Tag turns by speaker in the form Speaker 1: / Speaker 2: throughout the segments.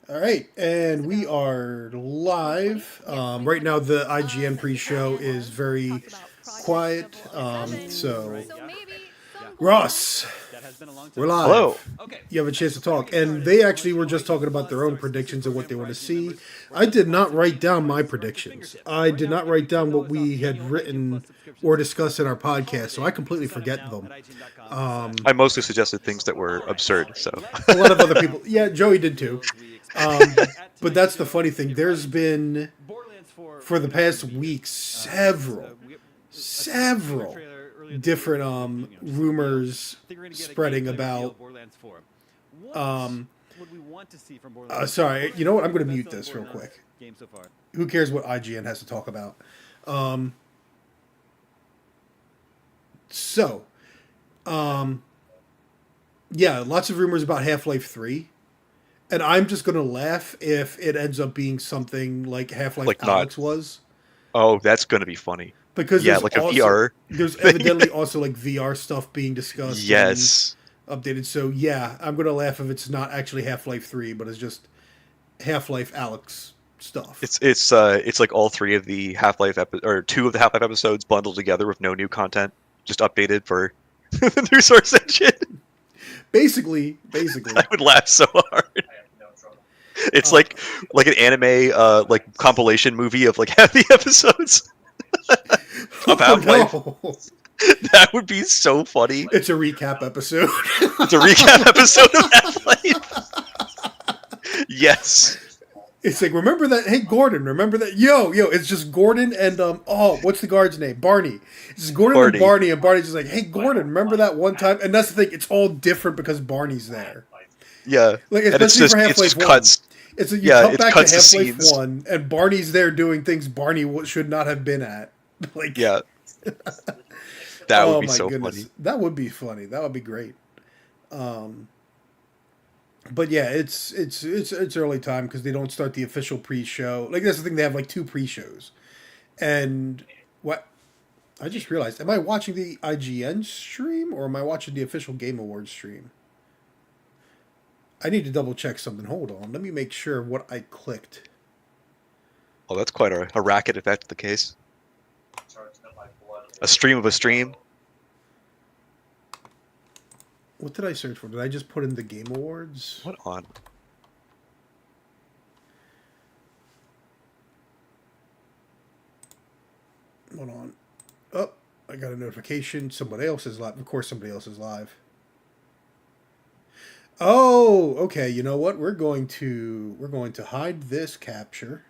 Speaker 1: All right, and we are live. Right now, the IGN pre-show is very quiet. So,
Speaker 2: Right. Yeah. Yeah.
Speaker 1: Ross,
Speaker 2: That has been a long
Speaker 1: we're
Speaker 2: time.
Speaker 3: Hello.
Speaker 1: live. You have a chance to talk, and they actually were just talking about their own predictions and what they want to see. I did not write down my predictions. I did not write down what we had written or discussed in our podcast, so I completely forget them.
Speaker 3: I mostly suggested things that were absurd, so
Speaker 1: A lot of other people, yeah, Joey did too. But that's the funny thing. There's been for the past week several different rumors spreading about um sorry, you know what, I'm going to mute this real quick. Who cares what IGN has to talk about? um so um yeah, lots of rumors about Half-Life 3, and I'm just going to laugh if it ends up being something like Half-Life
Speaker 3: like not.
Speaker 1: Alex was,
Speaker 3: Oh, that's gonna be funny.
Speaker 1: because
Speaker 3: Yeah, like a VR
Speaker 1: there's
Speaker 3: thing.
Speaker 1: evidently also like VR stuff being discussed and
Speaker 3: Yes,
Speaker 1: updated. So yeah, I'm gonna laugh if it's not actually Half-Life 3, but it's just Half-Life Alex stuff.
Speaker 3: it's like all three of the or two of the Half-Life episodes bundled together with no new content, just updated for the new source engine. I
Speaker 1: Basically.
Speaker 3: would laugh so hard. It's
Speaker 1: Uh,
Speaker 3: like an anime like compilation movie of like half the episodes of
Speaker 1: oh
Speaker 3: Half-Life.
Speaker 1: no,
Speaker 3: That would be so funny.
Speaker 1: it's a recap episode.
Speaker 3: It's a recap episode of Half-Life. Yes.
Speaker 1: It's like, remember that? Hey, Gordon, remember that? Yo, it's just Gordon and oh, what's the guard's name? Barney. It's just Gordon
Speaker 3: Barney.
Speaker 1: and Barney's just like, hey, Gordon, remember that one time? And that's the thing; it's all different because Barney's there.
Speaker 3: Yeah.
Speaker 1: Like,
Speaker 3: And
Speaker 1: especially for
Speaker 3: it's
Speaker 1: Half-Life
Speaker 3: just
Speaker 1: One,
Speaker 3: cuts.
Speaker 1: it's like you
Speaker 3: Yeah,
Speaker 1: cut
Speaker 3: it's
Speaker 1: back to
Speaker 3: cuts to
Speaker 1: Half-Life
Speaker 3: scenes.
Speaker 1: One, and Barney's there doing things Barney should not have been at. Like,
Speaker 3: Yeah, that would
Speaker 1: oh
Speaker 3: be
Speaker 1: my
Speaker 3: so
Speaker 1: goodness,
Speaker 3: funny.
Speaker 1: that would be funny. That would be great. But yeah, it's early time because they don't start the official pre-show. Like, that's the thing; they have like two pre-shows, and what I just realized: am I watching the IGN stream or am I watching the official Game Awards stream? I need to double check something. Hold on, let me make sure what I clicked.
Speaker 3: Oh, that's quite a racket if that's the case. A stream of a stream.
Speaker 1: What did I search for? Did I just put in the Game Awards?
Speaker 3: What on?
Speaker 1: Hold on. Oh, I got a notification. Somebody else is live. Of course, somebody else is live. Oh, okay. You know what? We're going to hide this capture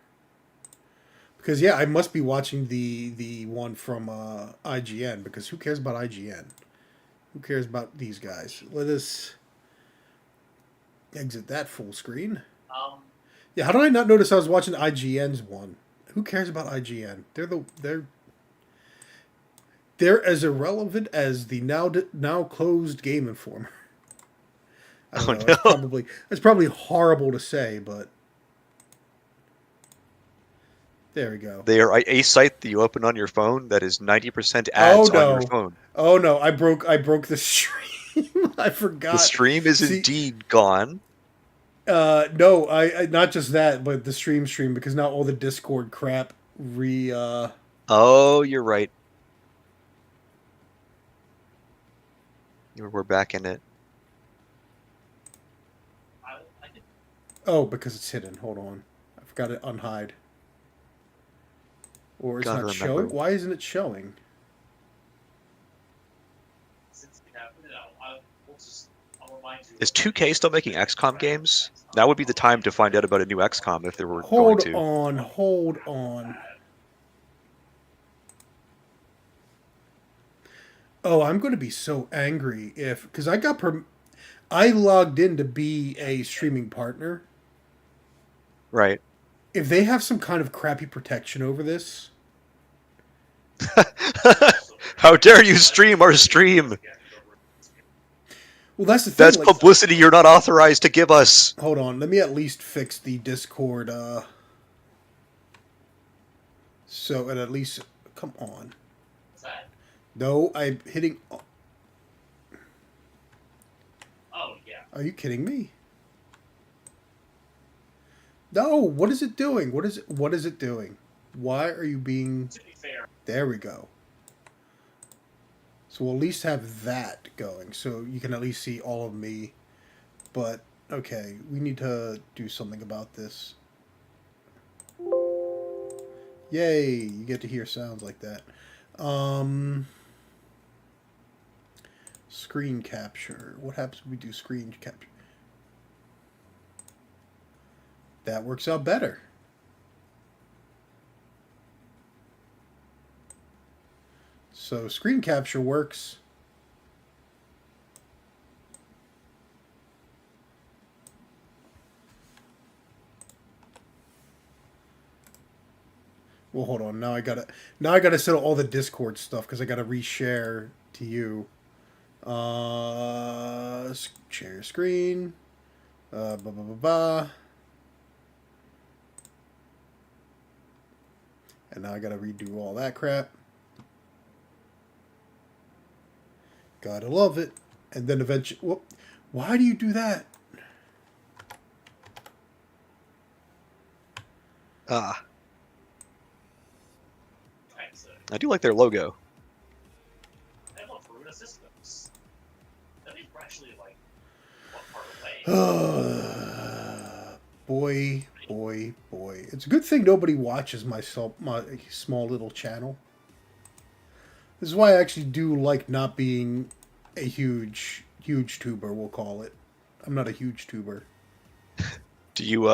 Speaker 1: because yeah, I must be watching the one from IGN, because who cares about IGN? Who cares about these guys? Let us exit that full screen. Yeah, how did I not notice I was watching IGN's one? Who cares about IGN? They're as irrelevant as the now closed Game Informer. I don't
Speaker 3: Oh
Speaker 1: know.
Speaker 3: no.
Speaker 1: That's probably horrible to say, but there we go.
Speaker 3: They are a site that you open on your phone that is 90%
Speaker 1: Oh
Speaker 3: ads on your
Speaker 1: no.
Speaker 3: phone.
Speaker 1: Oh no, I broke the stream. I
Speaker 3: The
Speaker 1: forgot.
Speaker 3: stream is
Speaker 1: See,
Speaker 3: indeed gone.
Speaker 1: no, I not just that, but the stream, because now all the Discord crap
Speaker 3: Oh, you're right. We're back in it.
Speaker 1: oh, because it's hidden. Hold on. I forgot to unhide. Or it's
Speaker 3: Gotta
Speaker 1: not showing.
Speaker 3: remember.
Speaker 1: Why isn't it showing?
Speaker 3: Is 2K still making XCOM games? Now would be the time to find out about a new XCOM if they were going
Speaker 1: Hold
Speaker 3: to.
Speaker 1: on, hold on. Oh, I'm going to be so angry if, because I logged in to be a streaming partner.
Speaker 3: Right.
Speaker 1: If they have some kind of crappy protection over this,
Speaker 3: How dare you stream our stream?
Speaker 1: well, that's the thing.
Speaker 3: That's
Speaker 1: Like,
Speaker 3: publicity you're not authorized to give us.
Speaker 1: hold on, let me at least fix the Discord. So it at least, come on. No, I'm hitting. Are you kidding me? No, what is it doing? What is it doing? Why are you being There we go. So we'll at least have that going. So you can at least see all of me. But okay, we need to do something about this. Yay, you get to hear sounds like that. Um Screen capture. What happens when we do screen capture? That works out better. So screen capture works. Well, hold on. Now I gotta set all the Discord stuff because I gotta reshare to you. Share screen. Blah blah blah blah. And now I gotta redo all that crap. Gotta love it. And then eventually, whoop, why do you do that?
Speaker 3: Ah, I do like their logo.
Speaker 1: Boy, boy, boy. It's a good thing nobody watches my small little channel. This is why I actually do like not being a huge tuber, we'll call it. I'm not a huge tuber.
Speaker 3: Do you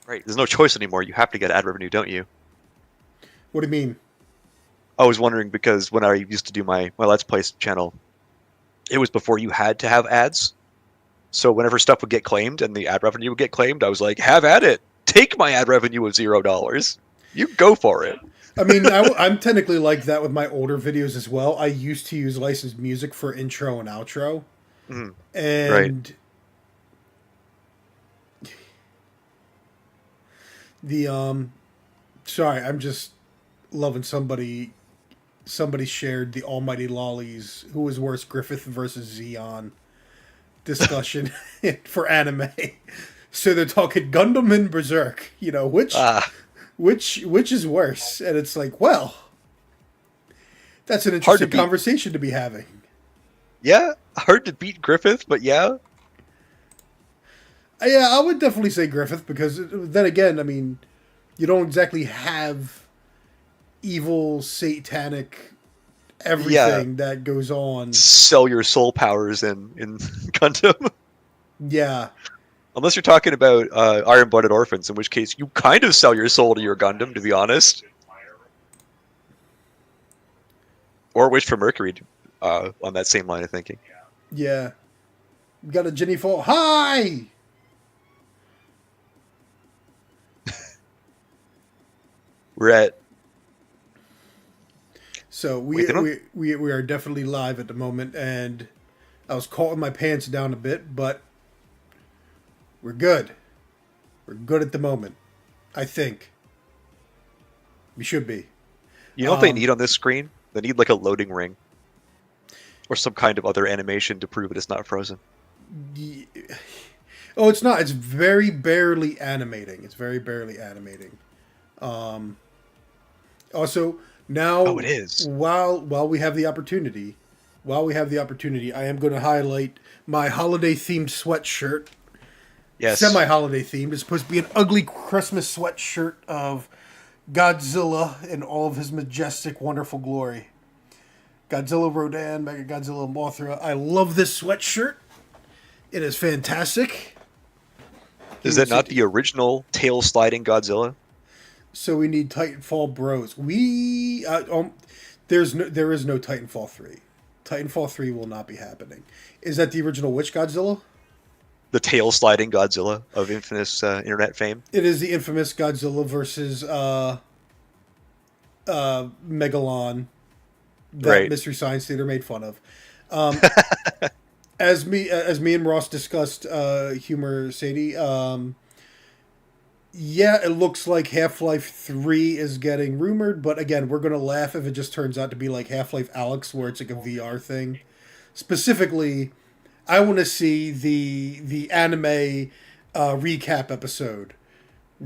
Speaker 3: Right? There's no choice anymore. You have to get ad revenue, don't you?
Speaker 1: What do you mean?
Speaker 3: I was wondering because when I used to do my Let's Play channel, it was before you had to have ads. So whenever stuff would get claimed and the ad revenue would get claimed, I was like, have at it. Take my ad revenue of $0. You go for it.
Speaker 1: I mean, I'm technically like that with my older videos as well. I used to use licensed music for intro and outro.
Speaker 3: Mhm. Right.
Speaker 1: And the sorry, I'm just loving somebody shared the Almighty Lollies who was worse, Griffith versus Xeon discussion for anime. So they're talking Gundam and Berserk, which
Speaker 3: Ah,
Speaker 1: which is worse? And it's like, well, that's an
Speaker 3: hard to
Speaker 1: interesting
Speaker 3: beat.
Speaker 1: conversation to be having.
Speaker 3: Yeah, hard to beat Griffith, but yeah.
Speaker 1: Yeah, I would definitely say Griffith because then again, I mean, you don't exactly have evil, satanic
Speaker 3: Yeah,
Speaker 1: everything that goes on.
Speaker 3: sell your soul powers in Gundam.
Speaker 1: Yeah,
Speaker 3: Unless you're talking about Iron-Blooded Orphans, in which case you kind of sell your soul to your Gundam, to be honest. Or Wish for Mercury, on that same line of thinking.
Speaker 1: yeah. We got a Jenny Fall. Hi!
Speaker 3: We're at
Speaker 1: So
Speaker 3: wait, they don't.
Speaker 1: we are definitely live at the moment, and I was caught with my pants down a bit, but we're good. We're good at the moment. I think we should be.
Speaker 3: You know what they need on this screen? They need like a loading ring or some kind of other animation to prove it is not frozen.
Speaker 1: Ye- Oh, it's not. It's very barely animating. It's very barely animating. Um, Also,
Speaker 3: Oh,
Speaker 1: now
Speaker 3: it is.
Speaker 1: while we have the opportunity, I am going to highlight my holiday themed sweatshirt.
Speaker 3: Yes.
Speaker 1: Semi holiday themed. It's supposed to be an ugly Christmas sweatshirt of Godzilla in all of his majestic, wonderful glory. Godzilla Rodan, Mega Godzilla Mothra. I love this sweatshirt. It is fantastic.
Speaker 3: Is that not the original tail sliding Godzilla?
Speaker 1: So we need Titanfall Bros. There is no Titanfall 3. Titanfall 3 will not be happening. Is that the original Witch Godzilla?
Speaker 3: The tail sliding Godzilla of infamous internet fame?
Speaker 1: It is the infamous Godzilla versus Megalon that
Speaker 3: Right.
Speaker 1: Mystery Science Theater made fun of. Um, as me and Ross discussed, humor Sadie. Yeah, it looks like Half-Life 3 is getting rumored, but again, we're going to laugh if it just turns out to be like Half-Life Alyx, where it's like a VR thing. Specifically, I want to see the anime recap episode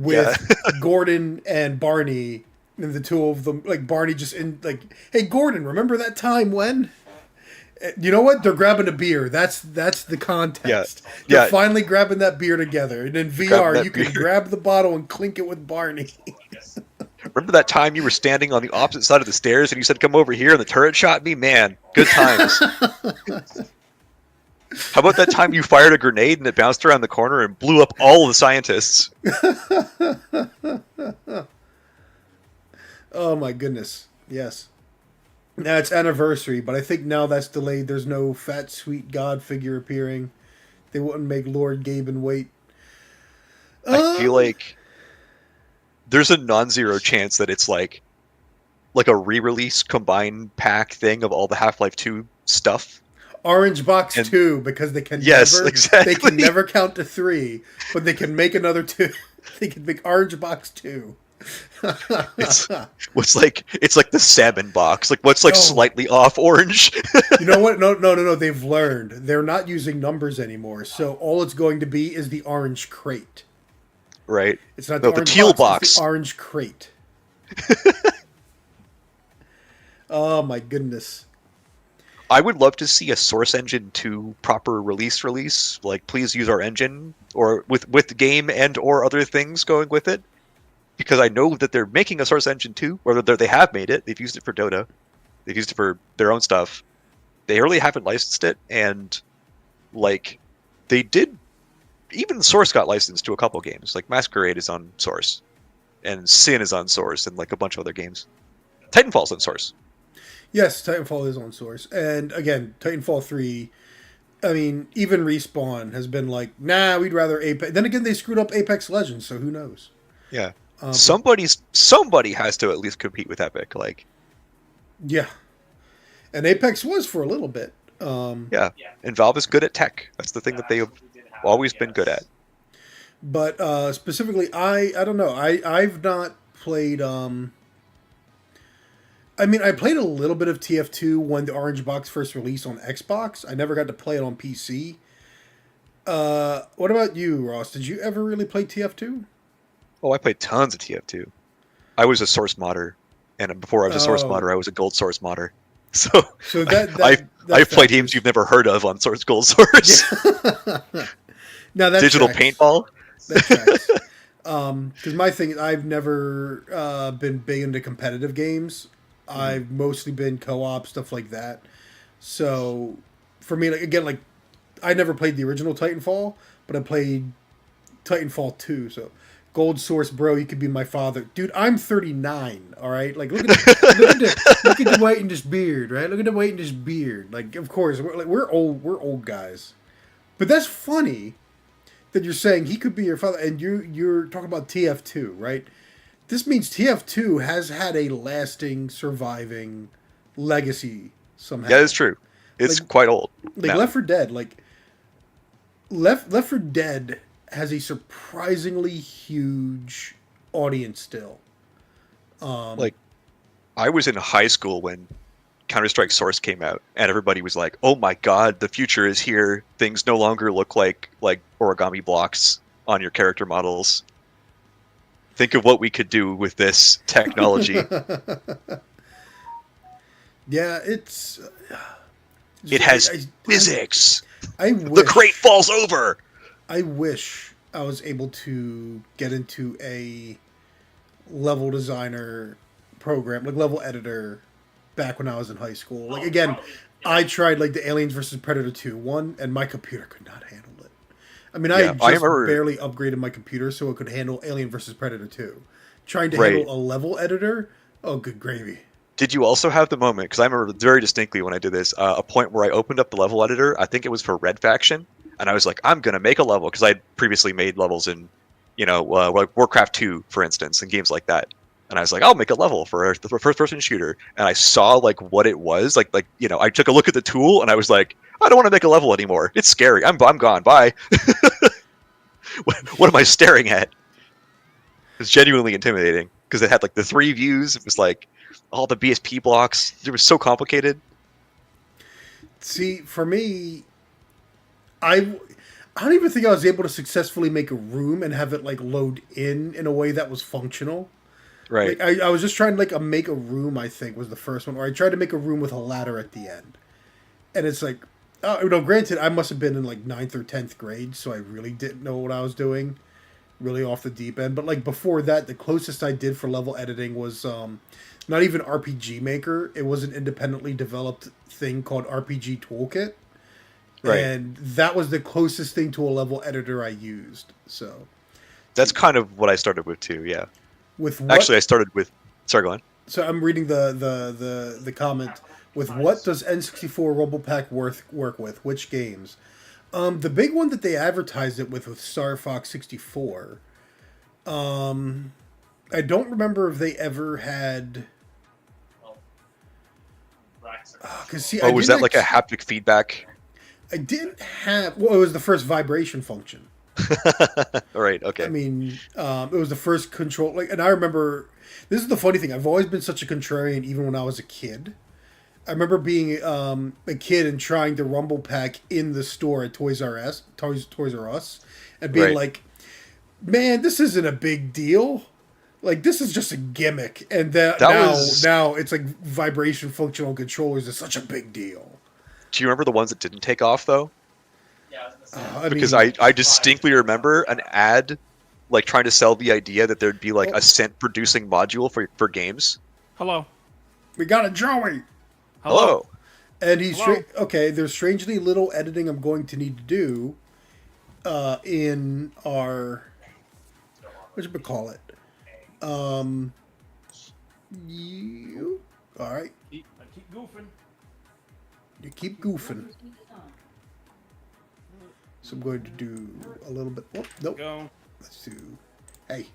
Speaker 3: Yeah.
Speaker 1: with Gordon and Barney, and the two of them, like Barney just in like, hey Gordon, remember that time when? You know what? They're grabbing a beer. That's the
Speaker 3: Yeah.
Speaker 1: context. They're
Speaker 3: Yeah.
Speaker 1: finally grabbing that beer together. And in
Speaker 3: Grabbing
Speaker 1: VR,
Speaker 3: that
Speaker 1: you
Speaker 3: beer.
Speaker 1: can grab the bottle and clink it with Barney.
Speaker 3: Remember that time you were standing on the opposite side of the stairs and you said, "Come over here," and the turret shot me? Man, good times. How about that time you fired a grenade and it bounced around the corner and blew up all the scientists?
Speaker 1: Oh my goodness. Yes. Now it's anniversary, but I think now that's delayed. There's no fat sweet god figure appearing. They wouldn't make Lord Gaben wait.
Speaker 3: I feel
Speaker 1: Um,
Speaker 3: like there's a non-zero chance that it's like a re-release combined pack thing of all the Half-Life 2 stuff.
Speaker 1: Orange Box
Speaker 3: And
Speaker 1: 2 because
Speaker 3: yes,
Speaker 1: they can
Speaker 3: exactly.
Speaker 1: never count to 3, but they can make another 2. They can make Orange Box 2.
Speaker 3: It's it's like the salmon box. Like what's like
Speaker 1: No.
Speaker 3: slightly off orange?
Speaker 1: You know what? No. They've learned. They're not using numbers anymore. So all it's going to be is the orange crate.
Speaker 3: Right.
Speaker 1: It's not the
Speaker 3: No, the
Speaker 1: orange
Speaker 3: teal
Speaker 1: box, it's
Speaker 3: box.
Speaker 1: the orange crate. Oh my goodness.
Speaker 3: I would love to see a Source Engine 2 proper release. Like please use our engine or with the game and or other things going with it. Because I know that they're making a Source Engine 2, or they have made it. They've used it for Dota. They've used it for their own stuff. They really haven't licensed it, and like they did. Even Source got licensed to a couple games. Like Masquerade is on Source, and Sin is on Source, and like a bunch of other games. Titanfall's on Source.
Speaker 1: Yes, Titanfall is on Source. And again, Titanfall 3, I mean, even Respawn has been like, nah, we'd rather Apex. Then again, they screwed up Apex Legends, so who knows?
Speaker 3: Yeah,
Speaker 1: But
Speaker 3: somebody has to at least compete with Epic. Like,
Speaker 1: yeah. And Apex was for a little bit.
Speaker 3: yeah, and Valve is good at tech. That's the thing that they've always been good at.
Speaker 1: But specifically, I don't know. I've not played. I mean, I played a little bit of TF2 when the Orange Box first released on Xbox. I never got to play it on PC. What about you, Ross? Did you ever really play TF2?
Speaker 3: Oh, I played tons of TF2. I was a Source modder, and before I was a Source
Speaker 1: Oh,
Speaker 3: modder, I was a Gold Source modder. So
Speaker 1: so that
Speaker 3: I've
Speaker 1: that
Speaker 3: I've played games
Speaker 1: factors.
Speaker 3: you've never heard of on Source Gold Source.
Speaker 1: Yeah. Now that
Speaker 3: Digital
Speaker 1: tracks.
Speaker 3: paintball.
Speaker 1: That tracks. Because my thing is, I've never been big into competitive games.
Speaker 3: Mhm.
Speaker 1: I've mostly been co-op stuff like that. So for me, like again, like I never played the original Titanfall, but I played Titanfall 2. So Gold Source, bro, you could be my father, dude. I'm 39. All right, like look at the white in this beard, right? Look at the white in this beard. Like, of course, we're old guys. But that's funny that you're saying he could be your father, and you're talking about TF2, right? This means TF2 has had a lasting, surviving legacy
Speaker 3: Yeah,
Speaker 1: somehow.
Speaker 3: it's true. It's
Speaker 1: Like
Speaker 3: quite old
Speaker 1: like
Speaker 3: now.
Speaker 1: Left 4 Dead, like Left 4 Dead has a surprisingly huge audience still. Um,
Speaker 3: Like I was in high school when Counter-Strike Source came out, and everybody was like, "Oh my God, the future is here. Things no longer look like origami blocks on your character models. Think of what we could do with this technology."
Speaker 1: yeah, it's.
Speaker 3: It has physics.
Speaker 1: I
Speaker 3: The crate
Speaker 1: wish
Speaker 3: falls over.
Speaker 1: I wish I was able to get into a level designer program, like level editor, back when I was in high school. Like again, I tried like the Aliens versus Predator 2 one, and my computer could not handle it. I mean, I
Speaker 3: Yeah,
Speaker 1: had
Speaker 3: I
Speaker 1: just
Speaker 3: remember.
Speaker 1: barely upgraded my computer so it could handle Alien versus Predator 2. Trying to
Speaker 3: Right.
Speaker 1: handle a level editor, oh, good gravy.
Speaker 3: Did you also have the moment? Because I remember very distinctly when I did this, a point where I opened up the level editor. I think it was for Red Faction, and I was like, "I'm gonna make a level," because I'd previously made levels in, like Warcraft 2, for instance, and games like that. And I was like, "I'll make a level for the first-person shooter." And I saw like what it was. I took a look at the tool, and I was like, "I don't want to make a level anymore. It's scary. I'm gone. Bye." What am I staring at? It's genuinely intimidating because it had like the three views. It was like all the BSP blocks. It was so complicated.
Speaker 1: See, for me, I I don't even think I was able to successfully make a room and have it like load in a way that was functional.
Speaker 3: Right.
Speaker 1: Like I was just trying to like make a room. I think was the first one, or I tried to make a room with a ladder at the end, and it's like, oh, granted, I must have been in like ninth or 10th grade, so I really didn't know what I was doing, really off the deep end. But like before that, the closest I did for level editing was not even RPG Maker. It was an independently developed thing called RPG Toolkit,
Speaker 3: Right.
Speaker 1: and that was the closest thing to a level editor I used. So
Speaker 3: That's kind of what I started with too. Yeah.
Speaker 1: with what?
Speaker 3: Actually, I started with. Sorry, go on.
Speaker 1: So I'm reading the comment. With what does N64 Rumble Pack work with? Which games? The big one that they advertised it with Star Fox 64. I don't remember if they ever had. Because see,
Speaker 3: Oh, was that like a haptic feedback?
Speaker 1: I didn't have. Well, it was the first vibration function.
Speaker 3: All right. Okay.
Speaker 1: I mean, it was the first control. Like, and I remember. This is the funny thing. I've always been such a contrarian, even when I was a kid. I remember being a kid and trying the Rumble Pack in the store at Toys R Us, and being
Speaker 3: Right.
Speaker 1: like, "Man, this isn't a big deal. Like, this is just a gimmick." And
Speaker 3: That
Speaker 1: now,
Speaker 3: was-
Speaker 1: now it's like vibration functional controllers is such a big deal.
Speaker 3: Do you remember the ones that didn't take off though? Because
Speaker 1: mean,
Speaker 3: I distinctly remember an ad, like trying to sell the idea that there'd be like a scent producing module for games.
Speaker 2: Hello.
Speaker 1: we got a Joey.
Speaker 3: Hello.
Speaker 1: And he's
Speaker 2: Hello?
Speaker 1: okay. There's strangely little editing I'm going to need to do in our what should we call it? You all right?
Speaker 2: I keep goofing.
Speaker 1: You keep goofing. So I'm going to do a little bit. Oh, nope.
Speaker 2: Go.
Speaker 1: Let's do. Hey,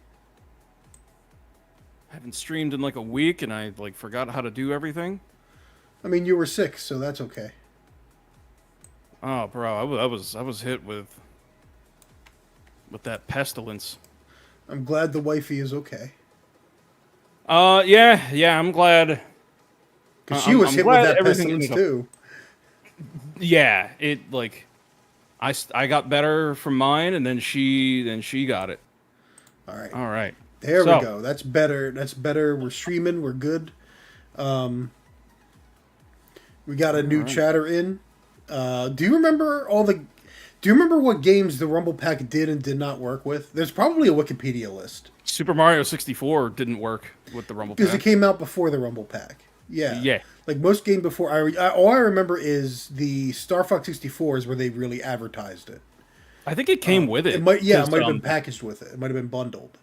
Speaker 2: I haven't streamed in like a week, and I like forgot how to do everything.
Speaker 1: I mean you were sick, so that's okay.
Speaker 2: Oh, bro, I was hit with that pestilence.
Speaker 1: I'm glad the wifey is okay
Speaker 2: Yeah, I'm glad.
Speaker 1: because she was
Speaker 2: I'm
Speaker 1: hit with
Speaker 2: glad
Speaker 1: that
Speaker 2: everything
Speaker 1: pestilence
Speaker 2: ended up-
Speaker 1: too.
Speaker 2: Yeah, it like, I got better from mine, and then she got it.
Speaker 1: All right.
Speaker 2: All right.
Speaker 1: There
Speaker 2: So-
Speaker 1: we go. That's better. That's better. We're streaming. We're good. We got a new
Speaker 2: Alright.
Speaker 1: chatter in. Do you remember Do you remember what games the Rumble Pack did and did not work with? There's probably a Wikipedia list
Speaker 2: Super Mario 64 didn't work with the Rumble
Speaker 1: because it
Speaker 2: Pack.
Speaker 1: came out before the Rumble Pack. Yeah.
Speaker 2: Yeah.
Speaker 1: Like most game before, all I remember is the Star Fox 64 is where they really advertised it.
Speaker 2: I think it came with it.
Speaker 1: It might, yeah, it
Speaker 2: 'cause,
Speaker 1: might have been packaged with it. It might have been bundled.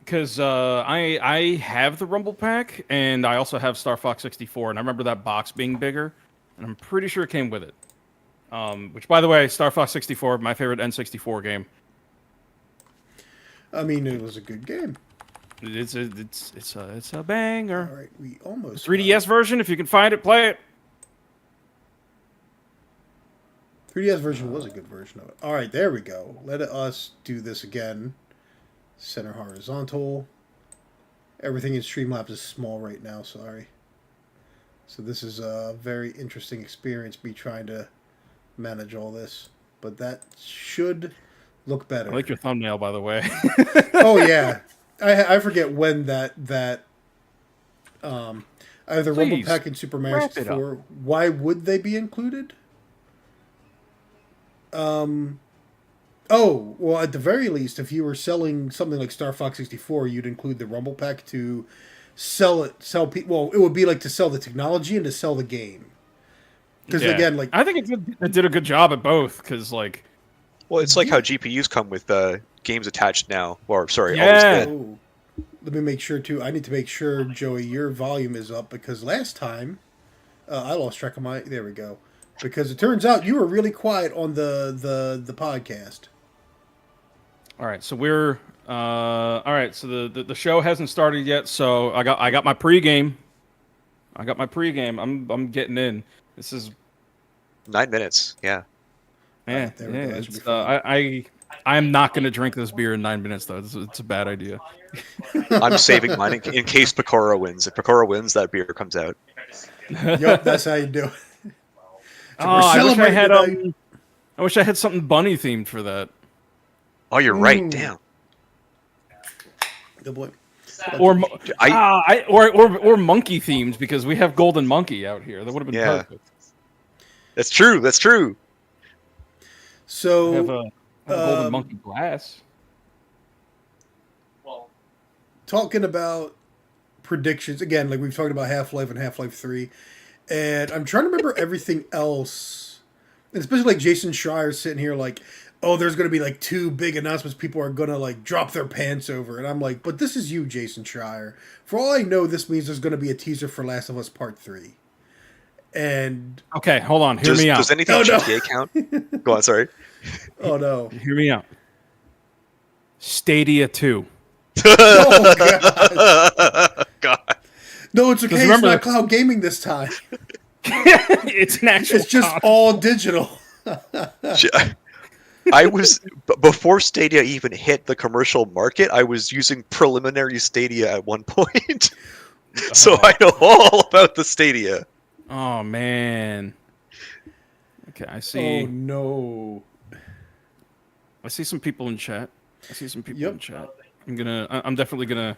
Speaker 2: Because I have the Rumble Pack, and I also have Star Fox 64, and I remember that box being bigger, and I'm pretty sure it came with it. Which, by the way, Star Fox 64, my favorite N64 game.
Speaker 1: I mean, it was a good game.
Speaker 2: It's a banger.
Speaker 1: All right, we almost
Speaker 2: 3DS version, if you can find it, play it.
Speaker 1: 3DS version was a good version of it. All right, there we go. Let us do this again. Center horizontal. Everything in Streamlabs is small right now, sorry. So this is a very interesting experience, me trying to manage all this. But that should look better.
Speaker 2: I like your thumbnail, by the way.
Speaker 1: Oh, yeah. I forget when that either Rumble
Speaker 2: Please,
Speaker 1: Pack and Super Mario
Speaker 2: wrap it up.
Speaker 1: 64, why would they be included? Oh, well, at the very least, if you were selling something like Star Fox 64, you'd include the Rumble Pack to sell people. Well, it would be like to sell the technology and to sell the game. Because
Speaker 2: Yeah.
Speaker 1: again, like
Speaker 2: I think it did a good job at both, because, like,
Speaker 3: Well, it's like how GPUs come with games attached now, or sorry,
Speaker 2: Yeah.
Speaker 3: always did.
Speaker 1: oh, let me make sure too. I need to make sure, Joey, your volume is up because last time I lost track of my. There we go. Because it turns out you were really quiet on the podcast.
Speaker 2: all right, so we're all right. So the show hasn't started yet. So I got my pregame. I'm getting in. This is
Speaker 3: 9 minutes. Yeah.
Speaker 2: yeah.
Speaker 1: Alright, there we go, that should be
Speaker 2: It's,
Speaker 1: fine.
Speaker 2: I'm not going to drink this beer in 9 minutes though. It's a bad idea.
Speaker 3: I'm saving mine in case Pecora wins. If Pecora wins, that beer comes out.
Speaker 1: Yep, that's how you do it. So
Speaker 2: Oh, I wish I had
Speaker 1: celebrating
Speaker 2: I wish I had something bunny themed for that.
Speaker 3: Oh, you're right. Damn.
Speaker 1: Good boy.
Speaker 2: Or
Speaker 3: I
Speaker 2: or monkey themed because we have golden monkey out here. That would have been
Speaker 3: Yeah.
Speaker 2: perfect.
Speaker 3: That's true. That's true.
Speaker 1: So
Speaker 2: I have a golden
Speaker 1: um,
Speaker 2: monkey glass.
Speaker 1: talking about predictions again, like we've talked about Half-Life and Half-Life 3, and I'm trying to remember everything else, and especially like Jason Schreier sitting here like, oh, there's going to be like 2 big announcements people are going to like drop their pants over, and I'm like, but this is you, Jason Schreier. For all I know, this means there's going to be a teaser for Last of Us Part 3. And
Speaker 2: Okay, hold on. Hear me out.
Speaker 3: Does anything GTA count? Go on. Sorry.
Speaker 1: oh no.
Speaker 2: Hear me out. Stadia 2.
Speaker 1: Oh god.
Speaker 3: God.
Speaker 1: No, it's okay. It's
Speaker 2: remember-
Speaker 1: not cloud gaming this time.
Speaker 2: It's an actual.
Speaker 1: It's just all digital.
Speaker 3: I was before Stadia even hit the commercial market. I was using preliminary Stadia at one point, so I know all about the Stadia.
Speaker 2: Oh man. Okay, I see.
Speaker 1: Oh no.
Speaker 2: I see some people in chat. I see some people
Speaker 1: Yep.
Speaker 2: in chat. I'm definitely gonna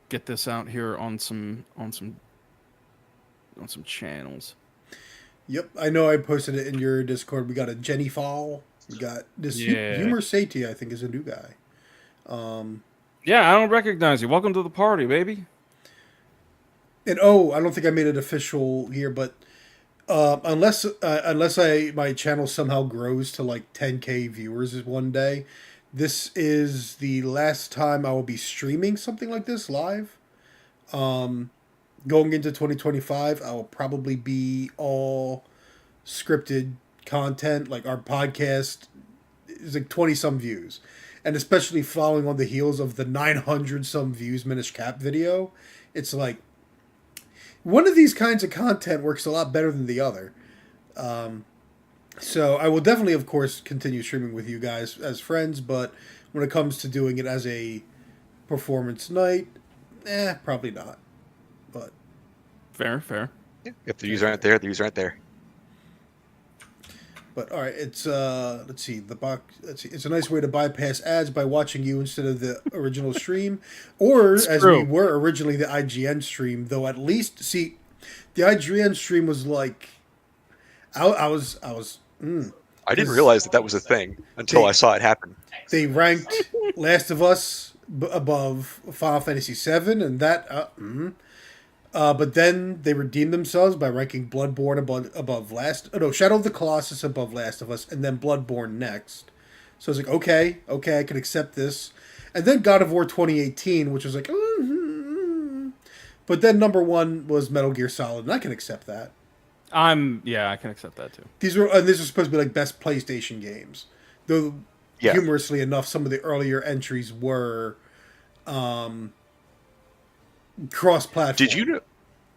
Speaker 2: get this out here on some channels.
Speaker 1: Yep, I know. I posted it in your Discord. We got a Jenny Fall. We got this
Speaker 2: Yeah.
Speaker 1: Humor Satie, I think, is a new guy.
Speaker 2: Yeah, I don't recognize you. Welcome to the party, baby.
Speaker 1: And I don't think I made it official here, but unless my channel somehow grows to like 10K viewers one day, this is the last time I will be streaming something like this live. Going into 2025, I will probably be all scripted content. Like our podcast is like 20 some views, and especially following on the heels of the 900 some views Minish Cap video, it's like one of these kinds of content works a lot better than the other. So I will definitely, of course, continue streaming with you guys as friends, but when it comes to doing it as a performance night, probably not. But
Speaker 2: Fair.
Speaker 3: If the views aren't there, the views aren't there.
Speaker 1: But all right, it's let's see, it's a nice way to bypass ads by watching you instead of the original stream, or
Speaker 2: It's
Speaker 1: as
Speaker 2: true.
Speaker 1: we were originally the IGN stream. Though at least see, the IGN stream was like, I was
Speaker 3: I didn't realize that was a thing until I saw it happen.
Speaker 1: they ranked Last of Us above Final Fantasy VII, and that. But then they redeemed themselves by ranking Bloodborne above Shadow of the Colossus above Last of Us, and then Bloodborne next. So I was like, okay, I can accept this. And then God of War 2018, which was like, but then number 1 was Metal Gear Solid, and I can accept that.
Speaker 2: I can accept that too.
Speaker 1: These are supposed to be like best PlayStation games, though.
Speaker 3: Yeah.
Speaker 1: Humorously enough, some of the earlier entries were cross-platform.
Speaker 3: Did you know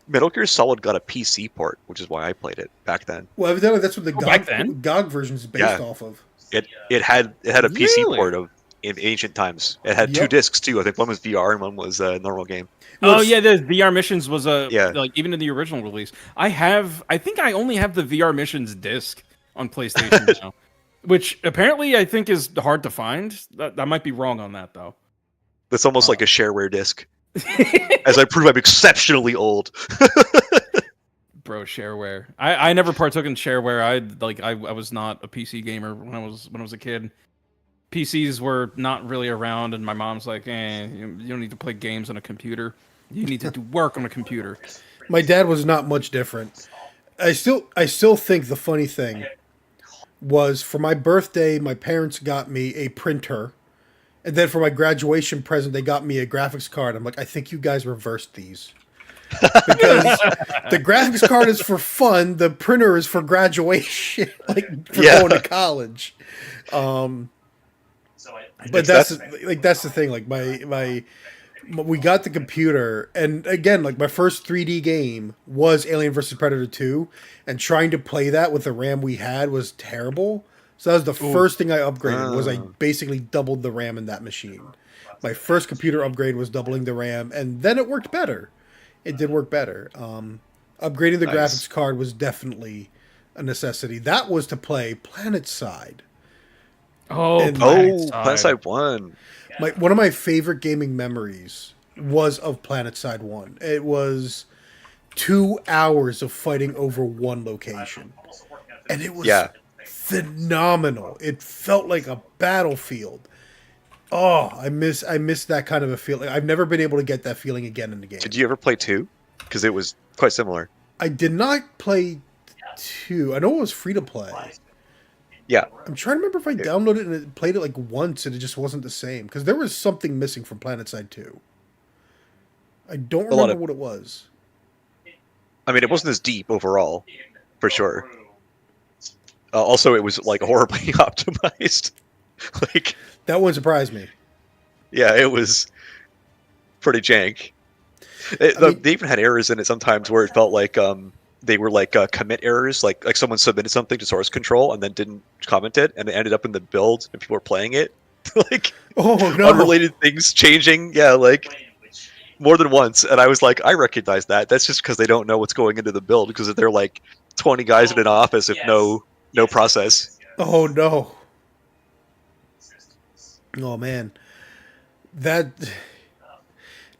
Speaker 3: Metal Gear Solid got a PC port, which is why I played it back then.
Speaker 1: Well, evidently that's what the
Speaker 2: back then?
Speaker 1: GOG version is based off of.
Speaker 3: It had a PC
Speaker 2: Really?
Speaker 3: port of in ancient times. It had 2
Speaker 1: Yep.
Speaker 3: discs too. I think one was VR and one was a normal game.
Speaker 1: Well,
Speaker 2: Oh yeah, the VR missions was
Speaker 3: Yeah.
Speaker 2: like even in the original release. I think I only have the VR missions disc on PlayStation now, which apparently I think is hard to find. I might be wrong on that though.
Speaker 3: That's almost like a shareware disc. As I prove I'm exceptionally old.
Speaker 2: Bro, shareware. I never partook in shareware. I was not a PC gamer when I was a kid. PCs were not really around, and my mom's like, you don't need to play games on a computer. You need to do work on a computer.
Speaker 1: My dad was not much different. I still think the funny thing was for my birthday, my parents got me a printer, and then for my graduation present, they got me a graphics card. I'm like, I think you guys reversed these. Because the graphics card is for fun, the printer is for graduation, like for going to college. But that's the thing. Like we got the computer, and again, like my first 3D game was Alien vs Predator 2, and trying to play that with the RAM we had was terrible. So that was the first thing I upgraded. Was I basically doubled the RAM in that machine. My first computer upgrade was doubling the RAM, and then it worked better. It did work better. Upgrading the graphics card was definitely a necessity. That was to play PlanetSide.
Speaker 2: Oh,
Speaker 1: And-
Speaker 3: PlanetSide 1.
Speaker 1: One of my favorite gaming memories was of PlanetSide 1. It was 2 hours of fighting over one location. And it was
Speaker 3: Yeah.
Speaker 1: phenomenal. It felt like a battlefield. Oh, I miss that kind of a feeling. I've never been able to get that feeling again in the game.
Speaker 3: Did you ever play 2? Because it was quite similar.
Speaker 1: I did not play 2. I know it was free to play.
Speaker 3: Yeah.
Speaker 1: I'm trying to remember if I downloaded it and played it like once and it just wasn't the same. Because there was something missing from PlanetSide 2. I don't remember what it was.
Speaker 3: I mean, it wasn't as deep overall, for sure. Also, it was like horribly optimized. Like,
Speaker 1: That one surprised me.
Speaker 3: yeah, it was pretty jank. They even had errors in it sometimes where it felt like they were like commit errors, like someone submitted something to source control and then didn't comment it, and it ended up in the build and people were playing it. Like,
Speaker 1: Oh, no.
Speaker 3: unrelated things changing. Yeah, like more than once. And I was like, I recognize that. That's just because they don't know what's going into the build, because they're like 20 guys in an office with no process.
Speaker 1: Oh, no. Oh, man. That...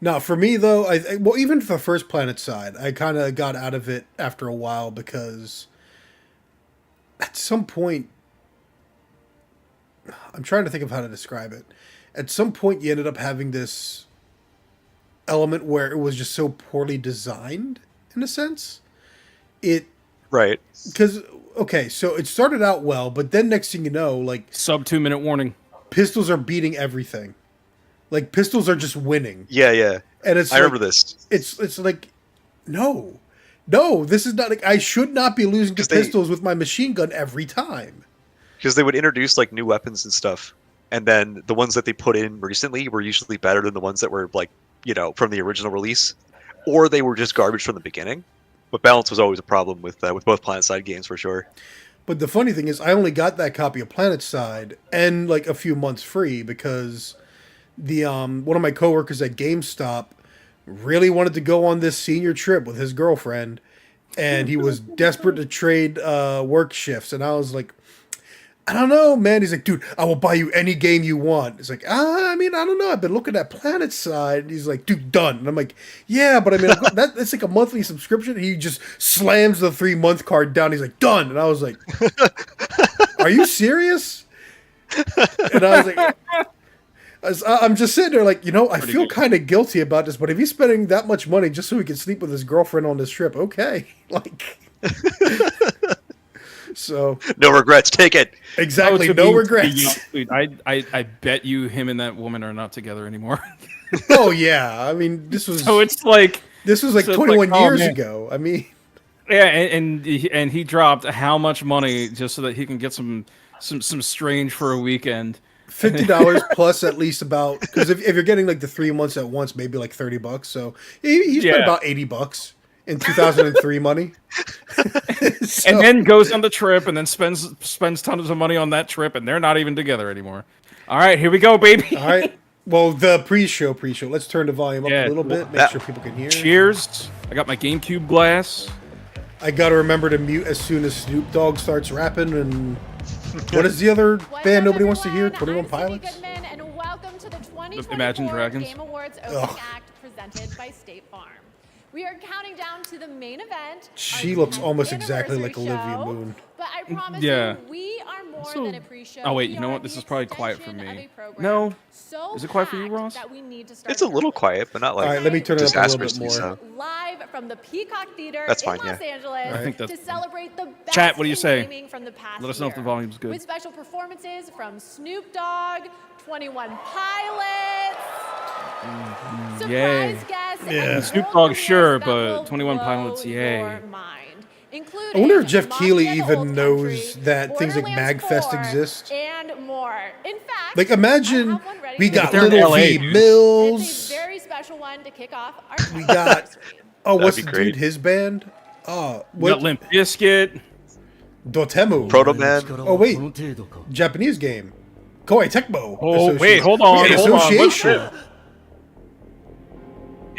Speaker 1: No, for me, though, well, even for the first PlanetSide, I kind of got out of it after a while because at some point... I'm trying to think of how to describe it. At some point, you ended up having this element where it was just so poorly designed, in a sense.
Speaker 3: Right.
Speaker 1: Because, okay, so it started out well, but then next thing you know, like,
Speaker 2: Sub 2-minute warning.
Speaker 1: pistols are beating everything. Like, pistols are just winning.
Speaker 3: Yeah, yeah.
Speaker 1: And it's
Speaker 3: I remember this.
Speaker 1: It's like, no, this is not, like, I should not be losing to
Speaker 3: 'Cause they-
Speaker 1: pistols with my machine gun every time.
Speaker 3: Because they would introduce like new weapons and stuff, and then the ones that they put in recently were usually better than the ones that were like, from the original release, or they were just garbage from the beginning. But balance was always a problem with both PlanetSide games for sure.
Speaker 1: But the funny thing is, I only got that copy of PlanetSide and like a few months free because the one of my coworkers at GameStop really wanted to go on this senior trip with his girlfriend, and he was desperate to trade work shifts, and I was like, I don't know, man. He's like, dude, I will buy you any game you want. It's like, I mean, I don't know. I've been looking at PlanetSide. And he's like, dude, done. And I'm like, yeah, but I mean, that's like a monthly subscription. And he just slams the 3-month card down. He's like, done. And I was like, are you serious? And I was like, I'm just sitting there like, I feel kind of guilty about this, but if he's spending that much money just so he can sleep with his girlfriend on this trip, okay. Like, so
Speaker 3: No regrets. Take it.
Speaker 1: exactly,
Speaker 2: Oh,
Speaker 1: no regrets.
Speaker 2: Dude, I bet you him and that woman are not together anymore.
Speaker 1: Oh yeah, I mean this was
Speaker 2: So it's like,
Speaker 1: 21
Speaker 2: oh,
Speaker 1: years
Speaker 2: man.
Speaker 1: ago. I mean,
Speaker 2: yeah, and he dropped how much money just so that he can get some strange for a weekend.
Speaker 1: $50 plus at least about, because if you're getting like the 3 months at once, maybe like $30. So he spent about $80 in 2003 money. So-
Speaker 2: And then goes on the trip and then spends tons of money on that trip, and they're not even together anymore. All right, here we go, baby.
Speaker 1: all right. Well, the pre-show. Let's turn the volume up
Speaker 2: Yeah,
Speaker 1: a little bit. Make sure people can hear.
Speaker 2: Cheers. I got my GameCube glass.
Speaker 1: I gotta remember to mute as soon as Snoop Dogg starts rapping. And what is the other band nobody wants to hear? 21 Pilots.
Speaker 4: Goodman, and welcome to the 2024
Speaker 2: Imagine Dragons.
Speaker 4: Game Awards
Speaker 1: Ugh.
Speaker 4: Opening Act presented by State Farm. We are counting down to the main event.
Speaker 1: She
Speaker 4: our
Speaker 1: looks
Speaker 4: 10th
Speaker 1: almost exactly like
Speaker 4: anniversary
Speaker 1: Olivia
Speaker 4: show.
Speaker 1: Moon.
Speaker 4: But I promise
Speaker 2: Yeah.
Speaker 4: you, we are more
Speaker 2: So-
Speaker 4: than a pre-show.
Speaker 2: Oh, wait,
Speaker 4: We
Speaker 2: you know
Speaker 4: are
Speaker 2: what? This
Speaker 4: the
Speaker 2: is probably quiet for
Speaker 4: extension of
Speaker 2: me.
Speaker 4: a program
Speaker 2: No.
Speaker 4: so
Speaker 2: Is it quiet for you,
Speaker 4: packed
Speaker 2: Ross?
Speaker 4: that we need to start
Speaker 3: It's a little
Speaker 4: early.
Speaker 3: quiet, but not like
Speaker 1: All right, let me turn it up a little bit
Speaker 3: disastrously
Speaker 1: more.
Speaker 3: so.
Speaker 4: Live from the Peacock Theater
Speaker 3: That's
Speaker 4: in
Speaker 3: fine,
Speaker 4: Los
Speaker 3: yeah.
Speaker 4: Angeles
Speaker 2: I think that's-
Speaker 4: to celebrate the best
Speaker 2: Chat, what do you
Speaker 4: in
Speaker 2: say?
Speaker 4: gaming from the past
Speaker 2: Let us know if the
Speaker 4: year.
Speaker 2: volume's good.
Speaker 4: With special performances from Snoop Dogg, 21 Pilots, surprise
Speaker 2: yay.
Speaker 4: guests,
Speaker 1: Yeah.
Speaker 4: and
Speaker 2: Snoop
Speaker 4: world
Speaker 2: Dogg,
Speaker 4: premieres
Speaker 2: sure,
Speaker 4: that
Speaker 2: but
Speaker 4: will
Speaker 2: 21
Speaker 4: blow
Speaker 2: Pilots, yay.
Speaker 4: your mind, including
Speaker 1: I wonder if Jeff
Speaker 4: Mafia
Speaker 1: Keighley
Speaker 4: the
Speaker 1: even
Speaker 4: Old
Speaker 1: knows
Speaker 4: Country,
Speaker 1: that things like
Speaker 4: Borderlands
Speaker 1: MagFest
Speaker 4: 4,
Speaker 1: exist.
Speaker 4: and more. In fact,
Speaker 1: Like,
Speaker 4: I
Speaker 1: imagine
Speaker 4: have one ready
Speaker 1: we
Speaker 4: for
Speaker 1: got
Speaker 4: you.
Speaker 2: they're in
Speaker 1: Little
Speaker 2: LA,
Speaker 1: V
Speaker 2: dude.
Speaker 4: It's
Speaker 1: Mills.
Speaker 4: a very special one to kick off our
Speaker 1: We got.
Speaker 4: anniversary.
Speaker 1: Oh, what's
Speaker 3: That'd
Speaker 1: the
Speaker 3: be great.
Speaker 1: dude? His band? Oh,
Speaker 2: We got
Speaker 1: what?
Speaker 2: Limp Bizkit.
Speaker 1: Dotemu.
Speaker 3: Proto Man.
Speaker 1: Oh wait, Japanese game. Koei Tecmo.
Speaker 2: Oh, wait, hold on,
Speaker 1: Wait,
Speaker 2: hold on, what's
Speaker 1: Association.
Speaker 2: this?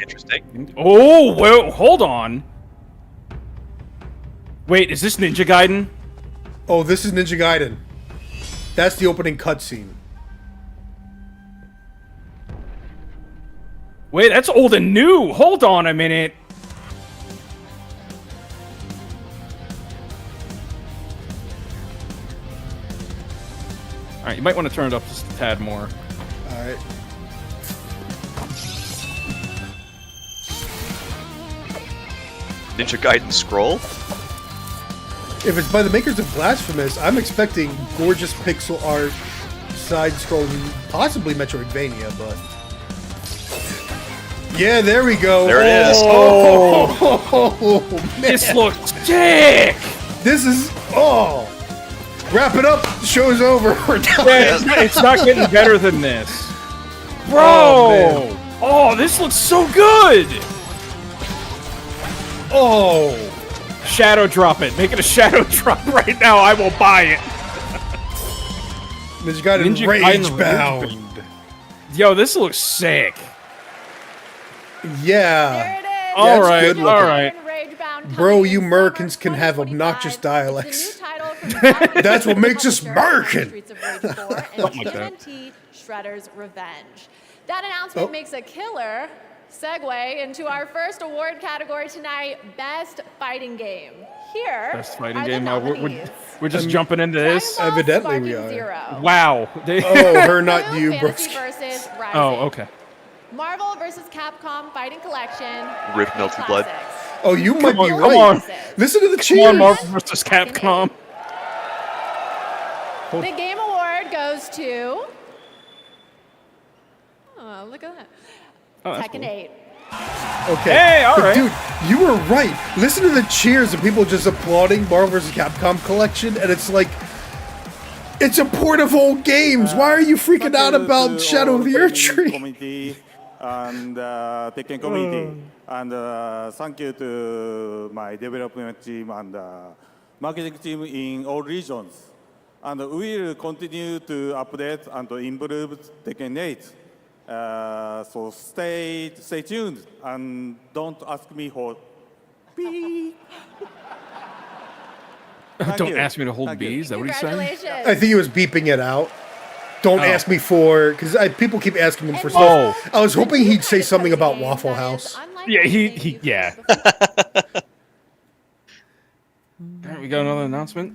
Speaker 3: Interesting.
Speaker 2: Oh, well, hold on. Wait, is this Ninja Gaiden?
Speaker 1: Oh, this is Ninja Gaiden. That's the opening cutscene.
Speaker 2: Wait, that's old and new. Hold on a minute. All right, you might want to turn it up just a tad more.
Speaker 1: All right.
Speaker 3: Ninja Gaiden scroll.
Speaker 1: If it's by the makers of Blasphemous, I'm expecting gorgeous pixel art, side-scrolling, possibly Metroidvania, but... Yeah, there we go.
Speaker 3: There it is.
Speaker 1: Oh, man.
Speaker 2: This looks sick.
Speaker 1: This is... Oh. Wrap it up. Show's over. We're done.
Speaker 2: Yeah, it's not getting better than this. Bro!
Speaker 1: Oh,
Speaker 2: Oh, this looks so good!
Speaker 1: Oh.
Speaker 2: Shadow drop it. Make it a shadow drop right now. I will buy it.
Speaker 1: Ninja Gaiden
Speaker 2: Ninja
Speaker 1: Rage
Speaker 2: Gaiden
Speaker 1: Bound.
Speaker 2: Yo, this looks sick.
Speaker 1: Yeah.
Speaker 4: There it is.
Speaker 2: All
Speaker 1: That's
Speaker 2: right,
Speaker 1: good looking.
Speaker 2: all right.
Speaker 4: Ragebound
Speaker 1: Bro,
Speaker 4: coming
Speaker 1: you
Speaker 4: in
Speaker 1: Americans
Speaker 4: summer
Speaker 1: can have
Speaker 4: 2025.
Speaker 1: obnoxious dialects.
Speaker 4: It's a new title from the Japanese
Speaker 1: That's what makes us
Speaker 4: publisher,
Speaker 1: American.
Speaker 4: Streets of Rage 4 and
Speaker 2: Something like that.
Speaker 4: TMNT Shredder's Revenge. That announcement
Speaker 1: Oh.
Speaker 4: makes a killer segue into our first award category tonight, Best Fighting Game. Here
Speaker 2: Best fighting
Speaker 4: are the
Speaker 2: game.
Speaker 4: nominees.
Speaker 2: We're just jumping into this.
Speaker 4: Dragon Ball
Speaker 1: Evidently we
Speaker 4: Sparking
Speaker 1: are.
Speaker 4: Zero.
Speaker 2: Wow.
Speaker 1: Oh, her, not
Speaker 4: Final
Speaker 1: you,
Speaker 4: Fantasy
Speaker 1: bro.
Speaker 4: versus Rising.
Speaker 2: Oh, okay.
Speaker 4: Marvel vs. Capcom Fighting Collection.
Speaker 3: Rip
Speaker 4: Arcade
Speaker 3: Melted Blood.
Speaker 4: Classics.
Speaker 1: Oh, you might be
Speaker 2: on,
Speaker 1: right.
Speaker 2: come on.
Speaker 1: Listen to the
Speaker 2: Come on,
Speaker 1: cheers.
Speaker 2: Marvel vs. Capcom.
Speaker 4: The game award goes to. Oh, look at that.
Speaker 2: Oh, that's
Speaker 4: Tekken
Speaker 2: cool.
Speaker 4: 8.
Speaker 1: Okay.
Speaker 2: Hey, all
Speaker 1: But
Speaker 2: right.
Speaker 1: dude, you were right. Listen to the cheers of people just applauding Marvel vs. Capcom Collection, and it's like, it's a port of old games. Why are you freaking out about Shadow of the Earth Tree?
Speaker 5: Community and Tekken community, and thank you to my development team and marketing team in all regions. And we will continue to update and to improve Tekken 8. So stay tuned and don't ask me for beep. Thank
Speaker 2: Don't
Speaker 5: you.
Speaker 2: ask me to hold
Speaker 5: Thank you.
Speaker 2: bees. Is that what he's saying?
Speaker 4: Congratulations.
Speaker 1: I think he was beeping it out. Don't
Speaker 2: Oh.
Speaker 1: ask me for, because people keep asking him for
Speaker 4: And
Speaker 1: stuff.
Speaker 2: Oh.
Speaker 1: I was hoping he'd say something about
Speaker 4: Game
Speaker 1: Waffle
Speaker 4: that is
Speaker 1: House.
Speaker 4: unlike
Speaker 2: Yeah,
Speaker 4: anything you've
Speaker 2: yeah.
Speaker 4: played before.
Speaker 2: All right, we got another announcement.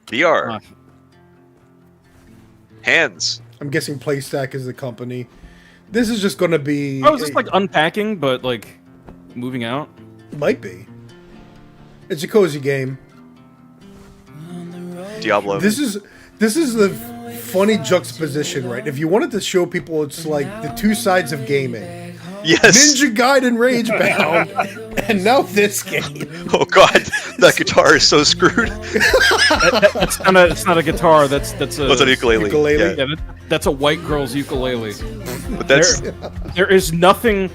Speaker 3: VR.
Speaker 2: Uh,
Speaker 3: Hands.
Speaker 1: I'm guessing PlayStack is the company. This is just going to be...
Speaker 2: Oh, is this like unpacking, but like moving out?
Speaker 1: Might be. It's a cozy game.
Speaker 3: Diablo.
Speaker 1: This is the funny juxtaposition, right? If you wanted to show people it's like the two sides of gaming.
Speaker 3: Yes.
Speaker 1: Ninja Gaiden Rage Bound, and now this game.
Speaker 3: Oh god, that guitar is so screwed.
Speaker 2: It's not a guitar. That's a
Speaker 3: That's an ukulele.
Speaker 1: Ukulele?
Speaker 3: Yeah.
Speaker 2: yeah. That's a white girl's ukulele.
Speaker 3: But that's
Speaker 2: There is nothing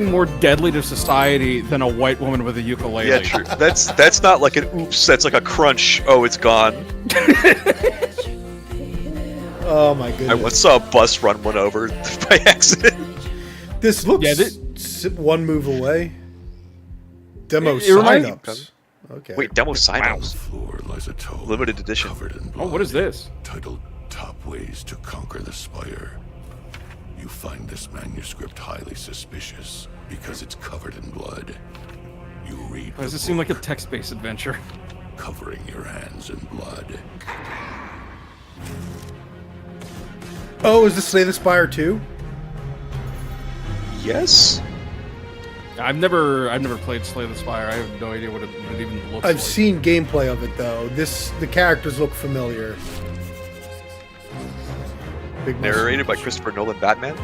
Speaker 2: more deadly to society than a white woman with a ukulele.
Speaker 3: yeah, true. That's not like an oops. That's like a crunch. Oh, it's gone.
Speaker 1: Oh my
Speaker 3: I
Speaker 1: goodness.
Speaker 3: once saw a bus run one over by accident.
Speaker 1: This looks
Speaker 2: Yeah,
Speaker 1: one move away. Demo
Speaker 2: It reminds-
Speaker 1: signups. Okay.
Speaker 3: Wait, demo signups.
Speaker 6: Floor lies a tome
Speaker 3: Limited edition.
Speaker 6: covered in
Speaker 2: Oh,
Speaker 6: blood,
Speaker 2: what is this?
Speaker 6: titled Top Ways to Conquer the Spire. You find this manuscript highly suspicious because it's covered in blood. You read
Speaker 2: Does
Speaker 6: the
Speaker 2: this seem like a
Speaker 6: book,
Speaker 2: text-based adventure?
Speaker 6: covering your hands in blood.
Speaker 1: Oh, is this Slay the Spire 2?
Speaker 3: Yes.
Speaker 2: I've never played Slay the Spire. I have no idea what it even looks like.
Speaker 1: I've seen gameplay of it though. The characters look familiar. Big
Speaker 3: Narrated by Christopher Nolan, Batman.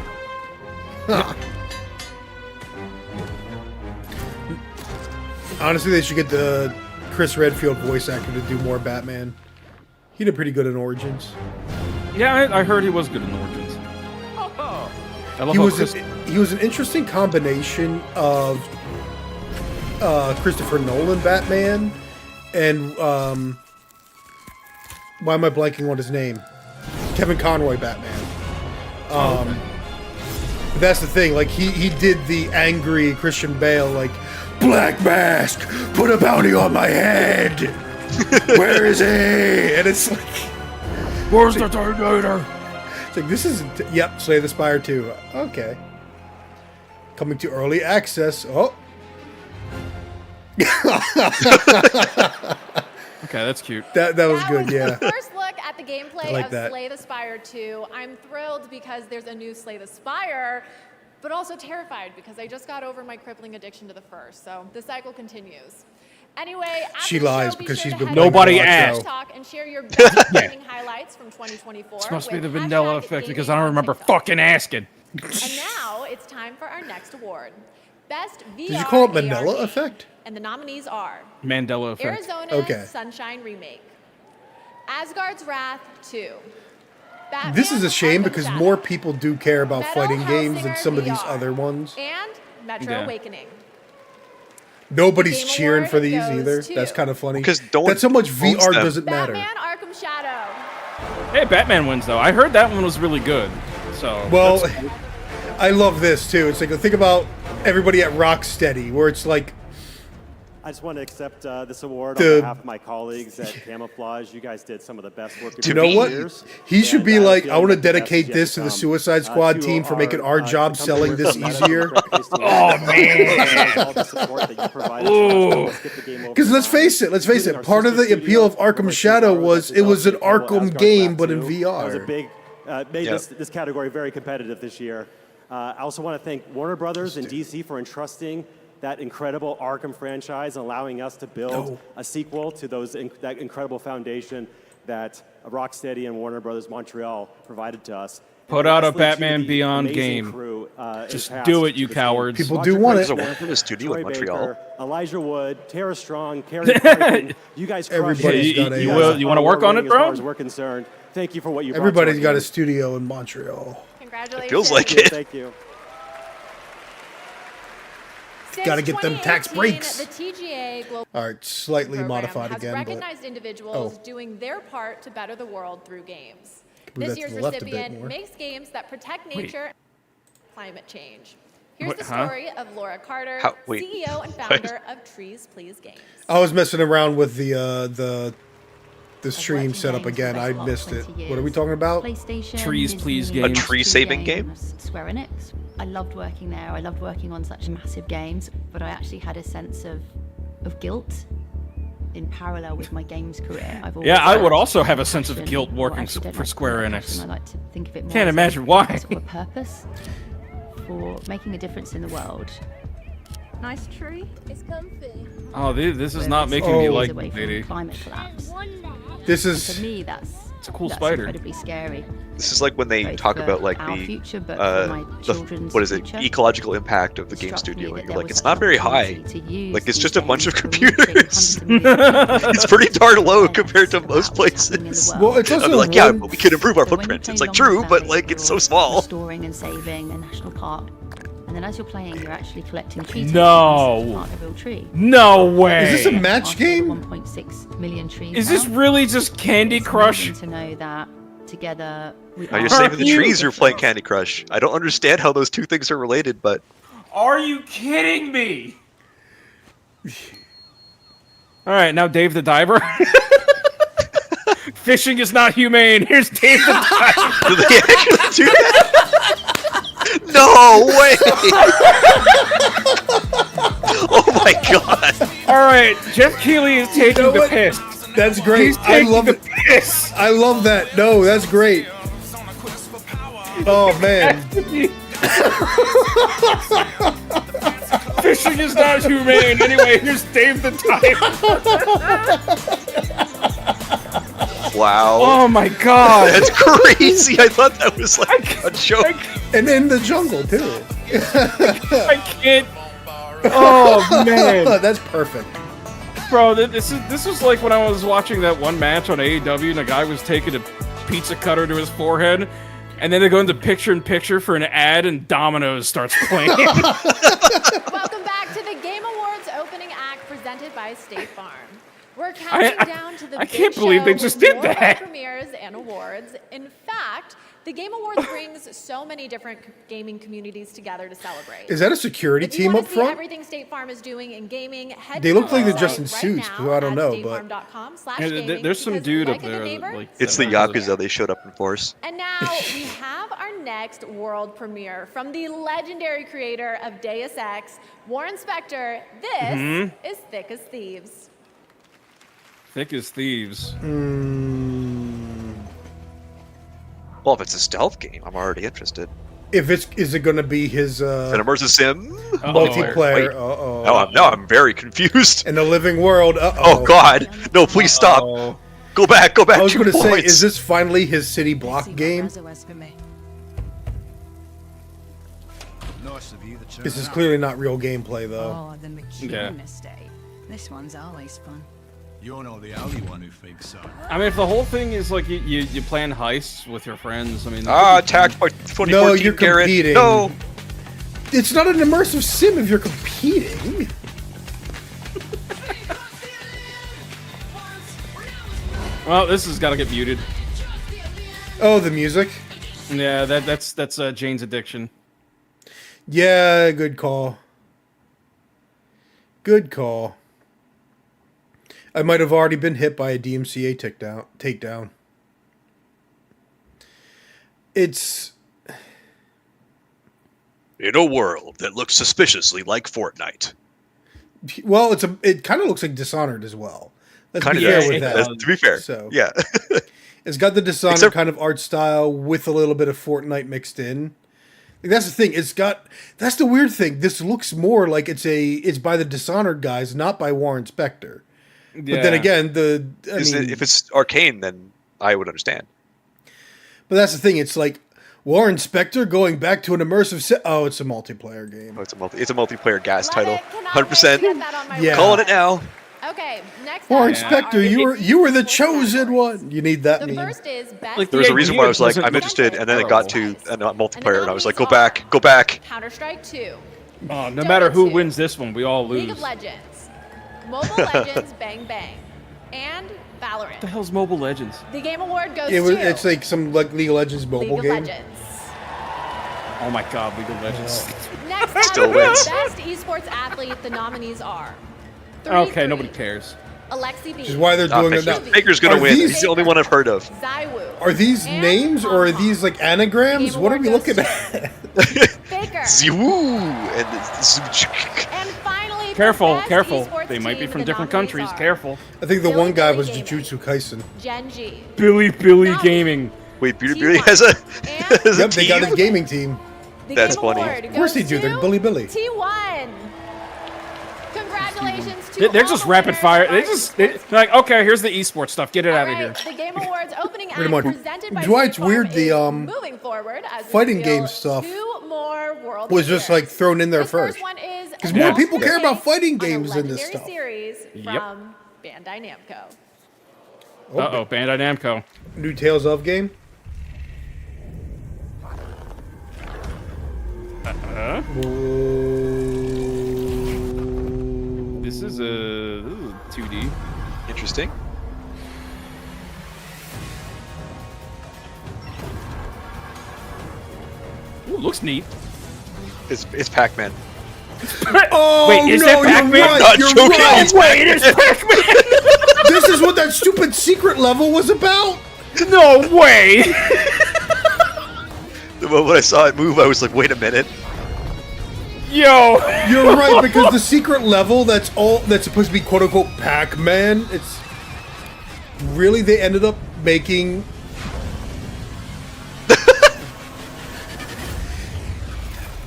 Speaker 1: Honestly, they should get the Chris Redfield voice actor to do more Batman. He did pretty good in Origins.
Speaker 2: Yeah, I heard he was good in Origins. I love
Speaker 1: He
Speaker 2: how
Speaker 1: was
Speaker 2: Chris-
Speaker 1: he was an interesting combination of Christopher Nolan Batman and why am I blanking on his name? Kevin Conroy Batman. But that's the thing. Like he did the angry Christian Bale. Like, Black Mask, put a bounty on my head. Where is he? And it's like,
Speaker 2: Where's the Terminator?
Speaker 1: it's like this is yep. Slay the Spire 2. Okay. Coming to early access. Oh.
Speaker 2: Okay, that's cute.
Speaker 1: That was good.
Speaker 4: The
Speaker 1: Yeah.
Speaker 4: first look at the gameplay
Speaker 1: like
Speaker 4: of
Speaker 1: that.
Speaker 4: Slay the Spire 2. I'm thrilled because there's a new Slay the Spire, but also terrified because I just got over my crippling addiction to the first. So the cycle continues. Anyway, after
Speaker 1: She
Speaker 4: the show,
Speaker 1: lies
Speaker 4: be
Speaker 1: because
Speaker 4: sure
Speaker 1: she's
Speaker 4: to
Speaker 1: been
Speaker 4: head
Speaker 1: playing
Speaker 2: Nobody
Speaker 1: a lot,
Speaker 2: asked.
Speaker 1: so-
Speaker 4: Talk and share your best gaming highlights from 2024.
Speaker 2: This must be
Speaker 4: with
Speaker 2: the vanilla
Speaker 4: hashtag
Speaker 2: effect because
Speaker 4: gaming
Speaker 2: I don't
Speaker 4: on
Speaker 2: remember
Speaker 4: TikTok.
Speaker 2: fucking asking.
Speaker 4: And now it's time for our next award. Best VR
Speaker 1: Did you call it
Speaker 4: AR
Speaker 1: Mandela
Speaker 4: game.
Speaker 1: effect?
Speaker 4: And the nominees are
Speaker 2: Mandela effect.
Speaker 4: Arizona's
Speaker 1: Okay.
Speaker 4: Sunshine Remake, Asgard's Wrath 2.
Speaker 1: This is a
Speaker 4: Batman
Speaker 1: shame
Speaker 4: Arkham
Speaker 1: because
Speaker 4: Shadow,
Speaker 1: more people do care about
Speaker 4: Metal
Speaker 1: fighting games than
Speaker 4: Hellsinger
Speaker 1: some of these
Speaker 4: VR,
Speaker 1: other ones.
Speaker 4: and Metro
Speaker 2: Yeah.
Speaker 4: Awakening.
Speaker 1: Nobody's
Speaker 4: Game
Speaker 1: cheering
Speaker 4: Award
Speaker 1: for these
Speaker 4: goes
Speaker 1: either.
Speaker 4: to-
Speaker 1: That's kind of funny.
Speaker 3: Because no one
Speaker 1: That's how much
Speaker 3: owns
Speaker 1: VR
Speaker 3: them.
Speaker 1: doesn't matter.
Speaker 4: Batman Arkham Shadow.
Speaker 2: Hey, Batman wins though. I heard that one was really good. So
Speaker 1: Well,
Speaker 2: that's-
Speaker 1: I love this too. It's like think about everybody at Rocksteady, where it's like
Speaker 7: I just want to accept this award
Speaker 1: The-
Speaker 7: on behalf of my colleagues at Camouflage. You guys did some of the best work.
Speaker 1: You know what? He should be like, I want to
Speaker 7: to
Speaker 1: dedicate this to the Suicide Squad team for making our job selling this easier.
Speaker 2: Oh, man.
Speaker 1: Because let's face it, part of the appeal of Arkham Shadow was it was an Arkham game, but in
Speaker 7: That was a
Speaker 1: VR.
Speaker 7: big, made
Speaker 3: Yep.
Speaker 7: this category very competitive this year. I also want to thank Warner Brothers and DC for entrusting that incredible Arkham franchise and allowing us to build a sequel to that incredible foundation that Rocksteady and Warner Brothers Montreal provided to us.
Speaker 2: Put
Speaker 7: And
Speaker 2: out a
Speaker 7: lastly, to
Speaker 2: Batman
Speaker 7: the
Speaker 2: Beyond
Speaker 7: amazing
Speaker 2: game.
Speaker 7: crew,
Speaker 2: Just
Speaker 7: cast
Speaker 2: do it,
Speaker 7: to
Speaker 2: you
Speaker 7: this
Speaker 2: cowards.
Speaker 7: game.
Speaker 1: People do
Speaker 7: Roger
Speaker 1: want
Speaker 7: Craig
Speaker 1: it.
Speaker 3: There's a Warner Brothers studio in
Speaker 7: Troy
Speaker 3: Montreal.
Speaker 7: Baker, Elijah Wood, Tara Strong, Carrie Parkin. You guys crushed
Speaker 1: Everybody's
Speaker 7: it.
Speaker 1: got a-
Speaker 7: You
Speaker 1: will-
Speaker 7: guys
Speaker 2: you
Speaker 7: are
Speaker 2: wanna work on it,
Speaker 7: award-winning as far
Speaker 2: bro?
Speaker 7: as we're concerned. Thank you for what you brought to
Speaker 1: Everybody's
Speaker 7: our
Speaker 1: got a
Speaker 7: game.
Speaker 1: studio in Montreal.
Speaker 4: Congratulations.
Speaker 3: feels like
Speaker 7: Thank you,
Speaker 3: it.
Speaker 7: Thank you.
Speaker 4: Since
Speaker 1: Gotta get them tax
Speaker 4: 2018,
Speaker 1: breaks.
Speaker 4: The TGA Global
Speaker 1: All right, slightly
Speaker 4: program
Speaker 1: modified
Speaker 4: has
Speaker 1: again, but
Speaker 4: recognized individuals
Speaker 1: Oh.
Speaker 4: doing their part to better the world through games.
Speaker 1: move
Speaker 4: This
Speaker 1: that to
Speaker 4: year's
Speaker 1: the left a bit
Speaker 4: recipient
Speaker 1: more.
Speaker 4: makes games that protect nature and climate change. Here's
Speaker 2: What,
Speaker 4: the
Speaker 2: huh?
Speaker 4: story of Laura Carter,
Speaker 3: How- wait.
Speaker 4: CEO and founder of Trees Please Games.
Speaker 1: I was messing around with the
Speaker 8: I've
Speaker 1: stream
Speaker 8: worked in
Speaker 1: setup
Speaker 8: games for
Speaker 1: again.
Speaker 8: the
Speaker 1: I
Speaker 8: best part
Speaker 1: missed
Speaker 8: of
Speaker 1: it.
Speaker 8: 20
Speaker 1: What are we
Speaker 8: years.
Speaker 1: talking about?
Speaker 8: PlayStation,
Speaker 2: Trees,
Speaker 8: Disney,
Speaker 2: Please
Speaker 3: A
Speaker 2: Games.
Speaker 3: tree saving game?
Speaker 8: games, Square Enix. I loved working there. I loved working on such massive games, but I actually had a sense of guilt in parallel with my games career. I've always
Speaker 2: Yeah, I
Speaker 8: had
Speaker 2: would also have a sense of
Speaker 8: passion,
Speaker 2: guilt
Speaker 8: or
Speaker 2: working
Speaker 8: actually don't
Speaker 2: for
Speaker 8: like to
Speaker 2: Square
Speaker 8: call it
Speaker 2: Enix.
Speaker 8: passion, I like to think of it more
Speaker 2: Can't
Speaker 8: as
Speaker 2: imagine
Speaker 8: a,
Speaker 2: why.
Speaker 8: as sort of a purpose for making a difference in the world.
Speaker 9: Nice tree. It's comfy.
Speaker 2: Oh, this is
Speaker 8: We're
Speaker 2: not making me
Speaker 1: Oh.
Speaker 2: like
Speaker 8: away from
Speaker 2: lady.
Speaker 8: climate collapse.
Speaker 1: This
Speaker 8: For
Speaker 1: is
Speaker 8: me, that's
Speaker 2: a cool
Speaker 8: that's
Speaker 2: spider.
Speaker 8: incredibly scary.
Speaker 3: This is like when they
Speaker 8: Both
Speaker 3: talk
Speaker 8: for
Speaker 3: about like
Speaker 8: our
Speaker 3: the
Speaker 8: future, but for my children's
Speaker 3: what is it,
Speaker 8: future.
Speaker 3: ecological impact of the
Speaker 8: It
Speaker 3: game
Speaker 8: struck me
Speaker 3: studio,
Speaker 8: that
Speaker 3: and
Speaker 8: there
Speaker 3: you're like,
Speaker 8: was
Speaker 3: it's
Speaker 8: such
Speaker 3: not very
Speaker 8: an
Speaker 3: high.
Speaker 8: opportunity to use
Speaker 3: Like, it's
Speaker 8: these
Speaker 3: just a bunch of
Speaker 8: games for
Speaker 3: computers.
Speaker 8: reaching hundreds of millions
Speaker 3: It's pretty darn low
Speaker 8: of
Speaker 3: compared to
Speaker 8: about
Speaker 3: most
Speaker 8: what's happening in the
Speaker 3: places.
Speaker 8: world.
Speaker 1: well, it's
Speaker 3: I'd
Speaker 1: also
Speaker 3: be like, yeah,
Speaker 1: one-
Speaker 3: but we can improve our
Speaker 8: So when you
Speaker 3: footprints.
Speaker 8: play
Speaker 3: It's like
Speaker 8: long
Speaker 3: true, but
Speaker 8: term,
Speaker 3: like it's so
Speaker 8: you're
Speaker 3: small.
Speaker 8: Restoring and saving a national park, and then as you're playing, you're actually collecting tree tokens
Speaker 2: No.
Speaker 8: as plant a real tree.
Speaker 2: No way.
Speaker 1: Is this a match
Speaker 8: After the
Speaker 1: game?
Speaker 8: 1.6 million trees.
Speaker 2: Is this
Speaker 8: now,
Speaker 2: really just Candy
Speaker 8: it's
Speaker 2: Crush?
Speaker 8: amazing to know that together we
Speaker 3: Now you're
Speaker 8: are
Speaker 3: saving the
Speaker 2: you-
Speaker 3: trees, you're playing Candy Crush. I don't understand how those two things are related, but
Speaker 2: Are you kidding me? All right, now Dave the Diver. Fishing is not humane. Here's Dave the Diver.
Speaker 3: do they actually do that? No way! Oh my god!
Speaker 2: All right, Jeff Keighley is taking
Speaker 1: know
Speaker 2: the
Speaker 1: what?
Speaker 2: piss.
Speaker 1: That's great.
Speaker 2: He's
Speaker 1: I
Speaker 2: taking
Speaker 1: love
Speaker 2: the
Speaker 1: it.
Speaker 2: piss.
Speaker 1: I love that. No, that's great. Oh man.
Speaker 2: Fishing is not humane. Anyway, here's Dave the Diver.
Speaker 3: Wow.
Speaker 2: Oh my god.
Speaker 3: That's crazy! I thought that was like a joke.
Speaker 1: And in the jungle too.
Speaker 2: I can't. Oh man.
Speaker 1: That's perfect.
Speaker 2: Bro, this was like when I was watching that one match on AEW and a guy was taking a pizza cutter to his forehead, and then they go into picture-in-picture for an ad, and Domino's starts playing.
Speaker 4: Welcome back to the Game Awards opening act presented by State Farm. We're counting down to the
Speaker 2: I
Speaker 4: big
Speaker 2: can't believe they
Speaker 4: show
Speaker 2: just
Speaker 4: with
Speaker 2: did
Speaker 4: more
Speaker 2: that.
Speaker 4: premieres and awards. In fact, the Game Awards brings so many different gaming communities together to celebrate.
Speaker 1: Is that a security
Speaker 4: If you
Speaker 1: team
Speaker 4: want
Speaker 1: up
Speaker 4: to see
Speaker 1: front?
Speaker 4: everything State Farm is doing in gaming, head
Speaker 1: They
Speaker 4: to
Speaker 1: look
Speaker 4: the
Speaker 1: like they're
Speaker 4: website
Speaker 1: just in
Speaker 4: right
Speaker 1: suits,
Speaker 4: now
Speaker 1: so I don't
Speaker 4: at
Speaker 1: know, but-
Speaker 4: statefarm.com/gaming,
Speaker 2: There's some
Speaker 4: because
Speaker 2: dude
Speaker 4: like
Speaker 2: up
Speaker 4: a good
Speaker 2: there.
Speaker 4: neighbor,
Speaker 2: Like,
Speaker 3: It's the
Speaker 2: that runs
Speaker 3: Yakuza they showed up in force.
Speaker 4: And now we have our next world premiere from the legendary creator of Deus Ex, Warren Spector. This is Thick as Thieves.
Speaker 2: Thick as thieves.
Speaker 3: Well, if it's a stealth game, I'm already interested.
Speaker 1: Is it going to be his
Speaker 3: An immersive sim?
Speaker 1: multiplayer?
Speaker 3: Wait. Now I'm very confused.
Speaker 1: In the living world.
Speaker 3: Oh God! No, please stop. Go back. Go back.
Speaker 1: I was
Speaker 3: 2
Speaker 1: going to say,
Speaker 3: points.
Speaker 1: is this finally his city block game? This is clearly not real gameplay, though.
Speaker 10: Oh, the McKeown
Speaker 2: Yeah.
Speaker 10: estate. This one's always fun.
Speaker 6: You're not the only one who thinks so.
Speaker 2: I mean, if the whole thing is like you plan heists with your friends, I mean.
Speaker 3: Attacked by 2014
Speaker 1: No, you're
Speaker 3: Garrett.
Speaker 1: competing.
Speaker 3: No.
Speaker 1: It's not an immersive sim if you're competing.
Speaker 2: Well, this has got to get muted.
Speaker 1: Oh, the music?
Speaker 2: Yeah, that's Jane's addiction.
Speaker 1: Yeah, good call. Good call. I might have already been hit by a DMCA takedown. It's...
Speaker 3: In a world that looks suspiciously like Fortnite.
Speaker 1: Well, it kind of looks like Dishonored as well. Let's
Speaker 3: Kind
Speaker 1: be
Speaker 3: of
Speaker 1: fair
Speaker 3: does.
Speaker 1: with that.
Speaker 3: To be fair.
Speaker 1: So
Speaker 3: Yeah.
Speaker 1: it's got the Dishonored
Speaker 3: Except-
Speaker 1: kind of art style with a little bit of Fortnite mixed in. Like, that's the thing. That's the weird thing. This looks more like it's by the Dishonored guys, not by Warren Spector. But then again,
Speaker 3: if it's Arcane, then I would understand.
Speaker 1: But that's the thing. It's like Warren Spector going back to an immersive set. Oh, it's a multiplayer game.
Speaker 3: Oh, it's a multiplayer gas
Speaker 4: Love
Speaker 3: title.
Speaker 4: it. Cannot wait to
Speaker 3: 100%.
Speaker 4: get that on my
Speaker 1: Yeah.
Speaker 4: radar.
Speaker 3: Calling it now.
Speaker 4: Okay, next
Speaker 1: Warren
Speaker 4: up,
Speaker 1: Spector, you were the chosen one. You need that
Speaker 4: The
Speaker 1: meme.
Speaker 4: first is best
Speaker 2: Like,
Speaker 3: There was a
Speaker 2: The
Speaker 3: reason
Speaker 2: idea
Speaker 3: why I was like,
Speaker 2: doesn't
Speaker 3: I'm
Speaker 2: look
Speaker 3: interested, and then it got to multiplayer, and I was like, go
Speaker 4: nominees
Speaker 3: back, go back.
Speaker 4: Counter-Strike 2,
Speaker 2: Oh, no matter who
Speaker 4: 2,
Speaker 2: wins this one, we all
Speaker 4: League
Speaker 2: lose.
Speaker 4: of Legends, Mobile Legends Bang Bang, and Valorant.
Speaker 2: What the hell's Mobile Legends?
Speaker 4: The Game Award goes
Speaker 1: It's
Speaker 4: to
Speaker 1: like some like League of Legends mobile
Speaker 4: League of
Speaker 1: game.
Speaker 4: Legends.
Speaker 2: Oh my God, League of Legends.
Speaker 4: Next up,
Speaker 3: Still wins.
Speaker 4: best esports athlete. The nominees are
Speaker 2: Okay, nobody cares.
Speaker 4: Alexi B.
Speaker 1: Which is why they're doing it now.
Speaker 3: Faker's gonna
Speaker 1: Are
Speaker 3: win.
Speaker 1: these-
Speaker 3: He's the only one I've heard of.
Speaker 4: Zywoo.
Speaker 1: Are these
Speaker 4: and
Speaker 1: names or are
Speaker 4: Pom
Speaker 1: these like anagrams?
Speaker 4: Game
Speaker 1: What are
Speaker 4: Award
Speaker 1: we
Speaker 4: goes
Speaker 1: looking
Speaker 4: to-
Speaker 1: at?
Speaker 4: Baker.
Speaker 3: Ziwoo! And
Speaker 4: And finally, for
Speaker 2: Careful,
Speaker 4: best
Speaker 2: careful.
Speaker 4: esports
Speaker 2: They might be
Speaker 4: team,
Speaker 2: from
Speaker 4: the
Speaker 2: different
Speaker 4: nominees
Speaker 2: countries.
Speaker 4: are
Speaker 2: Careful.
Speaker 1: I think the
Speaker 4: Billy
Speaker 1: one guy
Speaker 4: Billy
Speaker 1: was
Speaker 4: Gaming.
Speaker 1: Jujutsu Kaisen.
Speaker 4: Genji.
Speaker 2: Billy
Speaker 4: No.
Speaker 2: Gaming.
Speaker 3: wait, Beauty
Speaker 4: T1.
Speaker 3: Beauty has a,
Speaker 4: And
Speaker 3: has a
Speaker 1: Yep, they got
Speaker 3: team?
Speaker 1: his gaming team.
Speaker 4: The
Speaker 3: That's
Speaker 4: Game
Speaker 3: funny.
Speaker 4: Award
Speaker 1: Of course they
Speaker 4: goes
Speaker 1: do. They're
Speaker 4: to
Speaker 1: Billy Billy.
Speaker 4: T1. Congratulations to
Speaker 2: They're
Speaker 4: all
Speaker 2: just
Speaker 4: the
Speaker 2: rapid
Speaker 4: winners
Speaker 2: fire.
Speaker 4: of
Speaker 2: They
Speaker 4: our
Speaker 2: just
Speaker 4: esports
Speaker 2: they're like, okay, here's the esports stuff. Get it out of here.
Speaker 4: Alright, the Game Awards opening act
Speaker 1: Pretty much.
Speaker 4: presented by
Speaker 1: That's why
Speaker 4: State
Speaker 1: it's weird
Speaker 4: Farm
Speaker 1: the,
Speaker 4: is moving forward as we
Speaker 1: fighting
Speaker 4: reveal
Speaker 1: game stuff
Speaker 4: 2 more world
Speaker 1: was just
Speaker 4: premieres.
Speaker 1: like thrown in there
Speaker 4: This
Speaker 1: first.
Speaker 4: one is
Speaker 1: Because
Speaker 2: more
Speaker 4: Advanced
Speaker 1: people care about
Speaker 4: Take
Speaker 1: fighting
Speaker 4: on a
Speaker 1: games than this
Speaker 4: legendary
Speaker 1: stuff.
Speaker 4: series
Speaker 2: Yep.
Speaker 4: from Bandai Namco.
Speaker 2: Uh-oh, Bandai Namco.
Speaker 1: New Tales of game.
Speaker 2: Huh? This is a 2D.
Speaker 3: Interesting.
Speaker 2: Ooh, looks neat.
Speaker 3: It's Pac-Man.
Speaker 1: Oh,
Speaker 2: Wait, is
Speaker 1: no,
Speaker 2: that Pac-Man?
Speaker 1: you're right.
Speaker 3: Not
Speaker 1: You're
Speaker 3: joking,
Speaker 1: right.
Speaker 3: it's Wait, it is
Speaker 2: Pac-Man.
Speaker 1: This is what that stupid secret level was about.
Speaker 2: No way.
Speaker 3: The moment I saw it move, I was like, wait a minute.
Speaker 2: Yo.
Speaker 1: You're right, because the secret level that's supposed to be quote unquote Pac-Man, it's really they ended up making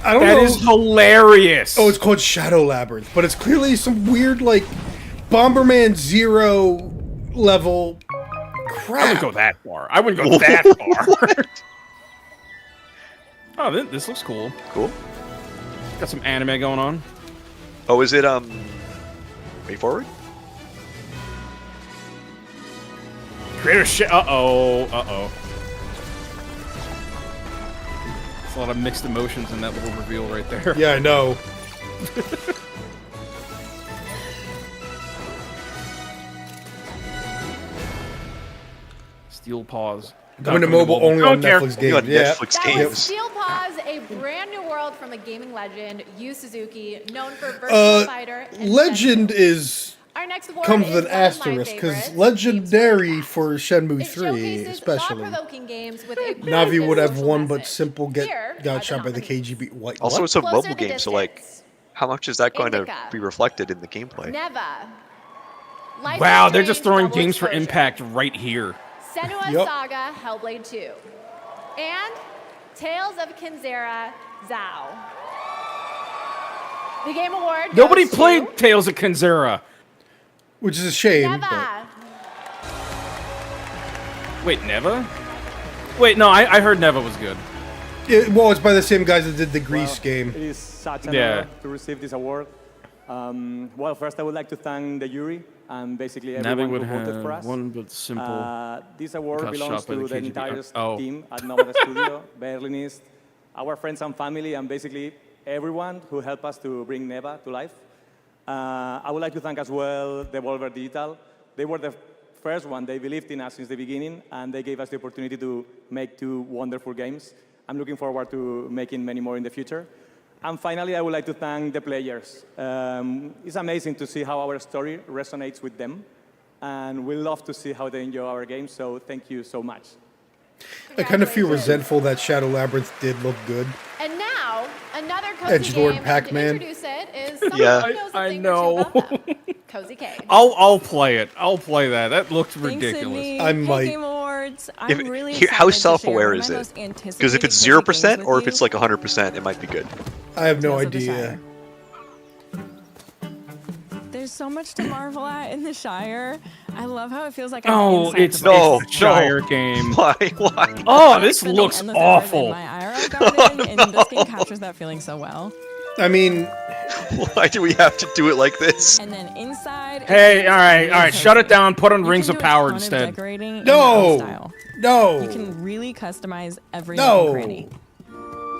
Speaker 1: I don't
Speaker 2: That
Speaker 1: know.
Speaker 2: is hilarious.
Speaker 1: Oh, it's called Shadow Labyrinth, but it's clearly some weird like Bomberman Zero level
Speaker 2: I
Speaker 1: crap.
Speaker 2: wouldn't go that far. I wouldn't go that far. Oh, this looks cool.
Speaker 3: Cool.
Speaker 2: Got some anime going on.
Speaker 3: Oh, is it Way Forward?
Speaker 2: Creator shit. Uh-oh. There's a lot of mixed emotions in that little reveal right there.
Speaker 1: Yeah, I know.
Speaker 2: Steel Paws.
Speaker 1: Coming to mobile only on
Speaker 2: Don't care.
Speaker 1: Netflix
Speaker 3: You
Speaker 1: games.
Speaker 3: on
Speaker 1: Yeah.
Speaker 3: Netflix
Speaker 4: That
Speaker 3: games.
Speaker 4: was Steel Paws, a brand new world from a gaming legend, Yu Suzuki, known for Virtua Fighter. And
Speaker 1: Legend
Speaker 4: Shenmue.
Speaker 1: is
Speaker 4: Our next award
Speaker 1: comes
Speaker 4: is
Speaker 1: with an
Speaker 4: one of my
Speaker 1: asterisk because
Speaker 4: favorites,
Speaker 1: legendary
Speaker 4: Deep
Speaker 1: for Shenmue
Speaker 4: It
Speaker 1: 3,
Speaker 4: showcases
Speaker 1: especially.
Speaker 4: thought-provoking games with a
Speaker 1: Navi would have
Speaker 4: social
Speaker 1: won, but
Speaker 4: message.
Speaker 1: Simple
Speaker 4: Here are
Speaker 1: got
Speaker 4: the
Speaker 1: shot by the
Speaker 4: nominees.
Speaker 1: KGB. What?
Speaker 3: Also,
Speaker 1: what?
Speaker 3: it's a
Speaker 4: Closer
Speaker 3: mobile
Speaker 4: the
Speaker 3: game, so like,
Speaker 4: Distance,
Speaker 3: how much is that going to
Speaker 4: Indica,
Speaker 3: be reflected in the gameplay?
Speaker 4: Neva. Life
Speaker 2: Wow,
Speaker 4: is
Speaker 2: they're just
Speaker 4: Strange
Speaker 2: throwing
Speaker 4: Double
Speaker 2: games for
Speaker 4: Exposure,
Speaker 2: Impact right here.
Speaker 4: Senua
Speaker 1: Yep.
Speaker 4: Saga Hellblade 2, and Tales of Kinzera Zao. The Game Award
Speaker 2: Nobody
Speaker 4: goes
Speaker 2: played
Speaker 4: to
Speaker 2: Tales of Kinzera.
Speaker 1: Which is a shame. But
Speaker 4: Neva.
Speaker 2: Wait, Neva? Wait, no, I heard Neva was good.
Speaker 1: well, it's by the same guys that did the Grease game.
Speaker 7: It is such an
Speaker 2: Yeah.
Speaker 7: honor to receive this award. Well, first I would like to thank the jury and basically everyone
Speaker 2: Navi
Speaker 7: who
Speaker 2: would
Speaker 7: voted for
Speaker 2: have
Speaker 7: us.
Speaker 2: one, but simple.
Speaker 7: This award
Speaker 2: got
Speaker 7: belongs
Speaker 2: shot by
Speaker 7: to
Speaker 2: the
Speaker 7: the
Speaker 2: KGB.
Speaker 7: entire
Speaker 2: Oh.
Speaker 7: team at Nomad Studio, Berlinist, our friends and family, and basically everyone who helped us to bring Neva to life. I would like to thank as well Devolver Digital. They were the first one. They believed in us since the beginning, and they gave us the opportunity to make 2 wonderful games. I'm looking forward to making many more in the future. And finally, I would like to thank the players. It's amazing to see how our story resonates with them, and we love to see how they enjoy our games, so thank you so much.
Speaker 1: I kind of feel
Speaker 4: Congratulations.
Speaker 1: resentful that Shadow Labyrinth did look good.
Speaker 4: And now, another cozy
Speaker 1: Edgelord
Speaker 4: game,
Speaker 1: Pac-Man.
Speaker 4: and to introduce it is someone
Speaker 3: Yeah.
Speaker 4: who knows a
Speaker 2: I
Speaker 4: thing
Speaker 2: know.
Speaker 4: or two about them. Cozy K.
Speaker 2: I'll play it. I'll play that. That looked ridiculous.
Speaker 1: I might.
Speaker 9: Game Awards. I'm
Speaker 3: If,
Speaker 9: really
Speaker 3: how
Speaker 9: excited to share
Speaker 3: self-aware
Speaker 9: one of
Speaker 3: is
Speaker 9: my
Speaker 3: it?
Speaker 9: most
Speaker 3: Because if
Speaker 9: anticipated
Speaker 3: it's
Speaker 9: cozy
Speaker 3: 0%
Speaker 9: games
Speaker 3: or
Speaker 9: with
Speaker 3: if it's
Speaker 9: you.
Speaker 3: like 100%, it might be good.
Speaker 1: I have no
Speaker 9: Tales of the
Speaker 1: idea.
Speaker 9: Shire. There's so much to marvel at in the Shire. I love how it feels like I'm
Speaker 2: Oh,
Speaker 9: inside
Speaker 2: it's
Speaker 9: the
Speaker 3: No,
Speaker 2: the Shire game.
Speaker 3: Why? Why?
Speaker 2: Oh, this
Speaker 9: spending
Speaker 2: looks
Speaker 9: endless hours in
Speaker 2: awful.
Speaker 9: my IRL garden, and this game captures that feeling so well.
Speaker 1: I mean,
Speaker 3: Why do we have to do it like this?
Speaker 9: And then inside.
Speaker 2: Hey,
Speaker 9: it's
Speaker 2: all right.
Speaker 9: really
Speaker 2: Shut it
Speaker 9: cozy.
Speaker 2: down. Put on
Speaker 9: You
Speaker 2: Rings
Speaker 9: can
Speaker 2: of
Speaker 9: do a
Speaker 2: Power
Speaker 9: ton
Speaker 2: instead.
Speaker 9: Decorating in
Speaker 1: No!
Speaker 9: your own style.
Speaker 1: no.
Speaker 9: You can really customize every
Speaker 1: No.
Speaker 9: nook and cranny.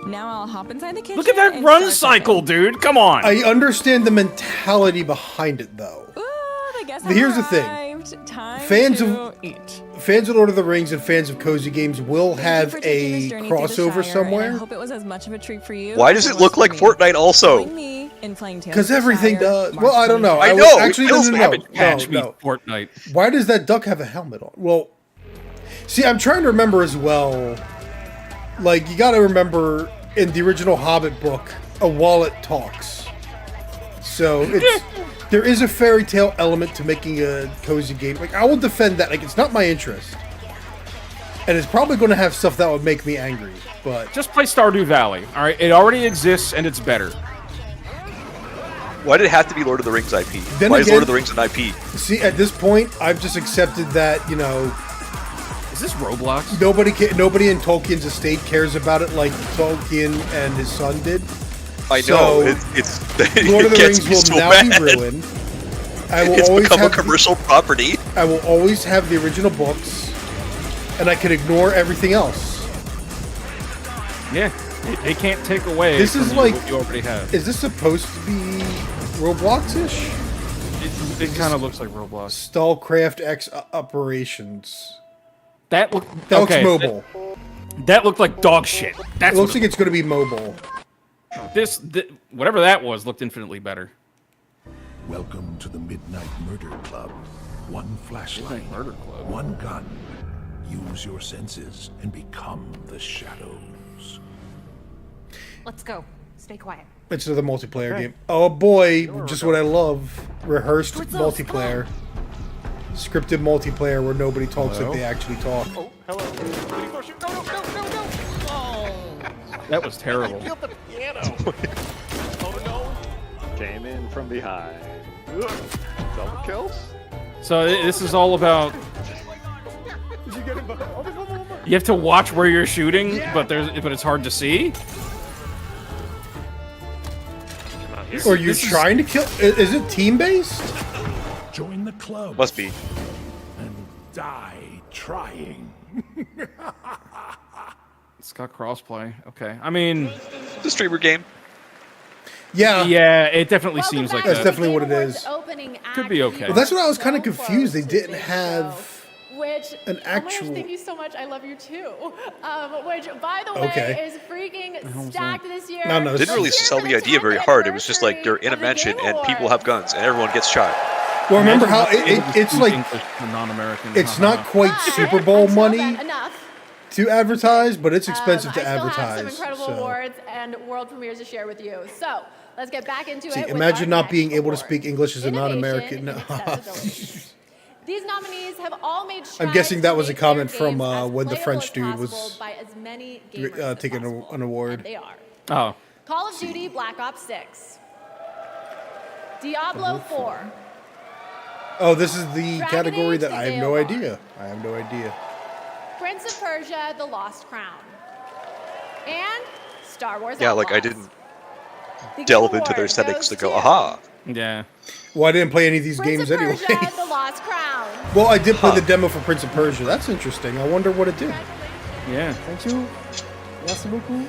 Speaker 9: Now I'll hop inside the kitchen.
Speaker 2: Look at that
Speaker 9: and
Speaker 2: run
Speaker 9: start
Speaker 2: cycle,
Speaker 9: cooking.
Speaker 2: dude. Come on.
Speaker 1: I understand the mentality behind it, though.
Speaker 9: Ooh, the guests
Speaker 1: But here's the
Speaker 9: have
Speaker 1: thing.
Speaker 9: arrived. Time
Speaker 1: Fans
Speaker 9: to
Speaker 1: of-
Speaker 9: eat.
Speaker 1: Fans of Lord of the Rings and fans of cozy games will
Speaker 9: Thank you
Speaker 1: have
Speaker 9: for taking this
Speaker 1: a
Speaker 9: journey through the
Speaker 1: crossover
Speaker 9: Shire, and I
Speaker 1: somewhere.
Speaker 9: hope it was as much of a treat for you.
Speaker 3: Why
Speaker 9: as
Speaker 3: does it
Speaker 9: was
Speaker 3: look
Speaker 9: for
Speaker 3: like
Speaker 9: me.
Speaker 3: Fortnite also?
Speaker 9: Join me in playing Tales
Speaker 1: Because
Speaker 9: of the
Speaker 1: everything
Speaker 9: Shire,
Speaker 1: does.
Speaker 9: March
Speaker 1: Well, I don't know.
Speaker 9: 25th.
Speaker 3: I
Speaker 1: will-
Speaker 3: know, it
Speaker 1: Actually,
Speaker 3: kills
Speaker 1: no,
Speaker 3: me.
Speaker 1: no,
Speaker 2: Have it catch
Speaker 1: no,
Speaker 2: me,
Speaker 1: no.
Speaker 2: Fortnite.
Speaker 1: Why does that duck have a helmet on? Well, see, I'm trying to remember as well. Like, you got to remember in the original Hobbit book, a wallet talks. So it's there is a fairy tale element to making a cozy game. Like, I will defend that. Like, it's not my interest, and it's probably going to have stuff that would make me angry. But
Speaker 2: Just play Stardew Valley. All right, it already exists and it's better.
Speaker 3: Why did it have to be Lord of the Rings IP?
Speaker 1: Then
Speaker 3: Why is
Speaker 1: again-
Speaker 3: Lord of the Rings an IP?
Speaker 1: see, at this point, I've just accepted that
Speaker 2: Is this Roblox?
Speaker 1: nobody in Tolkien's estate cares about it like Tolkien and his son did.
Speaker 3: I
Speaker 1: So,
Speaker 3: know, it's
Speaker 1: Lord of
Speaker 3: it
Speaker 1: the
Speaker 3: gets
Speaker 1: Rings
Speaker 3: me
Speaker 1: will
Speaker 3: so
Speaker 1: now
Speaker 3: mad.
Speaker 1: be ruined. I will
Speaker 3: It's
Speaker 1: always
Speaker 3: become a
Speaker 1: have
Speaker 3: commercial property.
Speaker 1: I will always have the original books, and I can ignore everything else.
Speaker 2: Yeah, they can't take away.
Speaker 1: This is
Speaker 2: from
Speaker 1: like-
Speaker 2: what you already have.
Speaker 1: Is this supposed to be Roblox-ish?
Speaker 2: It kind of looks like Roblox.
Speaker 1: Stallcraft X operations.
Speaker 2: That
Speaker 1: That
Speaker 2: okay,
Speaker 1: looks mobile.
Speaker 2: That looked like dog shit. That's
Speaker 1: It looks
Speaker 2: what
Speaker 1: like it's going to be mobile.
Speaker 2: whatever that was looked infinitely better.
Speaker 6: Welcome to the Midnight Murder Club. One flashlight,
Speaker 2: Murder Club.
Speaker 6: one gun. Use your senses and become the shadows.
Speaker 10: Let's go. Stay quiet.
Speaker 1: It's another multiplayer game. Oh boy, just what I love. Rehearsed multiplayer. Scripted multiplayer where nobody talks like they actually talk.
Speaker 2: That was terrible.
Speaker 11: Came in from behind. Ugh. Double kills?
Speaker 2: So this is all about. You have to watch where you're shooting, but it's hard to see.
Speaker 1: Are you trying to kill? Is it team-based?
Speaker 6: Join the club
Speaker 3: Must be.
Speaker 6: and die trying.
Speaker 2: It's got crossplay. Okay, I mean,
Speaker 3: The streamer game.
Speaker 1: Yeah.
Speaker 2: yeah, it definitely
Speaker 4: Welcome
Speaker 2: seems like
Speaker 4: back
Speaker 1: That's
Speaker 4: to
Speaker 2: that.
Speaker 1: definitely
Speaker 4: Game
Speaker 1: what it
Speaker 4: Awards
Speaker 1: is.
Speaker 4: Opening
Speaker 2: Could
Speaker 4: act.
Speaker 2: be okay.
Speaker 4: You
Speaker 1: Well, that's what I was
Speaker 4: are
Speaker 1: kind of
Speaker 4: so
Speaker 1: confused. They
Speaker 4: close to the
Speaker 1: didn't
Speaker 4: big
Speaker 1: have.
Speaker 4: show. which
Speaker 1: An
Speaker 4: oh my gosh,
Speaker 1: actual-
Speaker 4: thank you so much. I love you too. Which, by the way,
Speaker 1: Okay.
Speaker 4: is freaking stacked this year.
Speaker 1: No, no,
Speaker 3: Didn't really
Speaker 4: Let's hear
Speaker 3: sell
Speaker 4: for
Speaker 3: the idea
Speaker 4: 10th
Speaker 3: very hard. It was just like they're
Speaker 4: anniversary
Speaker 3: in a
Speaker 4: of the
Speaker 3: mansion
Speaker 4: Game
Speaker 3: and people have
Speaker 4: Awards.
Speaker 3: guns and everyone gets shot.
Speaker 1: Well, remember how
Speaker 2: Imagine being able to
Speaker 1: it's
Speaker 2: speak
Speaker 1: like
Speaker 2: English to non-American.
Speaker 1: it's not quite
Speaker 4: But
Speaker 1: Super Bowl
Speaker 4: until
Speaker 1: money
Speaker 4: then, enough.
Speaker 1: to advertise, but it's expensive
Speaker 4: I
Speaker 1: to
Speaker 4: still
Speaker 1: advertise.
Speaker 4: have some incredible
Speaker 1: so.
Speaker 4: awards and world premieres to share with you. So let's get back into
Speaker 1: See,
Speaker 4: it. with
Speaker 1: imagine
Speaker 4: our
Speaker 1: not being
Speaker 4: next
Speaker 1: able to
Speaker 4: award.
Speaker 1: speak English as a
Speaker 4: Innovation
Speaker 1: non-American.
Speaker 4: in
Speaker 1: No.
Speaker 4: accessibility. These nominees have all made strides
Speaker 1: I'm guessing that
Speaker 4: to
Speaker 1: was a
Speaker 4: make their
Speaker 1: comment from,
Speaker 4: games as
Speaker 1: when the
Speaker 4: playable
Speaker 1: French
Speaker 4: as
Speaker 1: dude was,
Speaker 4: possible by as many gamers as
Speaker 1: taking
Speaker 4: possible.
Speaker 1: an award.
Speaker 4: And they are
Speaker 2: Oh,
Speaker 4: Call of Duty Black Ops 6, Diablo 4,
Speaker 1: Oh, this is the
Speaker 4: Dragon
Speaker 1: category
Speaker 4: Age:
Speaker 1: that
Speaker 4: The
Speaker 1: I have no
Speaker 4: Veil
Speaker 1: idea. I have no idea.
Speaker 4: Prince of Persia: The Lost Crown, and Star Wars
Speaker 3: Yeah, like I
Speaker 4: Outlaws.
Speaker 3: didn't
Speaker 4: The Game
Speaker 3: delve into their
Speaker 4: Award
Speaker 3: settings to
Speaker 4: goes
Speaker 3: go,
Speaker 4: to
Speaker 3: aha.
Speaker 2: yeah.
Speaker 1: Well, I didn't play any of these
Speaker 4: Prince
Speaker 1: games
Speaker 4: of
Speaker 1: anyway.
Speaker 4: Persia: The Lost Crown.
Speaker 1: Well, I did play
Speaker 3: Huh.
Speaker 1: the demo for Prince of Persia. That's interesting. I wonder what it did.
Speaker 2: Yeah.
Speaker 12: Thank you. Merci beaucoup.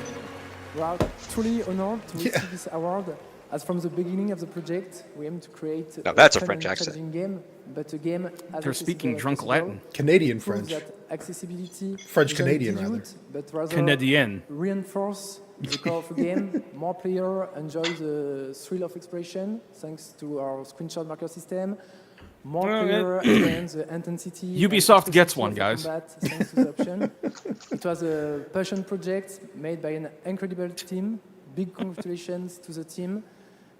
Speaker 12: We are truly honored to receive this award. As from the beginning of the project, we aim to create
Speaker 3: Now that's a
Speaker 12: fun
Speaker 3: French
Speaker 12: and
Speaker 3: accent.
Speaker 12: challenging game, but a game as
Speaker 2: They're
Speaker 12: accessible
Speaker 2: speaking
Speaker 12: as
Speaker 2: drunk
Speaker 12: possible.
Speaker 2: Latin.
Speaker 1: Canadian
Speaker 12: It proves
Speaker 1: French.
Speaker 12: that accessibility
Speaker 1: French-Canadian,
Speaker 12: doesn't
Speaker 1: rather.
Speaker 12: dilute, but rather
Speaker 2: Canadian.
Speaker 12: reinforce the core of the game. More players enjoy the thrill of exploration thanks to our screenshot marker system. More
Speaker 2: Well,
Speaker 12: players experience the intensity. and
Speaker 2: Ubisoft gets
Speaker 12: complexity
Speaker 2: one,
Speaker 12: of the
Speaker 2: guys.
Speaker 12: combat thanks to the option. It was a passion project made by an incredible team. Big congratulations to the team.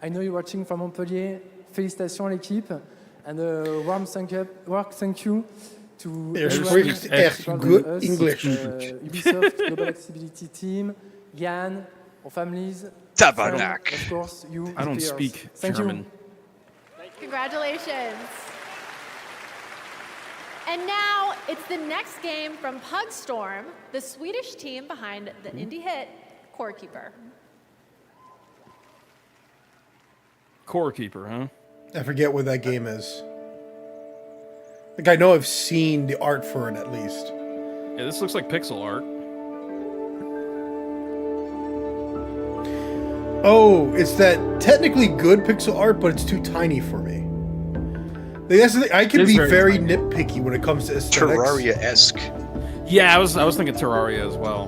Speaker 12: I know you're watching from Montpellier. Félicitations l'équipe. And a warm thank you to
Speaker 1: Er
Speaker 12: everyone
Speaker 1: spreekt
Speaker 12: who
Speaker 1: echt
Speaker 12: supported
Speaker 1: good
Speaker 12: us,
Speaker 1: English.
Speaker 12: Ubisoft Global Accessibility Team, Jan, our families,
Speaker 3: Tabarnak.
Speaker 12: and of course you.
Speaker 2: I don't
Speaker 12: players.
Speaker 2: speak
Speaker 12: Thank
Speaker 2: German.
Speaker 12: You.
Speaker 4: Congratulations. And now it's the next game from Pugstorm, the Swedish team behind the indie hit Core Keeper.
Speaker 2: Core Keeper, huh?
Speaker 1: I forget what that game is. Like, I know I've seen the art for it at least.
Speaker 2: Yeah, this looks like pixel art.
Speaker 1: Oh, it's that technically good pixel art, but it's too tiny for me. Like, that's the thing. I can
Speaker 2: It is
Speaker 1: be
Speaker 2: very
Speaker 1: very
Speaker 2: tiny.
Speaker 1: nitpicky when it comes to aesthetics.
Speaker 3: Terraria-esque,
Speaker 2: Yeah, I was thinking Terraria as well.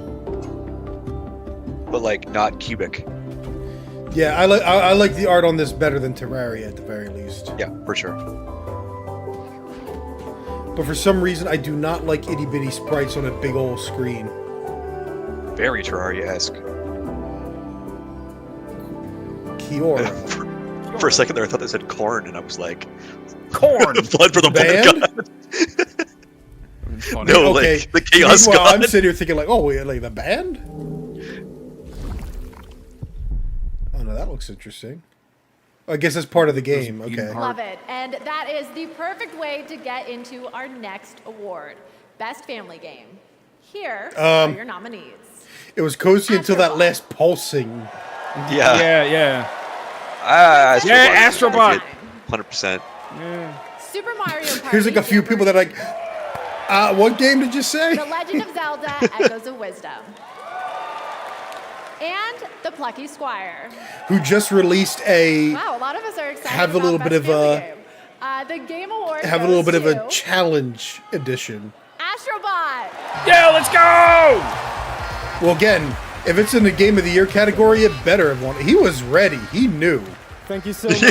Speaker 3: but like not cubic.
Speaker 1: Yeah, I like the art on this better than Terraria at the very least.
Speaker 3: Yeah, for sure.
Speaker 1: But for some reason, I do not like itty bitty sprites on a big old screen.
Speaker 3: Very Terraria-esque.
Speaker 1: Kiora.
Speaker 3: For a second there, I thought they said corn, and I was like,
Speaker 2: Corn!
Speaker 3: blood for the
Speaker 1: Band?
Speaker 3: God.
Speaker 2: Funny.
Speaker 3: No,
Speaker 1: Okay.
Speaker 3: like the chaos
Speaker 1: Meanwhile, I'm
Speaker 3: god.
Speaker 1: sitting here thinking like, oh, wait, like the band? Oh no, that looks interesting. I guess that's part of the game. Okay.
Speaker 4: Love it. And that is the perfect way to get into our next award, Best Family Game. Here are your nominees.
Speaker 1: It was cozy until that last pulsing.
Speaker 3: Yeah.
Speaker 2: Yeah, yeah.
Speaker 3: Ah,
Speaker 2: Yeah, Astrobot.
Speaker 3: 100%.
Speaker 4: Super Mario Party.
Speaker 1: Here's like a few people that are like, what game did you say?
Speaker 4: The Legend of Zelda: Echoes of Wisdom. And The Plucky Squire.
Speaker 1: Who just released a
Speaker 4: Wow, a lot of us are excited
Speaker 1: Have a
Speaker 4: about
Speaker 1: little
Speaker 4: Best
Speaker 1: bit of
Speaker 4: Family
Speaker 1: a-
Speaker 4: Game. The Game Award
Speaker 1: have a little
Speaker 4: goes
Speaker 1: bit of a
Speaker 4: to
Speaker 1: challenge edition.
Speaker 4: Astrobot.
Speaker 2: Yeah, let's go!
Speaker 1: Well, again, if it's in the Game of the Year category, it better have won. He was ready. He knew.
Speaker 12: Thank you so much.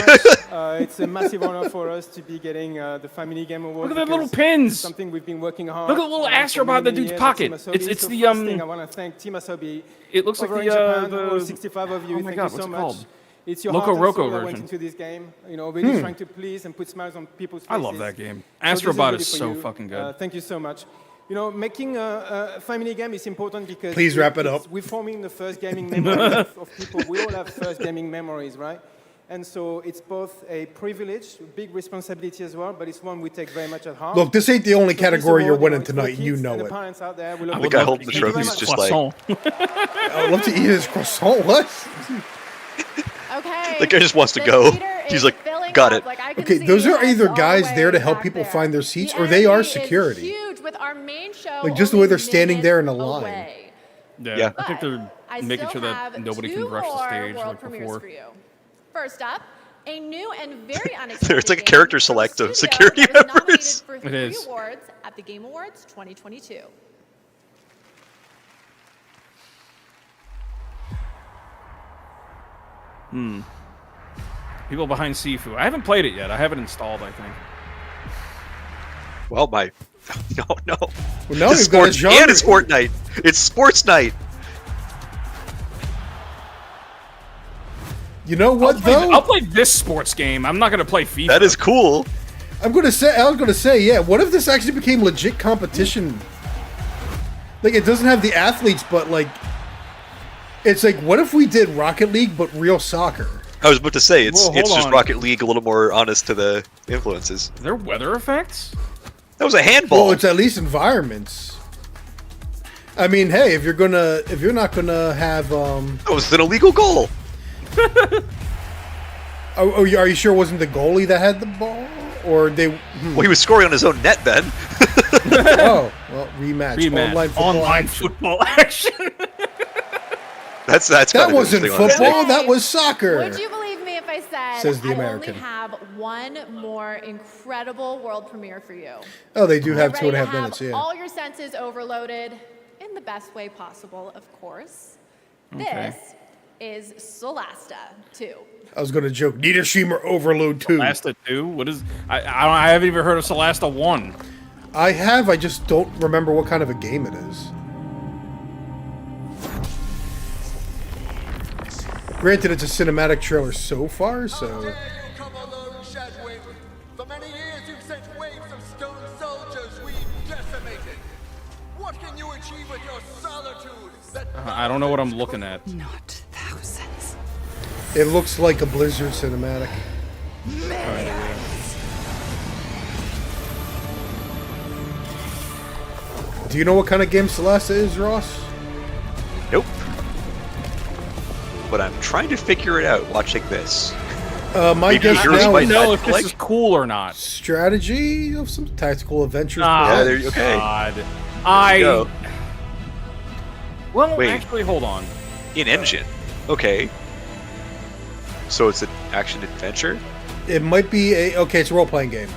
Speaker 12: It's a massive honor for us to be getting the Family Game Award.
Speaker 2: Look at the little
Speaker 12: because
Speaker 2: pins.
Speaker 12: it's something we've been working hard.
Speaker 2: Look at the little
Speaker 12: for
Speaker 2: Astrobot in the
Speaker 12: many
Speaker 2: dude's
Speaker 12: years
Speaker 2: pocket.
Speaker 12: at Team
Speaker 2: It's
Speaker 12: Asobi. So
Speaker 2: the,
Speaker 12: first thing I want to thank Team Asobi.
Speaker 2: It looks like
Speaker 12: over
Speaker 2: the,
Speaker 12: in Japan,
Speaker 2: the-
Speaker 12: all 65 of you.
Speaker 2: oh my
Speaker 12: Thank
Speaker 2: God,
Speaker 12: you so
Speaker 2: what's it
Speaker 12: much.
Speaker 2: called?
Speaker 12: It's your
Speaker 2: Loco
Speaker 12: heart and
Speaker 2: Roco
Speaker 12: soul that
Speaker 2: version.
Speaker 12: went into this game. You know, really trying to please and put smiles on people's faces.
Speaker 2: I love that game.
Speaker 12: So this
Speaker 2: Astrobot
Speaker 12: really
Speaker 2: is
Speaker 12: for
Speaker 2: so
Speaker 12: you.
Speaker 2: fucking good.
Speaker 12: Thank you so much. You know, making a family game is important because
Speaker 1: Please wrap it up.
Speaker 12: we're forming the first gaming memories of people. We all have first gaming memories, right? And so it's both a privilege, a big responsibility as well, but it's one we take very much at heart.
Speaker 1: Look, this ain't the only
Speaker 12: So
Speaker 1: category
Speaker 12: this
Speaker 1: you're
Speaker 12: award,
Speaker 1: winning
Speaker 12: it's for the
Speaker 1: tonight. You
Speaker 12: kids
Speaker 1: know
Speaker 12: and the
Speaker 1: it.
Speaker 12: parents out there. We love
Speaker 3: The
Speaker 12: you.
Speaker 3: guy holding the
Speaker 12: Thank you very
Speaker 3: trophy is
Speaker 12: much.
Speaker 3: just like,
Speaker 2: Croissant.
Speaker 1: I would love to eat his croissant. What?
Speaker 4: Okay.
Speaker 3: the guy just wants to
Speaker 4: the
Speaker 3: go.
Speaker 4: theater
Speaker 3: He's
Speaker 4: is
Speaker 3: like,
Speaker 4: filling
Speaker 3: got
Speaker 4: up.
Speaker 3: it.
Speaker 4: Like, I can
Speaker 1: Okay,
Speaker 4: see
Speaker 1: those are
Speaker 4: us
Speaker 1: either
Speaker 4: all
Speaker 1: guys
Speaker 4: the way
Speaker 1: there to help
Speaker 4: back
Speaker 1: people
Speaker 4: there.
Speaker 1: find their seats,
Speaker 4: The
Speaker 1: or they are
Speaker 4: energy is
Speaker 1: security.
Speaker 4: huge with our main show.
Speaker 1: Like, just the way
Speaker 4: only
Speaker 1: they're standing there in a
Speaker 4: minutes
Speaker 1: line.
Speaker 4: away.
Speaker 2: Yeah, I
Speaker 4: But
Speaker 2: think they're
Speaker 4: I
Speaker 2: making
Speaker 4: still
Speaker 2: sure
Speaker 4: have
Speaker 2: that nobody
Speaker 4: two
Speaker 2: can rush the
Speaker 4: more
Speaker 2: stage
Speaker 4: world
Speaker 2: like
Speaker 4: premieres
Speaker 2: before.
Speaker 4: for you. First up, a new and very unexpected
Speaker 3: It's like a
Speaker 4: game
Speaker 3: character
Speaker 4: from
Speaker 3: select of
Speaker 4: studio
Speaker 3: security
Speaker 4: that was nominated
Speaker 3: members.
Speaker 4: for
Speaker 2: It
Speaker 4: 3
Speaker 2: is.
Speaker 4: awards at at the Game Awards 2022.
Speaker 2: People behind Sifu. I haven't played it yet. I have it installed, I think.
Speaker 3: Well, no.
Speaker 1: Well, now
Speaker 3: It's
Speaker 1: we've got a
Speaker 3: sports,
Speaker 1: genre.
Speaker 3: and it's Fortnite. It's sports night.
Speaker 1: You know what, though?
Speaker 2: I'll play this sports game. I'm not going to play FIFA.
Speaker 3: That is cool.
Speaker 1: I was gonna say, yeah. What if this actually became legit competition? Like, it doesn't have the athletes, but like, it's like, what if we did Rocket League but real soccer?
Speaker 3: I was about to say
Speaker 2: Well,
Speaker 3: it's
Speaker 2: hold
Speaker 3: just
Speaker 2: on.
Speaker 3: Rocket League a little more honest to the influences.
Speaker 2: Are there weather effects?
Speaker 3: That was a handball.
Speaker 1: Well, it's at least environments. I mean, hey, if you're not gonna have
Speaker 3: That was an illegal goal.
Speaker 1: are you sure it wasn't the goalie that had the ball, or they?
Speaker 3: Well, he was scoring on his own net then.
Speaker 1: Oh, well, rematch.
Speaker 2: Rematch. Online football action.
Speaker 3: That's
Speaker 1: That
Speaker 3: kind of
Speaker 1: wasn't
Speaker 3: interesting, honestly.
Speaker 1: football. That was soccer.
Speaker 4: Would you believe me if I said
Speaker 1: Says the
Speaker 4: I
Speaker 1: American.
Speaker 4: only have one more incredible world premiere for you?
Speaker 1: Oh, they do have
Speaker 4: Get
Speaker 1: 2.5
Speaker 4: ready to have
Speaker 1: minutes. Yeah.
Speaker 4: all your senses overloaded in the best way possible, of course.
Speaker 2: Okay.
Speaker 4: This is Solasta 2.
Speaker 1: I was gonna joke. Niederschiemer Overload 2.
Speaker 2: Solasta 2? What is... I haven't even heard of Solasta 1.
Speaker 1: I have. I just don't remember what kind of a game it is. Granted, it's a cinematic trailer so far, so.
Speaker 13: For many years you've sent waves of stone soldiers we've decimated. What can you achieve with your solitude?
Speaker 2: I don't know what I'm looking at.
Speaker 10: Not thousands.
Speaker 1: It looks like a Blizzard cinematic. Do you know what kind of game Celeste is, Ross?
Speaker 3: Nope. But I'm trying to figure it out watching this.
Speaker 1: My
Speaker 3: Maybe
Speaker 1: guess
Speaker 3: Heroes
Speaker 1: now
Speaker 3: by
Speaker 1: is
Speaker 2: know
Speaker 3: Night
Speaker 2: if this
Speaker 3: like?
Speaker 2: is cool or not.
Speaker 1: strategy of some tactical adventures.
Speaker 2: Ah,
Speaker 3: Yeah, there you- okay.
Speaker 2: God.
Speaker 3: There you go.
Speaker 2: Well,
Speaker 3: Wait.
Speaker 2: actually, hold on.
Speaker 3: In engine. Okay. So it's an action adventure?
Speaker 1: It might be it's a role-playing game.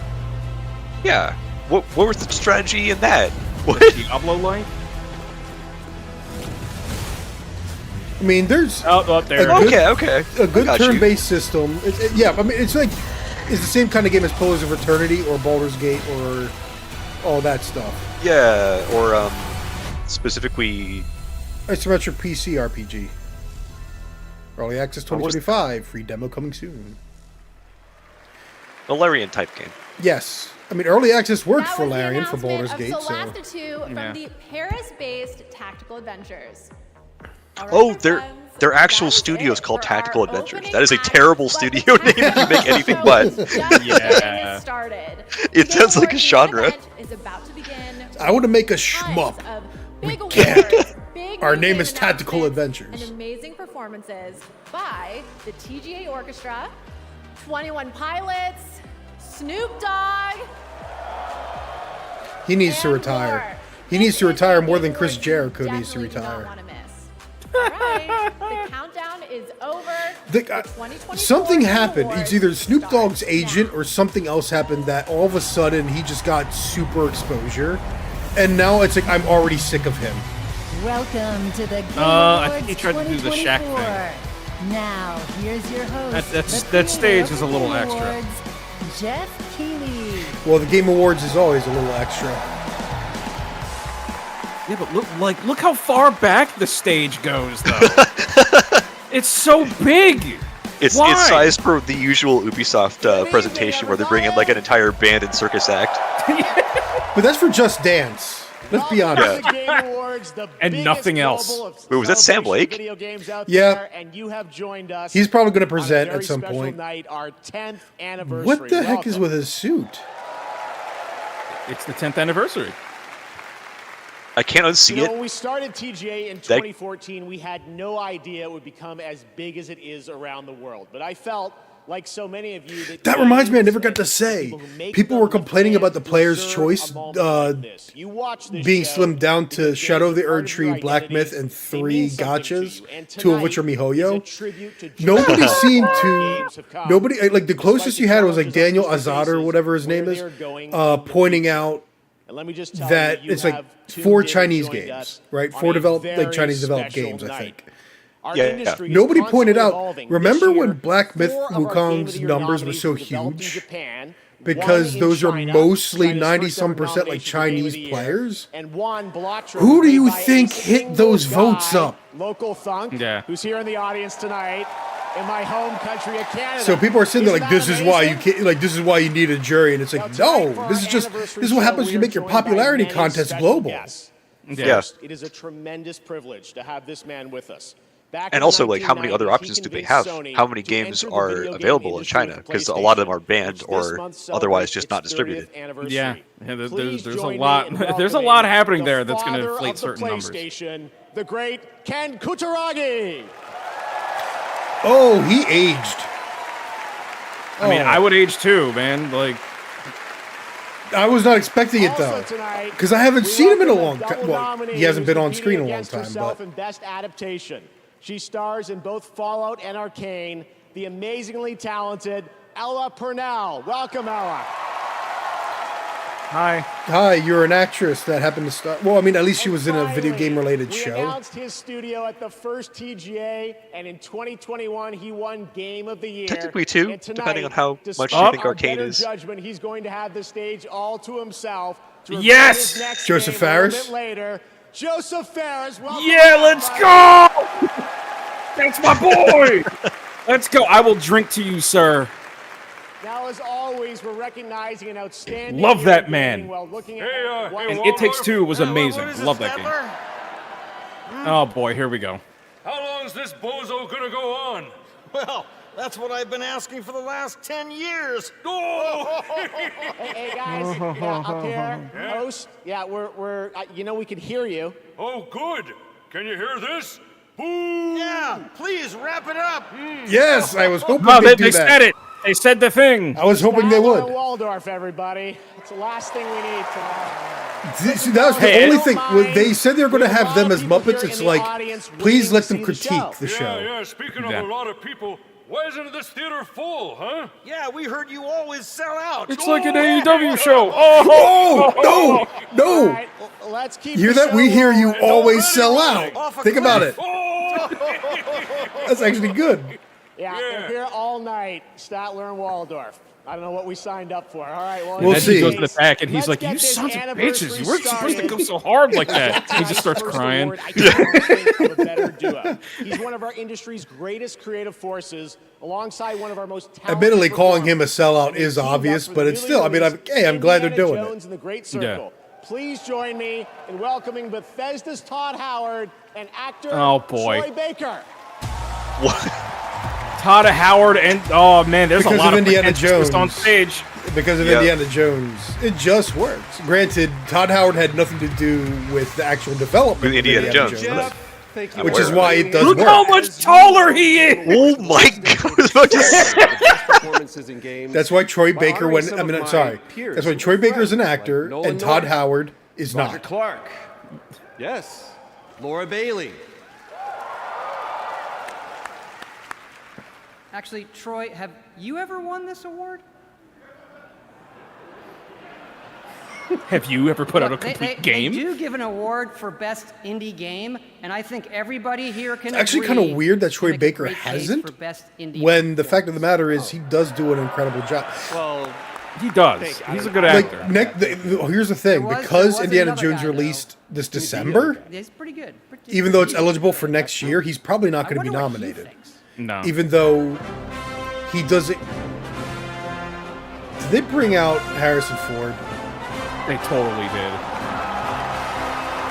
Speaker 3: Yeah. What was the strategy in that? What?
Speaker 2: Diablo-like?
Speaker 1: I mean, there's
Speaker 2: Oh, there
Speaker 1: A
Speaker 2: it is.
Speaker 1: good-
Speaker 3: Okay.
Speaker 1: a good
Speaker 3: I got you.
Speaker 1: turn-based system. Yeah, I mean, it's the same kind of game as Pillars of Eternity or Baldur's Gate or all that stuff.
Speaker 3: Yeah, or specifically
Speaker 1: Isometric PC RPG. Early access
Speaker 3: What was-
Speaker 1: 2025. Free demo coming soon.
Speaker 3: a Larian type game.
Speaker 1: Yes. I mean, early access worked
Speaker 4: That
Speaker 1: for
Speaker 4: was the
Speaker 1: Larian for Baldur's
Speaker 4: announcement
Speaker 1: Gate,
Speaker 4: of
Speaker 1: so.
Speaker 4: Solasta 2 from
Speaker 2: Yeah.
Speaker 4: the Paris-based Tactical Adventures. All right,
Speaker 3: Oh,
Speaker 4: my
Speaker 3: their
Speaker 4: friends,
Speaker 3: actual
Speaker 4: that is
Speaker 3: studio is
Speaker 4: it
Speaker 3: called
Speaker 4: for
Speaker 3: Tactical
Speaker 4: our
Speaker 3: Adventures.
Speaker 4: opening
Speaker 3: That is a
Speaker 4: act,
Speaker 3: terrible
Speaker 4: but
Speaker 3: studio
Speaker 4: the
Speaker 3: name if you make anything
Speaker 4: show
Speaker 3: but.
Speaker 4: is just
Speaker 2: Yeah.
Speaker 4: getting started.
Speaker 3: It
Speaker 4: The
Speaker 3: sounds like a
Speaker 4: Game
Speaker 3: genre.
Speaker 4: Awards event is about to begin.
Speaker 1: I want to make a
Speaker 4: Tons
Speaker 1: shmup.
Speaker 4: of big
Speaker 1: can't.
Speaker 4: awards, big
Speaker 1: Our
Speaker 4: new
Speaker 1: name
Speaker 4: game
Speaker 1: is Tactical
Speaker 4: announcements,
Speaker 1: Adventures.
Speaker 4: And amazing performances by the TGA Orchestra, 21 Pilots, Snoop Dogg.
Speaker 1: He needs to
Speaker 4: and
Speaker 1: retire.
Speaker 4: more.
Speaker 1: He
Speaker 4: This
Speaker 1: needs to
Speaker 4: is
Speaker 1: retire
Speaker 4: a
Speaker 1: more
Speaker 4: Game
Speaker 1: than Chris
Speaker 4: Awards you
Speaker 1: Jericho needs to
Speaker 4: definitely do not
Speaker 1: retire.
Speaker 4: wanna miss. All right, the countdown is over.
Speaker 1: The-
Speaker 4: The 2024
Speaker 1: Something happened.
Speaker 4: awards
Speaker 1: It's either Snoop Dogg's
Speaker 4: start
Speaker 1: agent
Speaker 4: now.
Speaker 1: or something else happened that all of a sudden he just got super exposure. And now it's like I'm already sick of him.
Speaker 14: Welcome to the Game
Speaker 2: I
Speaker 14: Awards
Speaker 2: think he tried to do the Shaq
Speaker 14: 2024. Now, here's your host.
Speaker 2: That stage is a little
Speaker 14: Game
Speaker 2: extra.
Speaker 14: Awards, Jeff Keighley.
Speaker 1: Well, the Game Awards is always a little extra.
Speaker 2: Yeah, but look how far back the stage goes, though. It's so big.
Speaker 3: It's
Speaker 2: Why?
Speaker 3: sized for the usual Ubisoft presentation where they bring in like an entire band and circus act.
Speaker 1: But that's for Just Dance. Let's be honest.
Speaker 2: And nothing else.
Speaker 3: Wait, was that Sam Lake?
Speaker 1: Yeah.
Speaker 15: And you have joined us.
Speaker 1: He's probably going to
Speaker 15: on a
Speaker 1: present
Speaker 15: very
Speaker 1: at some
Speaker 15: special
Speaker 1: point.
Speaker 15: Night, our 10th anniversary.
Speaker 1: What the heck is
Speaker 15: Welcome.
Speaker 1: with his suit?
Speaker 2: It's the 10th anniversary.
Speaker 3: I can't unsee
Speaker 15: You know,
Speaker 3: it.
Speaker 15: when we started TGA in 2014, we had no idea it would become as big as it is around the world. But I felt, like so many of you,
Speaker 1: That reminds me, I never got to say. People were complaining about the player's choice being slimmed down to Shadow of the Erd Tree, Black Myth, and 3 gachas, 2 of which are MiHoYo. Nobody seemed to. Like, the closest you had was like Daniel Azad or whatever his name is, pointing out
Speaker 15: And let me just tell
Speaker 1: that
Speaker 15: you,
Speaker 1: it's
Speaker 15: you
Speaker 1: like
Speaker 15: have tuned
Speaker 1: 4
Speaker 15: in and
Speaker 1: Chinese
Speaker 15: joined
Speaker 1: games,
Speaker 15: us
Speaker 1: right?
Speaker 15: on
Speaker 1: 4
Speaker 15: a
Speaker 1: developed,
Speaker 15: very
Speaker 1: like Chinese developed
Speaker 15: special
Speaker 1: games, I
Speaker 15: night.
Speaker 1: think.
Speaker 15: Our
Speaker 3: Yeah.
Speaker 15: industry is
Speaker 1: Nobody pointed
Speaker 15: constantly
Speaker 1: out.
Speaker 15: evolving.
Speaker 1: Remember
Speaker 15: This
Speaker 1: when
Speaker 15: year,
Speaker 1: Black Myth
Speaker 15: 4 of our Game of
Speaker 1: Wukong's
Speaker 15: the Year
Speaker 1: numbers were
Speaker 15: nominees
Speaker 1: so
Speaker 15: developed in
Speaker 1: huge?
Speaker 15: Japan,
Speaker 1: Because
Speaker 15: one in
Speaker 1: those are
Speaker 15: China,
Speaker 1: mostly
Speaker 15: China's
Speaker 1: 90
Speaker 15: first
Speaker 1: some
Speaker 15: ever
Speaker 1: percent like
Speaker 15: nomination for Game of
Speaker 1: Chinese
Speaker 15: the Year,
Speaker 1: players.
Speaker 15: and one Blotro,
Speaker 1: Who do
Speaker 15: made
Speaker 1: you
Speaker 15: by a
Speaker 1: think hit
Speaker 15: single
Speaker 1: those votes
Speaker 15: guy,
Speaker 1: up?
Speaker 15: Local Thunk,
Speaker 2: Yeah.
Speaker 15: who's here in the audience tonight in my home country of Canada.
Speaker 1: So people are sitting there
Speaker 15: Isn't
Speaker 1: like,
Speaker 15: that
Speaker 1: this is why you
Speaker 15: amazing?
Speaker 1: can't, like, this is why you need a jury, and it's like,
Speaker 15: Now, tonight for
Speaker 1: no, this
Speaker 15: our
Speaker 1: is just,
Speaker 15: anniversary
Speaker 1: this is what
Speaker 15: show,
Speaker 1: happens when
Speaker 15: we
Speaker 1: you
Speaker 15: are
Speaker 1: make your
Speaker 15: joined by
Speaker 1: popularity
Speaker 15: many
Speaker 1: contest
Speaker 15: special
Speaker 1: global.
Speaker 15: guests.
Speaker 3: Yeah.
Speaker 15: First, it is a tremendous privilege to have this man with us. Back
Speaker 3: And
Speaker 15: in
Speaker 3: also, like, how many other
Speaker 15: 1990s,
Speaker 3: options
Speaker 15: he
Speaker 3: do they
Speaker 15: convinced
Speaker 3: have?
Speaker 15: Sony
Speaker 3: How many
Speaker 15: to
Speaker 3: games
Speaker 15: enter the
Speaker 3: are
Speaker 15: video game
Speaker 3: available in
Speaker 15: industry
Speaker 3: China?
Speaker 15: with
Speaker 3: Because a lot of them are
Speaker 15: PlayStation,
Speaker 3: banned
Speaker 15: which this
Speaker 3: or
Speaker 15: month
Speaker 3: otherwise
Speaker 15: celebrates
Speaker 3: just
Speaker 15: its
Speaker 3: not
Speaker 15: 30th
Speaker 3: distributed.
Speaker 15: anniversary.
Speaker 2: Yeah, there's
Speaker 15: Please
Speaker 2: a
Speaker 15: join me
Speaker 2: lot.
Speaker 15: in
Speaker 2: There's a
Speaker 15: welcoming
Speaker 2: lot happening
Speaker 15: the
Speaker 2: there that's going to
Speaker 15: father
Speaker 2: inflate
Speaker 15: of the
Speaker 2: certain numbers.
Speaker 15: PlayStation, the great Ken Kutaragi.
Speaker 1: Oh, he aged.
Speaker 2: I mean,
Speaker 1: Oh.
Speaker 2: I would age too, man. Like,
Speaker 1: I was not expecting it
Speaker 15: Also
Speaker 1: though,
Speaker 15: tonight,
Speaker 1: because I haven't
Speaker 15: we
Speaker 1: seen him in a
Speaker 15: welcome
Speaker 1: long time.
Speaker 15: double
Speaker 1: Well,
Speaker 15: nominee
Speaker 1: he hasn't
Speaker 15: who's
Speaker 1: been on
Speaker 15: competing
Speaker 1: screen in a long
Speaker 15: against
Speaker 1: time,
Speaker 15: herself
Speaker 1: but
Speaker 15: in Best Adaptation. She stars in both Fallout and Arcane. The amazingly talented Ella Purnell. Welcome, Ella.
Speaker 1: hi, you're an actress that happened to start. Well, I mean, at least she was in a video
Speaker 15: Finally,
Speaker 1: game related
Speaker 15: we
Speaker 1: show.
Speaker 15: announced his studio at the first TGA, and in 2021, he won Game of the Year.
Speaker 3: Technically, too,
Speaker 15: And tonight,
Speaker 3: depending on how much
Speaker 15: despite
Speaker 3: you think
Speaker 15: our
Speaker 3: Arcane
Speaker 15: better
Speaker 3: is.
Speaker 15: judgment, he's going to have the stage all to himself. To reveal
Speaker 2: Yes!
Speaker 15: his next
Speaker 1: Joseph
Speaker 15: game a little
Speaker 1: Fares?
Speaker 15: bit later. Joseph Fares, welcome.
Speaker 2: yeah,
Speaker 15: back,
Speaker 2: let's
Speaker 15: buddy.
Speaker 2: go. That's my boy. Let's go. I will drink to you, sir.
Speaker 15: Now, as always, we're recognizing an outstanding.
Speaker 2: Love
Speaker 15: year
Speaker 2: that
Speaker 15: in
Speaker 2: man.
Speaker 15: gaming while looking at
Speaker 2: And It Takes Two was amazing. Love that game. Oh boy, here we go.
Speaker 16: How long is this bozo gonna go on?
Speaker 17: Well, that's what I've been asking for the last 10 years.
Speaker 16: Oh!
Speaker 15: Hey guys, yeah, up here, host. Yeah, we're you know, we can hear you.
Speaker 16: Oh, good. Can you hear this? Boo!
Speaker 17: Yeah, please wrap it up.
Speaker 1: Yes, I was hoping
Speaker 2: No,
Speaker 1: they'd
Speaker 2: they
Speaker 1: do that.
Speaker 2: said it. They said the thing.
Speaker 1: I was hoping they
Speaker 15: Statler and
Speaker 1: would.
Speaker 15: Waldorf, everybody. It's the last thing we need tonight.
Speaker 1: See, that was the
Speaker 2: Hey,
Speaker 1: only
Speaker 15: don't
Speaker 1: thing. When
Speaker 15: mind.
Speaker 1: they said they were going to
Speaker 15: We have
Speaker 1: have
Speaker 15: a
Speaker 1: them
Speaker 15: lot
Speaker 1: as
Speaker 15: of people
Speaker 1: Muppets.
Speaker 15: here
Speaker 1: It's
Speaker 15: in the
Speaker 1: like,
Speaker 15: audience
Speaker 1: please
Speaker 15: waiting
Speaker 1: let
Speaker 15: to
Speaker 1: them
Speaker 15: see the
Speaker 1: critique
Speaker 15: show.
Speaker 1: the show.
Speaker 16: Yeah, speaking of
Speaker 2: Yeah.
Speaker 16: a lot of people, why isn't this theater full, huh?
Speaker 17: Yeah, we heard you always sell out.
Speaker 2: It's like an AEW show. Oh,
Speaker 1: Oh, no,
Speaker 15: All
Speaker 1: no.
Speaker 15: right, well, let's keep
Speaker 1: You hear
Speaker 15: the
Speaker 1: that? We
Speaker 15: show
Speaker 1: hear you
Speaker 15: rolling.
Speaker 1: always
Speaker 16: already
Speaker 1: sell
Speaker 16: rolling.
Speaker 1: out.
Speaker 17: Off a
Speaker 1: Think about it.
Speaker 17: cliff.
Speaker 16: Oh!
Speaker 1: That's actually good.
Speaker 15: Yeah, they're here all night, Statler and Waldorf. I don't know what we signed up for. All right, well,
Speaker 1: We'll
Speaker 15: in
Speaker 2: and
Speaker 1: see.
Speaker 2: he
Speaker 15: any
Speaker 2: goes to the
Speaker 15: case,
Speaker 2: back and he's
Speaker 15: let's
Speaker 2: like,
Speaker 15: get
Speaker 2: "You
Speaker 15: this
Speaker 2: sons of
Speaker 15: anniversary
Speaker 2: bitches, you weren't supposed to go
Speaker 15: started.
Speaker 2: so hard like
Speaker 15: With
Speaker 2: that." He just starts
Speaker 15: tonight's first
Speaker 2: crying.
Speaker 15: award, I can't think of a better duo. He's one of our industry's greatest creative forces, alongside one of our most talented
Speaker 1: Admittedly, calling him a
Speaker 15: performers.
Speaker 1: sellout
Speaker 15: And they
Speaker 1: is
Speaker 15: teamed up
Speaker 1: obvious,
Speaker 15: for
Speaker 1: but
Speaker 15: the
Speaker 1: it's
Speaker 15: newly
Speaker 1: still. I mean,
Speaker 15: released
Speaker 1: hey, I'm glad they're
Speaker 15: Indiana
Speaker 1: doing
Speaker 15: Jones
Speaker 1: it.
Speaker 15: and the Great
Speaker 2: Yeah.
Speaker 15: Circle. Please join me in welcoming Bethesda's Todd Howard and actor
Speaker 2: Oh, boy.
Speaker 15: Troy Baker.
Speaker 2: Todd Howard and oh man, there's
Speaker 1: Because
Speaker 2: a lot
Speaker 1: of
Speaker 2: of
Speaker 1: Indiana
Speaker 2: pretentious
Speaker 1: Jones.
Speaker 2: on stage.
Speaker 1: Because of
Speaker 3: Yeah.
Speaker 1: Indiana Jones, it just works. Granted, Todd Howard had nothing to do with the actual development
Speaker 3: With
Speaker 1: of
Speaker 3: Indiana Jones.
Speaker 17: Jeff, thank you.
Speaker 1: which is why it does
Speaker 2: Look
Speaker 1: work.
Speaker 2: how much taller he is.
Speaker 3: Oh my god!
Speaker 17: Performances in games.
Speaker 1: That's why Troy
Speaker 17: By
Speaker 1: Baker
Speaker 17: honoring
Speaker 1: went.
Speaker 17: some
Speaker 1: I mean,
Speaker 17: of
Speaker 1: I'm
Speaker 17: my
Speaker 1: sorry.
Speaker 17: peers
Speaker 1: That's why
Speaker 17: and
Speaker 1: Troy Baker is an
Speaker 17: friends,
Speaker 1: actor
Speaker 17: like Nolan
Speaker 1: and Todd
Speaker 17: North,
Speaker 1: Howard is
Speaker 17: Roger
Speaker 1: not.
Speaker 17: Clark. Yes. Laura Bailey.
Speaker 10: Actually, Troy, have you ever won this award?
Speaker 2: Have you ever put out a
Speaker 10: Look,
Speaker 2: complete
Speaker 10: they
Speaker 2: game?
Speaker 10: do give an award for best indie game, and I think everybody here can
Speaker 1: It's actually
Speaker 10: agree
Speaker 1: kind of weird that
Speaker 10: to
Speaker 1: Troy
Speaker 10: make a
Speaker 1: Baker
Speaker 10: great case
Speaker 1: hasn't.
Speaker 10: for best indie
Speaker 1: When the
Speaker 10: game.
Speaker 1: fact of the matter is, he does do an incredible job.
Speaker 17: Well,
Speaker 2: He does. He's a good actor.
Speaker 1: Like, here's the thing:
Speaker 10: There
Speaker 1: because
Speaker 10: was
Speaker 1: Indiana
Speaker 10: another
Speaker 1: Jones
Speaker 10: guy, though.
Speaker 1: released this December,
Speaker 10: It's pretty good.
Speaker 1: even though it's eligible for next year, he's probably not
Speaker 10: I
Speaker 1: going to be
Speaker 10: wonder what he
Speaker 1: nominated.
Speaker 10: thinks.
Speaker 2: No.
Speaker 1: Even though he doesn't. Did they bring out Harrison Ford?
Speaker 2: They totally did.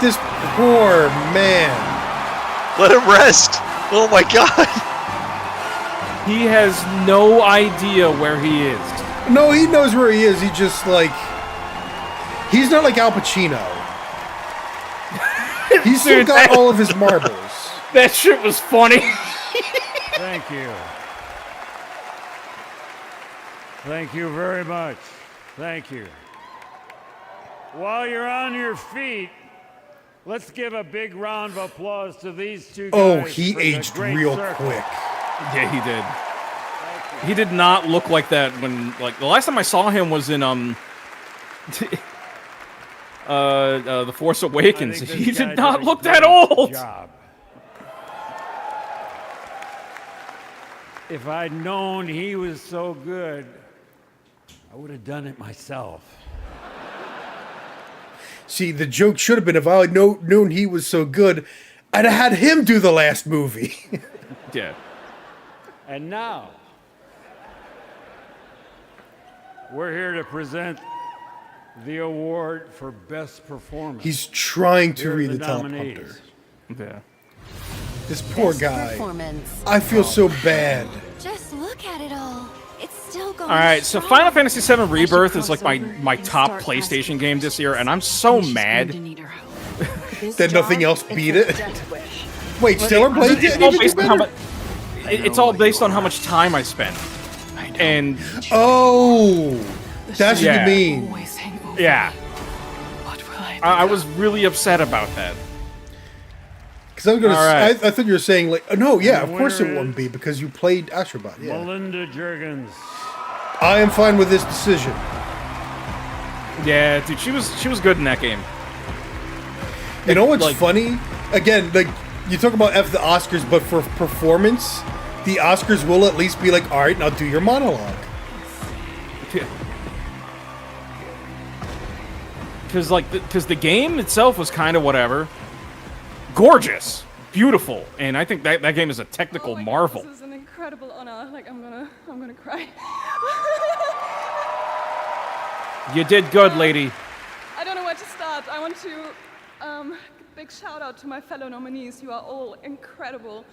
Speaker 1: This poor man.
Speaker 3: Let him rest. Oh my god.
Speaker 2: He has no idea where he is.
Speaker 1: No, he knows where he is. He just like. He's not like Al Pacino. He's still
Speaker 2: Dude,
Speaker 1: got
Speaker 2: that-
Speaker 1: all of his marbles.
Speaker 2: That shit was funny.
Speaker 16: Thank you. Thank you very much. Thank you. While you're on your feet, let's give a big round of applause to these two guys.
Speaker 1: Oh, he
Speaker 16: for the
Speaker 1: aged
Speaker 16: Great
Speaker 1: real
Speaker 16: Circle.
Speaker 1: quick.
Speaker 2: Yeah, he did. He did not look like that when, like, the last time I saw him was in The Force Awakens.
Speaker 16: I think
Speaker 2: He
Speaker 16: this guy
Speaker 2: did not
Speaker 16: a
Speaker 2: look that
Speaker 16: great
Speaker 2: old.
Speaker 16: job. If I'd known he was so good, I would have done it myself.
Speaker 1: See, the joke should have been if I had known he was so good, I'd have had him do the last movie.
Speaker 2: Yeah.
Speaker 16: And now, we're here to present the award for Best Performance.
Speaker 1: He's trying to
Speaker 16: Here are
Speaker 1: read the
Speaker 16: nominees.
Speaker 1: teleprompter.
Speaker 2: Yeah.
Speaker 1: This poor
Speaker 14: Best
Speaker 1: guy.
Speaker 14: performance.
Speaker 1: I feel so bad.
Speaker 18: Just look at it all. It's still going.
Speaker 2: All right, so
Speaker 18: strong.
Speaker 2: Final Fantasy VII Rebirth is like my top PlayStation game this year, and I'm so mad
Speaker 1: That nothing else beat it. Wait, Stellar Blade
Speaker 2: It's
Speaker 1: didn't
Speaker 2: all
Speaker 1: even do
Speaker 2: based on how
Speaker 1: better?
Speaker 2: it's all based on how much time I spent. And
Speaker 1: Oh, that's
Speaker 2: Yeah.
Speaker 1: what you mean.
Speaker 2: yeah, I was really upset about that.
Speaker 1: Because I was gonna,
Speaker 2: All right.
Speaker 1: I thought you were saying like, oh, no, yeah,
Speaker 16: And
Speaker 1: of
Speaker 16: the
Speaker 1: course it
Speaker 16: winner
Speaker 1: wouldn't be because you played Astrobot. Yeah,
Speaker 16: Melinda Juergens.
Speaker 1: I am fine with this decision.
Speaker 2: Yeah, dude, she was good in that game.
Speaker 1: You know what's
Speaker 2: Like-
Speaker 1: funny? Again, like you talk about F the Oscars, but for performance, the Oscars will at least be like, all right, now do your monologue.
Speaker 2: Because the game itself was kind of whatever. Gorgeous, beautiful, and I think that game is a technical marvel.
Speaker 9: This is an incredible honor. Like I'm gonna cry.
Speaker 2: You did good, lady.
Speaker 9: I don't know where to start. I want to big shout out to my fellow nominees. You are all incredible.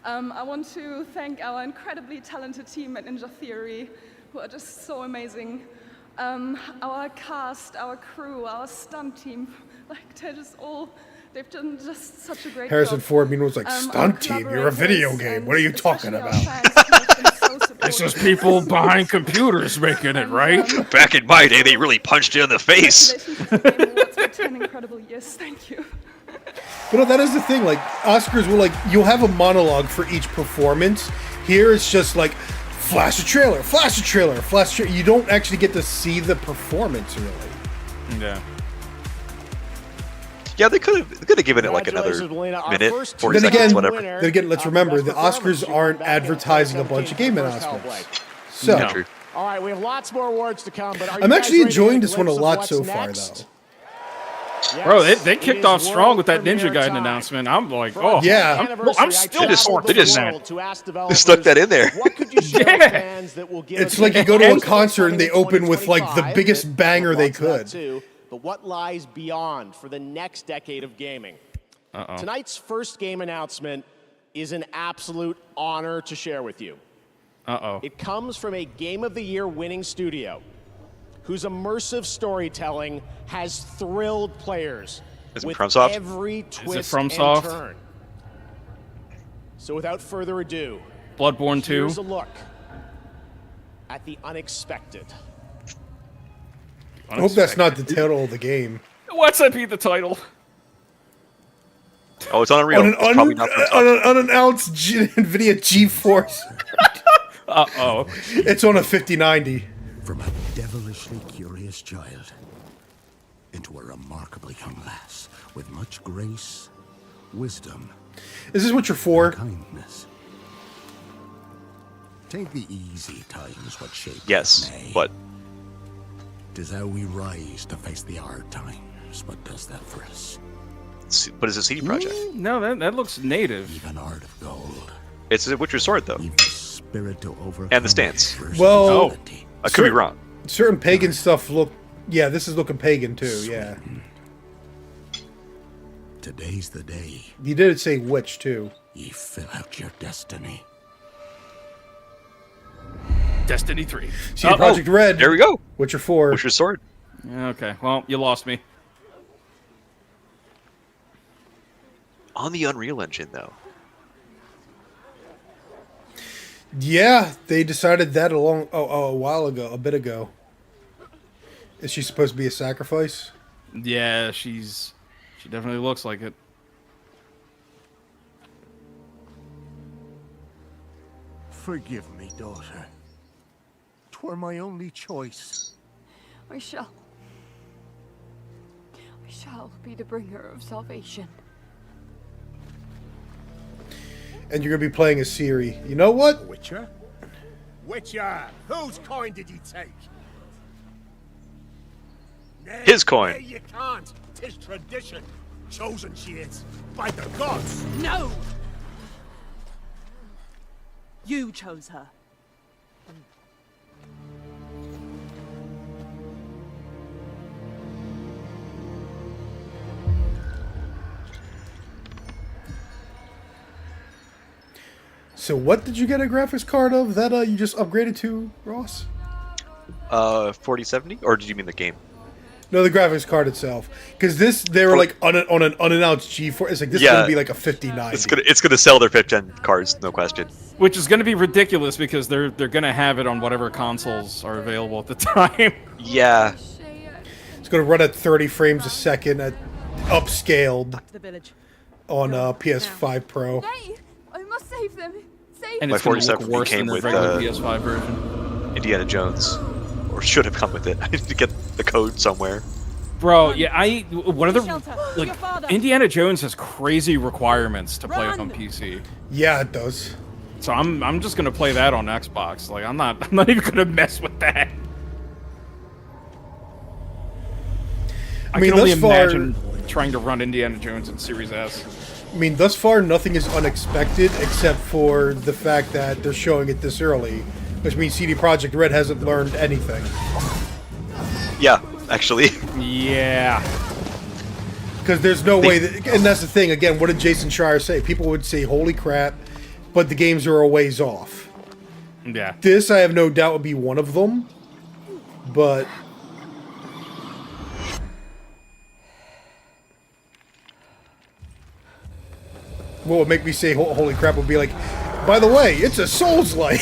Speaker 9: I want to thank our incredibly talented team at Ninja Theory, who are just so amazing. Our cast, our crew, our stunt team, like they've done just such a great
Speaker 1: Harrison
Speaker 9: job.
Speaker 1: Ford, meanwhile, was like,
Speaker 9: Our
Speaker 1: stunt team, you're a video
Speaker 9: collaborators
Speaker 1: game. What are you
Speaker 9: and
Speaker 1: talking
Speaker 9: especially our
Speaker 1: about?
Speaker 9: fans who have been so supportive.
Speaker 2: This is people behind computers making it, right?
Speaker 3: Back in my day, they really punched you in the face.
Speaker 9: Congratulations to the Game Awards for 10 incredible years. Thank you.
Speaker 1: But no, that is the thing. Like Oscars will like you'll have a monologue for each performance. Here it's just like flash a trailer, flash a trailer, flash a trailer. You don't actually get to see the performance really.
Speaker 2: Yeah.
Speaker 3: Yeah, they could have given it like another
Speaker 15: Congratulations, Melina. Our
Speaker 3: minute,
Speaker 15: first
Speaker 3: 40
Speaker 1: Then
Speaker 3: seconds,
Speaker 1: again,
Speaker 3: whatever.
Speaker 1: then again, let's remember the Oscars aren't advertising a bunch of game announcements. So
Speaker 3: Not true.
Speaker 15: All right, we have lots more awards to come, but are you
Speaker 1: I'm
Speaker 15: guys
Speaker 1: actually
Speaker 15: ready to
Speaker 1: enjoying
Speaker 15: get a
Speaker 1: this one a
Speaker 15: glimpse of
Speaker 1: lot
Speaker 15: what's
Speaker 1: so far,
Speaker 15: next?
Speaker 1: though.
Speaker 2: Bro,
Speaker 15: Yes,
Speaker 2: they
Speaker 15: it
Speaker 2: kicked
Speaker 15: is
Speaker 2: off strong
Speaker 15: world
Speaker 2: with that
Speaker 15: premiere
Speaker 2: Ninja Gaiden
Speaker 15: time.
Speaker 2: announcement. I'm like,
Speaker 15: For our
Speaker 2: oh
Speaker 1: Yeah.
Speaker 15: 10th anniversary,
Speaker 2: I'm
Speaker 15: I
Speaker 2: still
Speaker 15: traveled
Speaker 2: they
Speaker 15: the
Speaker 2: just
Speaker 15: world to ask developers,
Speaker 3: Stuck that in there.
Speaker 15: What could you share with
Speaker 2: Yeah.
Speaker 15: fans that will give
Speaker 1: It's
Speaker 15: us
Speaker 1: like you
Speaker 15: a
Speaker 1: go to a
Speaker 15: glimpse of what's
Speaker 1: concert and they
Speaker 15: coming in
Speaker 1: open with like the
Speaker 15: 2025,
Speaker 1: biggest
Speaker 15: but
Speaker 1: banger they
Speaker 15: lots of that
Speaker 1: could.
Speaker 15: too, but what lies beyond for the next decade of gaming?
Speaker 2: Uh-oh.
Speaker 15: Tonight's first game announcement is an absolute honor to share with you.
Speaker 2: Uh-oh.
Speaker 15: It comes from a Game of the Year winning studio whose immersive storytelling has thrilled players
Speaker 3: Is it
Speaker 15: with
Speaker 3: FromSoft?
Speaker 15: every twist
Speaker 2: FromSoft?
Speaker 15: and turn. So without further ado,
Speaker 2: Bloodborne 2.
Speaker 15: here's a look at the unexpected.
Speaker 1: I hope that's not the title of the game.
Speaker 2: What's that be the title?
Speaker 3: Oh, it's on Unreal.
Speaker 1: On an,
Speaker 3: It's probably not FromSoft.
Speaker 1: on an unannounced NVIDIA GeForce.
Speaker 2: Uh-oh.
Speaker 1: It's on a 5090.
Speaker 6: From a devilishly curious child into a remarkably young lass with much grace, wisdom,
Speaker 1: Is this what you're for?
Speaker 6: kindness. Take the easy times what shape
Speaker 3: Yes,
Speaker 6: us may.
Speaker 3: but
Speaker 6: 'Tis how we rise to face the hard times. What does that for us?
Speaker 3: it's a CD project.
Speaker 2: No, that looks native.
Speaker 6: Even art of gold.
Speaker 3: It's a Witcher Sword though,
Speaker 6: Even spirit to overcome
Speaker 3: and the stance.
Speaker 1: Well,
Speaker 6: adversity.
Speaker 3: I could be wrong.
Speaker 1: certain pagan stuff look. Yeah, this is looking pagan too. Yeah,
Speaker 6: Today's the day
Speaker 1: he did say witch too.
Speaker 6: ye fill out your destiny.
Speaker 2: Destiny 3.
Speaker 1: See Project Red.
Speaker 3: There we go.
Speaker 1: Witcher 4.
Speaker 3: Witcher Sword.
Speaker 2: Okay, well, you lost me.
Speaker 3: On the Unreal Engine though.
Speaker 1: Yeah, they decided that a while ago, a bit ago. Is she supposed to be a sacrifice?
Speaker 2: Yeah, she definitely looks like it.
Speaker 6: Forgive me, daughter. 'Twere my only choice.
Speaker 9: I shall
Speaker 18: shall be the bringer of salvation.
Speaker 1: And you're gonna be playing as Ciri. You know what?
Speaker 15: Witcher? Witcher! Whose coin did you take? Nay,
Speaker 3: His coin.
Speaker 15: nay, you can't. 'Tis tradition. Chosen she is. By the gods.
Speaker 19: No! You chose her.
Speaker 1: So what did you get a graphics card of that you just upgraded to, Ross?
Speaker 3: 4070, or did you mean the game?
Speaker 1: No, the graphics card itself. Because they were like on an unannounced G4. It's like this is gonna be like a 5090.
Speaker 3: It's gonna sell their 5th gen cards, no question.
Speaker 2: Which is going to be ridiculous because they're going to have it on whatever consoles are available at the time.
Speaker 3: Yeah.
Speaker 1: It's gonna run at 30 frames a second at upscaled on PS5 Pro.
Speaker 18: Nay, I must save them. Save
Speaker 2: And
Speaker 3: My
Speaker 2: it's going to look
Speaker 3: 47
Speaker 2: worse
Speaker 3: came
Speaker 2: than the
Speaker 3: with
Speaker 2: regular PS5 version.
Speaker 3: Indiana Jones, or should have come with it. I need to get the code somewhere.
Speaker 2: Bro, yeah, one of the like Indiana Jones has crazy requirements to play on PC.
Speaker 1: Yeah, it does.
Speaker 2: So I'm just gonna play that on Xbox. Like I'm not even gonna mess with that. I
Speaker 1: mean,
Speaker 2: can only
Speaker 1: thus far-
Speaker 2: imagine trying to run Indiana Jones in Series S.
Speaker 1: I mean, thus far, nothing is unexpected except for the fact that they're showing it this early, which means CD Projekt Red hasn't learned anything.
Speaker 3: Yeah, actually.
Speaker 2: Yeah.
Speaker 1: Because there's no way that, and that's the thing, again, what did Jason Schreier say? People would say, holy crap, but the games are a ways off.
Speaker 2: Yeah.
Speaker 1: This, I have no doubt, would be one of them, but... What would make me say holy crap would be like, by the way, it's a Souls-like.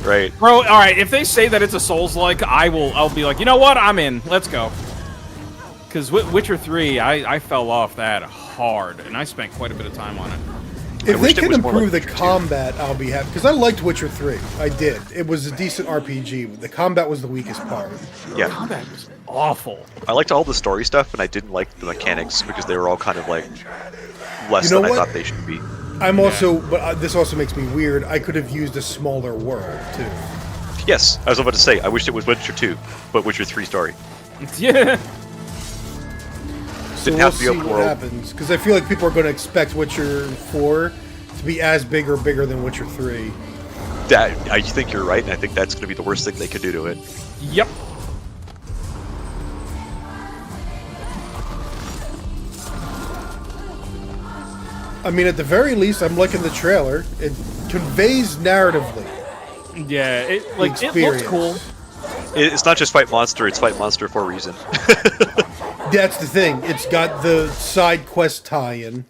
Speaker 3: Right.
Speaker 2: Bro, alright, if they say that it's a Souls-like, I'll be like, you know what, I'm in. Let's go. Because Witcher 3, I fell off that hard, and I spent quite a bit of time on it.
Speaker 1: If they can improve the combat, I'll be happy. Because I liked Witcher 3. I did. It was a decent RPG. The combat was the weakest part.
Speaker 3: Yeah.
Speaker 2: Combat was awful.
Speaker 3: I liked all the story stuff, and I didn't like the mechanics because they were all kind of like less
Speaker 1: You know
Speaker 3: than I
Speaker 1: what?
Speaker 3: thought they should be.
Speaker 1: I'm also, but this also makes me weird. I could have used a smaller world too.
Speaker 3: Yes, I was about to say, I wish it was Witcher 2, but Witcher 3 story.
Speaker 2: Yeah.
Speaker 1: So
Speaker 3: Didn't
Speaker 1: we'll
Speaker 3: have to be
Speaker 1: see
Speaker 3: open
Speaker 1: what
Speaker 3: world.
Speaker 1: happens. Because I feel like people are going to expect Witcher 4 to be as big or bigger than Witcher 3.
Speaker 3: I think you're right, and I think that's going to be the worst thing they could do to it.
Speaker 2: Yep.
Speaker 1: I mean, at the very least, I'm liking the trailer. It conveys narratively.
Speaker 2: Yeah, it looks
Speaker 1: experience.
Speaker 2: cool.
Speaker 3: It's not just Fight Monster, it's Fight Monster for a reason.
Speaker 1: That's the thing. It's got the side quest tie-in.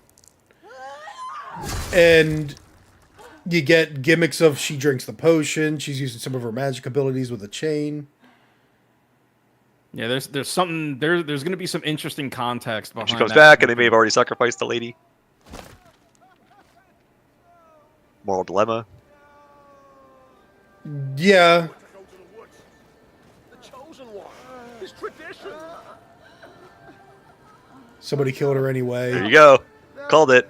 Speaker 1: And you get gimmicks of she drinks the potion, she's using some of her magic abilities with a chain.
Speaker 2: Yeah, there's something there's going to be some interesting context behind
Speaker 3: She comes
Speaker 2: that.
Speaker 3: back, and they may have already sacrificed the lady. Moral dilemma.
Speaker 1: Yeah. Somebody killed her anyway.
Speaker 3: There you go. Called it.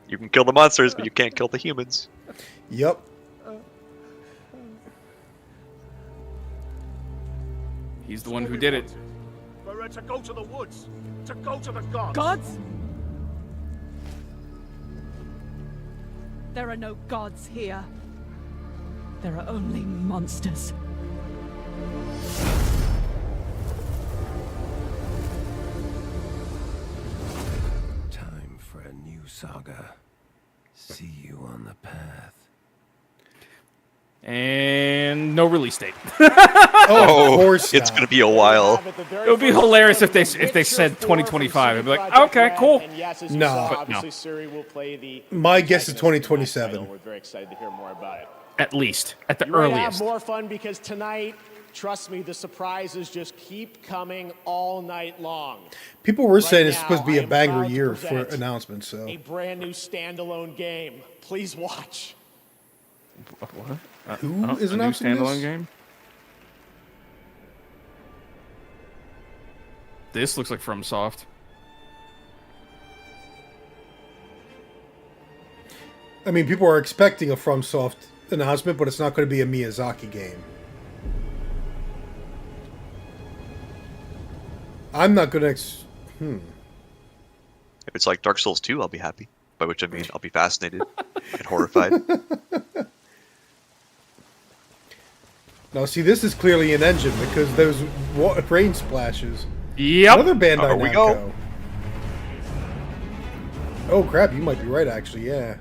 Speaker 3: You can kill the monsters, but you can't kill the humans.
Speaker 1: Yep.
Speaker 2: He's the one who did it.
Speaker 15: We're to go to the woods, to go to the gods.
Speaker 19: Gods? There are no gods here. There are only monsters.
Speaker 20: Time for a new saga. See you on the path.
Speaker 2: And no release date.
Speaker 1: Oh, of course
Speaker 3: it's
Speaker 1: not.
Speaker 3: going to be a while.
Speaker 2: It would be hilarious if they said 2025. I'd be like, okay, cool.
Speaker 1: No.
Speaker 15: Obviously, Suri will play the.
Speaker 1: My guess is 2027.
Speaker 15: We're very excited to hear more about it.
Speaker 2: At least, at the
Speaker 15: You're ready to have
Speaker 2: earliest.
Speaker 15: more fun because tonight, trust me, the surprises just keep coming all night long.
Speaker 1: People were saying it's
Speaker 15: now,
Speaker 1: supposed to be
Speaker 15: I
Speaker 1: a
Speaker 15: am
Speaker 1: banger
Speaker 15: proud to
Speaker 1: year for
Speaker 15: present
Speaker 1: announcements, so.
Speaker 15: A brand new standalone game. Please watch.
Speaker 2: What?
Speaker 1: Who is
Speaker 2: a new
Speaker 1: announcing
Speaker 2: standalone
Speaker 1: this?
Speaker 2: game? This looks like FromSoft.
Speaker 1: I mean, people are expecting a FromSoft announcement, but it's not going to be a Miyazaki game. I'm not going to...
Speaker 3: If it's like Dark Souls 2, I'll be happy. By which I mean I'll be fascinated and horrified.
Speaker 1: Now, see, this is clearly an engine because those rain splashes.
Speaker 2: Yep.
Speaker 1: Another Bandai
Speaker 3: Here we
Speaker 1: Namco.
Speaker 3: go.
Speaker 1: Oh, crap, you might be right, actually, yeah.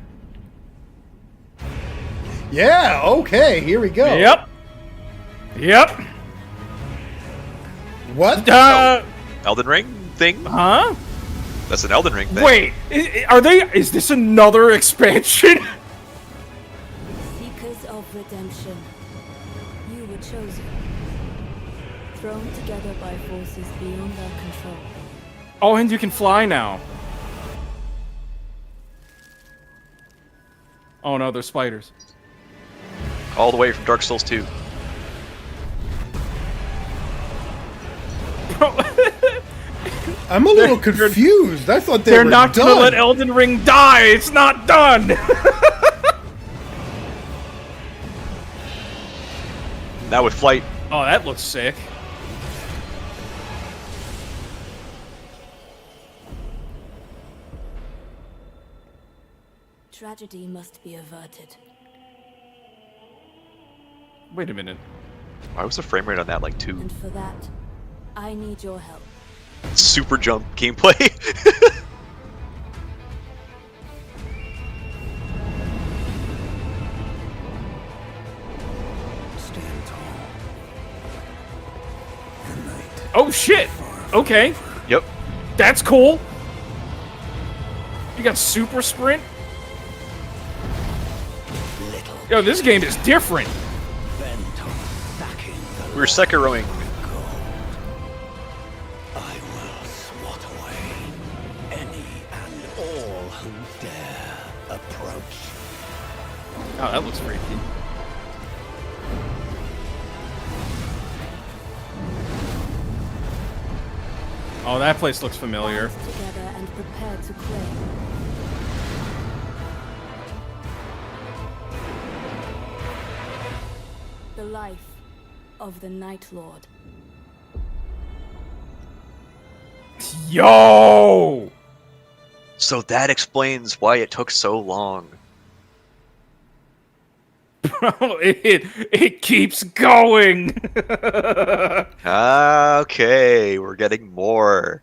Speaker 1: Yeah, okay, here we go.
Speaker 2: Yep. Yep.
Speaker 1: What?
Speaker 3: Elden Ring thing?
Speaker 2: Huh?
Speaker 3: That's an Elden Ring thing.
Speaker 2: Wait, are they? Is this another expansion?
Speaker 21: Seekers of redemption. You were chosen. Thrown together by forces beyond our control.
Speaker 2: Oh, and you can fly now. Oh no, they're spiders.
Speaker 3: All the way from Dark Souls 2.
Speaker 1: I'm a little confused. I thought
Speaker 2: They're
Speaker 1: were
Speaker 2: not
Speaker 1: done.
Speaker 2: gonna let Elden Ring die. It's not done.
Speaker 3: Now with flight.
Speaker 2: Oh, that looks sick.
Speaker 21: Tragedy must be averted.
Speaker 2: Wait a minute.
Speaker 3: Why was the frame rate on that like 2?
Speaker 21: And for that, I need your help.
Speaker 3: Super jump gameplay.
Speaker 20: Stand tall. The night.
Speaker 2: Oh shit. Okay.
Speaker 3: Yep.
Speaker 2: That's cool. You got super sprint. Yo, this game is different.
Speaker 3: We're Sekiroing.
Speaker 20: I will swat away any and all who dare approach.
Speaker 2: Oh, that looks freaky. Oh, that place looks familiar.
Speaker 21: Together and prepare to claim. The life of the Night Lord.
Speaker 2: Yo!
Speaker 3: So that explains why it took so long.
Speaker 2: Bro, it keeps going.
Speaker 3: Okay, we're getting more.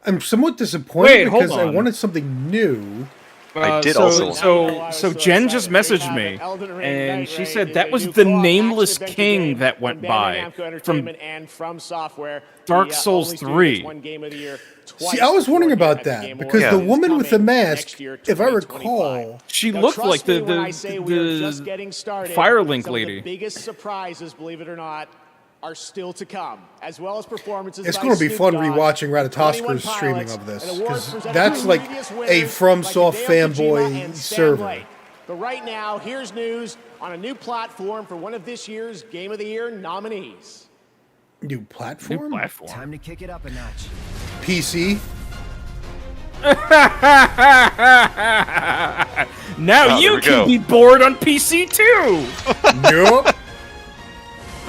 Speaker 1: I'm somewhat disappointed
Speaker 2: Wait,
Speaker 1: because
Speaker 2: hold
Speaker 1: I
Speaker 2: on.
Speaker 1: wanted something new.
Speaker 3: I did
Speaker 2: so,
Speaker 3: also.
Speaker 2: So Jen just messaged me, and she said that was the nameless king that went by from Dark Souls 3.
Speaker 1: See, I was wondering about that because the woman with the mask, if I recall,
Speaker 2: She looked like the Firelink
Speaker 15: The
Speaker 2: lady.
Speaker 15: biggest surprises, believe it or not, are still to come, as well as performances.
Speaker 1: it's
Speaker 15: by
Speaker 1: going to be
Speaker 15: Snoop
Speaker 1: fun
Speaker 15: Dogg,
Speaker 1: rewatching
Speaker 15: 21
Speaker 1: Ratatoskers streaming
Speaker 15: pilots,
Speaker 1: of this
Speaker 15: and awards
Speaker 1: because
Speaker 15: presented
Speaker 1: that's
Speaker 15: to
Speaker 1: like
Speaker 15: previous
Speaker 1: a
Speaker 15: winners
Speaker 1: FromSoft
Speaker 15: like Hideo Kojima
Speaker 1: fanboy
Speaker 15: and Sam
Speaker 1: server.
Speaker 15: Lake. But right now, here's news on a new platform for one of this year's Game of the Year nominees.
Speaker 1: New platform?
Speaker 20: Time to kick it up a notch.
Speaker 1: PC?
Speaker 2: Now
Speaker 3: Oh,
Speaker 2: you
Speaker 3: there we
Speaker 2: can
Speaker 3: go.
Speaker 2: be bored on PC too.
Speaker 1: Nope.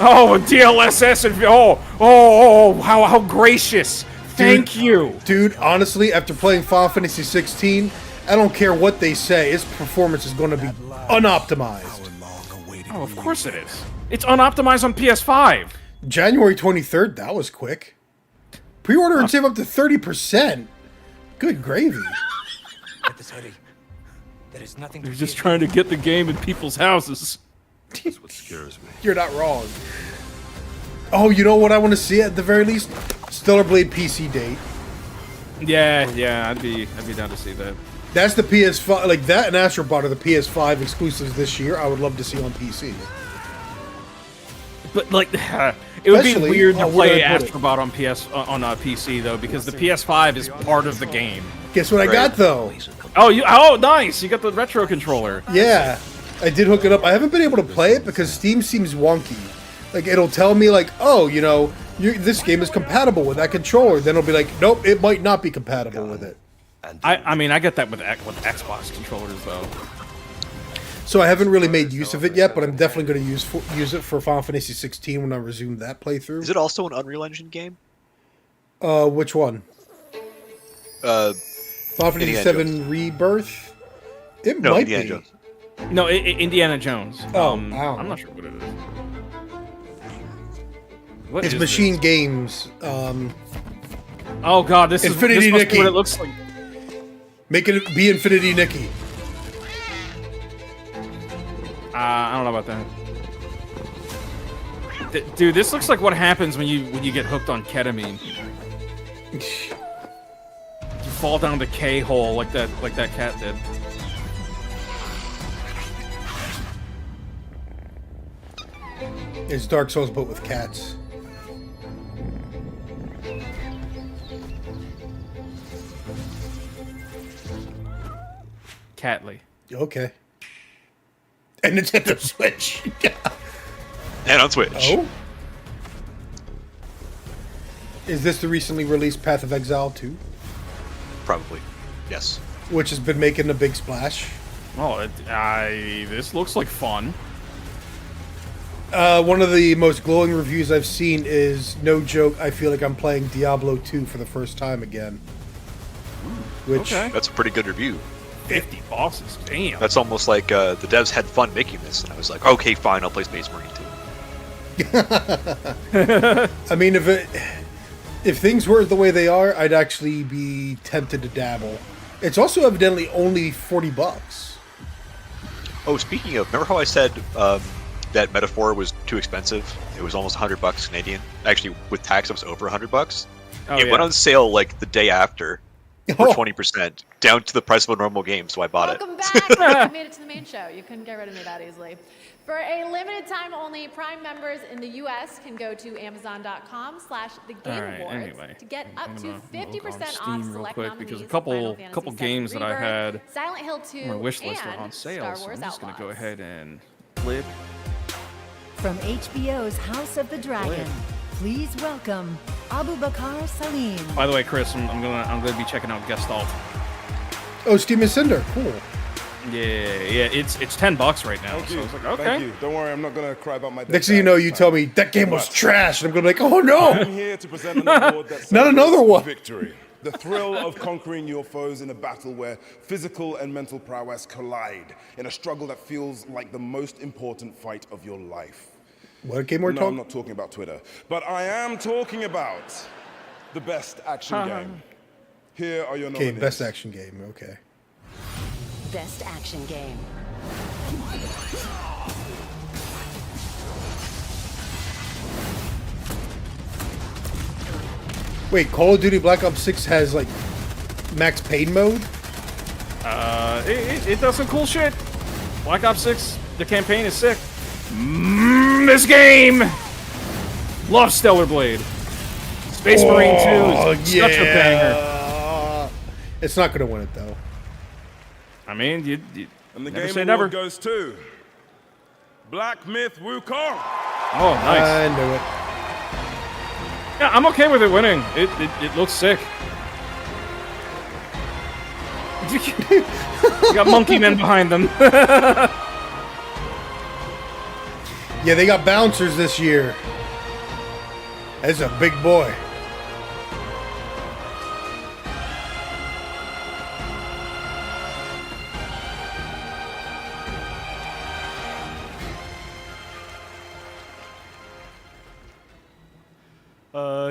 Speaker 2: Oh, DLSS and oh, how gracious! Thank you,
Speaker 1: dude. Honestly, after playing Final Fantasy 16, I don't care what they say. Its performance is going to be unoptimized.
Speaker 2: Oh, of course it is. It's unoptimized on PS5.
Speaker 1: January 23rd. That was quick. Pre-order and save up to 30%. Good gravy.
Speaker 20: Get this hoodie. There is nothing.
Speaker 2: They're just trying to get the game in people's houses.
Speaker 20: That's what scares me.
Speaker 1: You're not wrong. Oh, you know what I want to see at the very least? Stellar Blade PC date.
Speaker 2: Yeah, I'd be down to see that.
Speaker 1: That's the PS5, like that and Astrobot are the PS5 exclusives this year. I would love to see on PC.
Speaker 2: But like, it would be
Speaker 1: Especially-
Speaker 2: weird to
Speaker 1: oh, where
Speaker 2: play
Speaker 1: did I put it?
Speaker 2: Astrobot on PC though, because the PS5 is part of the game.
Speaker 1: Guess what I got though?
Speaker 2: Oh, nice! You got the retro controller.
Speaker 1: Yeah. I did hook it up. I haven't been able to play it because Steam seems wonky. Like, it'll tell me, like, oh, you know, this game is compatible with that controller. Then it'll be like, nope, it might not be compatible with it.
Speaker 2: I mean, I get that with Xbox controllers, though.
Speaker 1: So I haven't really made use of it yet, but I'm definitely going to use it for Final Fantasy 16 when I resume that playthrough.
Speaker 3: Is it also an Unreal Engine game?
Speaker 1: Which one? Final Fantasy 7 Rebirth? It might
Speaker 3: Indiana
Speaker 1: be.
Speaker 3: Jones.
Speaker 2: No, Indiana Jones.
Speaker 1: Oh,
Speaker 2: I'm not sure what it is. What
Speaker 1: It's
Speaker 2: is
Speaker 1: Machine
Speaker 2: this?
Speaker 1: Games.
Speaker 2: Oh god, this
Speaker 1: Infinity
Speaker 2: is this must be
Speaker 1: Nikki.
Speaker 2: what it looks like.
Speaker 1: Make it be Infinity Nikki.
Speaker 2: I don't know about that. Dude, this looks like what happens when you get hooked on ketamine. You fall down the K-hole like that cat did.
Speaker 1: It's Dark Souls, but with cats.
Speaker 2: Catly.
Speaker 1: Okay. And Nintendo Switch.
Speaker 3: And on Switch.
Speaker 1: Oh? Is this the recently released Path of Exile 2?
Speaker 3: Probably. Yes.
Speaker 1: Which has been making a big splash.
Speaker 2: Oh, this looks like fun.
Speaker 1: One of the most glowing reviews I've seen is, no joke, I feel like I'm playing Diablo 2 for the first time again. Which
Speaker 3: That's a pretty good review.
Speaker 2: 50 bosses, damn.
Speaker 3: That's almost like the devs had fun making this, and I was like, okay, fine, I'll play Space Marine 2.
Speaker 1: I mean, if things were the way they are, I'd actually be tempted to dabble. It's also evidently only $40.
Speaker 3: Oh, speaking of, remember how I said that Metaphor was too expensive? It was almost $100 Canadian. Actually, with tax, it was over $100.
Speaker 2: Oh,
Speaker 3: it
Speaker 2: yeah.
Speaker 3: went on sale like the day after for 20%, down to the price of a normal game, so I bought
Speaker 4: Welcome back. You made it to the main show. You couldn't get rid of me that easily. For a limited time only, Prime members in the U.S. can go to Amazon.com/TheGameAwards
Speaker 2: anyway,
Speaker 4: to get up to 50% off
Speaker 2: Steam real
Speaker 4: select
Speaker 2: quick
Speaker 4: nominees
Speaker 2: because a
Speaker 4: of Final
Speaker 2: couple
Speaker 4: Fantasy
Speaker 2: games
Speaker 4: VII
Speaker 2: that I
Speaker 4: Rebirth,
Speaker 2: had
Speaker 4: Silent Hill 2,
Speaker 2: on my wish list are
Speaker 4: and
Speaker 2: on sale,
Speaker 4: Star
Speaker 2: so
Speaker 4: Wars
Speaker 2: I'm just gonna go
Speaker 4: Outlaws.
Speaker 2: ahead and flip.
Speaker 14: From HBO's House of the Dragon, please welcome Abu Bakar Salim.
Speaker 2: By the way, Chris, I'm gonna be checking out Gestalt.
Speaker 1: Oh, Steam and Cinder. Cool.
Speaker 2: Yeah, it's $10 right now.
Speaker 5: Thank
Speaker 2: So
Speaker 5: you.
Speaker 2: I was like, okay.
Speaker 5: Thank you. Don't worry, I'm not gonna cry about my
Speaker 1: Next thing you know, you tell me that game was trash, and I'm gonna be like, oh no!
Speaker 5: I'm here to present an award that
Speaker 1: Not another
Speaker 5: celebrates
Speaker 1: one.
Speaker 5: Victory. The thrill of conquering your foes in a battle where physical and mental prowess collide in a struggle that feels like the most important fight of your life.
Speaker 1: What game we're
Speaker 5: No, I'm
Speaker 1: talking?
Speaker 5: not talking about Twitter, but I am talking about the best action game. Here are your
Speaker 1: Okay,
Speaker 5: nominees.
Speaker 1: best action game. Okay.
Speaker 14: Best action game.
Speaker 1: Wait, Call of Duty Black Ops 6 has like max pain mode?
Speaker 2: It does some cool shit. Black Ops 6, the campaign is sick. This game! Love Stellar Blade. Space Marine 2 is such a banger.
Speaker 1: It's not gonna win it though.
Speaker 2: I mean, you
Speaker 5: And the
Speaker 2: never
Speaker 5: game
Speaker 2: say
Speaker 5: award
Speaker 2: never.
Speaker 5: goes to Black Myth Wukong.
Speaker 2: Oh, nice.
Speaker 1: I knew it.
Speaker 2: Yeah, I'm okay with it winning. It looks sick. You got monkey men behind them.
Speaker 1: Yeah, they got bouncers this year. That's a big boy. ”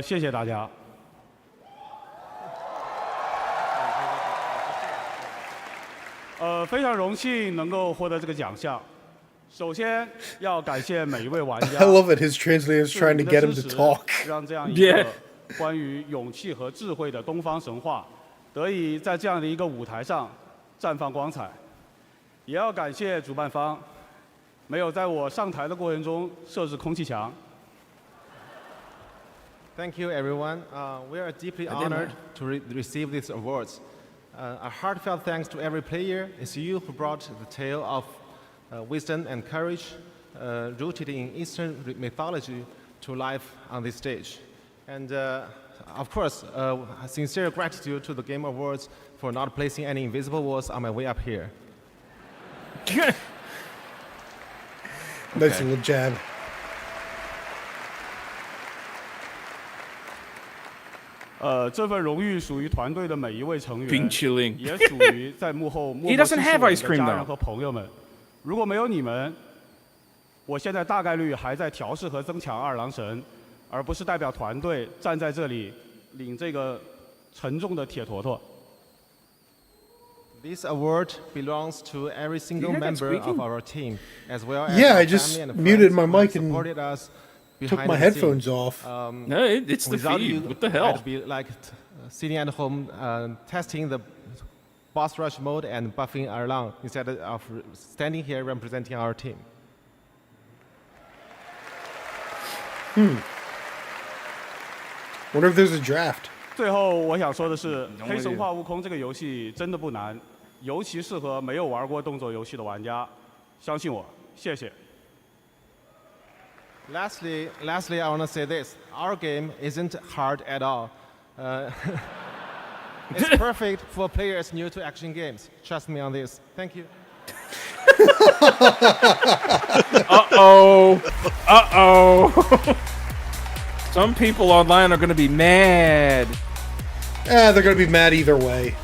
Speaker 22: 谢谢大家。非常荣幸能够获得这个奖项。首先要感谢每一位玩家。
Speaker 1: I love it. His translator is trying to get him to talk.
Speaker 22: 让这样一个关于勇气和智慧的东方神话得以在这样的一个舞台上绽放光彩。也要感谢主办方，没有在我上台的过程中设置空气墙。
Speaker 23: Thank you, everyone. We are deeply honored to receive these awards. A heartfelt thanks to every player. It's you who brought the tale of wisdom and courage rooted in Eastern mythology to life on this stage. And of course, sincere gratitude to the Game Awards for not placing any invisible walls on my way up here.
Speaker 1: Nice little jab.
Speaker 22: 这份荣誉属于团队的每一位成员，
Speaker 2: Pinchilling
Speaker 22: 也属于在幕后默
Speaker 2: He
Speaker 22: 默
Speaker 2: doesn't
Speaker 22: 支持
Speaker 2: have
Speaker 22: 我们
Speaker 2: ice
Speaker 22: 的
Speaker 2: cream,
Speaker 22: 家
Speaker 2: though.
Speaker 22: 人和朋友们。如果没有你们，我现在大概率还在调试和增强二郎神，而不是代表团队站在这里领这个沉重的铁坨坨。
Speaker 23: This award belongs to every single
Speaker 2: hear that
Speaker 23: member of
Speaker 2: squeaking?
Speaker 23: our team, as well as
Speaker 1: Yeah,
Speaker 23: our
Speaker 1: I just
Speaker 23: family and
Speaker 1: muted
Speaker 23: friends
Speaker 1: my
Speaker 23: who have
Speaker 1: mic and
Speaker 23: supported us
Speaker 1: took
Speaker 23: behind
Speaker 1: my
Speaker 23: the
Speaker 1: headphones
Speaker 23: scene.
Speaker 1: off.
Speaker 2: No, it's the
Speaker 23: Without
Speaker 2: feed.
Speaker 23: you,
Speaker 2: What the hell?
Speaker 23: I'd be like sitting at home testing the boss rush mode and buffing Erlang instead of standing here representing our team.
Speaker 1: Wonder if there's a draft.
Speaker 22: 最后我想说的是，《黑神话：悟空》这个游戏真的不难，尤其适合没有玩过动作游戏的玩家。相信我，谢谢。
Speaker 23: Lastly, I want to say this. Our game isn't hard at all. It's perfect for players new to action games. Trust me on this. Thank you.
Speaker 2: Uh-oh. Uh-oh. Some people online are going to be mad.
Speaker 1: They're going to be mad either way.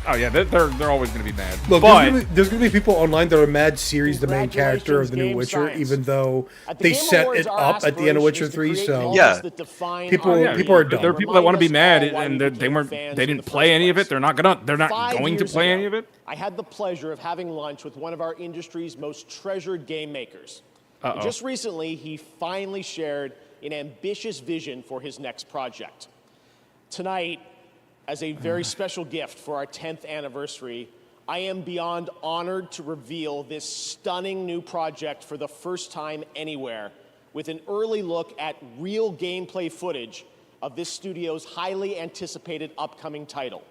Speaker 2: Oh, yeah, they're always going to be mad.
Speaker 1: Look,
Speaker 2: but
Speaker 1: there's going to be people online that are mad Ciri's the main character of the new Witcher, even though they set it up at the end of Witcher 3, so...
Speaker 3: Yeah.
Speaker 1: People are dumb.
Speaker 2: There are people that want to be mad, and they didn't play any of it. They're not going to play any of it.
Speaker 15: I had the pleasure of having lunch with one of our industry's most treasured game makers. And just recently, he finally shared an ambitious vision for his next project. Tonight, as a very special gift for our 10th anniversary, I am beyond honored to reveal this stunning new project for the first time anywhere, with an early look at real gameplay footage of this studio's highly anticipated upcoming title.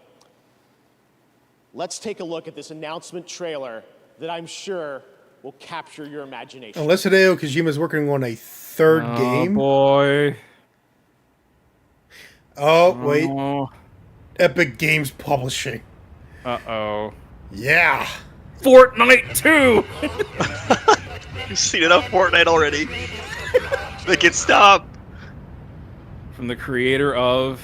Speaker 15: Let's take a look at this announcement trailer that I'm sure will capture your imagination.
Speaker 1: Unless Hideo Kojima's working on a third game.
Speaker 2: Oh, boy.
Speaker 1: Oh, wait. Epic Games Publishing.
Speaker 2: Uh-oh.
Speaker 1: Yeah.
Speaker 2: Fortnite 2!
Speaker 3: You've seen enough Fortnite already. Make it stop.
Speaker 2: From the creator of...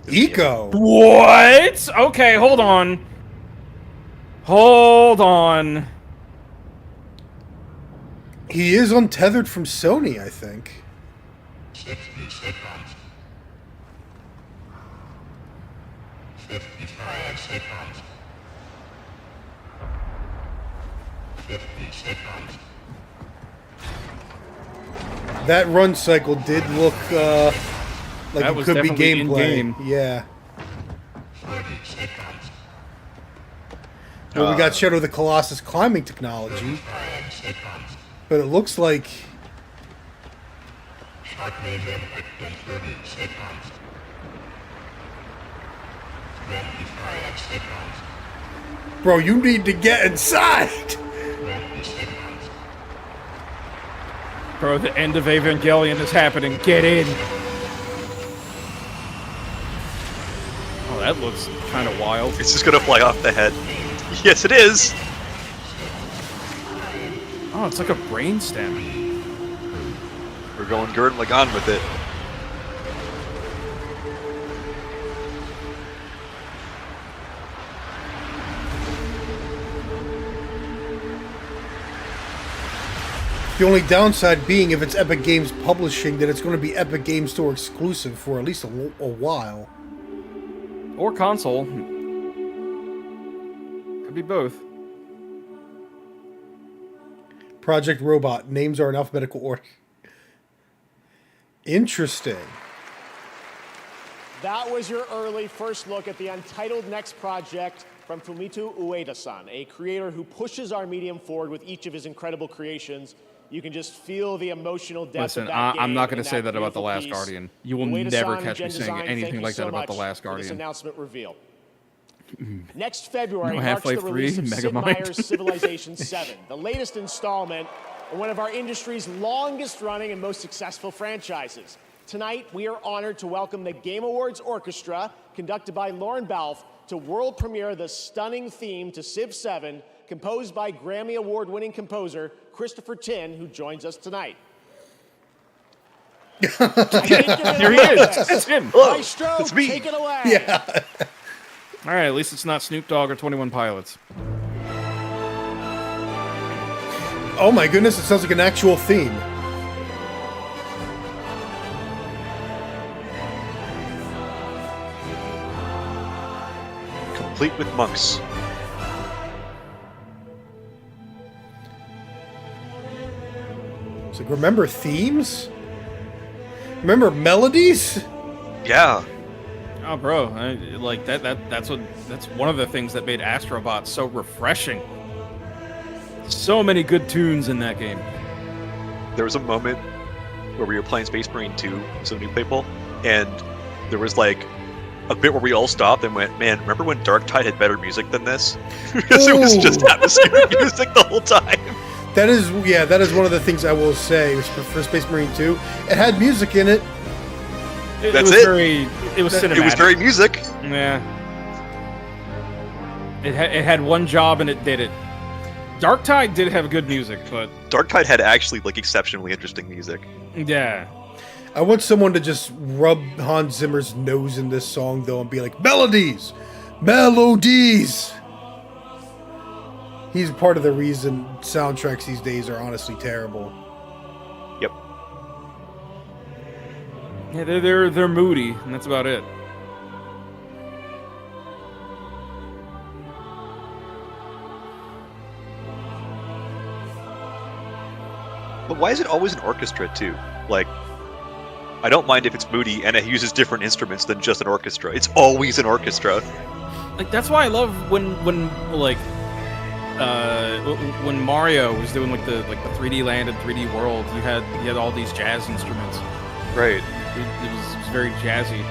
Speaker 1: Eco.
Speaker 2: What? Okay, hold on. Hold on.
Speaker 1: He is untethered from Sony, I think.
Speaker 6: 55 seconds. 50 seconds.
Speaker 1: That run cycle did look like
Speaker 2: that
Speaker 1: it
Speaker 2: was
Speaker 1: could be
Speaker 2: definitely
Speaker 1: gameplay.
Speaker 2: in-game.
Speaker 1: Yeah.
Speaker 6: 30 seconds.
Speaker 1: Well, we got Shadow of the Colossus climbing technology,
Speaker 6: 5 seconds.
Speaker 1: but it looks like
Speaker 6: Sharknado in 30 seconds. 25 seconds.
Speaker 1: Bro, you need to get inside!
Speaker 6: 20 seconds.
Speaker 2: Bro, the end of Evangelion is happening. Get in. Oh, that looks kind of wild.
Speaker 3: It's just gonna fly off the head. Yes, it is.
Speaker 2: Oh, it's like a brainstem.
Speaker 3: We're going Gurren Lagann with it.
Speaker 1: The only downside being if it's Epic Games Publishing, then it's going to be Epic Games Store exclusive for at least a while.
Speaker 2: Or console. Could be both.
Speaker 1: Project Robot. Names are in alphabetical order. Interesting.
Speaker 15: That was your early first look at the untitled next project from Fumito Ueda-san, a creator who pushes our medium forward with each of his incredible creations. You can just feel the emotional depth
Speaker 2: Listen,
Speaker 15: of that game
Speaker 2: I'm not going
Speaker 15: in
Speaker 2: to say that about The
Speaker 15: beautiful
Speaker 2: Last
Speaker 15: piece.
Speaker 2: Guardian. You will
Speaker 15: Ueda-san
Speaker 2: never
Speaker 15: and
Speaker 2: catch me
Speaker 15: Gen
Speaker 2: saying
Speaker 15: Design,
Speaker 2: anything
Speaker 15: thank
Speaker 2: like
Speaker 15: you
Speaker 2: that
Speaker 15: so
Speaker 2: about The
Speaker 15: much
Speaker 2: Last
Speaker 15: for this
Speaker 2: Guardian.
Speaker 15: announcement reveal. Next February
Speaker 2: No,
Speaker 15: marks the
Speaker 2: Half-Life 3,
Speaker 15: release of Sid
Speaker 2: Megamind.
Speaker 15: Meier's Civilization 7, the latest installment in one of our industry's longest-running and most successful franchises. Tonight, we are honored to welcome the Game Awards Orchestra, conducted by Lauren Balfe, to world premiere the stunning theme to Civ 7, composed by Grammy Award-winning composer Christopher Tin, who joins us tonight.
Speaker 2: Here he is. It's him.
Speaker 15: Maestro,
Speaker 3: it's me.
Speaker 15: take it away.
Speaker 1: Yeah.
Speaker 2: All right, at least it's not Snoop Dogg or 21 Pilots.
Speaker 1: Oh my goodness, it sounds like an actual theme.
Speaker 3: Complete with monks.
Speaker 1: It's like, remember themes? Remember melodies?
Speaker 3: Yeah.
Speaker 2: Oh, bro, like that's one of the things that made Astrobot so refreshing. So many good tunes in that game.
Speaker 3: There was a moment where we were playing Space Marine 2, so new people, and there was like a bit where we all stopped and went, man, remember when Dark Tide had better music than this? Because it was just atmospheric music the whole time.
Speaker 1: That is one of the things I will say for Space Marine 2. It had music in it.
Speaker 2: It was cinematic.
Speaker 3: It was very music.
Speaker 2: Yeah. It had one job and it did it. Dark Tide did have good music, but
Speaker 3: Dark Tide had actually like exceptionally interesting music.
Speaker 2: Yeah.
Speaker 1: I want someone to just rub Hans Zimmer's nose in this song though and be like, melodies! Melodies! He's part of the reason soundtracks these days are honestly terrible.
Speaker 3: Yep.
Speaker 2: Yeah, they're moody, and that's about it.
Speaker 3: But why is it always an orchestra too? Like, I don't mind if it's moody and it uses different instruments than just an orchestra. It's always an orchestra.
Speaker 2: Like that's why I love when Mario was doing like the 3D Land and 3D World. You had all these jazz instruments.
Speaker 3: Right.
Speaker 2: It was very jazzy.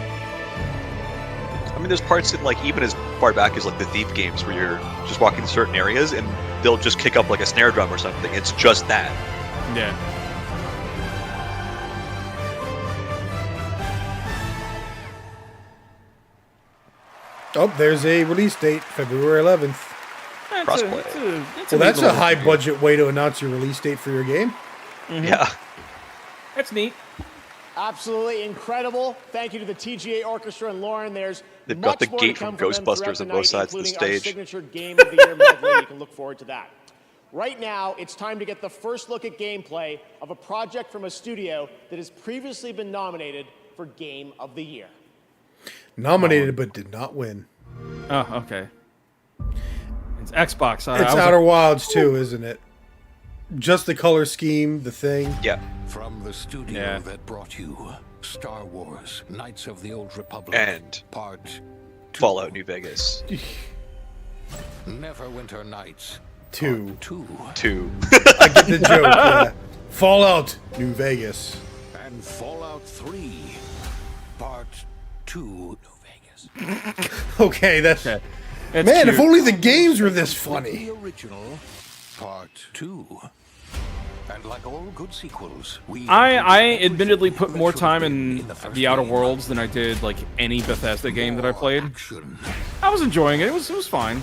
Speaker 3: I mean, there's parts in like even as far back as like the Thief games where you're just walking in certain areas and they'll just kick up like a snare drum or something. It's just that.
Speaker 2: Yeah.
Speaker 1: Oh, there's a release date, February 11th. Well, that's a high-budget way to announce your release date for your game.
Speaker 2: Mm-hmm.
Speaker 3: Yeah.
Speaker 2: That's neat.
Speaker 15: Absolutely incredible. Thank you to the TGA Orchestra and Lauren. There's
Speaker 3: They've got the
Speaker 15: much more to
Speaker 3: gate
Speaker 15: come
Speaker 3: from
Speaker 15: them throughout
Speaker 3: Ghostbusters
Speaker 15: the
Speaker 3: on both
Speaker 15: night,
Speaker 3: sides of the
Speaker 15: including our
Speaker 3: stage.
Speaker 15: signature Game of the Year medley. You can look forward to that. Right now, it's time to get the first look at gameplay of a project from a studio that has previously been nominated for Game of the Year.
Speaker 1: Nominated but did not win.
Speaker 2: Oh, okay. It's Xbox.
Speaker 1: It's Outer Wilds too, isn't it? Just the color scheme, the thing.
Speaker 3: Yeah.
Speaker 6: From the studio that brought you Star Wars: Knights of the Old Republic
Speaker 3: And
Speaker 6: Part 2.
Speaker 3: Fallout New Vegas.
Speaker 6: Neverwinter Nights.
Speaker 1: 2.
Speaker 3: 2.
Speaker 1: I get the joke. Yeah. Fallout New Vegas.
Speaker 6: And Fallout 3 Part 2. New Vegas.
Speaker 1: Okay, that's
Speaker 2: okay.
Speaker 1: Man,
Speaker 2: cute.
Speaker 1: if only the games were this funny.
Speaker 6: The original Part 2. And like all good sequels,
Speaker 2: I admittedly put more time in the Outer Worlds than I did like any Bethesda game that I played. I was enjoying it. It was fine.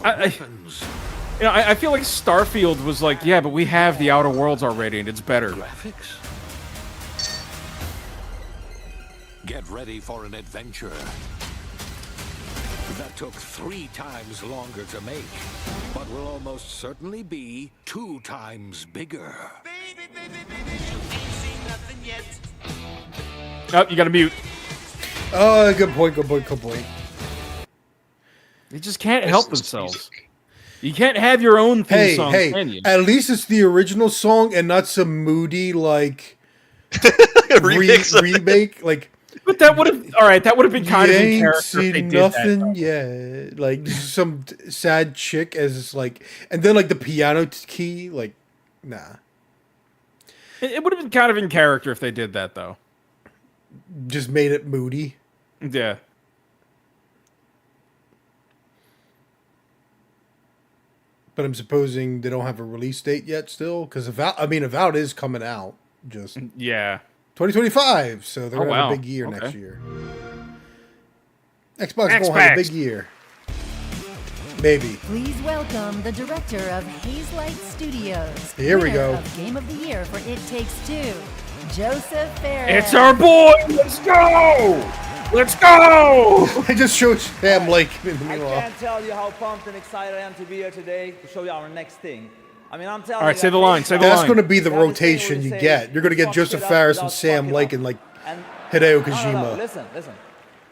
Speaker 2: I feel like Starfield was like, yeah, but we have the Outer Worlds already, and it's better.
Speaker 6: Graphics. Get ready for an adventure that took 3 times longer to make, but will almost certainly be 2 times bigger.
Speaker 2: Oh, you gotta mute.
Speaker 1: Oh, good point.
Speaker 2: They just can't help themselves. You can't have your own theme song, can you?
Speaker 1: At least it's the original song and not some moody like remake. Like,
Speaker 2: but that would have that would have been kind of in character if they did
Speaker 1: nothing.
Speaker 2: that.
Speaker 1: Yeah, like some sad chick as like, and then like the piano key. Like, nah.
Speaker 2: It would have been kind of in character if they did that, though.
Speaker 1: Just made it moody.
Speaker 2: Yeah.
Speaker 1: But I'm supposing they don't have a release date yet still? Because Avowed is coming out. Just
Speaker 2: Yeah.
Speaker 1: 2025, so they're going to have a big year next year. Xbox is going to have a big year. Maybe.
Speaker 14: Please welcome the director of Hazelight Studios.
Speaker 1: Here we go.
Speaker 14: Of Game of the Year for It Takes Two, Joseph Ferris.
Speaker 2: It's our boy! Let's go! Let's go!
Speaker 1: I just showed Sam Lake in the middle.
Speaker 7: I can't tell you how pumped and excited I am to be here today to show you our next thing. I mean, I'm telling you.
Speaker 2: All right, say the line. Say the line.
Speaker 1: That's going to be the rotation you get. You're going to get Joseph Ferris and Sam Lake and like Hideo Kojima.
Speaker 7: No, listen.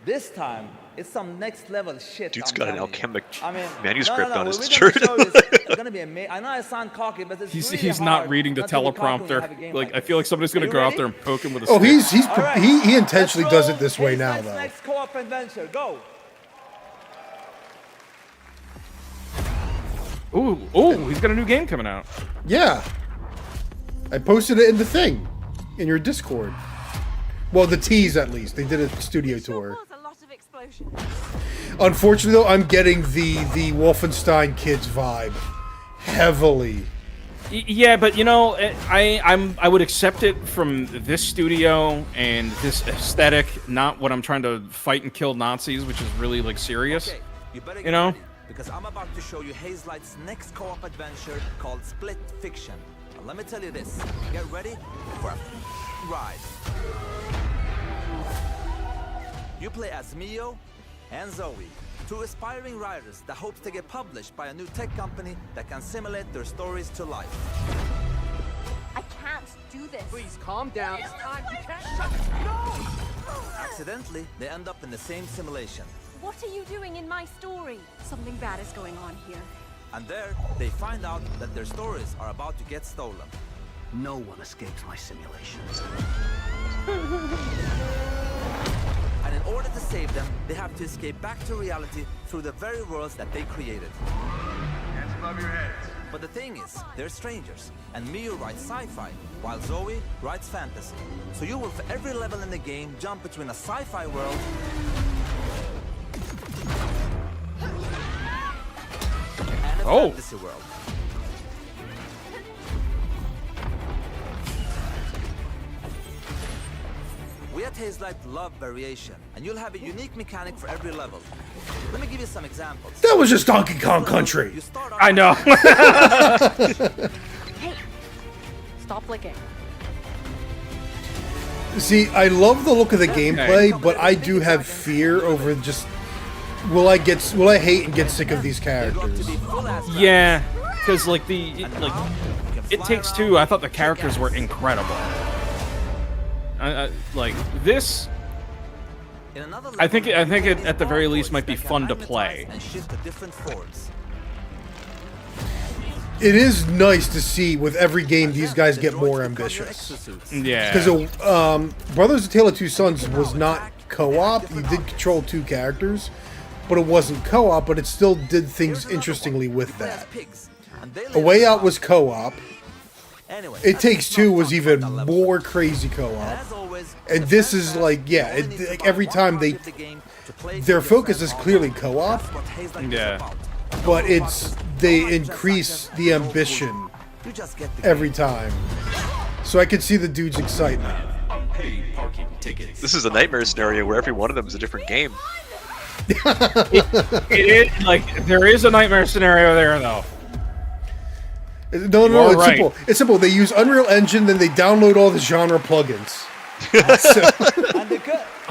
Speaker 7: This time, it's some next level shit.
Speaker 3: Dude's got an alchemic
Speaker 7: manuscript
Speaker 3: on his shirt.
Speaker 7: It's gonna be amazing. I know I sound cocky, but it's
Speaker 2: He's not reading the teleprompter. Like I feel like somebody's gonna go out there and poke him with a
Speaker 1: stick.
Speaker 2: stick.
Speaker 1: He intentionally does it this way now though.
Speaker 7: Next co-op adventure, go.
Speaker 2: Ooh, he's got a new game coming out.
Speaker 1: Yeah. I posted it in the thing, in your Discord. Well, the tease at least. They did a studio tour. Unfortunately, though, I'm getting the Wolfenstein Kids vibe heavily.
Speaker 2: Yeah, but you know, I would accept it from this studio and this aesthetic, not what I'm trying to fight and kill Nazis, which is really like serious.
Speaker 8: Okay, you better
Speaker 2: you know.
Speaker 8: Because I'm about to show you Hazelight's next co-op adventure called Split Fiction. Now, let me tell you this. Get ready for a ride. You play as Mio and Zoe, two aspiring writers that hope to get published by a new tech company that can simulate their stories to life.
Speaker 18: I can't do this.
Speaker 17: Please calm down. It's time. You can't shut.
Speaker 18: No!
Speaker 8: Accidentally, they end up in the same simulation.
Speaker 18: What are you doing in my story? Something bad is going on here.
Speaker 8: And there, they find out that their stories are about to get stolen.
Speaker 11: No one escapes my simulations.
Speaker 8: And in order to save them, they have to escape back to reality through the very worlds that they created.
Speaker 13: Hands above your heads.
Speaker 8: But the thing is, they're strangers, and Mio writes sci-fi, while Zoe writes fantasy. So you will, for every level in the game, jump between a sci-fi world and a fantasy world. We at Hazelight love variation, and you'll have a unique mechanic for every level. Let me give you some examples.
Speaker 1: That was just Donkey Kong Country.
Speaker 2: I know.
Speaker 4: Hey, stop flicking.
Speaker 1: See, I love the look of the gameplay, but I do have fear over just will I hate and get sick of these characters?
Speaker 2: Yeah, because like It Takes Two, I thought the characters were incredible. Like this, I think it at the very least might be fun to play.
Speaker 1: It is nice to see with every game these guys get more ambitious.
Speaker 2: Yeah.
Speaker 1: Because Brothers: A Tale of Two Sons was not co-op. You did control two characters, but it wasn't co-op. But it still did things interestingly with that. A Way Out was co-op. It Takes Two was even more crazy co-op, and this is like, yeah, like every time their focus is clearly co-op.
Speaker 2: Yeah.
Speaker 1: But they increase the ambition every time, so I could see the dude's excitement.
Speaker 3: This is a nightmare scenario where every one of them is a different game.
Speaker 2: it is like there is a nightmare scenario there though.
Speaker 1: No, it's simple. It's simple. They use Unreal Engine, then they download all the genre plugins.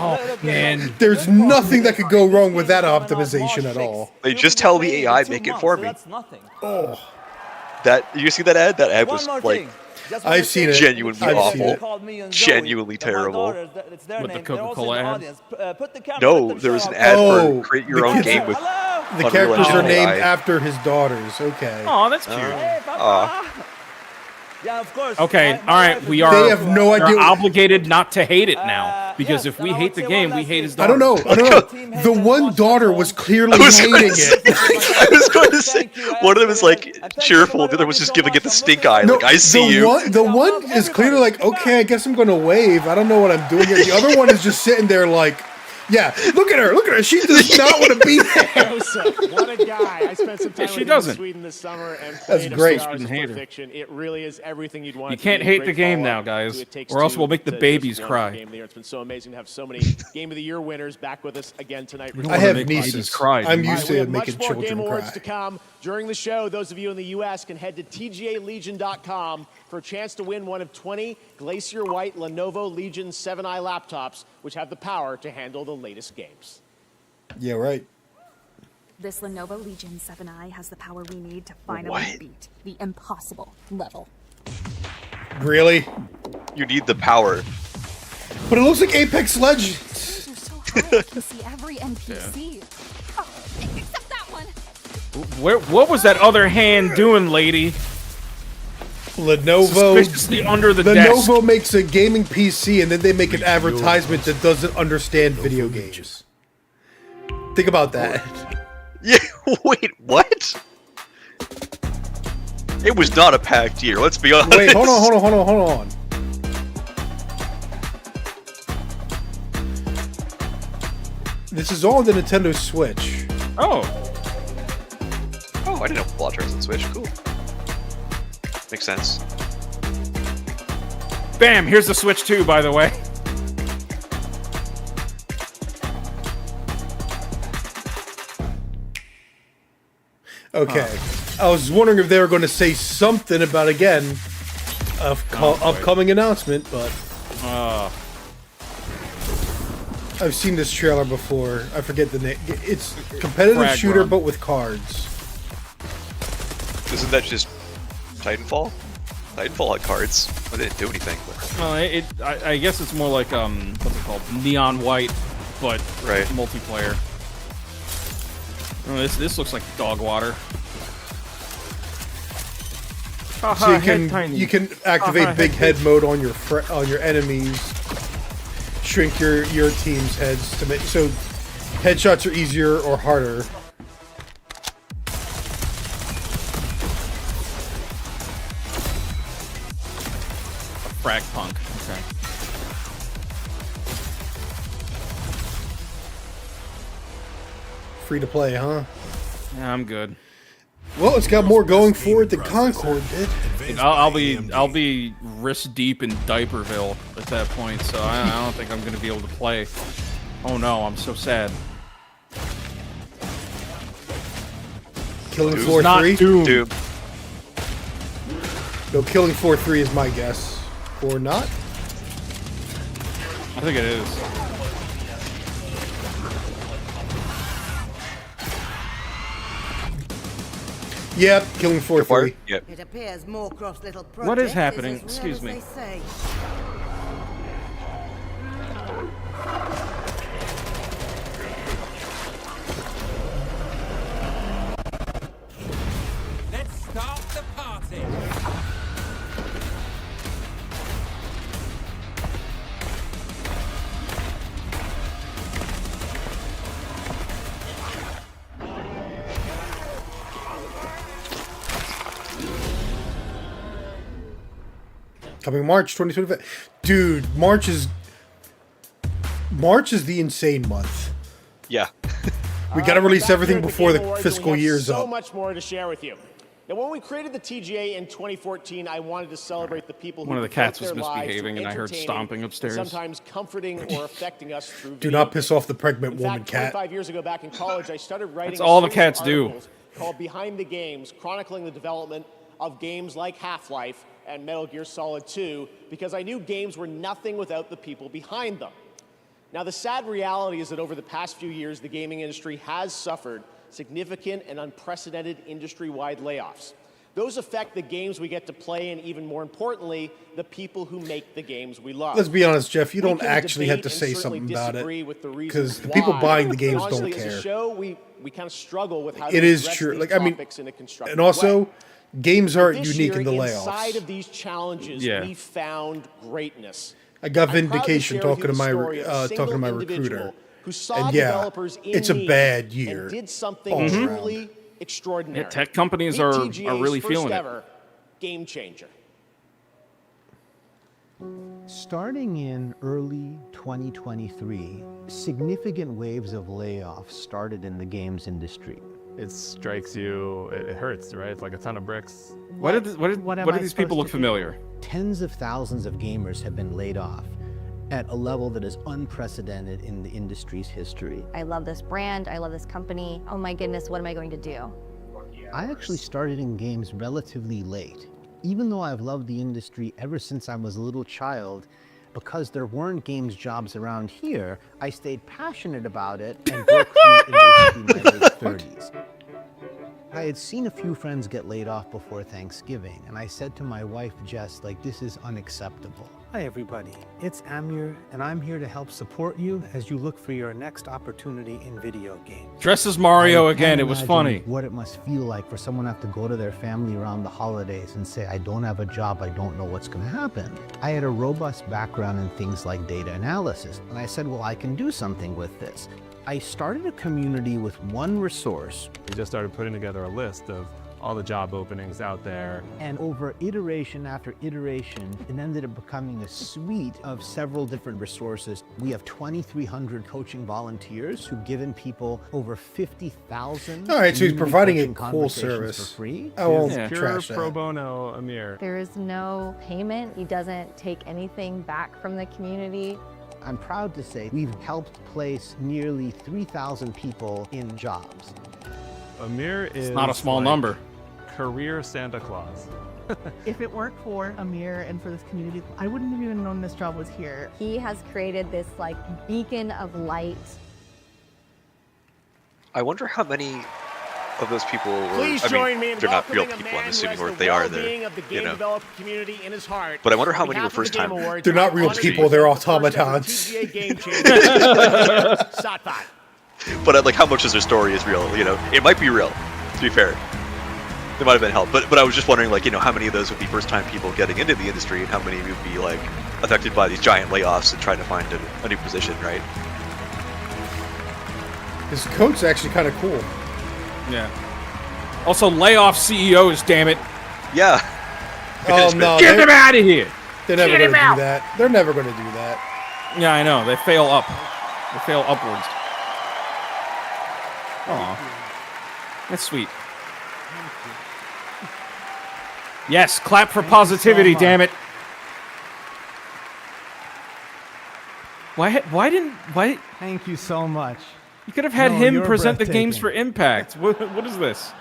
Speaker 2: Oh man,
Speaker 1: there's nothing that could go wrong with that optimization at all.
Speaker 3: They just tell the AI make it for me.
Speaker 1: Oh,
Speaker 3: you see that ad? That ad was like,
Speaker 1: I've seen it.
Speaker 3: Genuinely awful.
Speaker 1: Genuinely
Speaker 3: terrible.
Speaker 2: With the Coca-Cola ad?
Speaker 3: No, there was an ad for create your own game with
Speaker 1: the characters are named after his daughters. Okay.
Speaker 2: Oh, that's cute.
Speaker 7: Yeah, of course.
Speaker 2: Okay, all right. We are.
Speaker 1: They have no idea.
Speaker 2: Obligated not to hate it now because if we hate the game, we hate his daughter.
Speaker 1: I don't know. The one daughter was clearly hating it.
Speaker 3: I was going to say one of them is like cheerful, the other was just giving it the stink eye.
Speaker 1: No,
Speaker 3: like I see you.
Speaker 1: The one is clearly like, okay, I guess I'm going to wave. I don't know what I'm doing here. The other one is just sitting there like, Yeah, look at her. Look at her. She does not want to be there.
Speaker 15: Joseph, what a guy. I spent some time
Speaker 2: she
Speaker 15: with him
Speaker 2: doesn't.
Speaker 15: in Sweden this summer and
Speaker 1: That's
Speaker 15: played
Speaker 1: great.
Speaker 15: a few hours of
Speaker 2: Hate her.
Speaker 15: Perfection. It really is everything you'd want.
Speaker 2: You
Speaker 15: it to
Speaker 2: can't
Speaker 15: be.
Speaker 2: hate
Speaker 15: Great
Speaker 2: the game
Speaker 15: follow-up
Speaker 2: now, guys,
Speaker 15: to It Takes
Speaker 2: or else
Speaker 15: Two
Speaker 2: we'll make the
Speaker 15: to
Speaker 2: babies
Speaker 15: just one
Speaker 2: cry.
Speaker 15: Game of the year. It's been so amazing to have so many Game of the Year winners back with us again tonight.
Speaker 1: I have nieces. I'm used to
Speaker 15: we have
Speaker 1: making
Speaker 15: much more
Speaker 1: children
Speaker 15: Game Awards
Speaker 1: cry.
Speaker 15: to come during the show. Those of you in the U.S. can head to tgalegion.com for a chance to win one of 20 Glacier White Lenovo Legion 7i laptops, which have the power to handle the latest games.
Speaker 1: Yeah, right.
Speaker 18: This Lenovo Legion 7i has the power we need to finally beat the impossible level.
Speaker 1: Really?
Speaker 3: You need the power.
Speaker 1: But it looks like Apex Legends.
Speaker 18: Those are so hard. I can see every NPC. Oh, except that one.
Speaker 2: What was that other hand doing, lady?
Speaker 1: Lenovo.
Speaker 2: Suspiciously under the desk.
Speaker 1: Lenovo makes a gaming PC and then they make an advertisement that doesn't understand video games. Think about that.
Speaker 3: Yeah, wait, what? It was not a packed year, let's be honest.
Speaker 1: Wait, hold on. This is all on the Nintendo Switch.
Speaker 2: Oh.
Speaker 3: Oh, I didn't know Blood Turns on Switch. Cool. Makes sense.
Speaker 2: Bam, here's the Switch 2, by the way.
Speaker 1: Okay. I was wondering if they were going to say something about, again, upcoming announcement, but... I've seen this trailer before. I forget the name. It's competitive
Speaker 2: Frag
Speaker 1: shooter,
Speaker 2: Run.
Speaker 1: but with cards.
Speaker 3: Isn't that just Titanfall? Titanfall had cards. I didn't do anything. But...
Speaker 2: Well, I guess it's more like, what's it called? Neon White, but multiplayer. Oh, this looks like dog water.
Speaker 1: So you can activate big head mode on your enemies. Shrink your team's heads to make so headshots are easier or harder.
Speaker 2: Frag punk. Okay.
Speaker 1: Free to play, huh?
Speaker 2: Yeah, I'm good.
Speaker 1: Well, it's got more going for it than Concord did.
Speaker 2: I'll be wrist deep in Diaperville at that point, so I don't think I'm gonna be able to play. Oh no, I'm so sad.
Speaker 1: Killing Floor 3?
Speaker 2: Doom.
Speaker 1: No, Killing Floor 3 is my guess. Or not?
Speaker 2: I think it is.
Speaker 1: Yep, Killing Floor 3.
Speaker 3: Yep.
Speaker 10: It appears Moorcroft's little project
Speaker 2: What is happening?
Speaker 10: as real
Speaker 2: Excuse
Speaker 10: as
Speaker 2: me.
Speaker 10: they say.
Speaker 13: Let's start the party.
Speaker 1: Coming March 2025. Dude, March is the insane month.
Speaker 3: Yeah.
Speaker 1: We gotta release
Speaker 15: Back here
Speaker 1: everything
Speaker 15: at the
Speaker 1: before
Speaker 15: Game
Speaker 1: the
Speaker 15: Awards,
Speaker 1: fiscal
Speaker 15: we have
Speaker 1: year's
Speaker 15: so
Speaker 1: up.
Speaker 15: much more to share with you. Now, when we created the TGA in 2014, I wanted to celebrate the people who
Speaker 2: One of the
Speaker 15: devote
Speaker 2: cats was
Speaker 15: their lives to
Speaker 2: misbehaving, and I heard
Speaker 15: entertaining
Speaker 2: stomping
Speaker 15: and
Speaker 2: upstairs.
Speaker 15: Sometimes comforting or affecting us through
Speaker 1: Do
Speaker 15: video
Speaker 1: not piss off the pregnant
Speaker 15: In
Speaker 1: woman
Speaker 15: fact,
Speaker 1: cat.
Speaker 15: 25 years ago, back in college, I started writing
Speaker 2: That's all the
Speaker 15: a series
Speaker 2: cats
Speaker 15: of
Speaker 2: do.
Speaker 15: articles called Behind the Games, chronicling the development of games like Half-Life and Metal Gear Solid 2, because I knew games were nothing without the people behind them. Now, the sad reality is that over the past few years, the gaming industry has suffered significant and unprecedented industry-wide layoffs. Those affect the games we get to play, and even more importantly, the people who make the games we love.
Speaker 1: Let's be honest, Jeff, you
Speaker 15: We
Speaker 1: don't
Speaker 15: can
Speaker 1: actually have
Speaker 15: debate
Speaker 1: to
Speaker 15: and
Speaker 1: say
Speaker 15: certainly
Speaker 1: something about
Speaker 15: disagree
Speaker 1: it.
Speaker 15: with the reasons
Speaker 1: Because the people
Speaker 15: why.
Speaker 1: buying the games
Speaker 15: But honestly,
Speaker 1: don't
Speaker 15: as a
Speaker 1: care.
Speaker 15: show, we kind of struggle with how
Speaker 1: It
Speaker 15: to
Speaker 1: is
Speaker 15: address
Speaker 1: true.
Speaker 15: these
Speaker 1: Like, I mean,
Speaker 15: topics in a constructive
Speaker 1: and also,
Speaker 15: way.
Speaker 1: games aren't
Speaker 15: This
Speaker 1: unique
Speaker 15: year,
Speaker 1: in the
Speaker 15: inside
Speaker 1: layoffs.
Speaker 15: of these challenges,
Speaker 1: Yeah.
Speaker 15: we found greatness.
Speaker 1: I got
Speaker 15: I'm proud to
Speaker 1: vindication
Speaker 15: share with
Speaker 1: talking to
Speaker 15: you
Speaker 1: my
Speaker 15: the story of a
Speaker 1: talking to my
Speaker 15: single
Speaker 1: recruiter,
Speaker 15: individual who saw
Speaker 1: and yeah,
Speaker 15: developers in
Speaker 1: it's a
Speaker 15: need
Speaker 1: bad year.
Speaker 15: and did something
Speaker 1: all around.
Speaker 15: truly extraordinary.
Speaker 2: Yeah, tech companies
Speaker 15: Meet
Speaker 2: are
Speaker 15: TGA's
Speaker 2: really
Speaker 15: first
Speaker 2: feeling it.
Speaker 15: ever game changer.
Speaker 9: Starting in early 2023, significant waves of layoffs started in the games industry.
Speaker 12: It strikes you, it hurts, right? It's like a ton of bricks.
Speaker 2: Why do these people look familiar?
Speaker 9: Tens of thousands of gamers have been laid off at a level that is unprecedented in the industry's history.
Speaker 16: I love this brand, I love this company. Oh my goodness, what am I going to do?
Speaker 9: I actually started in games relatively late. Even though I've loved the industry ever since I was a little child, because there weren't games jobs around here, I stayed passionate about it and broke through in basically my late 30s. I had seen a few friends get laid off before Thanksgiving, and I said to my wife, Jess, like, this is unacceptable. Hi, everybody. It's Amir, and I'm here to help support you as you look for your next opportunity in video games.
Speaker 2: Dressed as Mario again, it was funny.
Speaker 9: What it must feel like for someone to have to go to their family around the holidays and say, I don't have a job, I don't know what's going to happen. I had a robust background in things like data analysis, and I said, well, I can do something with this. I started a community with one resource.
Speaker 12: We just started putting together a list of all the job openings out there.
Speaker 9: And over iteration after iteration, it ended up becoming a suite of several different resources. We have 2,300 coaching volunteers who've given people over 50,000.
Speaker 1: All right, so he's providing a cool
Speaker 9: for
Speaker 1: service.
Speaker 9: free.
Speaker 1: I won't
Speaker 12: Pure
Speaker 1: trash that.
Speaker 12: pro bono, Amir.
Speaker 16: There is no payment. He doesn't take anything back from the community.
Speaker 9: I'm proud to say we've helped place nearly 3,000 people in jobs.
Speaker 12: Amir is
Speaker 2: not a small
Speaker 12: like
Speaker 2: number.
Speaker 12: Career Santa Claus.
Speaker 24: If it weren't for Amir and for this community, I wouldn't have even known this job was here.
Speaker 16: He has created this like beacon of light.
Speaker 3: I wonder how many of those people were,
Speaker 15: Please
Speaker 3: I
Speaker 15: join
Speaker 3: mean,
Speaker 15: me in
Speaker 3: they're not real
Speaker 15: welcoming a
Speaker 3: people,
Speaker 15: man
Speaker 3: I'm
Speaker 15: who
Speaker 3: assuming,
Speaker 15: has
Speaker 3: or
Speaker 15: the
Speaker 3: they are,
Speaker 15: well-being
Speaker 3: they're,
Speaker 15: of the
Speaker 3: you
Speaker 15: game
Speaker 3: know.
Speaker 15: developer community in his heart.
Speaker 3: But I wonder how
Speaker 15: On
Speaker 3: many were
Speaker 15: behalf of the
Speaker 3: first
Speaker 15: Game
Speaker 3: time.
Speaker 15: Awards,
Speaker 1: They're not real
Speaker 15: honor
Speaker 1: people,
Speaker 15: you
Speaker 1: they're
Speaker 15: as the first ever
Speaker 1: automatons.
Speaker 15: TGA game changer, Satbot.
Speaker 3: But like, how much of their story is real? You know, it might be real, to be fair. There might have been help, but I was just wondering, like, you know, how many of those would be first-time people getting into the industry, and how many would be like affected by these giant layoffs and trying to find a new position, right?
Speaker 1: His coat's actually kind of cool.
Speaker 2: Yeah. Also, layoff CEOs, damn it.
Speaker 3: Yeah.
Speaker 1: Oh no!
Speaker 2: Get them out of here.
Speaker 1: They're never
Speaker 2: Get
Speaker 1: going
Speaker 2: him
Speaker 1: to
Speaker 2: out.
Speaker 1: do that. They're never going to do that.
Speaker 2: Yeah, I know. They fail up. They fail upwards. Aw. That's sweet. Yes, clap for positivity, damn it. Why?
Speaker 9: Thank you so much.
Speaker 2: You could have had
Speaker 9: No,
Speaker 2: him
Speaker 9: you're
Speaker 2: present the games
Speaker 9: breathtaking.
Speaker 2: for Impact. What is this?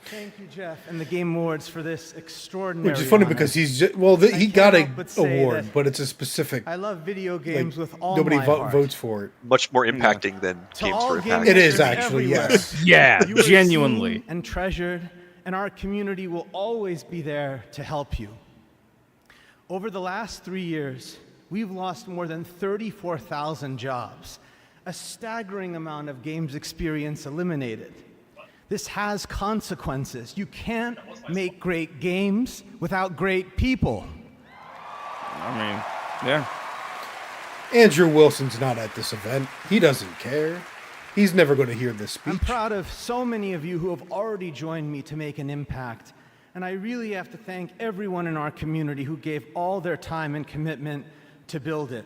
Speaker 9: Thank you, Jeff, and the Game Awards for this extraordinary
Speaker 1: Which is funny
Speaker 9: honor.
Speaker 1: because he's just, well, he got a
Speaker 9: help but say
Speaker 1: award,
Speaker 9: that
Speaker 1: but it's a specific.
Speaker 9: I love video games
Speaker 1: like,
Speaker 9: with all
Speaker 1: nobody
Speaker 9: my heart.
Speaker 1: votes for it.
Speaker 3: Much more impacting than
Speaker 9: To
Speaker 3: Games
Speaker 9: all
Speaker 3: for
Speaker 9: game
Speaker 3: Impact.
Speaker 1: It is
Speaker 9: makers
Speaker 1: actually,
Speaker 9: everywhere.
Speaker 1: yes.
Speaker 2: Yeah,
Speaker 9: You are
Speaker 2: genuinely.
Speaker 9: seen and treasured, and our community will always be there to help you. Over the last 3 years, we've lost more than 34,000 jobs, a staggering amount of games experience eliminated. This has consequences. You can't make great games without great people.
Speaker 2: I mean, yeah.
Speaker 1: Andrew Wilson's not at this event. He doesn't care. He's never going to hear this speech.
Speaker 9: I'm proud of so many of you who have already joined me to make an impact. And I really have to thank everyone in our community who gave all their time and commitment to build it.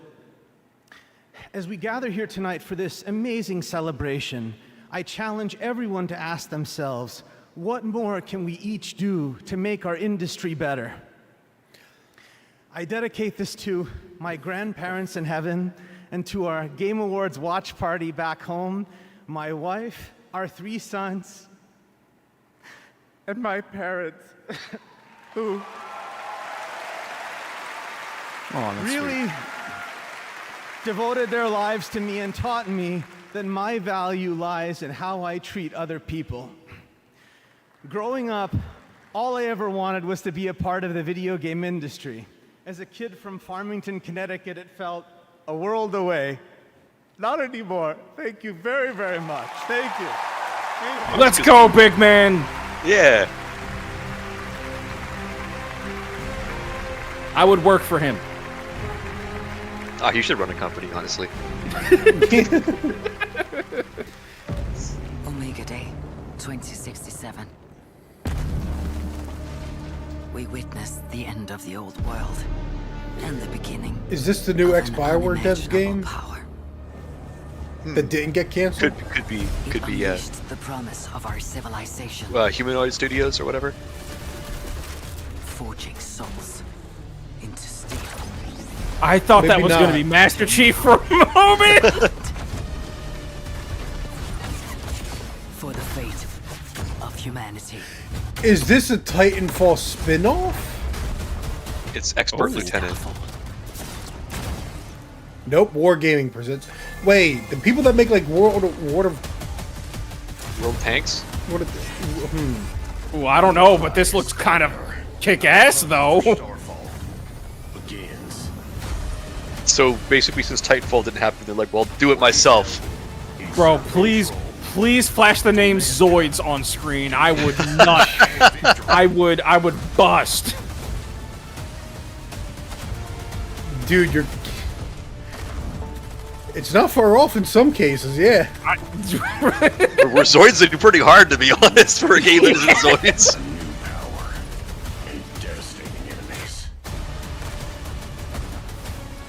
Speaker 9: As we gather here tonight for this amazing celebration, I challenge everyone to ask themselves, what more can we each do to make our industry better? I dedicate this to my grandparents in heaven and to our Game Awards watch party back home, my wife, our 3 sons, and my parents, who really devoted their lives to me and taught me that my value lies in how I treat other people. Growing up, all I ever wanted was to be a part of the video game industry. As a kid from Farmington, Connecticut, it felt a world away. Not anymore. Thank you very, very much. Thank you. Thank you.
Speaker 2: Let's go, big man.
Speaker 3: Yeah.
Speaker 2: I would work for him.
Speaker 3: Ah, you should run a company, honestly.
Speaker 25: Omega Day, 2067.
Speaker 11: We witnessed the end of the old world and the beginning.
Speaker 1: Is this the new ex-Bioware devs game that didn't get canceled?
Speaker 3: Could be. Yeah.
Speaker 11: The promise of our civilization.
Speaker 3: Humanoid Studios or whatever.
Speaker 11: Forging souls into steel.
Speaker 2: I thought that
Speaker 1: Maybe
Speaker 2: was going to
Speaker 1: not.
Speaker 2: be Master Chief for a moment.
Speaker 11: For the fate of humanity.
Speaker 1: Is this a Titanfall spin-off?
Speaker 3: It's Expert Lieutenant.
Speaker 1: Nope, Wargaming presents. Wait, the people that make like World
Speaker 3: Tanks?
Speaker 2: Ooh, I don't know, but this looks kind of kick-ass, though.
Speaker 3: So basically, since Titanfall didn't happen, they're like, well, do it myself.
Speaker 2: Bro, please flash the name Zoids on screen. I would not. I would bust.
Speaker 1: Dude, it's not far off in some cases, yeah.
Speaker 3: We're Zoids are pretty hard, to be honest, for a game that isn't Zoids.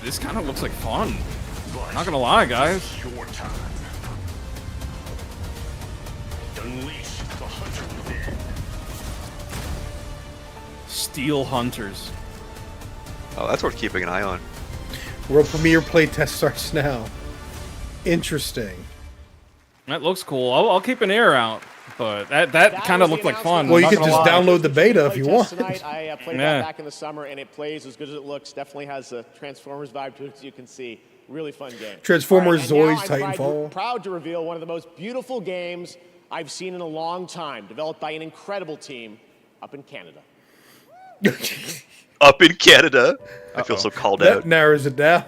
Speaker 2: This kind of looks like fun. Not gonna lie, guys. Steel Hunters.
Speaker 3: Oh, that's worth keeping an eye on.
Speaker 1: World premiere playtest starts now. Interesting.
Speaker 2: That looks cool. I'll keep an ear out, but that kind of looked like fun.
Speaker 1: Well, you can just download the beta if you want.
Speaker 15: Tonight, I played that back in the summer, and it plays as good as it looks. Definitely has a Transformers vibe to it, as you can see. Really fun game.
Speaker 1: Transformers,
Speaker 15: All right,
Speaker 1: Zoids,
Speaker 15: and now I'm
Speaker 1: Titanfall.
Speaker 15: proud to reveal one of the most beautiful games I've seen in a long time, developed by an incredible team up in Canada.
Speaker 3: Up in Canada? I feel so called
Speaker 1: That
Speaker 3: out.
Speaker 1: narrows it down.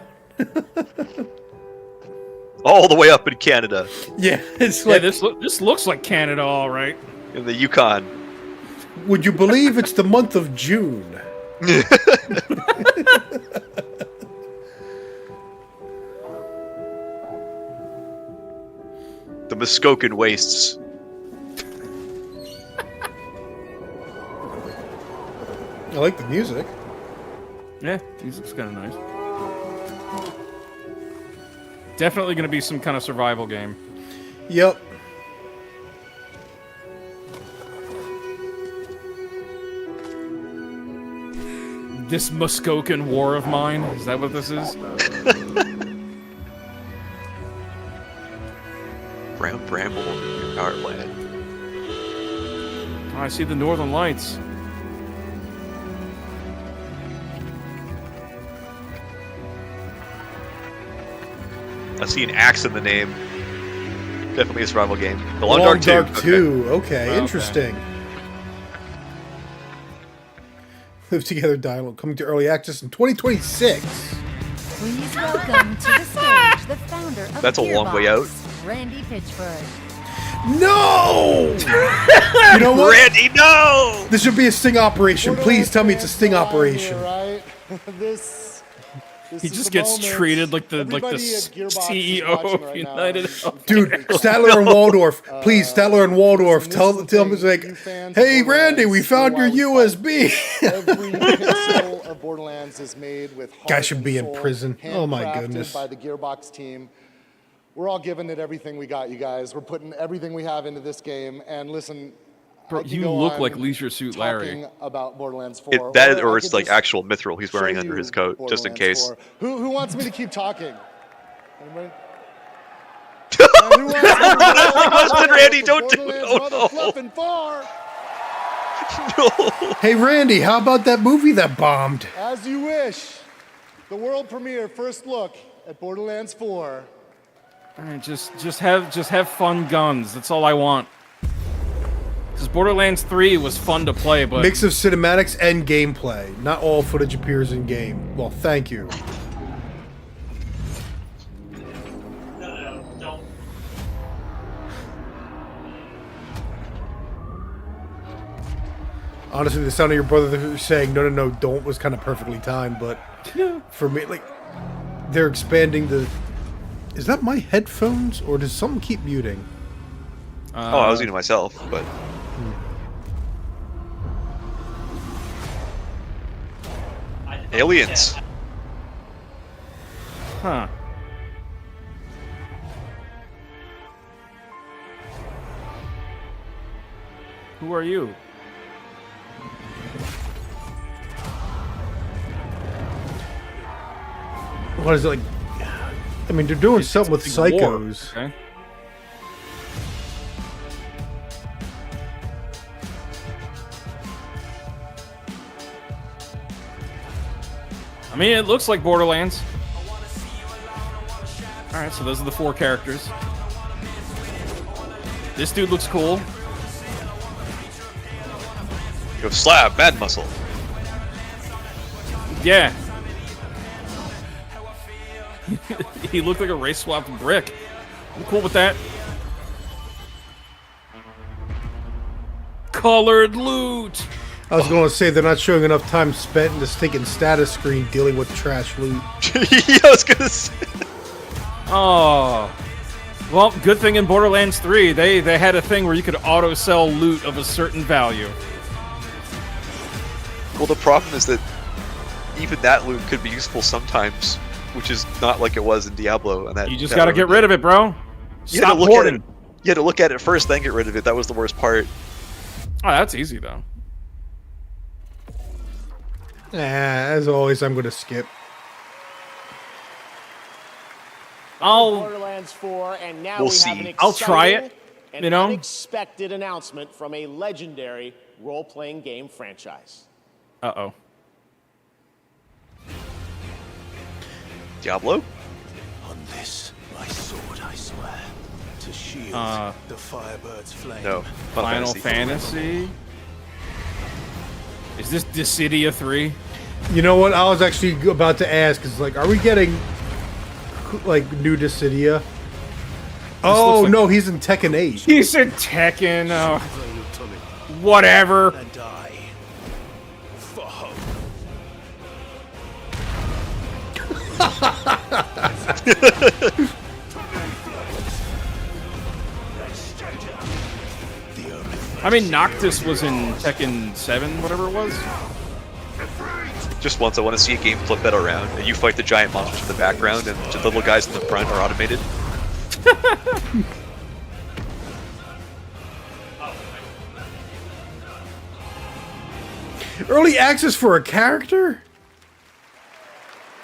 Speaker 3: All the way up in Canada.
Speaker 1: Yeah, it's like
Speaker 2: this looks like Canada, all right.
Speaker 3: In the Yukon.
Speaker 1: Would you believe it's the month of June?
Speaker 3: The Muskokan Wastes.
Speaker 1: I like the music.
Speaker 2: Yeah, music's kind of nice. Definitely going to be some kind of survival game.
Speaker 1: Yep.
Speaker 2: This Muskokan war of mine, is that what this is?
Speaker 3: Brown bramble in your power plant.
Speaker 2: Oh, I see the Northern Lights.
Speaker 3: I see an axe in the name. Definitely a survival game. The
Speaker 1: Long
Speaker 3: Dark 2.
Speaker 1: Dark 2. Okay, interesting. Live Together Dialogue coming to early access in 2026.
Speaker 14: Please welcome to the stage the founder of
Speaker 3: That's a long way out.
Speaker 14: Randy Pitchford.
Speaker 1: No! You know what?
Speaker 3: Randy, no!
Speaker 1: This should be a sting operation. Please tell me it's a sting operation.
Speaker 5: Right? This
Speaker 2: He
Speaker 5: is
Speaker 2: just
Speaker 5: the
Speaker 2: gets
Speaker 5: moment.
Speaker 2: treated like the
Speaker 5: Everybody at Gearbox is
Speaker 2: CEO
Speaker 5: watching
Speaker 2: of
Speaker 5: right now.
Speaker 2: United.
Speaker 1: Dude, Statler and Waldorf. Please, Statler and Waldorf. Tell them it's like, hey, Randy, we found your USB.
Speaker 5: Every pixel of Borderlands is made with heart
Speaker 1: Guy should be
Speaker 5: and
Speaker 1: in
Speaker 5: soul,
Speaker 1: prison. Oh my
Speaker 5: handcrafted
Speaker 1: goodness.
Speaker 5: by the Gearbox team. We're all giving it everything we got, you guys. We're putting everything we have into this game. And listen,
Speaker 2: Bro,
Speaker 5: I could
Speaker 2: you
Speaker 5: go
Speaker 2: look
Speaker 5: on
Speaker 2: like Leisure Suit Larry.
Speaker 5: talking about Borderlands 4.
Speaker 3: That
Speaker 5: or
Speaker 3: or
Speaker 5: I
Speaker 3: it's
Speaker 5: could
Speaker 3: like
Speaker 5: just
Speaker 3: actual mithril he's wearing
Speaker 5: show
Speaker 3: under
Speaker 5: you
Speaker 3: his coat, just in
Speaker 5: Borderlands
Speaker 3: case.
Speaker 5: 4. Who wants me to keep talking? Anybody?
Speaker 3: Husband, Randy, don't do it. Oh,
Speaker 5: no.
Speaker 1: Hey, Randy, how about that movie that bombed?
Speaker 5: As you wish. The world premiere first look at Borderlands 4.
Speaker 2: All right, just have fun guns. That's all I want. Because Borderlands 3 was fun to play, but
Speaker 1: Mix of cinematics and gameplay. Not all footage appears in game. Well, thank you. Honestly, the sound of your brother saying no, don't was kind of perfectly timed, but for me, like, they're expanding the... Is that my headphones, or does something keep muting?
Speaker 3: I was eating myself, but... Aliens.
Speaker 2: Huh. Who are you?
Speaker 1: What is it like? I mean, they're doing something with
Speaker 2: It's a big war,
Speaker 1: psychos.
Speaker 2: okay. I mean, it looks like Borderlands. Alright, so those are the 4 characters. This dude looks cool.
Speaker 3: Go slab, mad muscle.
Speaker 2: Yeah. He looked like a race swapped brick. I'm cool with that. Colored loot.
Speaker 1: I was going to say they're not showing enough time spent in the stinking status screen dealing with trash loot.
Speaker 3: Yeah, I was gonna say.
Speaker 2: Oh. Well, good thing in Borderlands 3, they had a thing where you could auto-sell loot of a certain value.
Speaker 3: Well, the problem is that even that loot could be useful sometimes, which is not like it was in Diablo. And that
Speaker 2: You just gotta get rid of it, bro. Stop hoarding.
Speaker 3: You had to look at it first, then get rid of it. That was the worst part.
Speaker 2: Oh, that's easy, though.
Speaker 1: As always, I'm going to skip.
Speaker 15: Borderlands 4, and now
Speaker 3: We'll
Speaker 15: we
Speaker 3: see.
Speaker 15: have an
Speaker 2: I'll try it,
Speaker 15: exciting
Speaker 2: you know?
Speaker 15: and unexpected announcement from a legendary role-playing game franchise.
Speaker 2: Uh-oh.
Speaker 3: Diablo?
Speaker 6: On this, my sword, I swear, to shield the Firebird's flame.
Speaker 3: No.
Speaker 2: Final Fantasy? Is this Dissidia 3?
Speaker 1: You know what? I was actually about to ask, is like, are we getting like new Dissidia? Oh
Speaker 2: like-
Speaker 1: no, he's in Tekken 8.
Speaker 2: He's in Tekken. Oh. Whatever.
Speaker 6: And die for hope.
Speaker 2: I mean, Noctis was in Tekken 7, whatever it was.
Speaker 3: Just once, I want to see a game flip that around, and you fight the giant monsters in the background, and just the little guys in the front are automated.
Speaker 1: Early access for a character?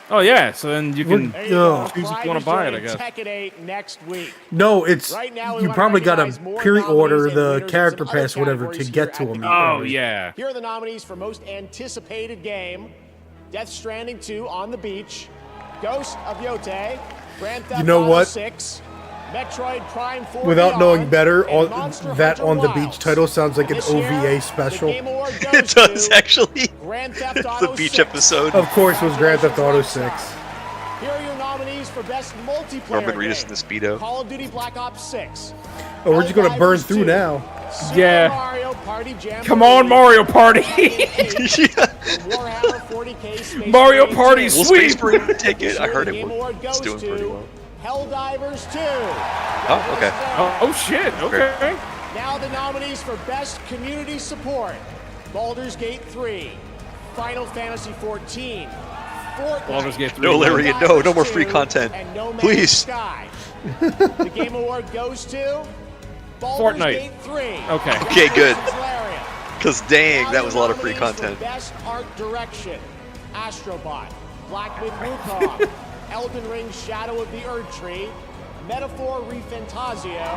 Speaker 2: Oh yeah, so then you can
Speaker 1: There you go.
Speaker 2: choose if you want to buy it, I guess.
Speaker 15: Tekken 8 next week.
Speaker 1: No, it's
Speaker 15: Right now, we
Speaker 1: you
Speaker 15: wanna
Speaker 1: probably got to
Speaker 15: recognize more
Speaker 1: pre-order
Speaker 15: nominees and
Speaker 1: the
Speaker 15: winners in
Speaker 1: character
Speaker 15: some other
Speaker 1: pass, whatever, to
Speaker 15: categories
Speaker 1: get to
Speaker 15: here at
Speaker 1: him.
Speaker 15: the
Speaker 2: Oh
Speaker 15: Games.
Speaker 2: yeah.
Speaker 15: Here are the nominees for most anticipated game: Death Stranding 2 on the Beach, Ghost of Yote, Grand Theft
Speaker 1: You know
Speaker 15: Auto
Speaker 1: what?
Speaker 15: 6, Metroid Prime 4
Speaker 1: Without knowing
Speaker 15: Beyond,
Speaker 1: better,
Speaker 15: and
Speaker 1: all,
Speaker 15: Monster
Speaker 1: that
Speaker 15: Hunter
Speaker 1: on the
Speaker 15: Wilds.
Speaker 1: beach title sounds like an
Speaker 15: This year,
Speaker 1: OVA
Speaker 15: the
Speaker 1: special.
Speaker 15: Game Award
Speaker 3: It
Speaker 15: goes
Speaker 3: does,
Speaker 15: to
Speaker 3: actually.
Speaker 15: Grand Theft
Speaker 3: It's
Speaker 15: Auto
Speaker 3: the beach
Speaker 15: 6.
Speaker 3: episode.
Speaker 1: Of course, it was Grand Theft Auto 6.
Speaker 15: Here are your nominees for best multiplayer
Speaker 3: Norman Reedus in
Speaker 15: game.
Speaker 3: the Speedo.
Speaker 15: Call of Duty Black Ops 6.
Speaker 1: Oh, we're just gonna burn
Speaker 15: Helldivers
Speaker 1: through
Speaker 15: 2,
Speaker 1: now.
Speaker 15: Super
Speaker 2: Yeah.
Speaker 15: Mario Party Jam.
Speaker 2: Come on, Mario Party.
Speaker 15: Warhammer 40K Space
Speaker 2: Mario
Speaker 15: Marine
Speaker 2: Party
Speaker 15: 2.
Speaker 3: Will
Speaker 2: sweep.
Speaker 3: Space Marine take it? I heard
Speaker 15: The Game
Speaker 3: it
Speaker 15: Award
Speaker 3: was
Speaker 15: goes
Speaker 3: doing pretty
Speaker 15: to
Speaker 3: well.
Speaker 15: Helldivers 2.
Speaker 3: Oh, okay.
Speaker 2: Oh shit. Okay.
Speaker 15: Now the nominees for best community support: Baldur's Gate 3, Final Fantasy 14, Fortnite,
Speaker 2: Baldur's Gate 3.
Speaker 3: No, Larry, no more free
Speaker 15: 2,
Speaker 3: content.
Speaker 15: and No Man's
Speaker 3: Please.
Speaker 15: Sky. The Game Award goes to Baldur's
Speaker 2: Fortnite.
Speaker 15: Gate 3.
Speaker 2: Okay.
Speaker 3: Okay, good.
Speaker 15: Congratulations, Larian.
Speaker 3: Because dang,
Speaker 15: Now
Speaker 3: that was a
Speaker 15: your
Speaker 3: lot of free
Speaker 15: nominees for
Speaker 3: content.
Speaker 15: Best Art Direction: Astrobot, Black Myth Wukong, Elden Ring: Shadow of the Erdtree, Metaphor ReFantazio,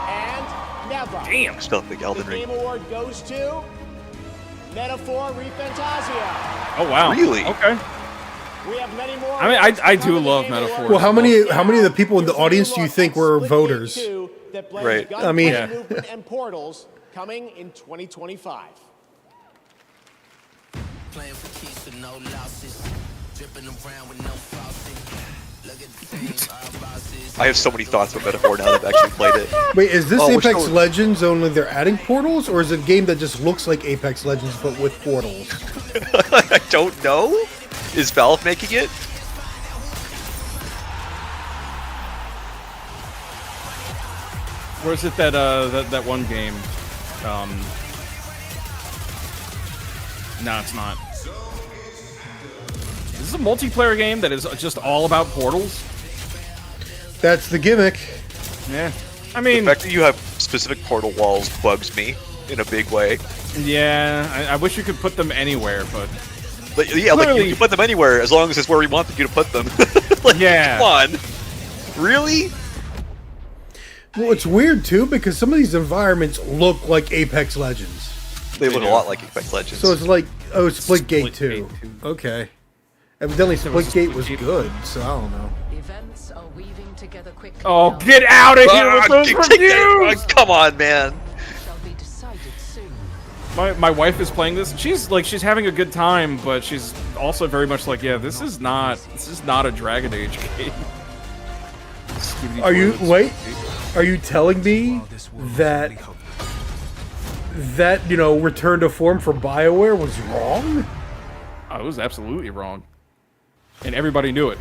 Speaker 15: and Neva.
Speaker 3: Damn, still think Elden
Speaker 15: The
Speaker 3: Ring.
Speaker 15: Game Award goes to Metaphor ReFantazio.
Speaker 2: Oh wow.
Speaker 3: Really?
Speaker 2: Okay.
Speaker 15: We have many more.
Speaker 2: I mean,
Speaker 15: awards
Speaker 2: I
Speaker 15: to
Speaker 2: do
Speaker 15: come in the
Speaker 2: love
Speaker 15: Game
Speaker 2: Metaphor.
Speaker 15: Awards.
Speaker 1: Well, how many of the people in the audience do you think were
Speaker 15: Split
Speaker 1: voters?
Speaker 15: Game 2 that blends
Speaker 3: Right.
Speaker 15: gunplay,
Speaker 1: I mean-
Speaker 2: Yeah.
Speaker 15: movement, and portals coming in 2025.
Speaker 11: Playing for keeps with no losses. Dripping around with no faucet. Look at the team, our bosses.
Speaker 3: I have so many thoughts about Metaphor now that I've actually played it.
Speaker 1: Wait, is this
Speaker 3: Oh, we're
Speaker 1: Apex
Speaker 3: still-
Speaker 1: Legends only they're adding portals, or is it a game that just looks like Apex Legends but with portals?
Speaker 3: I don't know. Is Valve making it?
Speaker 2: Or is it that one game? No, it's not. This is a multiplayer game that is just all about portals.
Speaker 1: That's the gimmick.
Speaker 2: Yeah. I mean,
Speaker 3: the fact that you have specific portal walls bugs me in a big way.
Speaker 2: Yeah, I wish you could put them anywhere, but
Speaker 3: yeah, like you can put them anywhere as long as it's where we want you to put them. Like,
Speaker 2: yeah.
Speaker 3: Come on. Really?
Speaker 1: Well, it's weird too because some of these environments look like Apex Legends.
Speaker 3: They look a lot like Apex Legends.
Speaker 1: So it's like, oh, Splitgate 2. Okay. Evidently, Splitgate was good, so I don't know.
Speaker 11: Events are weaving together quickly.
Speaker 2: Oh, get out of here with those reviews!
Speaker 3: Come on, man.
Speaker 2: My wife is playing this. She's having a good time, but she's also very much like, yeah, this is not a Dragon Age game.
Speaker 1: Are you telling me that return to form for BioWare was wrong?
Speaker 2: Oh, it was absolutely wrong. And everybody knew it.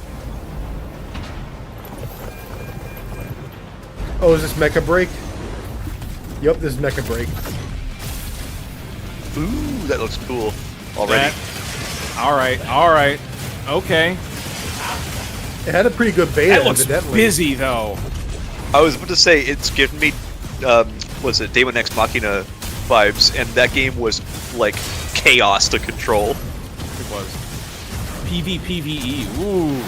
Speaker 1: Oh, is this Mecha Break? Yep, this is Mecha Break.
Speaker 3: Ooh, that looks cool already.
Speaker 2: Alright. Okay.
Speaker 1: It had a pretty good beta,
Speaker 2: That looks
Speaker 1: evidently.
Speaker 2: busy, though.
Speaker 3: I was about to say, it's given me, was it Daemon X Machina vibes, and that game was, like, chaos to control.
Speaker 2: It was. PvPvE, ooh.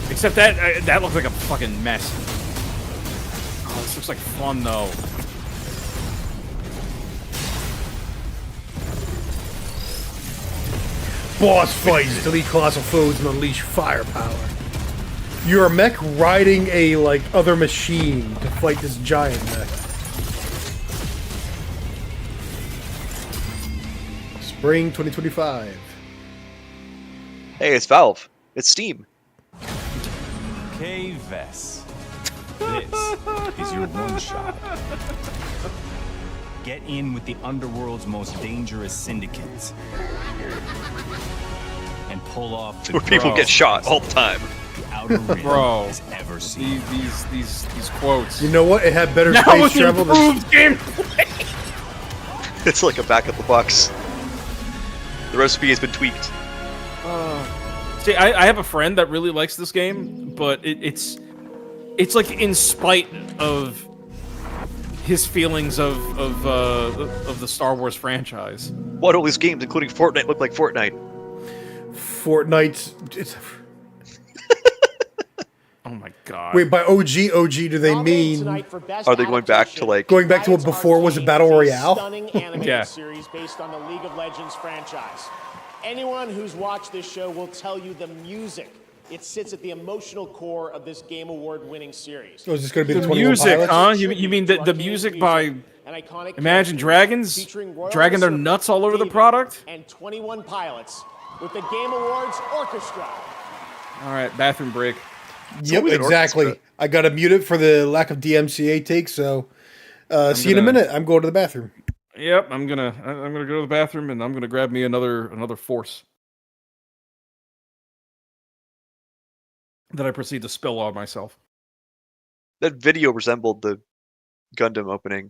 Speaker 2: Except that looks like a fucking mess. Oh, this looks like fun, though.
Speaker 1: Boss fights, delete colossal foes, and unleash firepower. You're a mech riding a, other machine to fight this giant mech. Spring 2025.
Speaker 3: Hey, it's Valve. It's Steam.
Speaker 19: Okay, Vess. This is your one shot. Get in with the Underworld's most dangerous syndicates. And pull off the
Speaker 3: Where people get shot all the time.
Speaker 19: The outer rim has ever seen.
Speaker 2: These quotes.
Speaker 1: You know what? It had better
Speaker 2: Now
Speaker 1: space
Speaker 2: with
Speaker 1: travel than...
Speaker 2: improved gameplay.
Speaker 3: It's like a back of the box. The recipe has been tweaked.
Speaker 2: See, I have a friend that really likes this game, but it's like in spite of his feelings of the Star Wars franchise.
Speaker 3: What all these games, including Fortnite, look like Fortnite?
Speaker 1: Fortnite's...
Speaker 2: Oh my god.
Speaker 1: Wait, by OG do they mean...
Speaker 3: Are they going back to, like...
Speaker 1: Going back to what before was a Battle Royale?
Speaker 15: Stunning animated series based on the League of Legends franchise. Anyone who's watched this show will tell you the music. It sits at the emotional core of this Game Award-winning series.
Speaker 1: Oh, is this going to be
Speaker 2: The
Speaker 1: 21
Speaker 2: music,
Speaker 1: Pilots?
Speaker 2: huh? You mean the music by Imagine Dragons? Dragging their nuts all over the product?
Speaker 15: And 21 Pilots with the Game Awards Orchestra.
Speaker 2: Alright, bathroom break.
Speaker 1: Yep, exactly. I got to mute it for the lack of DMCA take, so see you in a minute. I'm going to the bathroom.
Speaker 2: Yep, I'm gonna go to the bathroom and I'm gonna grab me another force that I proceed to spill on myself.
Speaker 3: That video resembled the Gundam opening.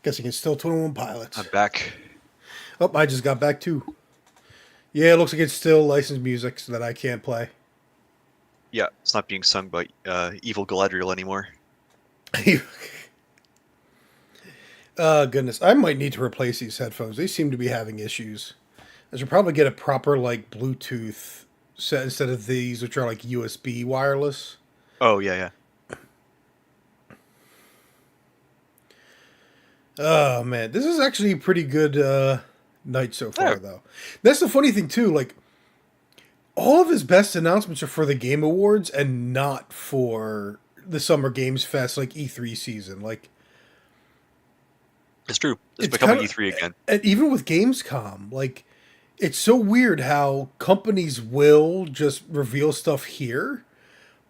Speaker 1: Guessing it's still 21 Pilots.
Speaker 3: I'm back.
Speaker 1: Oh, I just got back too. Yeah, it looks like it's still licensed music so that I can't play.
Speaker 3: Yeah, it's not being sung by Evil Galadriel anymore.
Speaker 1: Goodness. I might need to replace these headphones. They seem to be having issues. I should probably get a proper, like, Bluetooth set instead of these, which are, like, USB wireless.
Speaker 3: Oh, yeah.
Speaker 1: Oh, man. This is actually a pretty good night so far, though. That's the funny thing, too. Like, all of his best announcements are for the Game Awards and not for the Summer Games Fest, like, E3 season. Like,
Speaker 3: it's true. It's becoming E3 again.
Speaker 1: And even with Gamescom, like, it's so weird how companies will just reveal stuff here,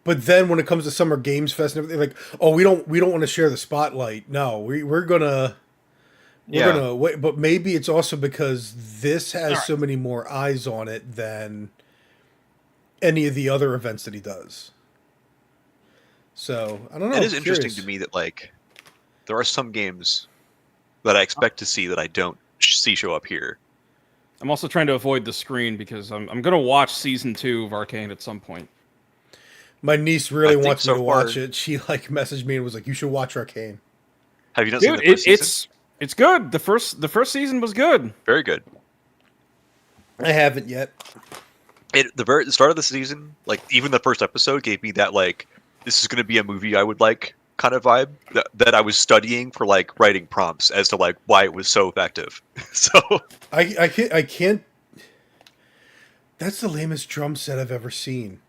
Speaker 1: but then when it comes to Summer Games Fest and everything, like, oh, we don't want to share the spotlight. No, we're gonna wait. But maybe it's also because this has so many more eyes on it than any of the other events that he does. So I don't know.
Speaker 3: It is interesting to me that, like, there are some games that I expect to see that I don't see show up here.
Speaker 2: I'm also trying to avoid the screen because I'm going to watch season 2 of Arcane at some point.
Speaker 1: My niece really wants me to watch it. She like messaged me and was like, "You should watch Arcane."
Speaker 3: Have you not seen the first season?
Speaker 2: It's good. The first season was good.
Speaker 3: Very good.
Speaker 1: I haven't yet.
Speaker 3: The start of the season, like even the first episode, gave me that like this is going to be a movie I would like kind of vibe that I was studying for like writing prompts as to like why it was so effective. So
Speaker 1: I can't. That's the lamest drum set I've ever seen.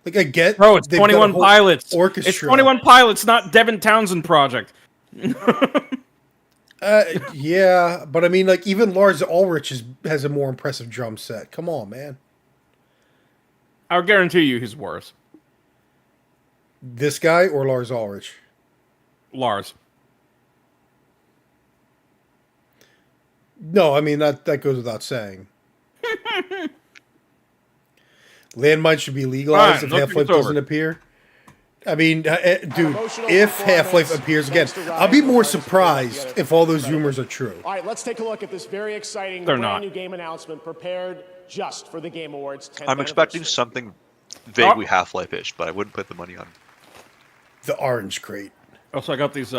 Speaker 1: Like I get,
Speaker 2: bro, it's 21 Pilots.
Speaker 1: Orchestra.
Speaker 2: It's 21 Pilots, not Devin Townsend project.
Speaker 1: Yeah, but I mean, like even Lars Ulrich has a more impressive drum set. Come on, man.
Speaker 2: I'll guarantee you he's worse.
Speaker 1: This guy or Lars Ulrich?
Speaker 2: Lars.
Speaker 1: No, I mean that goes without saying. Landmines should be legalized if Half-Life doesn't appear. I mean, dude, if Half-Life appears again, I'll be more surprised if all those rumors are true.
Speaker 15: All right, let's take a look at this very exciting brand new game announcement prepared just for the Game Awards 10th
Speaker 3: I'm expecting something vaguely Half-Life-ish, but I wouldn't put the money on
Speaker 1: the orange crate.
Speaker 2: Also, I got these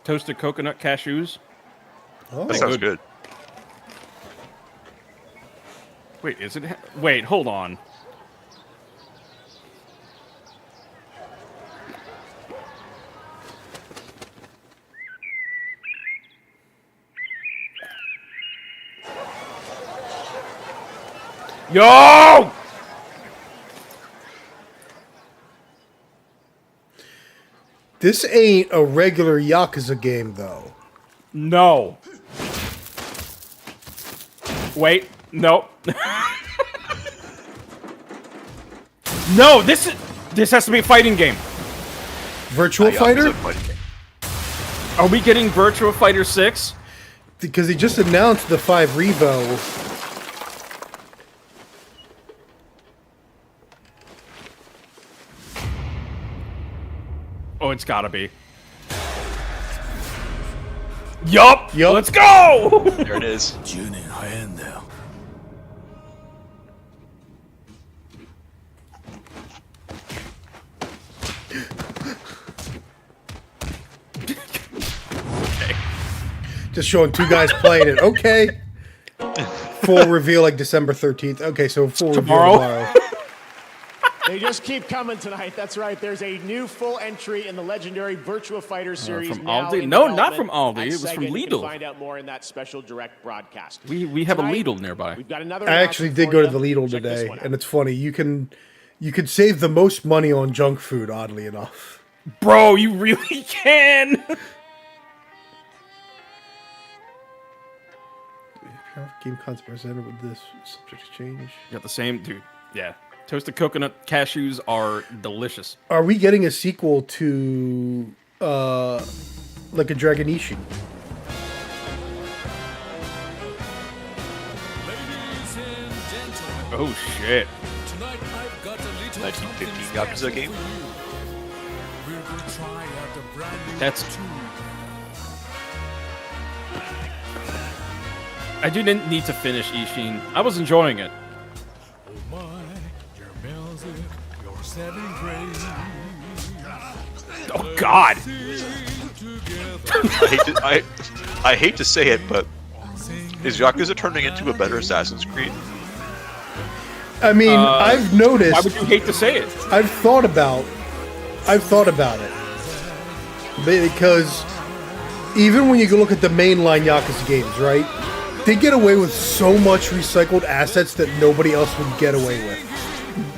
Speaker 2: toasted coconut cashews.
Speaker 1: Oh,
Speaker 3: that sounds good.
Speaker 2: Wait, is it? Wait, hold on. Yo!
Speaker 1: This ain't a regular Yakuza game, though.
Speaker 2: No. Wait, no. No, this has to be a fighting game.
Speaker 1: Virtua Fighter?
Speaker 2: Are we getting Virtua Fighter 6?
Speaker 1: Because he just announced the 5 Revo.
Speaker 2: Oh, it's gotta be. Yup! Let's go!
Speaker 3: There it is.
Speaker 1: Just showing two guys playing it. Okay. Full reveal like December 13th. Okay, so full
Speaker 2: tomorrow.
Speaker 1: Reveal tomorrow.
Speaker 15: They just keep coming tonight. That's right. There's a new full entry in the legendary Virtua Fighter series.
Speaker 2: From
Speaker 15: now
Speaker 2: Aldi?
Speaker 15: in
Speaker 2: No, not
Speaker 15: development
Speaker 2: from Aldi.
Speaker 15: at
Speaker 2: It was from
Speaker 15: Sega. You
Speaker 2: Lidl.
Speaker 15: can find out more in that special direct broadcast.
Speaker 2: We have
Speaker 15: Tonight,
Speaker 2: a Lidl nearby.
Speaker 15: We've got another
Speaker 1: I actually did go to the Lidl today, and it's funny. You could save the most money on junk food, oddly enough.
Speaker 2: Bro, you really can.
Speaker 1: Game concept presented with this subject to change.
Speaker 2: You got the same, dude. Yeah. Toasted coconut cashews are delicious.
Speaker 1: Are we getting a sequel to like a Dragon Ishin?
Speaker 2: Oh shit.
Speaker 3: 1915 Yakuza game?
Speaker 2: That's I do need to finish Ishin. I was enjoying it. Oh God!
Speaker 3: I hate to say it, but is Yakuza turning into a better Assassin's Creed?
Speaker 1: I mean, I've noticed.
Speaker 2: Why would you hate to say it?
Speaker 1: I've thought about it because even when you go look at the mainline Yakuza games, right? They get away with so much recycled assets that nobody else would get away with.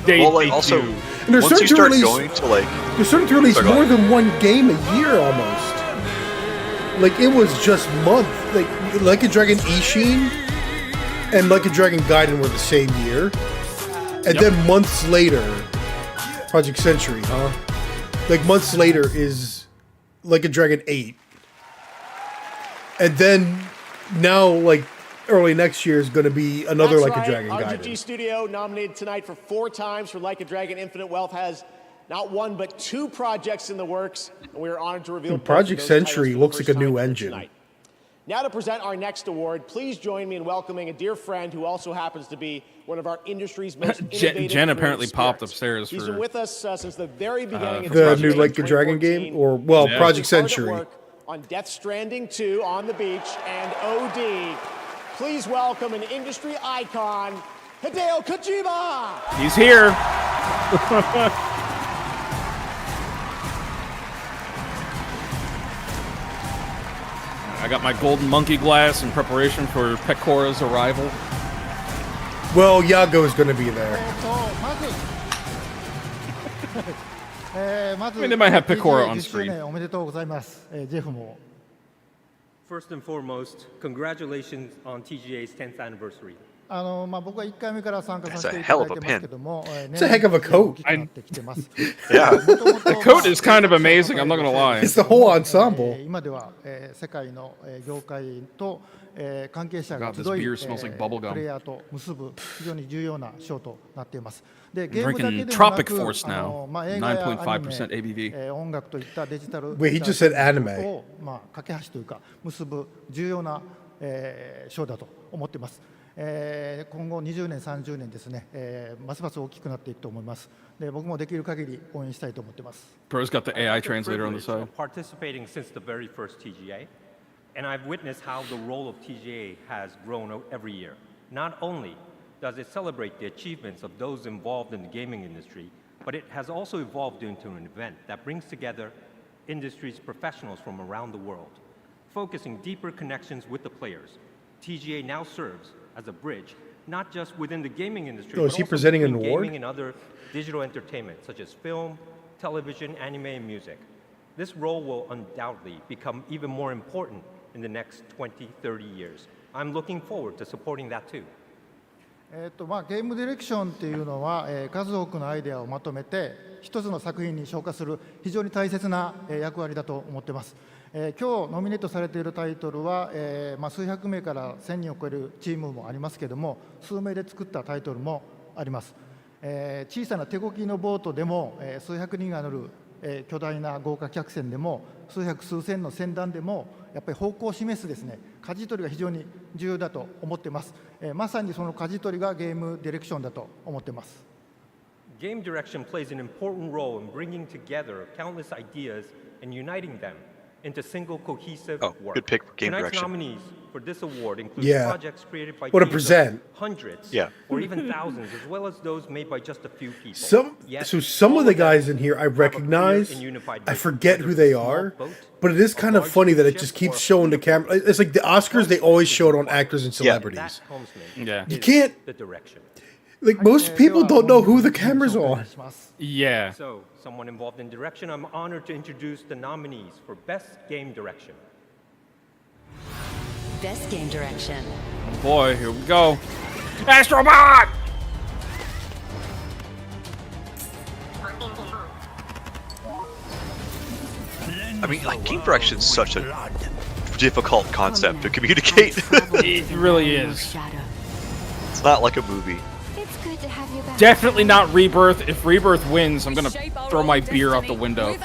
Speaker 2: They
Speaker 3: also,
Speaker 2: do.
Speaker 1: And they're
Speaker 3: once you
Speaker 1: starting to
Speaker 3: start
Speaker 1: release,
Speaker 3: going to like,
Speaker 1: they're starting to release more than one game a year almost. Like it was just like a Dragon Ishin and Like a Dragon Gaiden were the same year, and then months later, Project Century, huh? Like months later is Like a Dragon 8, and then now like early next year is going to be another Like a Dragon Gaiden.
Speaker 15: RGG Studio, nominated tonight for 4 times for Like a Dragon Infinite Wealth, has not 1 but 2 projects in the works, and we are honored to reveal
Speaker 1: Project
Speaker 15: both of those
Speaker 1: Century
Speaker 15: titles for
Speaker 1: looks
Speaker 15: the
Speaker 1: like a
Speaker 15: first
Speaker 1: new
Speaker 15: time
Speaker 1: engine.
Speaker 15: tonight. Now to present our next award, please join me in welcoming a dear friend who also happens to be one of our industry's most innovative
Speaker 2: Jen apparently
Speaker 15: creative
Speaker 2: popped
Speaker 15: spirits.
Speaker 2: upstairs
Speaker 15: He's
Speaker 2: for
Speaker 15: been with us since the very beginning of
Speaker 1: The new Like a Dragon game, or Project Century.
Speaker 15: On Death Stranding 2 on the beach and OD. Please welcome an industry icon, Hideo Kojima!
Speaker 2: He's here! I got my golden monkey glass in preparation for Pecora's arrival.
Speaker 1: Well, Yago's going to be there.
Speaker 2: I mean, they might have Pecora on screen.
Speaker 12: First and foremost, congratulations on TGA's 10th anniversary.
Speaker 1: It's a hell of a pin. It's a heck of a coat.
Speaker 2: Yeah. The coat is kind of amazing, I'm not going to lie.
Speaker 1: It's the whole ensemble.
Speaker 2: God, this beer smells like bubblegum. I'm drinking Tropic Force now, 9.5% ABV.
Speaker 1: Wait, he just said anime.
Speaker 20: 今後20年、30年ですね、ますます大きくなっていくと思います。で、僕もできる限り応援したいと思ってます。
Speaker 2: Bro's got the AI translator on the side.
Speaker 12: Participating since the very first TGA, and I've witnessed how the role of TGA has grown every year. Not only does it celebrate the achievements of those involved in the gaming industry, but it has also evolved into an event that brings together industry's professionals from around the world, focusing deeper connections with the players. TGA now serves as a bridge, not just within the gaming industry,
Speaker 1: is
Speaker 12: but
Speaker 1: he
Speaker 12: also
Speaker 1: presenting an
Speaker 12: between
Speaker 1: award?
Speaker 12: gaming and other digital entertainment, such as film, television, anime, and music. This role will undoubtedly become even more important in the next 20, 30 years. I'm looking forward to supporting that too.
Speaker 20: ゲームディレクションっていうのは、数多くのアイデアをまとめて一つの作品に昇華する非常に大切な、役割だと思っています。今日ノミネートされているタイトルは、数百名から1000人を超えるチームもありますけども、数名で作ったタイトルもあります。小さな手漕ぎのボートでも、数百人が乗る、巨大な豪華客船でも数百数千の船団でもやっぱり方向を示すですね、舵取りが非常に重要だと思っています。まさにその舵取りがゲームディレクションだと思っています。
Speaker 12: Game direction plays an important role in bringing together countless ideas and uniting them into single cohesive work.
Speaker 3: Good pick for game
Speaker 12: Tonight's
Speaker 3: direction.
Speaker 12: nominees for this award include
Speaker 1: Yeah.
Speaker 12: projects created by
Speaker 1: What a
Speaker 12: teams of
Speaker 1: present.
Speaker 12: hundreds
Speaker 3: Yeah.
Speaker 12: or even thousands, as well as those made by just a few people. Yet,
Speaker 1: Some of the guys in here I recognize. I forget who they are, but it is kind of funny that it just keeps showing the camera. It's like the Oscars; they always show it on actors and celebrities.
Speaker 2: Yeah.
Speaker 1: You can't.
Speaker 12: the direction.
Speaker 1: Like most people don't know who the camera's on.
Speaker 2: Yeah.
Speaker 12: So, someone involved in direction, I'm honored to introduce the nominees for Best Game Direction.
Speaker 14: Best game direction.
Speaker 2: Oh boy, here we go. Astrobot!
Speaker 3: I mean, like, game direction is such a difficult concept to communicate.
Speaker 2: It really is.
Speaker 3: It's not like a movie.
Speaker 14: It's good to have you back.
Speaker 2: Definitely not Rebirth. If Rebirth wins, I'm gonna throw my beer out the window.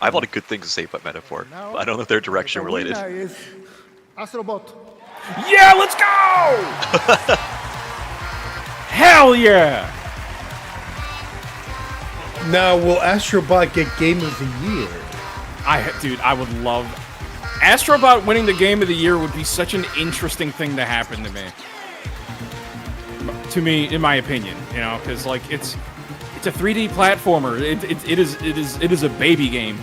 Speaker 3: I have a lot of good things to say about Metaphor, but I don't know if they're direction related.
Speaker 20: The winner is Astrobot.
Speaker 2: Yeah, let's go! Hell yeah!
Speaker 1: Now, will Astrobot get Game of the Year?
Speaker 2: Dude, I would love... Astrobot winning the Game of the Year would be such an interesting thing to happen to me. To me, in my opinion, you know, because like it's a 3D platformer. It is a baby game.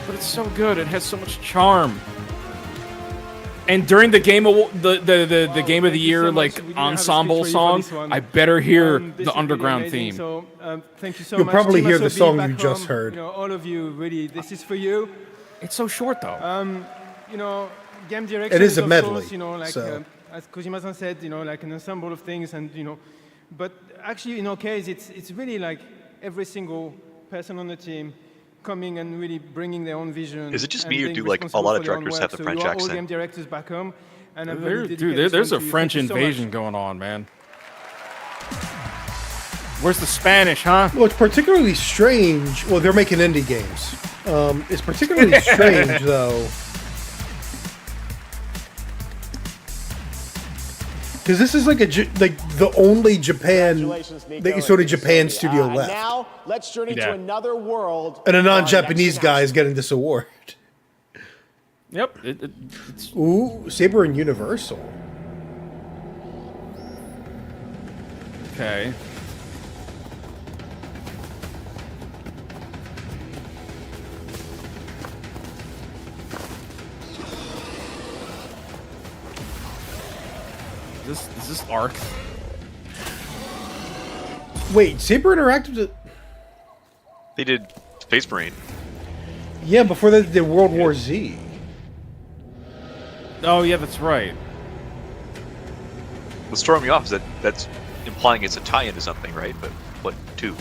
Speaker 2: But it's so good. It has so much charm. And during the game of the Game of the Year like ensemble song, I better hear the underground theme.
Speaker 17: So, thank you so
Speaker 1: You'll
Speaker 17: much.
Speaker 1: probably
Speaker 17: Team
Speaker 1: hear the
Speaker 17: SOB
Speaker 1: song
Speaker 17: back
Speaker 1: you just
Speaker 17: home.
Speaker 1: heard.
Speaker 17: You know, all of you, really, this is for you.
Speaker 2: It's so short though.
Speaker 17: You know, game direction.
Speaker 1: It is a
Speaker 17: of
Speaker 1: medley,
Speaker 17: course, you know, like
Speaker 1: so.
Speaker 17: As Kojima-san said, you know, like an ensemble of things, and you know, but actually in our case, it's really like every single person on the team coming and really bringing their own vision.
Speaker 3: Is it just
Speaker 17: and
Speaker 3: me or
Speaker 17: being
Speaker 3: do like a
Speaker 17: responsible
Speaker 3: lot of
Speaker 17: for their own
Speaker 3: directors
Speaker 17: work.
Speaker 3: have the
Speaker 17: So
Speaker 3: French
Speaker 17: you are all
Speaker 3: accent?
Speaker 17: game directors back home, and I'm really
Speaker 2: Dude,
Speaker 17: dedicated
Speaker 2: there's
Speaker 17: this
Speaker 2: a
Speaker 17: one to you.
Speaker 2: French
Speaker 17: Thank you so much.
Speaker 2: invasion going on, man. Where's the Spanish, huh?
Speaker 1: Well, it's particularly strange. Well, they're making indie games. It's particularly strange, though. Because this is like the only Japan, sort of Japan studio left.
Speaker 15: Now, let's journey to another world.
Speaker 1: And a non-Japanese guy is getting this award.
Speaker 2: Yep. It's...
Speaker 1: Ooh, Saber and Universal.
Speaker 2: Okay. Is this Arc?
Speaker 1: Wait, Saber Interactive?
Speaker 3: They did Space Marine.
Speaker 1: Yeah, before that they did World War Z.
Speaker 2: Oh yeah, that's right.
Speaker 3: What's throwing me off is that that's implying it's a tie-in to something, right? But what to?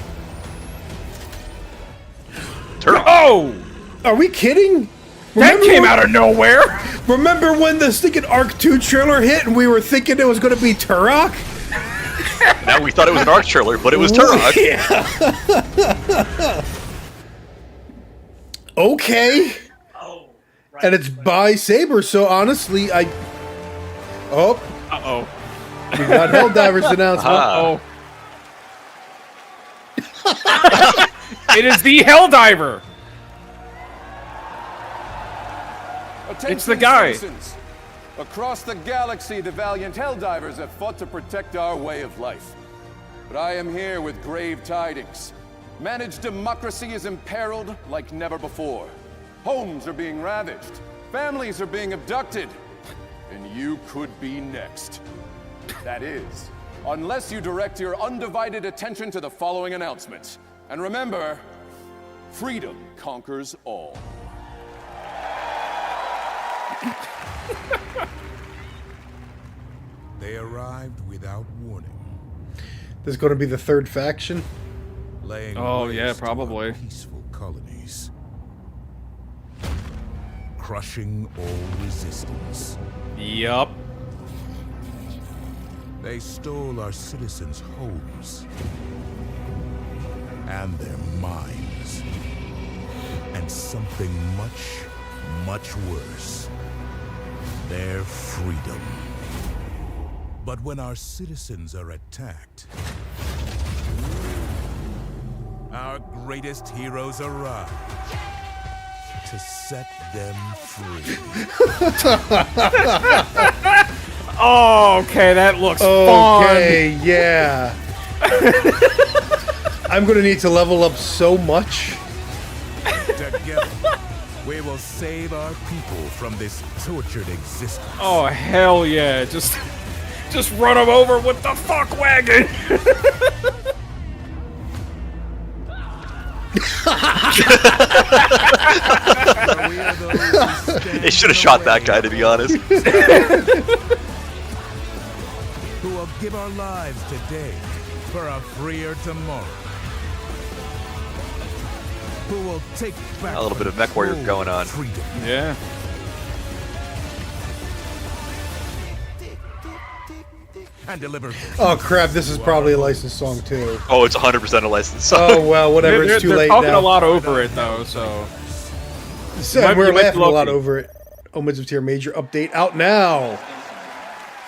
Speaker 3: Turtle.
Speaker 2: Oh!
Speaker 1: Are we kidding?
Speaker 2: That came out of nowhere!
Speaker 1: Remember when the stinking Arc 2 trailer hit and we were thinking it was going to be Turok?
Speaker 3: Now we thought it was an Arc trailer, but it was Turok.
Speaker 1: Yeah. Okay. And it's by Saber, so honestly, Oh.
Speaker 2: Uh-oh.
Speaker 1: We got Helldivers announcement.
Speaker 2: Uh-oh. It is the Helldiver! It's the guy.
Speaker 21: Citizens. Across the galaxy, the valiant Helldivers have fought to protect our way of life. But I am here with grave tidings. Managed democracy is imperiled like never before. Homes are being ravaged. Families are being abducted. And you could be next. That is, unless you direct your undivided attention to the following announcements. And remember, freedom conquers all.
Speaker 6: They arrived without warning.
Speaker 1: This is going to be the third faction?
Speaker 6: Laying
Speaker 2: Oh yeah,
Speaker 6: waste to our
Speaker 2: probably.
Speaker 6: peaceful colonies. Crushing all resistance.
Speaker 2: Yup.
Speaker 6: They stole our citizens' homes and their minds. And something much, much worse. Their freedom. But when our citizens are attacked, our greatest heroes arrive to set them free.
Speaker 2: Oh, okay, that looks
Speaker 1: Okay, yeah. I'm going to need to level up so much.
Speaker 6: Together, we will save our people from this tortured existence.
Speaker 2: Oh, hell yeah. Just run him over with the fuck wagon.
Speaker 3: They should have shot that guy, to be honest.
Speaker 6: Who will give our lives today for a freer tomorrow. Who will take back
Speaker 3: A little bit of Mech Warrior going on.
Speaker 6: freedom. can deliver.
Speaker 1: Oh crap! This is probably a licensed song too.
Speaker 3: Oh, it's 100% a licensed song.
Speaker 1: Oh well, whatever. It's too
Speaker 2: they're
Speaker 1: late
Speaker 2: talking
Speaker 1: now.
Speaker 2: a lot over it though, so.
Speaker 1: We're laughing a lot over it. Omens of Tier major update out now.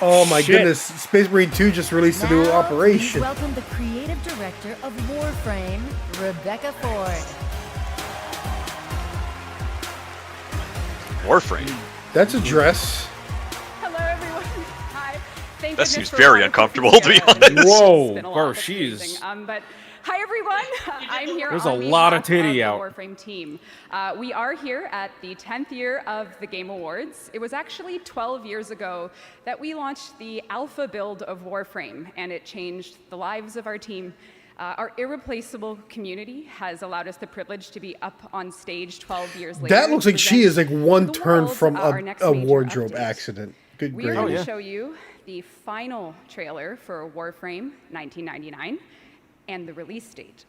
Speaker 1: Oh my goodness! Space Marine 2 just released a new
Speaker 14: Now,
Speaker 1: operation.
Speaker 14: please welcome the creative director of Warframe, Rebecca Ford.
Speaker 3: Warframe.
Speaker 1: That's a dress.
Speaker 4: Hello, everyone. Hi. Thank
Speaker 3: That
Speaker 4: goodness
Speaker 3: seems
Speaker 4: for
Speaker 3: very
Speaker 4: wonderful
Speaker 3: uncomfortable,
Speaker 4: people
Speaker 3: to be
Speaker 4: here.
Speaker 3: honest.
Speaker 2: Whoa,
Speaker 4: It's been a lot.
Speaker 2: bro,
Speaker 4: That's
Speaker 2: she's.
Speaker 4: amazing. But hi, everyone. I'm here
Speaker 2: There's
Speaker 4: on
Speaker 2: a lot of
Speaker 4: behalf
Speaker 2: titty
Speaker 4: the
Speaker 2: out.
Speaker 4: Warframe team. We are here at the 10th year of the Game Awards. It was actually 12 years ago that we launched the alpha build of Warframe, and it changed the lives of our team. Our irreplaceable community has allowed us the privilege to be up on stage 12 years later.
Speaker 1: That looks like she is like one turn from
Speaker 4: our next
Speaker 1: a
Speaker 4: major
Speaker 1: wardrobe
Speaker 4: update.
Speaker 1: accident. Good
Speaker 4: We are
Speaker 1: gravy.
Speaker 4: going to show you the final trailer for Warframe 1999 and the release date.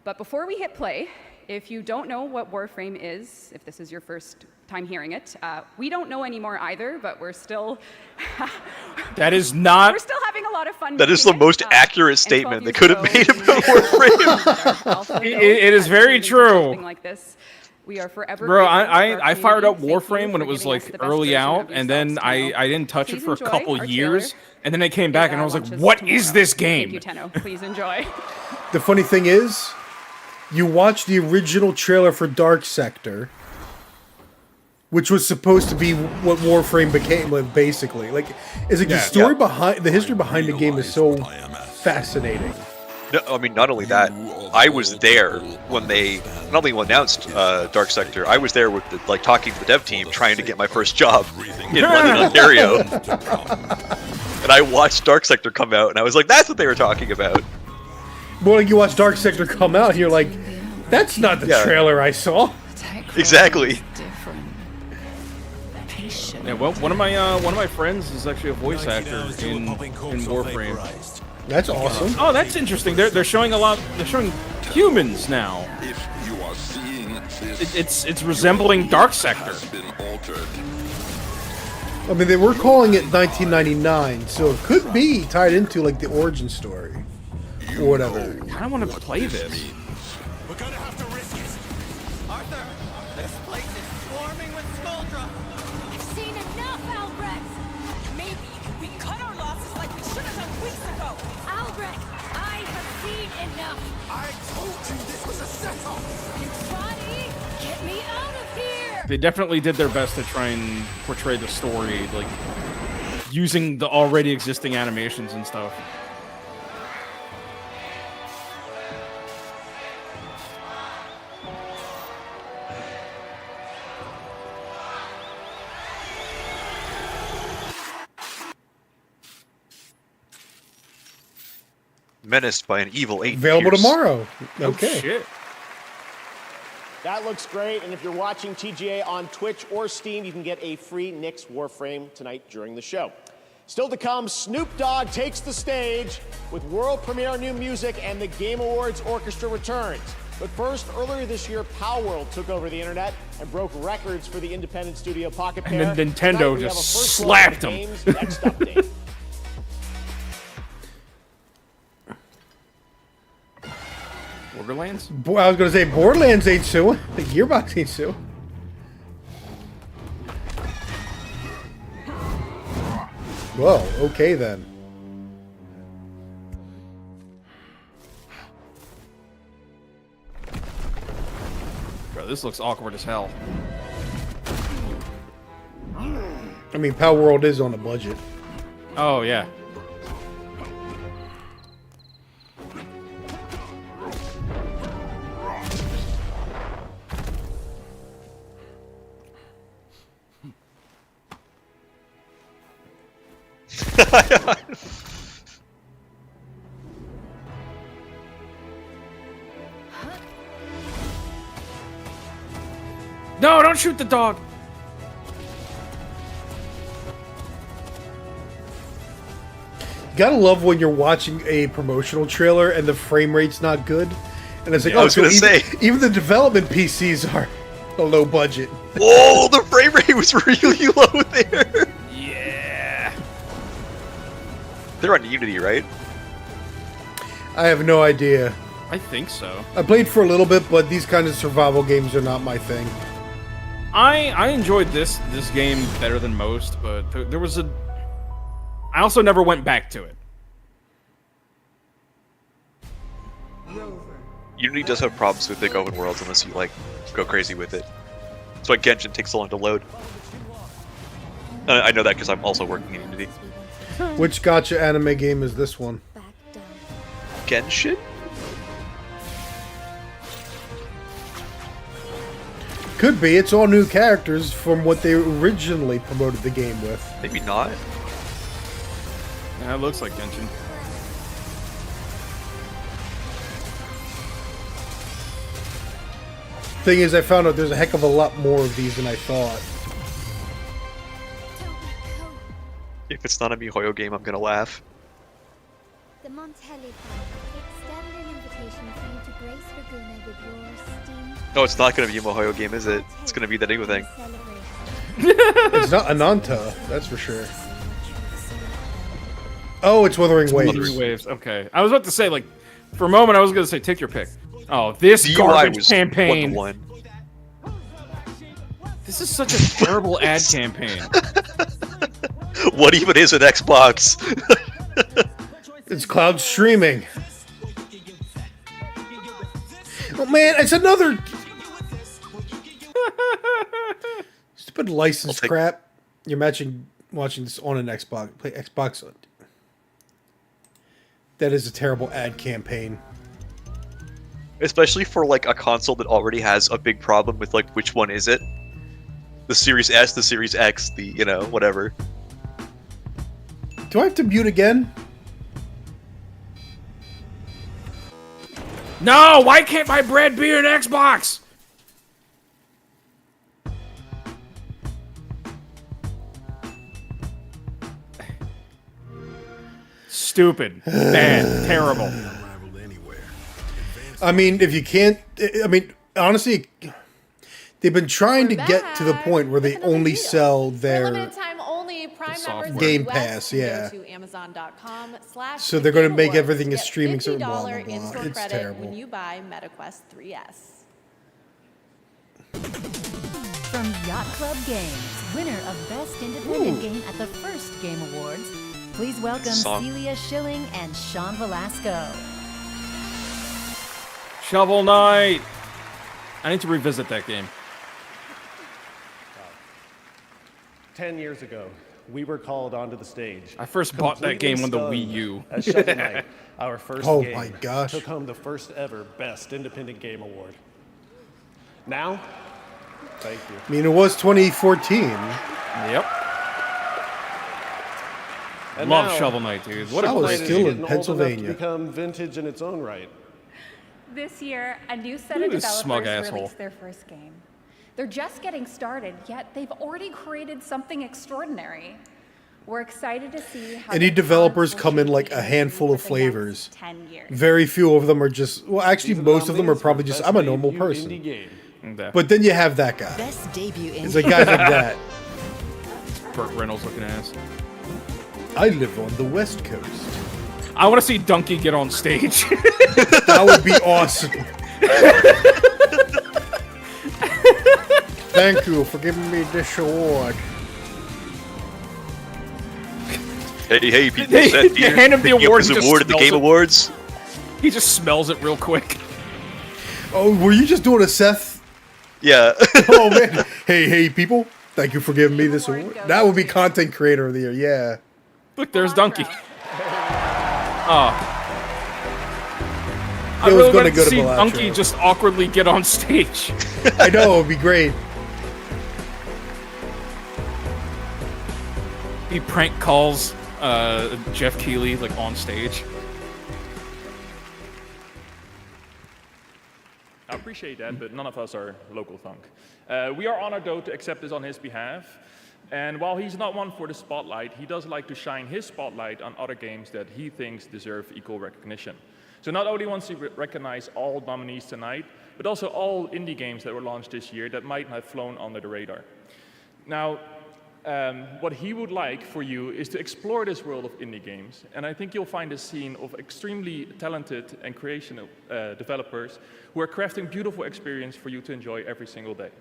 Speaker 4: But before we hit play, if you don't know what Warframe is, if this is your first time hearing it, we don't know anymore either, but we're still
Speaker 2: That is not.
Speaker 4: we're still having a lot of fun.
Speaker 3: That is the
Speaker 4: making it.
Speaker 3: most accurate
Speaker 4: And 12
Speaker 3: statement they
Speaker 4: years
Speaker 3: could have
Speaker 4: ago,
Speaker 3: made
Speaker 4: we
Speaker 3: about Warframe.
Speaker 4: Alpha build
Speaker 2: It is
Speaker 4: had
Speaker 2: very
Speaker 4: turned into
Speaker 2: true.
Speaker 4: something like this. We are forever
Speaker 2: Bro,
Speaker 4: grateful for our
Speaker 2: I fired up
Speaker 4: community. Thank you
Speaker 2: Warframe when
Speaker 4: for
Speaker 2: it was
Speaker 4: giving us
Speaker 2: like
Speaker 4: the best
Speaker 2: early
Speaker 4: version
Speaker 2: out,
Speaker 4: of
Speaker 2: and then
Speaker 4: yourselves, Tenno.
Speaker 2: I didn't touch
Speaker 4: Please
Speaker 2: it for a
Speaker 4: enjoy
Speaker 2: couple
Speaker 4: our
Speaker 2: years,
Speaker 4: trailer.
Speaker 2: and then I came back and I was like,
Speaker 4: launches
Speaker 2: "What
Speaker 4: tomorrow.
Speaker 2: is this
Speaker 4: Thank
Speaker 2: game?"
Speaker 4: you, Tenno. Please enjoy.
Speaker 1: The funny thing is, you watch the original trailer for Dark Sector, which was supposed to be what Warframe became, like basically. Like, it's like the story behind the history behind the game is so fascinating.
Speaker 3: No, I mean, not only that, I was there when they not only announced Dark Sector. I was there with the, talking to the dev team, trying to get my first job in London, Ontario. And I watched Dark Sector come out, and I was like, "That's what they were talking about."
Speaker 1: Well, like you watch Dark Sector come out, and you're like, "That's not the trailer I saw."
Speaker 3: Exactly.
Speaker 2: Yeah, well, one of my friends is actually a voice actor in Warframe.
Speaker 1: That's awesome.
Speaker 2: Oh, that's interesting. They're showing a lot. They're showing humans now. It's resembling Dark Sector.
Speaker 1: I mean, they were calling it 1999, so it could be tied into like the origin story or whatever.
Speaker 2: I kind of want to play this.
Speaker 13: We're gonna have to risk it. Arthur, this place is swarming with Skuldra.
Speaker 10: I've seen enough, Albrecht!
Speaker 18: Maybe we cut our losses like we should have done weeks ago.
Speaker 10: Albrecht, I have seen enough!
Speaker 13: I told you this was a setup.
Speaker 10: Bonnie, get me out of here!
Speaker 2: They definitely did their best to try and portray the story, like using the already existing animations and stuff.
Speaker 3: Menaced by an evil 8
Speaker 1: Available
Speaker 3: Pierce.
Speaker 1: tomorrow.
Speaker 2: Oh,
Speaker 1: Okay.
Speaker 2: shit.
Speaker 15: That looks great, and if you're watching TGA on Twitch or Steam, you can get a free Nyx Warframe tonight during the show. Still to come, Snoop Dogg takes the stage with world premiere new music and the Game Awards Orchestra returns. But first, earlier this year, Palworld took over the internet and broke records for the independent studio Pocket Pair.
Speaker 2: And then Nintendo
Speaker 15: Tonight, we have
Speaker 2: just
Speaker 15: a first look at
Speaker 2: slapped
Speaker 15: the
Speaker 2: him.
Speaker 15: game's next update.
Speaker 2: Borderlands?
Speaker 1: Boy, I was gonna say Borderlands ain't suing. The Gearbox ain't suing. Well, okay then.
Speaker 2: Bro, this looks awkward as hell.
Speaker 1: I mean, Power World is on a budget.
Speaker 2: Oh, yeah. No, don't shoot the dog.
Speaker 1: Gotta love when you're watching a promotional trailer and the frame rate's not good. And it's like,
Speaker 3: Yeah, I was gonna say.
Speaker 1: even the development PCs are a low budget.
Speaker 3: Whoa, the frame rate was really low there.
Speaker 2: Yeah.
Speaker 3: They're on Unity, right?
Speaker 1: I have no idea.
Speaker 2: I think so.
Speaker 1: I played for a little bit, but these kinds of survival games are not my thing.
Speaker 2: I enjoyed this game better than most, but there was a... I also never went back to it.
Speaker 3: Unity does have problems with big open worlds unless you, like, go crazy with it. That's why Genshin takes so long to load. I know that because I'm also working in Unity.
Speaker 1: Which gacha anime game is this one?
Speaker 3: Genshin?
Speaker 1: Could be. It's all new characters from what they originally promoted the game with.
Speaker 3: Maybe not.
Speaker 2: Yeah, it looks like Genshin.
Speaker 1: Thing is, I found out there's a heck of a lot more of these than I thought.
Speaker 3: If it's not a MiHoYo game, I'm gonna laugh.
Speaker 10: The Montelli family extend an invitation for you to grace Laguna with your steam.
Speaker 3: No, it's not gonna be a MiHoYo game, is it? It's gonna be that new thing.
Speaker 1: It's not Ananta, that's for sure. Oh, it's Wuthering Waves.
Speaker 2: Wuthering Waves, okay. I was about to say, like, for a moment I was going to say, take your pick. Oh, this garbage campaign. This is such a terrible ad campaign.
Speaker 3: What even is an Xbox?
Speaker 1: It's cloud streaming. Oh man, it's another stupid license crap. You're watching this on an Xbox. Play Xbox. That is a terrible ad campaign.
Speaker 3: Especially for like a console that already has a big problem with like which one is it? The Series S, the Series X, the whatever.
Speaker 1: Do I have to mute again?
Speaker 2: No, why can't my bread be an Xbox? Stupid, bad, terrible.
Speaker 1: I mean, if you can't, I mean, honestly, they've been trying to get to the point where they only sell their
Speaker 7: time only Prime members
Speaker 1: Game Pass, yeah.
Speaker 7: Go to Amazon.com/
Speaker 1: So they're going to make everything a
Speaker 7: get
Speaker 1: streaming service.
Speaker 7: $50
Speaker 1: Blah, blah, blah.
Speaker 7: in-store
Speaker 1: It's
Speaker 7: credit
Speaker 1: terrible.
Speaker 7: when you buy MetaQuest 3S.
Speaker 14: From Yacht Club Games, winner of Best Independent Game at the first Game Awards, please welcome Celia Schilling and Sean Velasco.
Speaker 2: Shovel Knight. I need to revisit that game.
Speaker 8: 10 years ago, we were called onto the stage.
Speaker 2: I first bought that game on the Wii U.
Speaker 8: As Shovel Knight, our first
Speaker 1: Oh
Speaker 8: game,
Speaker 1: my gosh.
Speaker 8: took home the first ever Best Independent Game Award. Now, thank you.
Speaker 1: I mean, it was 2014.
Speaker 2: Yep.
Speaker 8: And
Speaker 2: Love
Speaker 8: now,
Speaker 2: Shovel Knight, dude. What a
Speaker 8: Shovel
Speaker 1: was
Speaker 8: Knight is
Speaker 1: still in
Speaker 8: getting old enough
Speaker 1: Pennsylvania.
Speaker 8: to become vintage in its own right.
Speaker 4: This year, a new set
Speaker 2: Look
Speaker 4: of
Speaker 2: at this smug
Speaker 4: developers
Speaker 2: asshole.
Speaker 4: released their first game. They're just getting started, yet they've already created something extraordinary. We're excited to see how
Speaker 1: Any
Speaker 4: their
Speaker 1: developers
Speaker 4: talents will
Speaker 1: come in
Speaker 4: shape
Speaker 1: like
Speaker 4: the
Speaker 1: a handful of
Speaker 4: industry for the
Speaker 1: flavors.
Speaker 4: next 10 years.
Speaker 1: Very few of them are just, well, actually,
Speaker 8: These are the
Speaker 1: most of them are
Speaker 8: nominees
Speaker 1: probably
Speaker 8: for
Speaker 1: just,
Speaker 8: Best
Speaker 1: I'm a normal
Speaker 8: Debut
Speaker 1: person.
Speaker 8: Indie Game.
Speaker 1: But then you have that guy.
Speaker 14: Best debut in
Speaker 1: It's like guys like that.
Speaker 2: Burt Reynolds looking ass.
Speaker 1: I live on the West Coast.
Speaker 2: I want to see Donkey get on stage.
Speaker 1: That would be awesome. Thank you for giving me this award.
Speaker 3: Hey, people,
Speaker 2: They
Speaker 3: Seth here.
Speaker 2: hand him the
Speaker 3: Picking up
Speaker 2: award,
Speaker 3: his
Speaker 2: he just
Speaker 3: award at the
Speaker 2: smells
Speaker 3: Game
Speaker 2: it.
Speaker 3: Awards.
Speaker 2: He just smells it real quick.
Speaker 1: Oh, were you just doing a Seth?
Speaker 3: Yeah.
Speaker 1: Oh man. Hey, people. Thank you for giving me this award. That would be content creator of the year. Yeah.
Speaker 2: Look, there's Donkey. Oh. I
Speaker 1: It was
Speaker 2: really
Speaker 1: gonna
Speaker 2: wanted to
Speaker 1: go to
Speaker 2: see
Speaker 1: Balatro.
Speaker 2: Donkey just awkwardly get on stage.
Speaker 1: I know, it would be great.
Speaker 2: He prank calls Jeff Keighley like on stage.
Speaker 22: I appreciate that, but none of us are local thunk. We are honored, though, to accept this on his behalf. And while he's not one for the spotlight, he does like to shine his spotlight on other games that he thinks deserve equal recognition. So not only wants to recognize all nominees tonight, but also all indie games that were launched this year that might have flown under the radar. Now, what he would like for you is to explore this world of indie games. And I think you'll find a scene of extremely talented and creative developers who are crafting beautiful experience for you to enjoy every single day.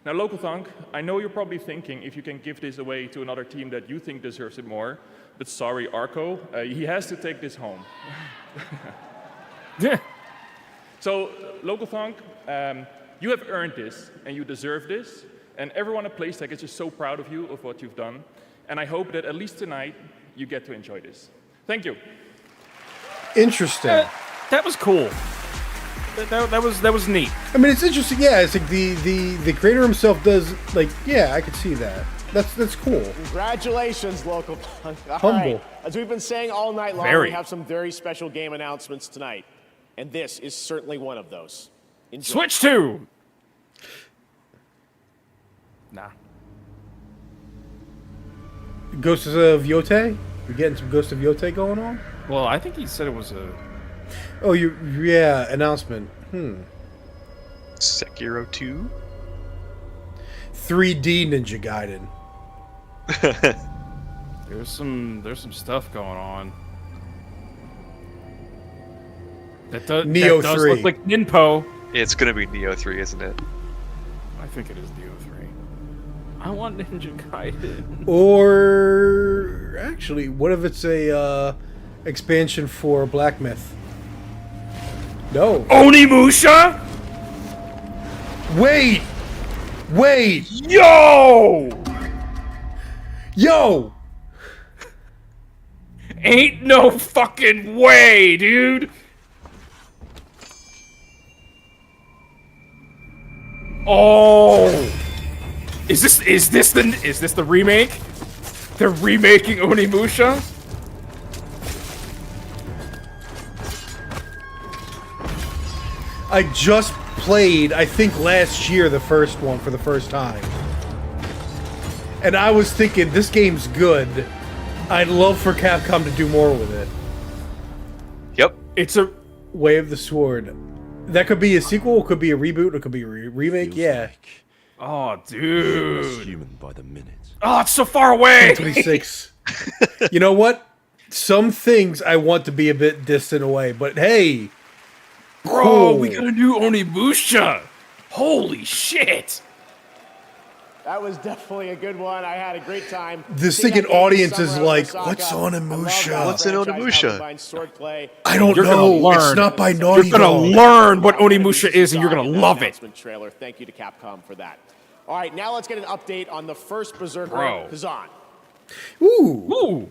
Speaker 22: Now, Local Thunk, I know you're probably thinking if you can give this away to another team that you think deserves it more, but sorry, Arco, he has to take this home. So, Local Thunk, you have earned this, and you deserve this, and everyone at PlayStech is just so proud of you, of what you've done, and I hope that at least tonight, you get to enjoy this. Thank you.
Speaker 1: Interesting.
Speaker 2: That was cool. That was neat.
Speaker 1: I mean, it's interesting. Yeah, it's like the creator himself does like. Yeah, I could see that. That's cool.
Speaker 15: Congratulations, Local Punk. All
Speaker 1: Humble.
Speaker 15: right. As we've been saying all night long, we have some very special game announcements tonight, and this is certainly one of those. Enjoy.
Speaker 2: Switch 2. Nah.
Speaker 1: Ghosts of Yote. We're getting some Ghosts of Yote going on.
Speaker 2: Well, I think he said it was a.
Speaker 1: Oh, yeah, announcement.
Speaker 3: Sekiro 2?
Speaker 1: 3D Ninja Gaiden.
Speaker 2: There's some stuff going on.
Speaker 1: Neo
Speaker 2: that does
Speaker 1: 3.
Speaker 2: look like Ninpo.
Speaker 3: It's gonna be Neo 3, isn't it?
Speaker 2: I think it is Neo 3. I want Ninja Gaiden.
Speaker 1: Or actually, what if it's a expansion for Black Myth? No.
Speaker 2: Onimusha?
Speaker 1: Wait! Yo!
Speaker 2: Ain't no fucking way, dude! Oh! Is this the remake? They're remaking Onimusha?
Speaker 1: I just played, I think last year, the first one for the first time. And I was thinking, this game's good. I'd love for Capcom to do more with it.
Speaker 3: Yep.
Speaker 2: It's a
Speaker 1: Way of the Sword. That could be a sequel, it could be a reboot, it could be a remake, yeah.
Speaker 2: Oh, dude.
Speaker 19: Human by the minute.
Speaker 2: Oh, it's so far away!
Speaker 1: 26. You know what? Some things I want to be a bit distant away, but hey...
Speaker 2: Bro,
Speaker 1: cool.
Speaker 2: we got a new Onimusha! Holy shit!
Speaker 15: That was definitely a good one. I had a great time.
Speaker 1: The thinking audience is like, what's Onimusha?
Speaker 3: What's an Onimusha?
Speaker 1: I don't know. It's not by Naughty
Speaker 2: You're gonna
Speaker 1: Dog.
Speaker 2: learn what Onimusha is, and you're gonna love it.
Speaker 15: Trailer. Thank you to Capcom for that. All right, now let's get an update on the first Berserker,
Speaker 2: Bro.
Speaker 15: Kazan.
Speaker 1: Ooh.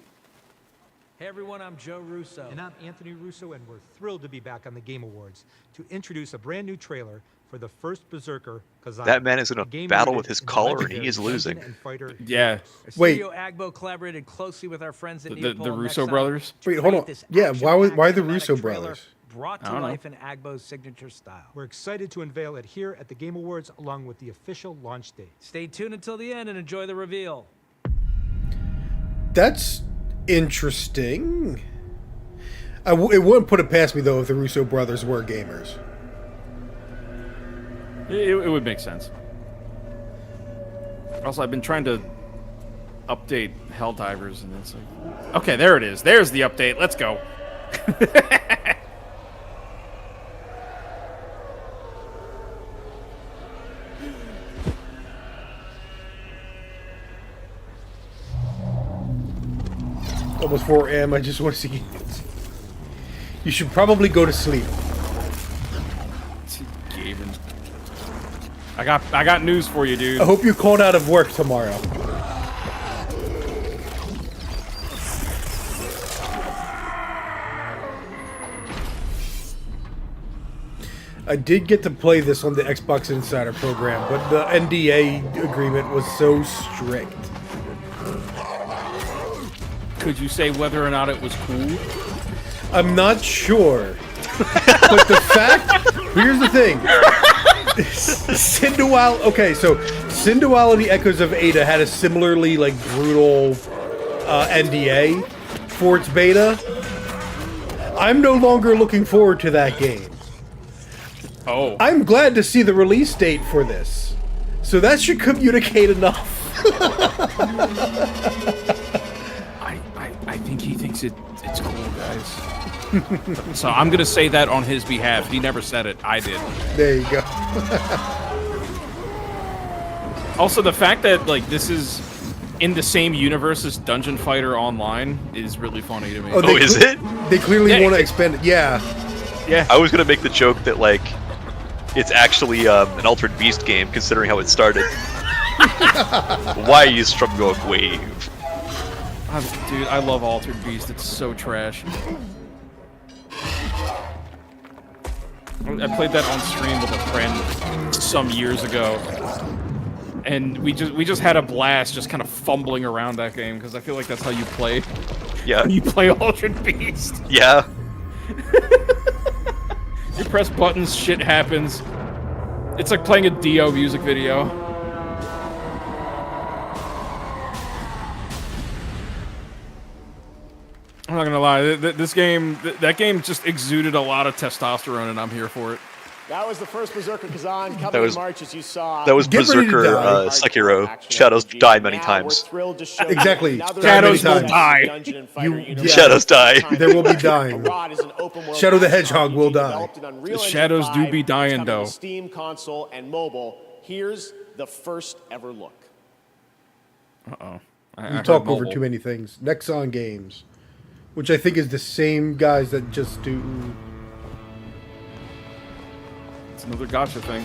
Speaker 9: Hey everyone, I'm Joe Russo. And I'm Anthony Russo, and we're thrilled to be back on the Game Awards to introduce a brand new trailer for the first Berserker, Kazan.
Speaker 3: That man is in a battle with his collar and he is losing.
Speaker 2: Yeah.
Speaker 1: Wait.
Speaker 9: Studio Agbo collaborated closely with our friends at
Speaker 2: The Russo brothers?
Speaker 1: Wait, hold on. Yeah, why the Russo brothers?
Speaker 9: Brought to life in Agbo's signature style.
Speaker 16: We're excited to unveil it here at the Game Awards along with the official launch date.
Speaker 9: Stay tuned until the end and enjoy the reveal.
Speaker 1: That's interesting. It wouldn't put it past me, though, if the Russo brothers were gamers.
Speaker 2: It would make sense. Also, I've been trying to update Helldivers, and it's like... Okay, there it is. There's the update. Let's go.
Speaker 1: Almost 4 a.m. I just want to see. You should probably go to sleep.
Speaker 2: Gaben. I got news for you, dude.
Speaker 1: I hope you called out of work tomorrow. I did get to play this on the Xbox Insider program, but the NDA agreement was so strict.
Speaker 2: Could you say whether or not it was cool?
Speaker 1: I'm not sure. But the fact... Here's the thing. Okay, so Synduality Echoes of Ada had a similarly, like, brutal NDA for its beta. I'm no longer looking forward to that game.
Speaker 2: Oh.
Speaker 1: I'm glad to see the release date for this. So that should communicate enough.
Speaker 2: I think he thinks it's cool, guys. So I'm gonna say that on his behalf. He never said it. I did.
Speaker 1: There you go.
Speaker 2: Also, the fact that like this is in the same universe as Dungeon Fighter Online is really funny to me.
Speaker 3: Oh, is it?
Speaker 1: They clearly want to expand it. Yeah.
Speaker 2: Yeah.
Speaker 3: I was gonna make the joke that like it's actually an Altered Beast game, considering how it started. Why is from your wave?
Speaker 2: Dude, I love Altered Beast. It's so trash. I played that on stream with a friend some years ago, and we just had a blast, just kind of fumbling around that game because I feel like that's how you play.
Speaker 3: Yeah.
Speaker 2: You play Altered Beast.
Speaker 3: Yeah.
Speaker 2: You press buttons, shit happens. It's like playing a Dio music video. I'm not gonna lie, this game, that game just exuded a lot of testosterone, and I'm here for it.
Speaker 15: That was the first Berserker Kazan coming in March, as you saw.
Speaker 3: That was Berserker Sekiro. Shadows die many times.
Speaker 1: Exactly.
Speaker 2: Shadows will die.
Speaker 3: Shadows die.
Speaker 1: There will be dying. Shadow the Hedgehog will die.
Speaker 2: The shadows do be dying, though.
Speaker 15: Steam console and mobile. Here's the first ever look.
Speaker 2: Uh-oh.
Speaker 1: We talk over too many things. Nexon Games, which I think is the same guys that just do...
Speaker 2: It's another gotcha thing.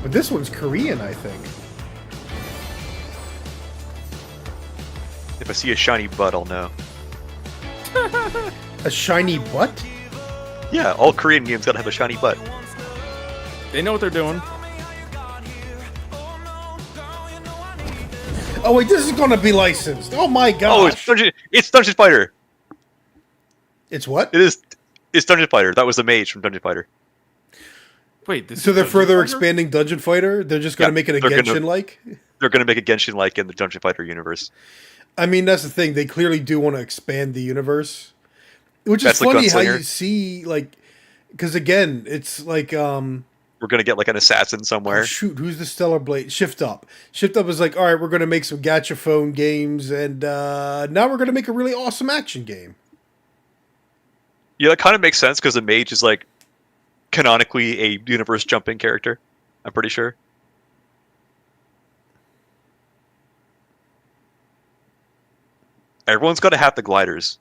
Speaker 1: But this one's Korean, I think.
Speaker 3: If I see a shiny butt, I'll know.
Speaker 1: A shiny butt?
Speaker 3: Yeah, all Korean games gotta have a shiny butt.
Speaker 2: They know what they're doing.
Speaker 1: Oh wait, this is gonna be licensed. Oh my god!
Speaker 3: Oh, it's Dungeon Fighter.
Speaker 1: It's what?
Speaker 3: It is. It's Dungeon Fighter. That was the mage from Dungeon Fighter.
Speaker 2: Wait,
Speaker 1: so they're further expanding Dungeon Fighter? They're just gonna make it a Genshin-like?
Speaker 3: They're gonna make a Genshin-like in the Dungeon Fighter universe.
Speaker 1: I mean, that's the thing. They clearly do want to expand the universe, which is funny how you see like, because again, it's like
Speaker 3: we're gonna get like an assassin somewhere.
Speaker 1: Oh, shoot, who's the Stellar Blade? Shift Up. Shift Up is like, all right, we're gonna make some gacha phone games, and now we're gonna make a really awesome action game.
Speaker 3: Yeah, that kind of makes sense because the mage is like canonically a universe jumping character. I'm pretty sure. Everyone's got to have the gliders.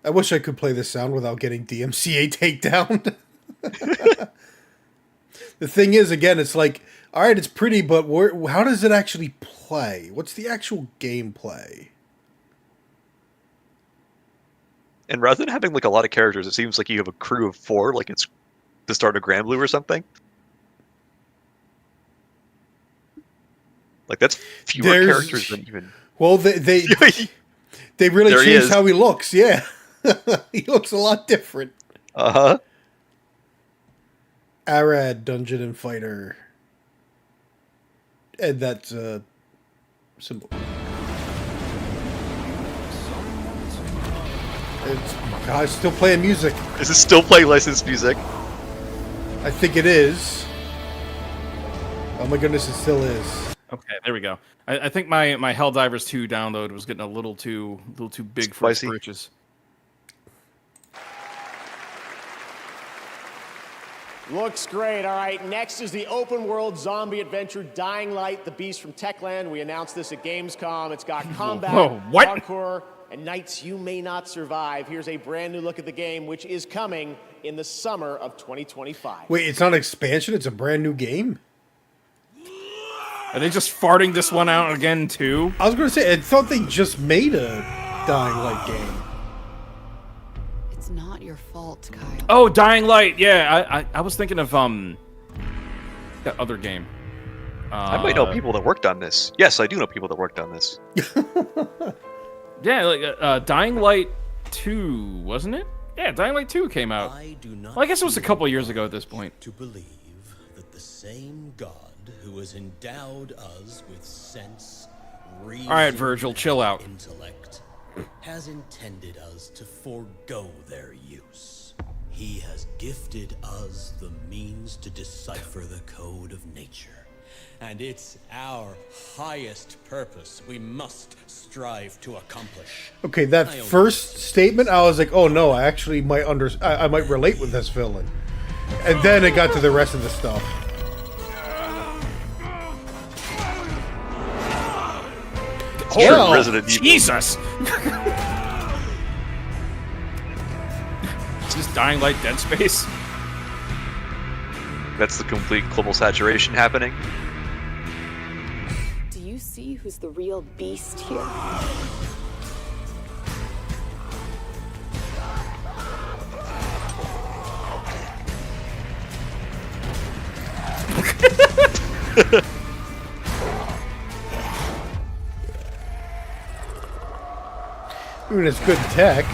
Speaker 1: I wish I could play this sound without getting DMCA takedown. The thing is, again, it's like, all right, it's pretty, but how does it actually play? What's the actual gameplay?
Speaker 3: And rather than having like a lot of characters, it seems like you have a crew of 4, like it's the start of Grand Blue or something. Like that's fewer characters than even.
Speaker 1: Well, they really
Speaker 3: There he
Speaker 1: changed
Speaker 3: is.
Speaker 1: how he looks. Yeah, he looks a lot different.
Speaker 3: Uh-huh.
Speaker 1: Arad Dungeon and Fighter, and that's a symbol. It's, God, it's still playing music.
Speaker 3: Is it still playing licensed music?
Speaker 1: I think it is. Oh my goodness, it still is.
Speaker 2: Okay, there we go. I think my Helldivers 2 download was getting a little too big for its britches.
Speaker 15: Looks great. All right, next is the open world zombie adventure Dying Light, the Beast from Techland. We announced this at Gamescom. It's got combat, parkour, and nights you may not survive. Here's a brand new look at the game, which is coming in the summer of 2025.
Speaker 1: Wait, it's not an expansion? It's a brand new game?
Speaker 2: Are they just farting this one out again, too?
Speaker 1: I was going to say, I thought they just made a Dying Light game.
Speaker 5: It's not your fault, Kyle.
Speaker 2: Oh, Dying Light. Yeah, I was thinking of that other game.
Speaker 3: I might know people that worked on this. Yes, I do know people that worked on this.
Speaker 2: Yeah, like Dying Light 2, wasn't it? Yeah, Dying Light 2 came out. Well, I guess it was a couple years ago at this point.
Speaker 11: To believe that the same God who has endowed us with sense,
Speaker 2: All right, Virgil, chill out.
Speaker 11: Intellect has intended us to forego their use. He has gifted us the means to decipher the code of nature. And it's our highest purpose we must strive to accomplish.
Speaker 1: Okay, that first statement, I was like, oh no, I actually might I might relate with this villain. And then it got to the rest of the stuff.
Speaker 2: Oh,
Speaker 3: Resident Evil.
Speaker 2: Jesus! Is this Dying Light Dead Space?
Speaker 3: That's the complete global saturation happening.
Speaker 18: Do you see who's the real beast here?
Speaker 1: I mean, it's good tech.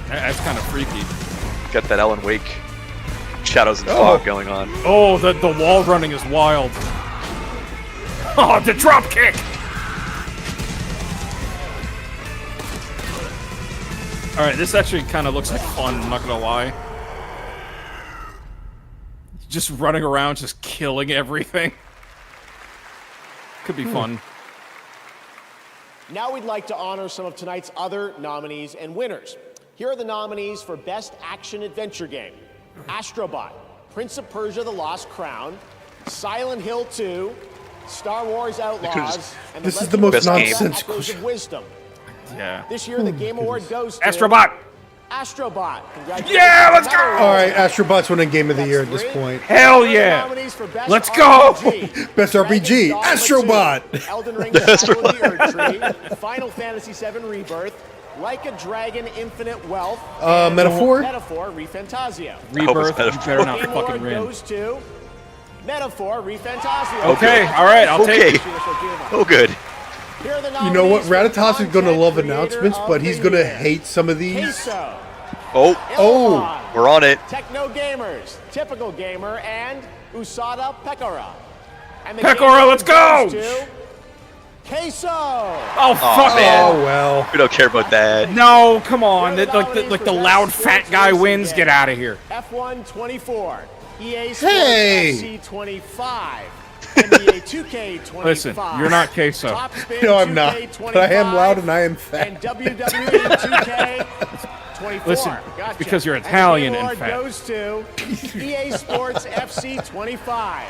Speaker 2: That's kind of freaky.
Speaker 3: Got that Alan Wake shadows and fog going on.
Speaker 2: Oh, the wall running is wild. Oh, the drop kick! Alright, this actually kind of looks like fun, I'm not gonna lie. Just running around, just killing everything. Could be fun.
Speaker 15: Now we'd like to honor some of tonight's other nominees and winners. Here are the nominees for Best Action Adventure Game. Astrobot, Prince of Persia: The Lost Crown, Silent Hill 2, Star Wars Outlaws, and
Speaker 1: this is the most nonsensical
Speaker 15: Echoes of Wisdom.
Speaker 2: Yeah.
Speaker 15: This year, the Game Award goes to
Speaker 2: Astrobot!
Speaker 15: Astrobot. Congratulations.
Speaker 2: Yeah, let's go!
Speaker 1: Alright, Astrobot's winning Game of the Year at this point.
Speaker 2: Hell yeah! Let's go!
Speaker 1: Best RPG, Astrobot!
Speaker 15: Elden Ring: Shadow of the Erd Tree, Final Fantasy VII Rebirth, Like a Dragon: Infinite Wealth, and
Speaker 1: Metaphor?
Speaker 15: Metaphor: ReFantazio.
Speaker 2: Rebirth, you better not
Speaker 15: Game
Speaker 2: fucking
Speaker 15: Award
Speaker 2: win.
Speaker 15: goes to Metaphor: ReFantazio.
Speaker 2: Okay, alright, I'll take it.
Speaker 3: Oh, good.
Speaker 15: Here are the
Speaker 1: You know what?
Speaker 15: nominees for
Speaker 1: Ratatosk is going to
Speaker 15: Content
Speaker 1: love
Speaker 15: Creator
Speaker 1: announcements,
Speaker 15: of
Speaker 1: but he's
Speaker 15: the
Speaker 1: going to
Speaker 15: Year.
Speaker 1: hate some of these.
Speaker 15: Queso,
Speaker 3: Oh, we're on it.
Speaker 15: Techno Gamers, Typical Gamer, and Usada Pekora. And the
Speaker 2: Pekora,
Speaker 15: game
Speaker 2: let's go!
Speaker 15: goes to Queso.
Speaker 2: Oh, fuck
Speaker 3: man.
Speaker 1: Oh, well.
Speaker 3: We don't care about that.
Speaker 2: No, come on. Like the loud fat guy wins. Get out of here.
Speaker 15: F1 24, EA Sports
Speaker 1: Hey!
Speaker 15: FC 25, NBA 2K 25.
Speaker 2: Listen, you're not queso.
Speaker 15: Top Spin
Speaker 1: No, I'm not.
Speaker 15: 2K25,
Speaker 1: But I am loud and I am fat.
Speaker 15: And WWE 2K 24.
Speaker 2: Listen,
Speaker 15: Gotcha.
Speaker 2: because you're
Speaker 15: And the
Speaker 2: Italian
Speaker 15: Game
Speaker 2: and
Speaker 15: Award
Speaker 2: fat.
Speaker 15: goes to EA Sports FC 25.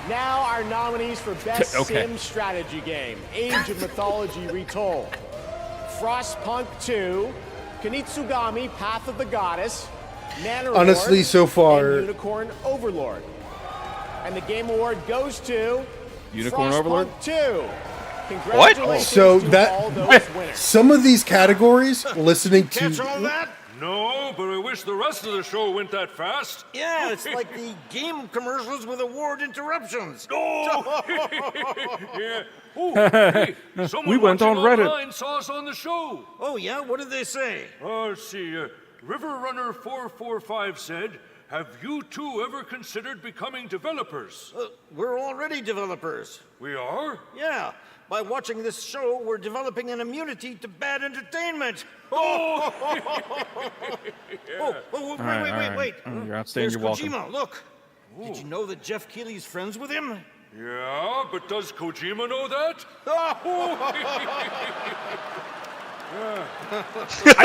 Speaker 15: Now our nominees for Best Sim Strategy Game: Age of Mythology Retold, Frostpunk 2, Kunitsugami: Path of the Goddess, Nanoroar,
Speaker 1: Honestly, so far-
Speaker 15: and Unicorn Overlord. And the Game Award goes to
Speaker 2: Unicorn
Speaker 15: Frostpunk
Speaker 2: Overlord?
Speaker 15: 2. Congratulations
Speaker 1: So
Speaker 15: to all those
Speaker 1: that
Speaker 15: winners.
Speaker 1: some of these categories, listening
Speaker 12: Catch all
Speaker 1: to
Speaker 12: that? No, but I wish the rest of the show went that fast.
Speaker 23: Yeah, it's like the game commercials with award interruptions.
Speaker 12: Oh! Yeah. Oh, hey, someone
Speaker 2: We went on
Speaker 12: watching
Speaker 2: Reddit.
Speaker 12: online saw us on the show.
Speaker 23: Oh, yeah? What did they say?
Speaker 12: Let's see. River Runner 445 said, "Have you two ever considered becoming developers?"
Speaker 23: We're already developers.
Speaker 12: We are?
Speaker 23: Yeah. By watching this show, we're developing an immunity to bad entertainment.
Speaker 12: Oh!
Speaker 23: Wait.
Speaker 2: right. Oh, you're outstanding.
Speaker 23: There's
Speaker 2: You're welcome.
Speaker 23: Kojima, look. Did you know that Jeff Keighley's friends with him?
Speaker 12: Yeah, but does Kojima know that?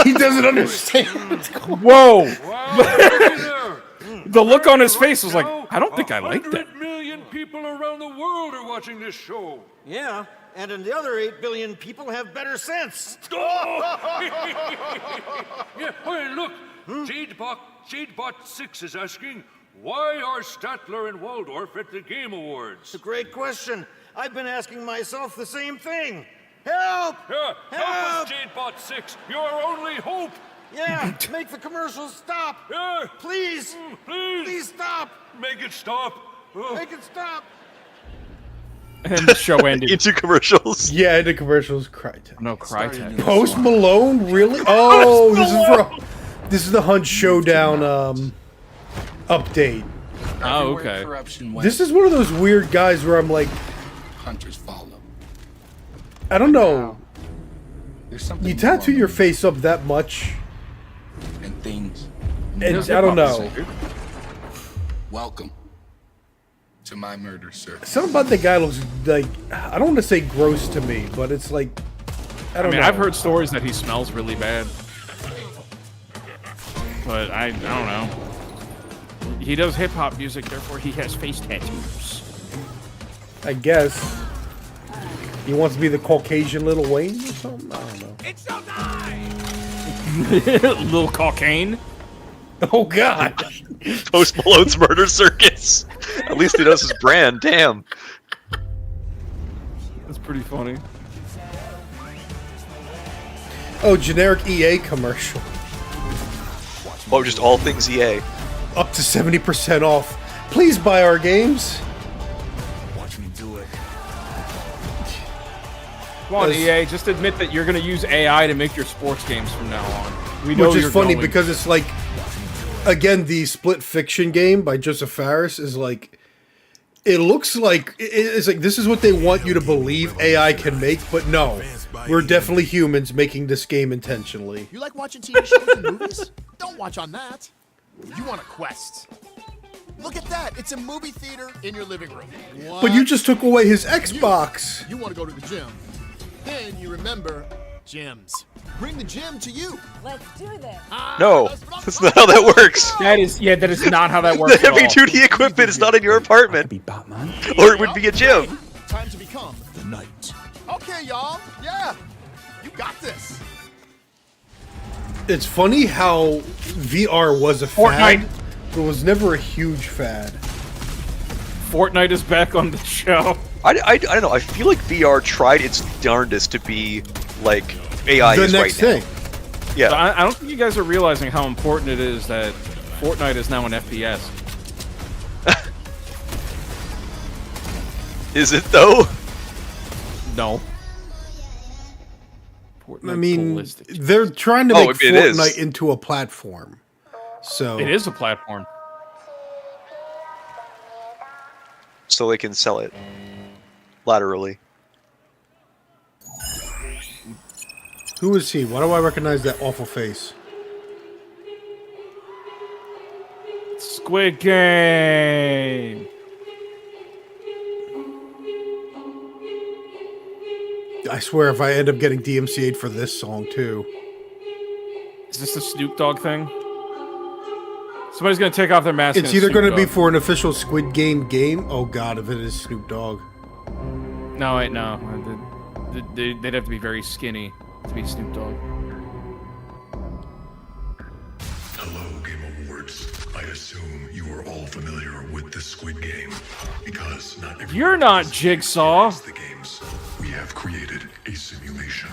Speaker 1: he doesn't understand what's going on.
Speaker 2: Whoa!
Speaker 12: Wow, looky there.
Speaker 2: The look on his face was like, I don't think I like that.
Speaker 12: 100 million people around the world are watching this show.
Speaker 23: Yeah, and the other 8 billion people have better sense.
Speaker 12: Yeah, hey, look. Jadebot 6 is asking, why are Statler and Waldorf at the Game Awards?
Speaker 23: It's a great question. I've been asking myself the same thing. Help!
Speaker 12: Yeah, help us, Jadebot 6. You're our only hope.
Speaker 23: Yeah, make the commercials stop.
Speaker 12: Yeah.
Speaker 23: Please.
Speaker 12: Please.
Speaker 23: Please stop.
Speaker 12: Make it stop.
Speaker 23: Make it stop.
Speaker 2: And the show ended.
Speaker 3: Into commercials.
Speaker 1: Yeah, into commercials. Crytek.
Speaker 2: No, Crytek.
Speaker 1: Post Malone, really? Oh, this is the Hunt Showdown update.
Speaker 2: Oh, okay.
Speaker 1: This is one of those weird guys where I'm like,
Speaker 6: hunters follow.
Speaker 1: I don't know.
Speaker 19: There's something
Speaker 1: You tattoo
Speaker 19: more
Speaker 1: your face up that much,
Speaker 19: and things.
Speaker 1: and I don't know.
Speaker 19: Welcome to my murder, sir.
Speaker 1: Something about the guy looks like, I don't want to say gross to me, but it's like, I don't know.
Speaker 2: I've heard stories that he smells really bad, but I don't know. He does hip hop music, therefore he has face tattoos.
Speaker 1: I guess he wants to be the Caucasian Lil Wayne or something. I don't know.
Speaker 23: It's showtime!
Speaker 2: Lil Cocaine.
Speaker 1: Oh God!
Speaker 3: Post Malone's Murder Circus. At least he knows his brand. Damn.
Speaker 2: That's pretty funny.
Speaker 1: Oh, generic EA commercial.
Speaker 3: Oh, just all things EA.
Speaker 1: Up to 70% off. Please buy our games.
Speaker 19: Watch me do it.
Speaker 2: Come on, EA, just admit that you're going to use AI to make your sports games from now on. We know
Speaker 1: Which is funny
Speaker 2: going.
Speaker 1: because it's like, again, the Split Fiction game by Joseph Fares is like, it looks like, it's like this is what they want you to believe AI can make, but no. We're definitely humans making this game intentionally.
Speaker 17: You like watching TV shows and movies? Don't watch on that. You want a Quest. Look at that. It's a movie theater in your living room. What?
Speaker 1: But you just took away his Xbox.
Speaker 17: You want to go to the gym. Then you remember gyms. Bring the gym to you.
Speaker 18: Let's do this.
Speaker 3: No, that's not how that works.
Speaker 2: That is not how that works.
Speaker 3: The heavy-duty equipment is not in your apartment.
Speaker 19: Be Batman.
Speaker 3: Or it would be a gym.
Speaker 17: Time to become the knight. Okay, y'all. Yeah. You got this.
Speaker 1: It's funny how VR was a fad, but it was never a huge fad.
Speaker 2: Fortnite is back on the show.
Speaker 3: I don't know. I feel like VR tried its darndest to be like AI
Speaker 1: The
Speaker 3: is
Speaker 1: next
Speaker 3: right
Speaker 1: thing.
Speaker 3: now. Yeah.
Speaker 2: So I don't think you guys are realizing how important it is that Fortnite is now an FPS.
Speaker 3: Is it though?
Speaker 2: No.
Speaker 1: I mean, they're trying to make Fortnite into a platform. So
Speaker 2: it is a platform.
Speaker 3: So they can sell it laterally.
Speaker 1: Who is he? Why do I recognize that awful face?
Speaker 2: Squid Game.
Speaker 1: I swear, if I end up getting DMCA'd for this song too.
Speaker 2: Is this the Snoop Dogg thing? Somebody's gonna take off their mask.
Speaker 1: It's either going to be for an official Squid Game game. Oh God, if it is Snoop Dogg.
Speaker 2: No, wait, no. They'd have to be very skinny to be Snoop Dogg.
Speaker 6: Hello, Game Awards. I assume you are all familiar with the Squid Game, because not everyone
Speaker 2: You're not Jigsaw.
Speaker 6: the games. We have created a simulation.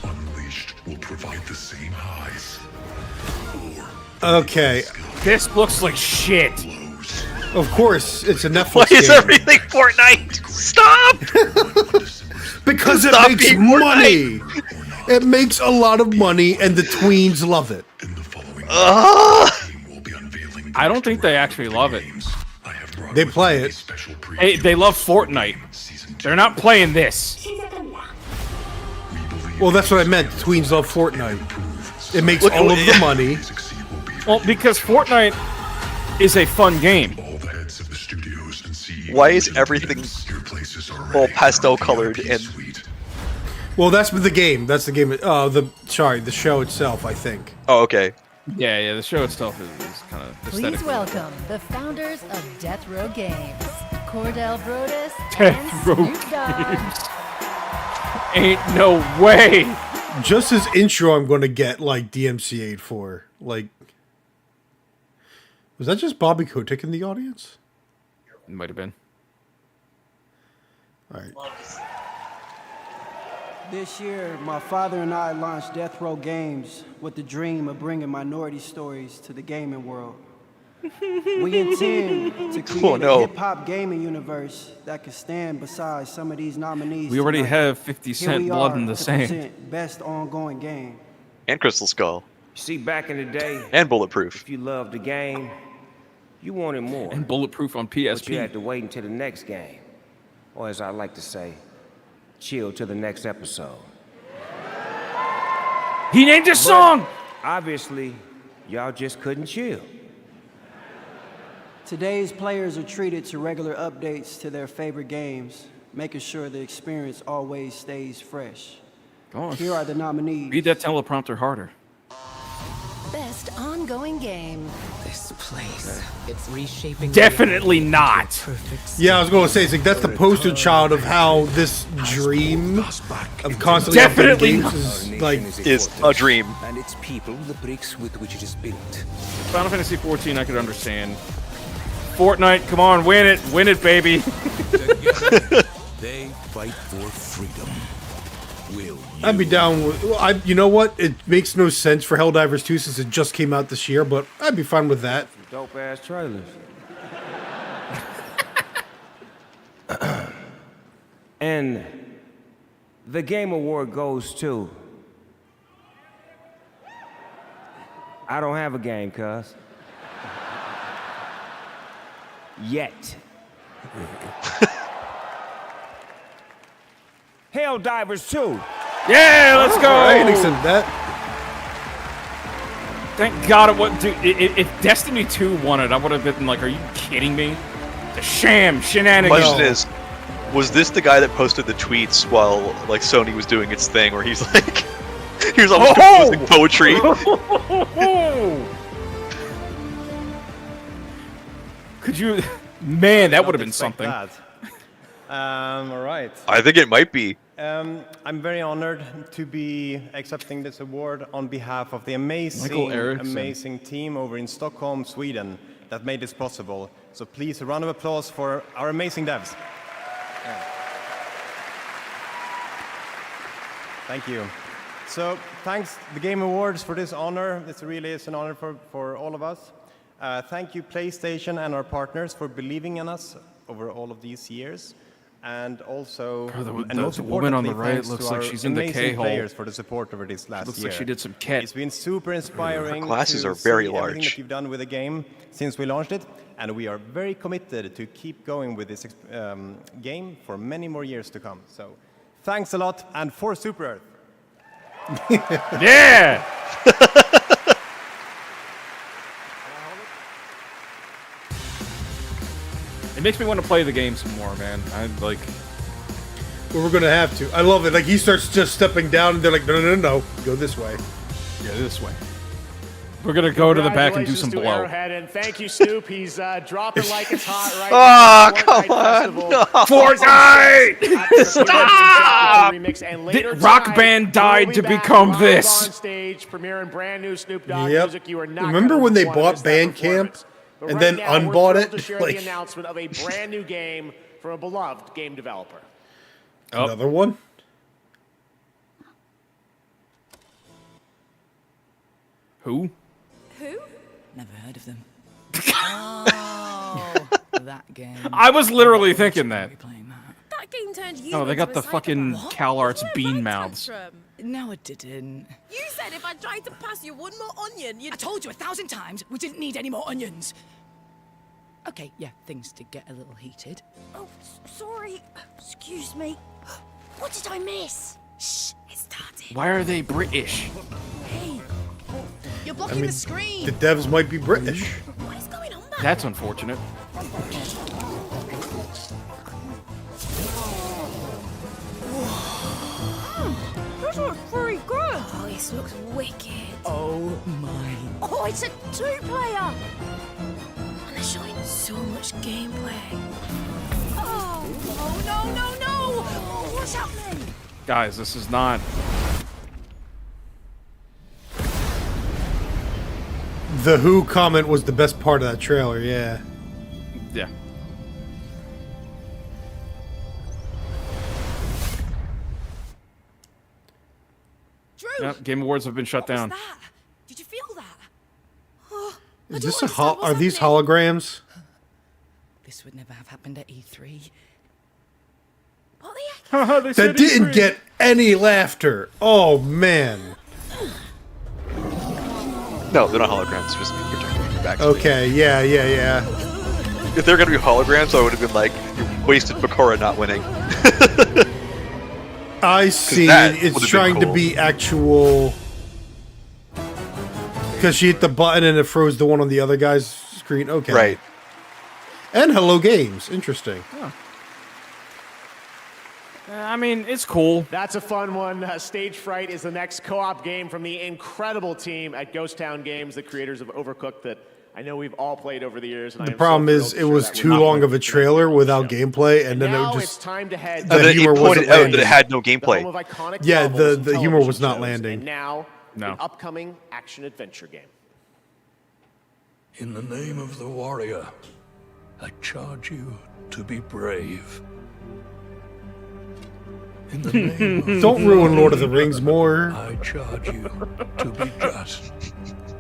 Speaker 6: Unleashed will provide the same highs.
Speaker 1: Okay.
Speaker 2: This looks like shit.
Speaker 1: Of course, it's a Netflix
Speaker 3: Why is
Speaker 1: game.
Speaker 3: everything Fortnite? Stop!
Speaker 1: Because it
Speaker 3: Stop
Speaker 1: makes
Speaker 3: being
Speaker 1: money. It makes a lot of money, and the tweens love it.
Speaker 2: I don't think they actually love it.
Speaker 1: They play it.
Speaker 2: They love Fortnite. They're not playing this.
Speaker 1: Well, that's what I meant. Tweens love Fortnite. It makes all of the money.
Speaker 2: Well, because Fortnite is a fun game.
Speaker 3: Why is everything all pastel colored and?
Speaker 1: Well, that's the game. That's the game. The show itself, I think.
Speaker 3: Oh, okay.
Speaker 2: Yeah. The show itself is kind of
Speaker 14: Please
Speaker 2: aesthetic.
Speaker 14: welcome the founders of Death Row Games, Cordell Brodus
Speaker 2: Death
Speaker 14: and
Speaker 2: Row
Speaker 14: Snoop Dogg.
Speaker 2: Ain't no way.
Speaker 1: Just his intro, I'm going to get like DMCA'd for. Like, was that just Bobby Kotick in the audience?
Speaker 2: It might have been.
Speaker 1: All right.
Speaker 20: This year, my father and I launched Death Row Games with the dream of bringing minority stories to the gaming world. We intend to create a hip-hop gaming universe that could stand beside some of these nominees.
Speaker 2: We already
Speaker 20: tonight.
Speaker 2: have 50
Speaker 20: Here
Speaker 2: Cent
Speaker 20: we
Speaker 2: blood
Speaker 20: are
Speaker 2: in the
Speaker 20: to
Speaker 2: sand.
Speaker 20: present best ongoing game.
Speaker 3: And Crystal Skull.
Speaker 21: See, back in the day,
Speaker 3: and Bulletproof.
Speaker 21: If you loved the game, you wanted more.
Speaker 2: And Bulletproof on
Speaker 21: But you
Speaker 2: PSP.
Speaker 21: had to wait until the next game. Or as I like to say, chill till the next episode.
Speaker 2: He named his song!
Speaker 21: Obviously, y'all just couldn't chill.
Speaker 20: Today's players are treated to regular updates to their favorite games, making sure the experience always stays fresh. Here are the nominees.
Speaker 2: Read that teleprompter harder.
Speaker 14: Best ongoing game.
Speaker 7: This place, it's reshaping.
Speaker 2: Definitely not.
Speaker 1: Yeah, I was going to say, it's like that's the poster child of how this dream of constantly
Speaker 2: Definitely
Speaker 1: updating games is like
Speaker 3: is a dream.
Speaker 7: And its people, the bricks with which it is built.
Speaker 2: Final Fantasy 14, I could understand. Fortnite, come on, win it, baby.
Speaker 6: They fight for freedom. Will
Speaker 1: I'd be down with. You know what? It makes no sense for Helldivers 2 since it just came out this year, but I'd be fine with that.
Speaker 21: Dope ass trailers. And the Game Award goes to. I don't have a game, cuz. Yet. Helldivers 2.
Speaker 2: Yeah, let's go.
Speaker 1: I accept that.
Speaker 2: Thank God it wasn't. Dude, if Destiny 2 won it, I would have been like, are you kidding me? The sham shenanigans.
Speaker 3: Question is, was this the guy that posted the tweets while like Sony was doing its thing, where he's like, he was almost composing poetry?
Speaker 2: Could you, man? That would have been something.
Speaker 10: All right.
Speaker 3: I think it might be.
Speaker 10: I'm very honored to be accepting this award on behalf of the amazing team over in Stockholm, Sweden, that made this possible. So please, a round of applause for our amazing devs. Thank you. So thanks the Game Awards for this honor. This really is an honor for all of us. Thank you PlayStation and our partners for believing in us over all of these years. And also, and most
Speaker 2: woman on the
Speaker 10: importantly,
Speaker 2: right
Speaker 10: thanks
Speaker 2: looks
Speaker 10: to
Speaker 2: like
Speaker 10: our
Speaker 2: she's in the
Speaker 10: amazing
Speaker 2: K-hole.
Speaker 10: players for the support over this last
Speaker 2: Looks
Speaker 10: year.
Speaker 2: like she did some cat.
Speaker 10: It's been super inspiring.
Speaker 3: Her glasses
Speaker 10: to
Speaker 3: are very
Speaker 10: see everything
Speaker 3: large.
Speaker 10: that you've done with the game since we launched it, and we are very committed to keep going with this game for many more years to come. So, thanks a lot, and for Super Earth.
Speaker 2: Yeah. It makes me want to play the game some more, man. I like.
Speaker 1: Well, we're gonna have to. I love it. Like he starts just stepping down, and they're like, no, go this way.
Speaker 2: Yeah, this way. We're gonna go to the back and do some blow.
Speaker 15: Arrowhead, and thank you, Snoop. He's dropping like it's hot right now.
Speaker 3: Oh, come on! No.
Speaker 2: Fortnite! Stop!
Speaker 15: And
Speaker 2: Rock Band died to become this.
Speaker 15: On stage, premiering brand new Snoop Dogg
Speaker 1: Yep.
Speaker 15: music. You are not
Speaker 1: Remember
Speaker 15: gonna
Speaker 1: when they
Speaker 15: wanna
Speaker 1: bought
Speaker 15: miss that performance.
Speaker 1: Bandcamp
Speaker 15: But
Speaker 1: and
Speaker 15: right
Speaker 1: then
Speaker 15: now, we're
Speaker 1: unbought
Speaker 15: thrilled
Speaker 1: it?
Speaker 15: to share
Speaker 1: Like
Speaker 15: the announcement of a brand new game from a beloved game developer.
Speaker 1: Another one.
Speaker 2: Who?
Speaker 5: Who? Never heard of them. Oh, that game.
Speaker 2: I was literally thinking that.
Speaker 13: That game turned you
Speaker 2: Oh, they got
Speaker 13: into
Speaker 2: the
Speaker 13: a
Speaker 2: fucking
Speaker 13: psychopath.
Speaker 2: CalArts bean mouths.
Speaker 5: No, it didn't.
Speaker 13: You said if I tried to pass you one more onion, you'd...
Speaker 5: I told you 1,000 times we didn't need any more onions. Okay, yeah, things did get a little heated.
Speaker 13: Oh, sorry. Excuse me. What did I miss? Shh, it started.
Speaker 2: Why are they British?
Speaker 13: Hey, you're
Speaker 1: I
Speaker 13: blocking
Speaker 1: mean,
Speaker 13: the screen.
Speaker 1: the devs might be British.
Speaker 13: What is going on back?
Speaker 2: That's unfortunate.
Speaker 13: This looks pretty good. Oh, this looks wicked.
Speaker 5: Oh my.
Speaker 13: Oh, it's a two-player. And they're showing so much gameplay. Oh, no. Oh, what's happening?
Speaker 2: Guys, this is not.
Speaker 1: The Who comment was the best part of that trailer. Yeah.
Speaker 2: Yeah.
Speaker 13: Drew,
Speaker 2: Yep, Game Awards have been shut down.
Speaker 13: that? Did you feel that? Oh, I
Speaker 1: Is
Speaker 13: don't
Speaker 1: this a
Speaker 13: understand what's
Speaker 1: are these
Speaker 13: happening.
Speaker 1: holograms?
Speaker 5: This would never have happened at E3.
Speaker 13: What the heck?
Speaker 1: That didn't get any laughter. Oh man.
Speaker 3: No, they're not holograms. Just projecting back.
Speaker 1: Okay. Yeah.
Speaker 3: If they're gonna be holograms, I would have been like, you wasted Bakura not winning.
Speaker 1: I see. It's trying to be actual. Because she hit the button and it froze the one on the other guy's screen. Okay.
Speaker 3: Right.
Speaker 1: And Hello Games. Interesting.
Speaker 2: Huh. I mean, it's cool.
Speaker 15: That's a fun one. Stage Fright is the next co-op game from the incredible team at Ghost Town Games, the creators of Overcooked, that I know we've all played over the years. And
Speaker 1: The problem is, it was too long of a trailer without gameplay, and then it
Speaker 15: now
Speaker 1: was
Speaker 15: it's
Speaker 1: just
Speaker 15: time to head.
Speaker 3: And then he pointed out that it had no gameplay.
Speaker 1: Yeah, the humor was not landing.
Speaker 15: And now,
Speaker 2: No.
Speaker 15: an upcoming action-adventure game.
Speaker 12: In the name of the warrior, I charge you to be brave. In the name of
Speaker 1: Don't ruin Lord of the Rings more.
Speaker 12: I charge you to be just.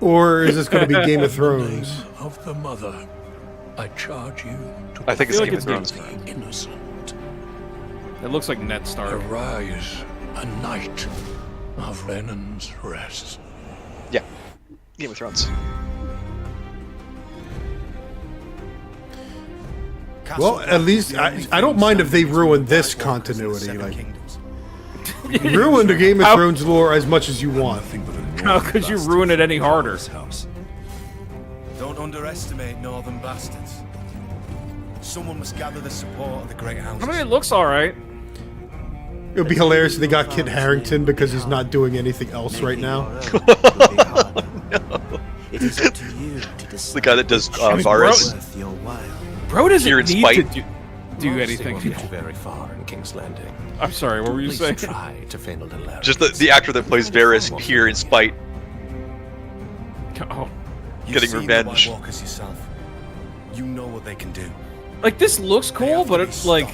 Speaker 1: Or is this going to be Game of Thrones?
Speaker 12: Of the mother, I charge you to
Speaker 3: I think it's
Speaker 2: feel like
Speaker 3: Game
Speaker 2: it's
Speaker 3: of Thrones.
Speaker 12: the innocent.
Speaker 2: It looks like Net Star.
Speaker 12: Arise, a night of Lennon's rest.
Speaker 3: Yeah, Game of Thrones.
Speaker 1: Well, at least I don't mind if they ruin this continuity. Like, ruin the Game of Thrones lore as much as you want.
Speaker 2: How could you ruin it any harder?
Speaker 4: Don't underestimate northern bastards. Someone must gather the support of the great houses.
Speaker 2: I mean, it looks all right.
Speaker 1: It would be hilarious if they got Kit Harington because he's not doing anything else right now.
Speaker 11: It is up to you to decide.
Speaker 3: The guy that does
Speaker 2: I mean,
Speaker 3: Varus.
Speaker 2: Bro doesn't
Speaker 3: Here in
Speaker 2: need
Speaker 3: spite.
Speaker 2: to do anything.
Speaker 17: Very far in King's Landing.
Speaker 2: I'm sorry, what were you saying?
Speaker 17: Try to feign a little
Speaker 3: Just the actor that plays Varys here in spite.
Speaker 2: Oh.
Speaker 3: Getting revenge.
Speaker 4: White Walkers yourself. You know what they can do.
Speaker 2: Like, this looks cool, but it's like...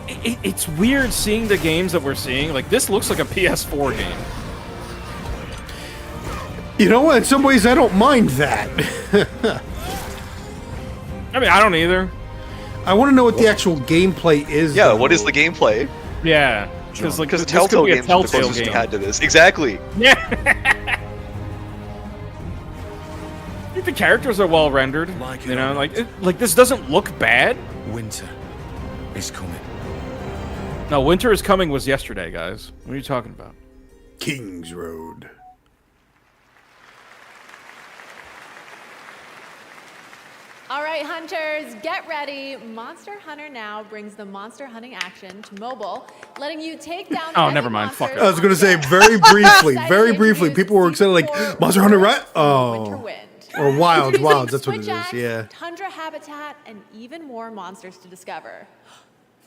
Speaker 2: It's weird seeing the games that we're seeing. Like, this looks like a PS4 game.
Speaker 1: You know what? In some ways, I don't mind that.
Speaker 2: I mean, I don't either.
Speaker 1: I want to know what the actual gameplay is.
Speaker 3: Yeah,
Speaker 1: though.
Speaker 3: what is the gameplay?
Speaker 2: Yeah, because like
Speaker 3: Because
Speaker 2: this could
Speaker 3: Telltale
Speaker 2: be a
Speaker 3: games are the
Speaker 2: Telltale
Speaker 3: closest
Speaker 2: game.
Speaker 3: you had to this. Exactly.
Speaker 2: Yeah. I think the characters are well rendered. You know, like this doesn't look bad.
Speaker 4: Winter is coming.
Speaker 2: No, Winter is Coming was yesterday, guys. What are you talking about?
Speaker 1: King's Road.
Speaker 8: All right, hunters, get ready. Monster Hunter Now brings the monster hunting action to mobile, letting you take down
Speaker 2: Oh,
Speaker 8: deadly
Speaker 2: never mind. Fuck
Speaker 8: monsters
Speaker 2: it.
Speaker 1: I was going to say very briefly. People were excited, like Monster Hunter, right? Oh, or Wilds. That's what it is. Yeah.
Speaker 8: tundra habitat, and even more monsters to discover.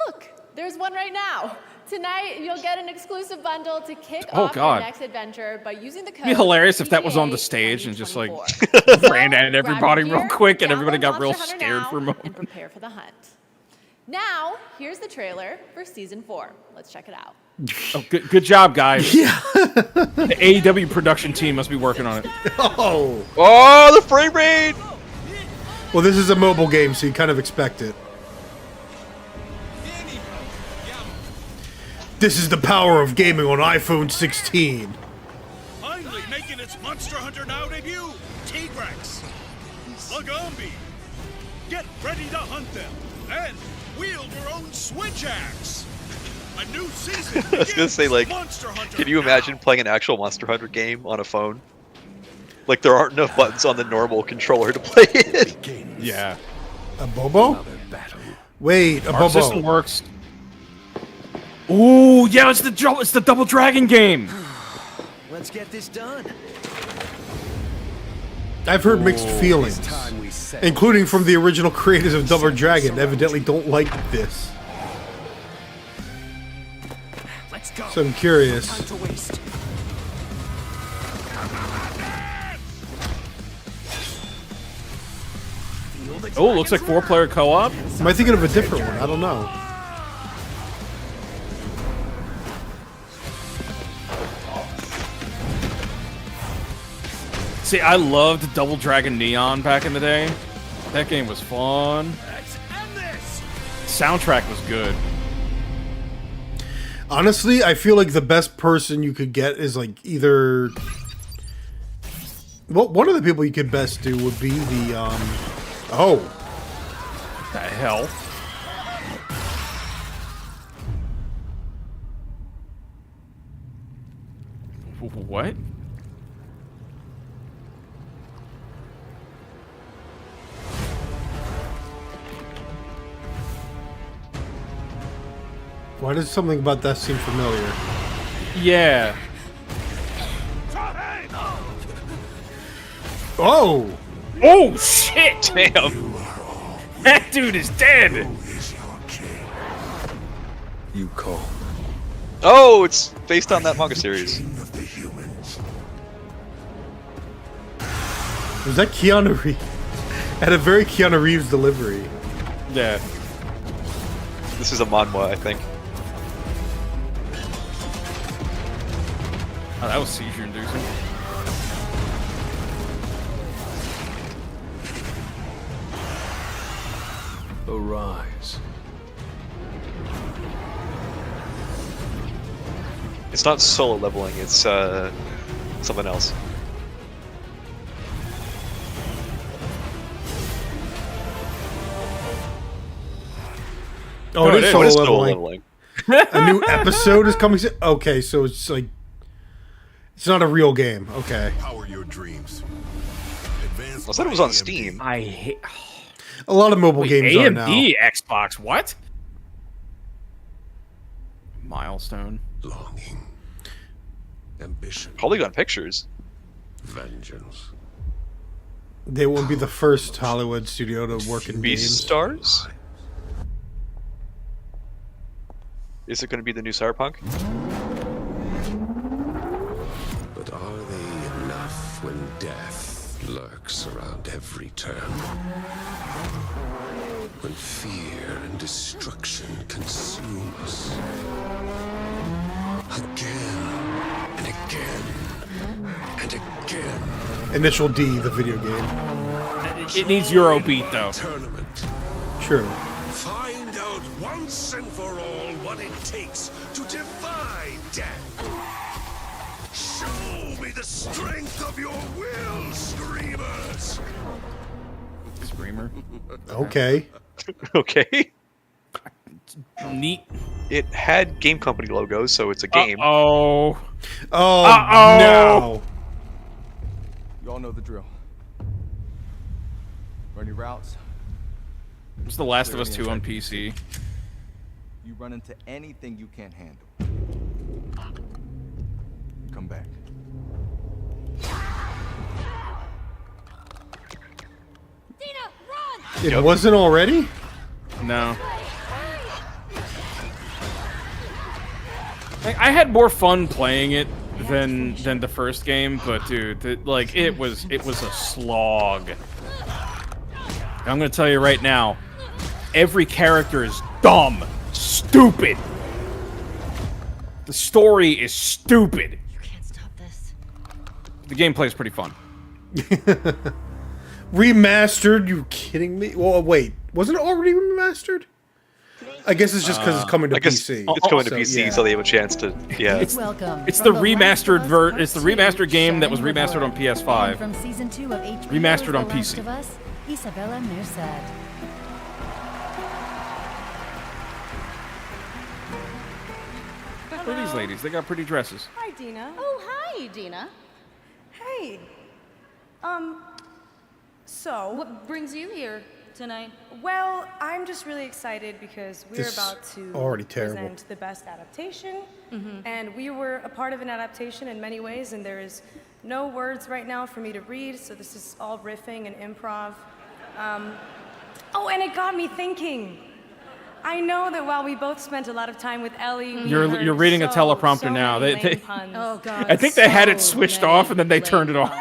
Speaker 8: Look, there's one right now. Tonight, you'll get an exclusive bundle to kick off your next adventure by using the code.
Speaker 2: It'd be hilarious if that was on the stage and just like ran at everybody real quick and everybody got real scared for a moment.
Speaker 8: And prepare for the hunt. Now, here's the trailer for season 4. Let's check it out.
Speaker 2: Oh, good job, guys. Yeah. The AEW production team must be working on it.
Speaker 3: Oh, the frame rate!
Speaker 1: Well, this is a mobile game, so you kind of expect it. This is the power of gaming on iPhone 16.
Speaker 22: Finally making its Monster Hunter Now debut, T-Rex, Lagombi. Get ready to hunt them and wield your own switch axe. A new season.
Speaker 3: I was gonna say, like,
Speaker 22: Monster Hunter
Speaker 3: can you imagine playing an actual Monster Hunter game on a phone? Like, there aren't enough buttons on the normal controller to play it.
Speaker 2: Yeah.
Speaker 1: A Bobo? Wait, a
Speaker 2: Our
Speaker 1: Bobo.
Speaker 2: system works. Ooh, yeah, it's the Double Dragon game.
Speaker 4: Let's get this done.
Speaker 1: I've heard mixed feelings, including from the original creators of Double Dragon. Evidently, don't like this.
Speaker 4: Let's go.
Speaker 1: So I'm curious.
Speaker 4: Time to waste.
Speaker 2: Oh, looks like 4-player co-op.
Speaker 1: Am I thinking of a different one? I don't know.
Speaker 2: See, I loved Double Dragon Neon back in the day. That game was fun. Soundtrack was good.
Speaker 1: Honestly, I feel like the best person you could get is like either. Well, one of the people you could best do would be the Oh.
Speaker 2: What the hell? What?
Speaker 1: Why does something about that seem familiar?
Speaker 2: Yeah.
Speaker 1: Oh!
Speaker 2: Oh shit!
Speaker 3: Damn.
Speaker 2: That dude is dead.
Speaker 19: You call.
Speaker 3: Oh, it's based on that manga series.
Speaker 1: Was that Keanu Reeves? Had a very Keanu Reeves delivery.
Speaker 2: Yeah.
Speaker 3: This is a manhwa, I think.
Speaker 2: Oh, that was seizure-inducing.
Speaker 19: Arise.
Speaker 3: It's not solo leveling, it's something else.
Speaker 1: Oh, it is
Speaker 3: solo
Speaker 1: solo
Speaker 3: leveling.
Speaker 1: A new episode is coming soon? Okay, so it's like... It's not a real game. Okay.
Speaker 6: Power your dreams.
Speaker 3: I thought it was on Steam.
Speaker 2: I hate...
Speaker 1: A lot of mobile games are now.
Speaker 2: AMD Xbox, what? Milestone.
Speaker 6: Longing. Ambition.
Speaker 3: Polygon Pictures.
Speaker 6: Vengeance.
Speaker 1: They won't be the first Hollywood studio to work in games.
Speaker 3: Stars? Is it going to be the new Cyberpunk?
Speaker 6: But are they enough when death lurks around every turn? When fear and destruction consume us. Again and again and again.
Speaker 1: Initial D, the video game.
Speaker 2: It needs Eurobeat, though.
Speaker 6: Tournament.
Speaker 1: True.
Speaker 6: Find out once and for all what it takes to defy death. Show me the strength of your will, Screamers.
Speaker 2: Screamer.
Speaker 1: Okay.
Speaker 3: Okay.
Speaker 2: Neat.
Speaker 3: It had game company logos, so it's a game.
Speaker 2: Oh.
Speaker 1: Oh, no.
Speaker 9: You all know the drill. Run your routes.
Speaker 2: It's The Last of Us 2 on PC.
Speaker 9: You run into anything you can't handle. Come back.
Speaker 13: Dina, run!
Speaker 1: It wasn't already?
Speaker 2: No. I had more fun playing it than the first game, but dude, it was a slog. I'm gonna tell you right now, every character is dumb, stupid. The story is stupid.
Speaker 13: You can't stop this.
Speaker 2: The gameplay is pretty fun.
Speaker 1: Remastered? You kidding me? Well, wait. Wasn't it already remastered? I guess it's just because it's coming to PC.
Speaker 3: It's coming to PC, so they have a chance to. Yeah.
Speaker 2: It's the remastered It's the remastered game that was remastered on PS5.
Speaker 14: From season 2 of HBO
Speaker 2: Remastered on
Speaker 14: The Last
Speaker 2: PC.
Speaker 14: of Us, Isabella Merced.
Speaker 2: Who are these ladies? They got pretty dresses.
Speaker 16: Hi, Dina.
Speaker 13: Oh, hi, Dina.
Speaker 16: Hey. So.
Speaker 13: What brings you here tonight?
Speaker 16: Well, I'm just really excited because we're
Speaker 1: This
Speaker 16: about to
Speaker 1: already terrible.
Speaker 16: present the best adaptation. And we were a part of an adaptation in many ways, and there is no words right now for me to read, so this is all riffing and improv. Oh, and it got me thinking. I know that while we both spent a lot of time with Ellie, we
Speaker 2: You're
Speaker 16: heard
Speaker 2: reading a teleprompter
Speaker 16: so
Speaker 2: now.
Speaker 16: many
Speaker 2: They
Speaker 16: lame puns.
Speaker 13: Oh God!
Speaker 2: I think they had it switched off and then they turned it off.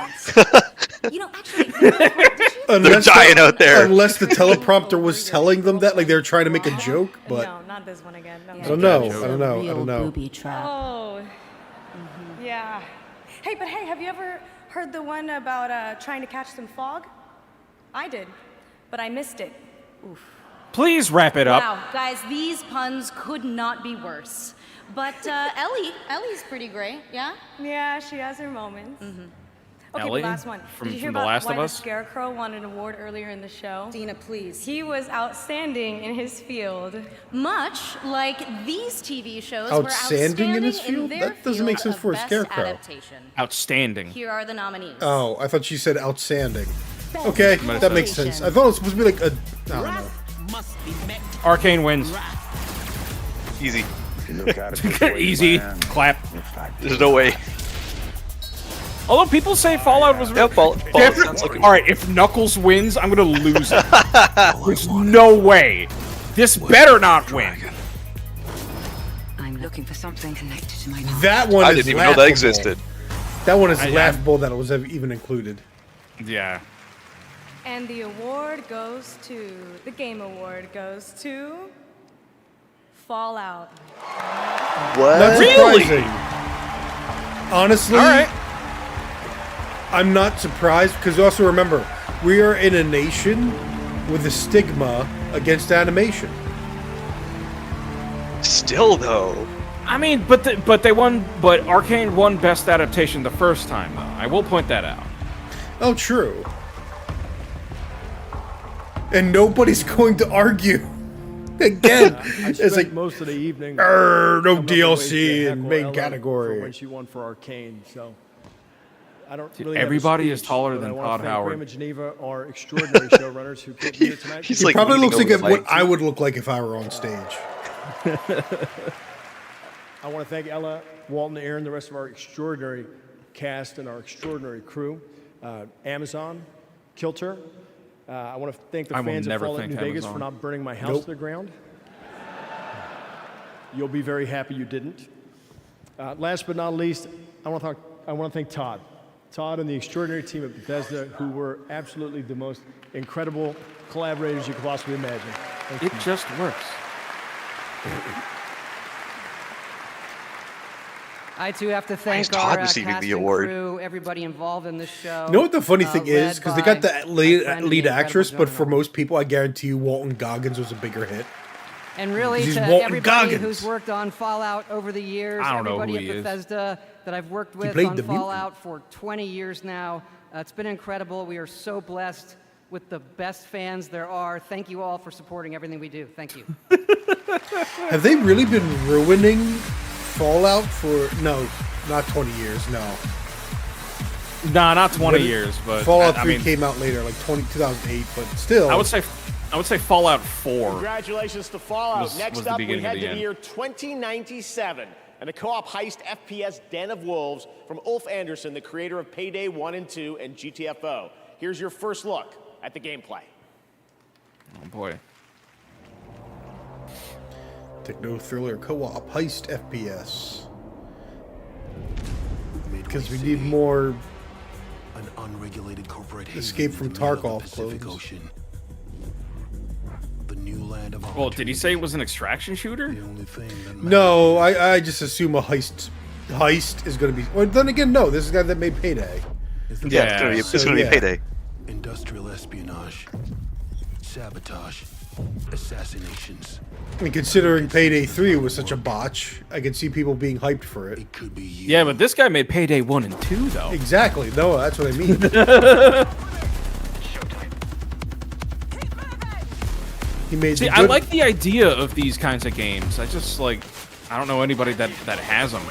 Speaker 13: You know, actually,
Speaker 1: Unless
Speaker 3: They're dying out there.
Speaker 1: Unless the teleprompter was telling them that, like they were trying to make a joke, but
Speaker 16: No, not this one again. No.
Speaker 1: I don't know. I don't know. I don't know.
Speaker 14: Booby trap.
Speaker 16: Oh, yeah. Hey, but hey, have you ever heard the one about trying to catch some fog? I did, but I missed it. Oof.
Speaker 2: Please wrap it up.
Speaker 13: wow, guys, these puns could not be worse. But Ellie's pretty great, yeah?
Speaker 16: Yeah, she has her moments.
Speaker 2: Ellie
Speaker 16: last one.
Speaker 2: from
Speaker 16: Did you hear
Speaker 2: The
Speaker 16: about
Speaker 2: Last
Speaker 16: why
Speaker 2: of
Speaker 16: the
Speaker 2: Us?
Speaker 16: Scarecrow won an award earlier in the show?
Speaker 14: Dina, please.
Speaker 16: He was outstanding in his field.
Speaker 14: Much like these TV shows
Speaker 1: Outstanding
Speaker 14: were
Speaker 1: in his
Speaker 14: outstanding
Speaker 1: field?
Speaker 14: in their
Speaker 1: That doesn't make
Speaker 14: field
Speaker 1: sense
Speaker 14: of
Speaker 1: for a
Speaker 14: best
Speaker 1: Scarecrow.
Speaker 14: adaptation.
Speaker 2: Outstanding.
Speaker 14: Here are the nominees.
Speaker 1: Oh, I thought she said outstanding.
Speaker 14: Best
Speaker 1: Okay,
Speaker 2: Makes
Speaker 1: that makes
Speaker 14: adaptation.
Speaker 1: sense. I thought it was supposed to be like a. I don't know.
Speaker 2: Arcane wins.
Speaker 3: Easy.
Speaker 2: Easy. Clap.
Speaker 3: There's no way.
Speaker 2: Although people say Fallout was.
Speaker 3: Yeah, Fallout sounds like
Speaker 2: All right, if Knuckles wins, I'm gonna lose it. There's no way. This better not win.
Speaker 18: I'm looking for something connected to my
Speaker 1: That one
Speaker 3: I
Speaker 1: is
Speaker 3: didn't even know that
Speaker 1: laughable.
Speaker 3: existed.
Speaker 1: That one is
Speaker 2: I-
Speaker 1: laughable that it was even included.
Speaker 2: Yeah.
Speaker 16: And the award goes to, the Game Award goes to Fallout.
Speaker 3: What?
Speaker 1: Not
Speaker 2: Really?
Speaker 1: surprising. Honestly,
Speaker 2: All right.
Speaker 1: I'm not surprised because also remember, we are in a nation with a stigma against animation.
Speaker 3: Still though.
Speaker 2: I mean, but they won. But Arcane won Best Adaptation the first time, though. I will point that out.
Speaker 1: Oh, true. And nobody's going to argue. Again,
Speaker 20: I
Speaker 1: it's
Speaker 20: spent
Speaker 1: like
Speaker 20: most of the evening.
Speaker 1: no
Speaker 20: coming up with ways
Speaker 1: DLC
Speaker 20: to
Speaker 1: in
Speaker 20: heckle
Speaker 1: main
Speaker 20: Ella
Speaker 1: category.
Speaker 20: for when she won for Arcane, so I don't
Speaker 2: Dude,
Speaker 20: really. have a
Speaker 2: everybody is
Speaker 20: speech,
Speaker 2: taller
Speaker 20: but
Speaker 2: than
Speaker 20: I wanna
Speaker 2: Todd
Speaker 20: thank
Speaker 2: Howard.
Speaker 20: Graham and Geneva, our extraordinary showrunners who couldn't be here tonight.
Speaker 3: He's
Speaker 1: It
Speaker 3: like
Speaker 1: probably
Speaker 3: leaning
Speaker 1: looks like
Speaker 3: over the
Speaker 1: what
Speaker 3: mic.
Speaker 1: I would look like if I were on stage.
Speaker 20: I want to thank Ella, Walton, Aaron, the rest of our extraordinary cast and our extraordinary crew. Amazon, Kilter. I want to thank the
Speaker 2: I will
Speaker 20: fans of
Speaker 2: never
Speaker 20: Fallout
Speaker 2: thank
Speaker 20: New Vegas
Speaker 2: Amazon.
Speaker 20: for not burning my house
Speaker 1: Nope.
Speaker 20: to the ground. You'll be very happy you didn't. Last but not least, I want to thank Todd. Todd and the extraordinary team at Bethesda, who were absolutely the most incredible collaborators you could possibly imagine. Thank
Speaker 2: It
Speaker 20: you.
Speaker 2: just works.
Speaker 23: I too have to thank
Speaker 3: is Todd
Speaker 23: our
Speaker 3: receiving
Speaker 23: cast
Speaker 3: the
Speaker 23: and
Speaker 3: award?
Speaker 23: crew, everybody involved in this show.
Speaker 1: You know what the funny thing is?
Speaker 23: led
Speaker 1: Because they got
Speaker 23: by
Speaker 1: the
Speaker 23: my
Speaker 1: lead,
Speaker 23: friend, the
Speaker 1: lead
Speaker 23: incredible
Speaker 1: actress, but for
Speaker 23: Jonah.
Speaker 1: most people, I guarantee you Walton Goggins was a bigger hit.
Speaker 23: And really,
Speaker 1: He's
Speaker 23: to
Speaker 1: Walton
Speaker 23: everybody
Speaker 1: Goggins.
Speaker 23: who's worked on Fallout over the years,
Speaker 2: I don't know
Speaker 23: everybody
Speaker 2: who
Speaker 23: at
Speaker 2: he is.
Speaker 23: Bethesda that I've worked with
Speaker 1: played
Speaker 23: on
Speaker 1: the mutant.
Speaker 23: Fallout for 20 years now, it's been incredible. We are so blessed with the best fans there are. Thank you all for supporting everything we do. Thank you.
Speaker 1: Have they really been ruining Fallout for no, not 20 years? No,
Speaker 2: Nah, not 20
Speaker 1: When-
Speaker 2: years, but
Speaker 1: Fallout
Speaker 2: I
Speaker 1: 3
Speaker 2: mean,
Speaker 1: came out later, like 2008. But still,
Speaker 2: I would say Fallout 4.
Speaker 15: Congratulations to Fallout.
Speaker 2: Was
Speaker 15: Next
Speaker 2: the
Speaker 15: up, we
Speaker 2: beginning of
Speaker 15: head
Speaker 2: the
Speaker 15: to the
Speaker 2: end.
Speaker 15: year 2097 and a co-op heist FPS Den of Wolves from Ulf Anderson, the creator of Payday 1 and 2 and GTFO. Here's your first look at the gameplay.
Speaker 2: Oh boy.
Speaker 1: techno thriller co-op heist FPS. Because we need more
Speaker 11: An unregulated corporate
Speaker 1: Escape
Speaker 11: haven in
Speaker 1: from
Speaker 11: the middle of the
Speaker 1: Tarkov
Speaker 11: Pacific
Speaker 1: clothes.
Speaker 11: Ocean. The new land of
Speaker 2: Well, did he say it was an extraction shooter?
Speaker 1: No, I just assume a heist is going to be. Well, then again, no. This is the guy that made Payday.
Speaker 3: Yeah, it's gonna be Payday.
Speaker 11: Industrial espionage, sabotage, assassinations.
Speaker 1: I mean, considering Payday 3 was such a botch, I can see people being hyped for it.
Speaker 2: Yeah, but this guy made Payday 1 and 2, though.
Speaker 1: Exactly. No, that's what I mean. He made.
Speaker 2: See,
Speaker 1: the
Speaker 2: I
Speaker 1: good-
Speaker 2: like the idea of these kinds of games. I just, like, I don't know anybody that has them.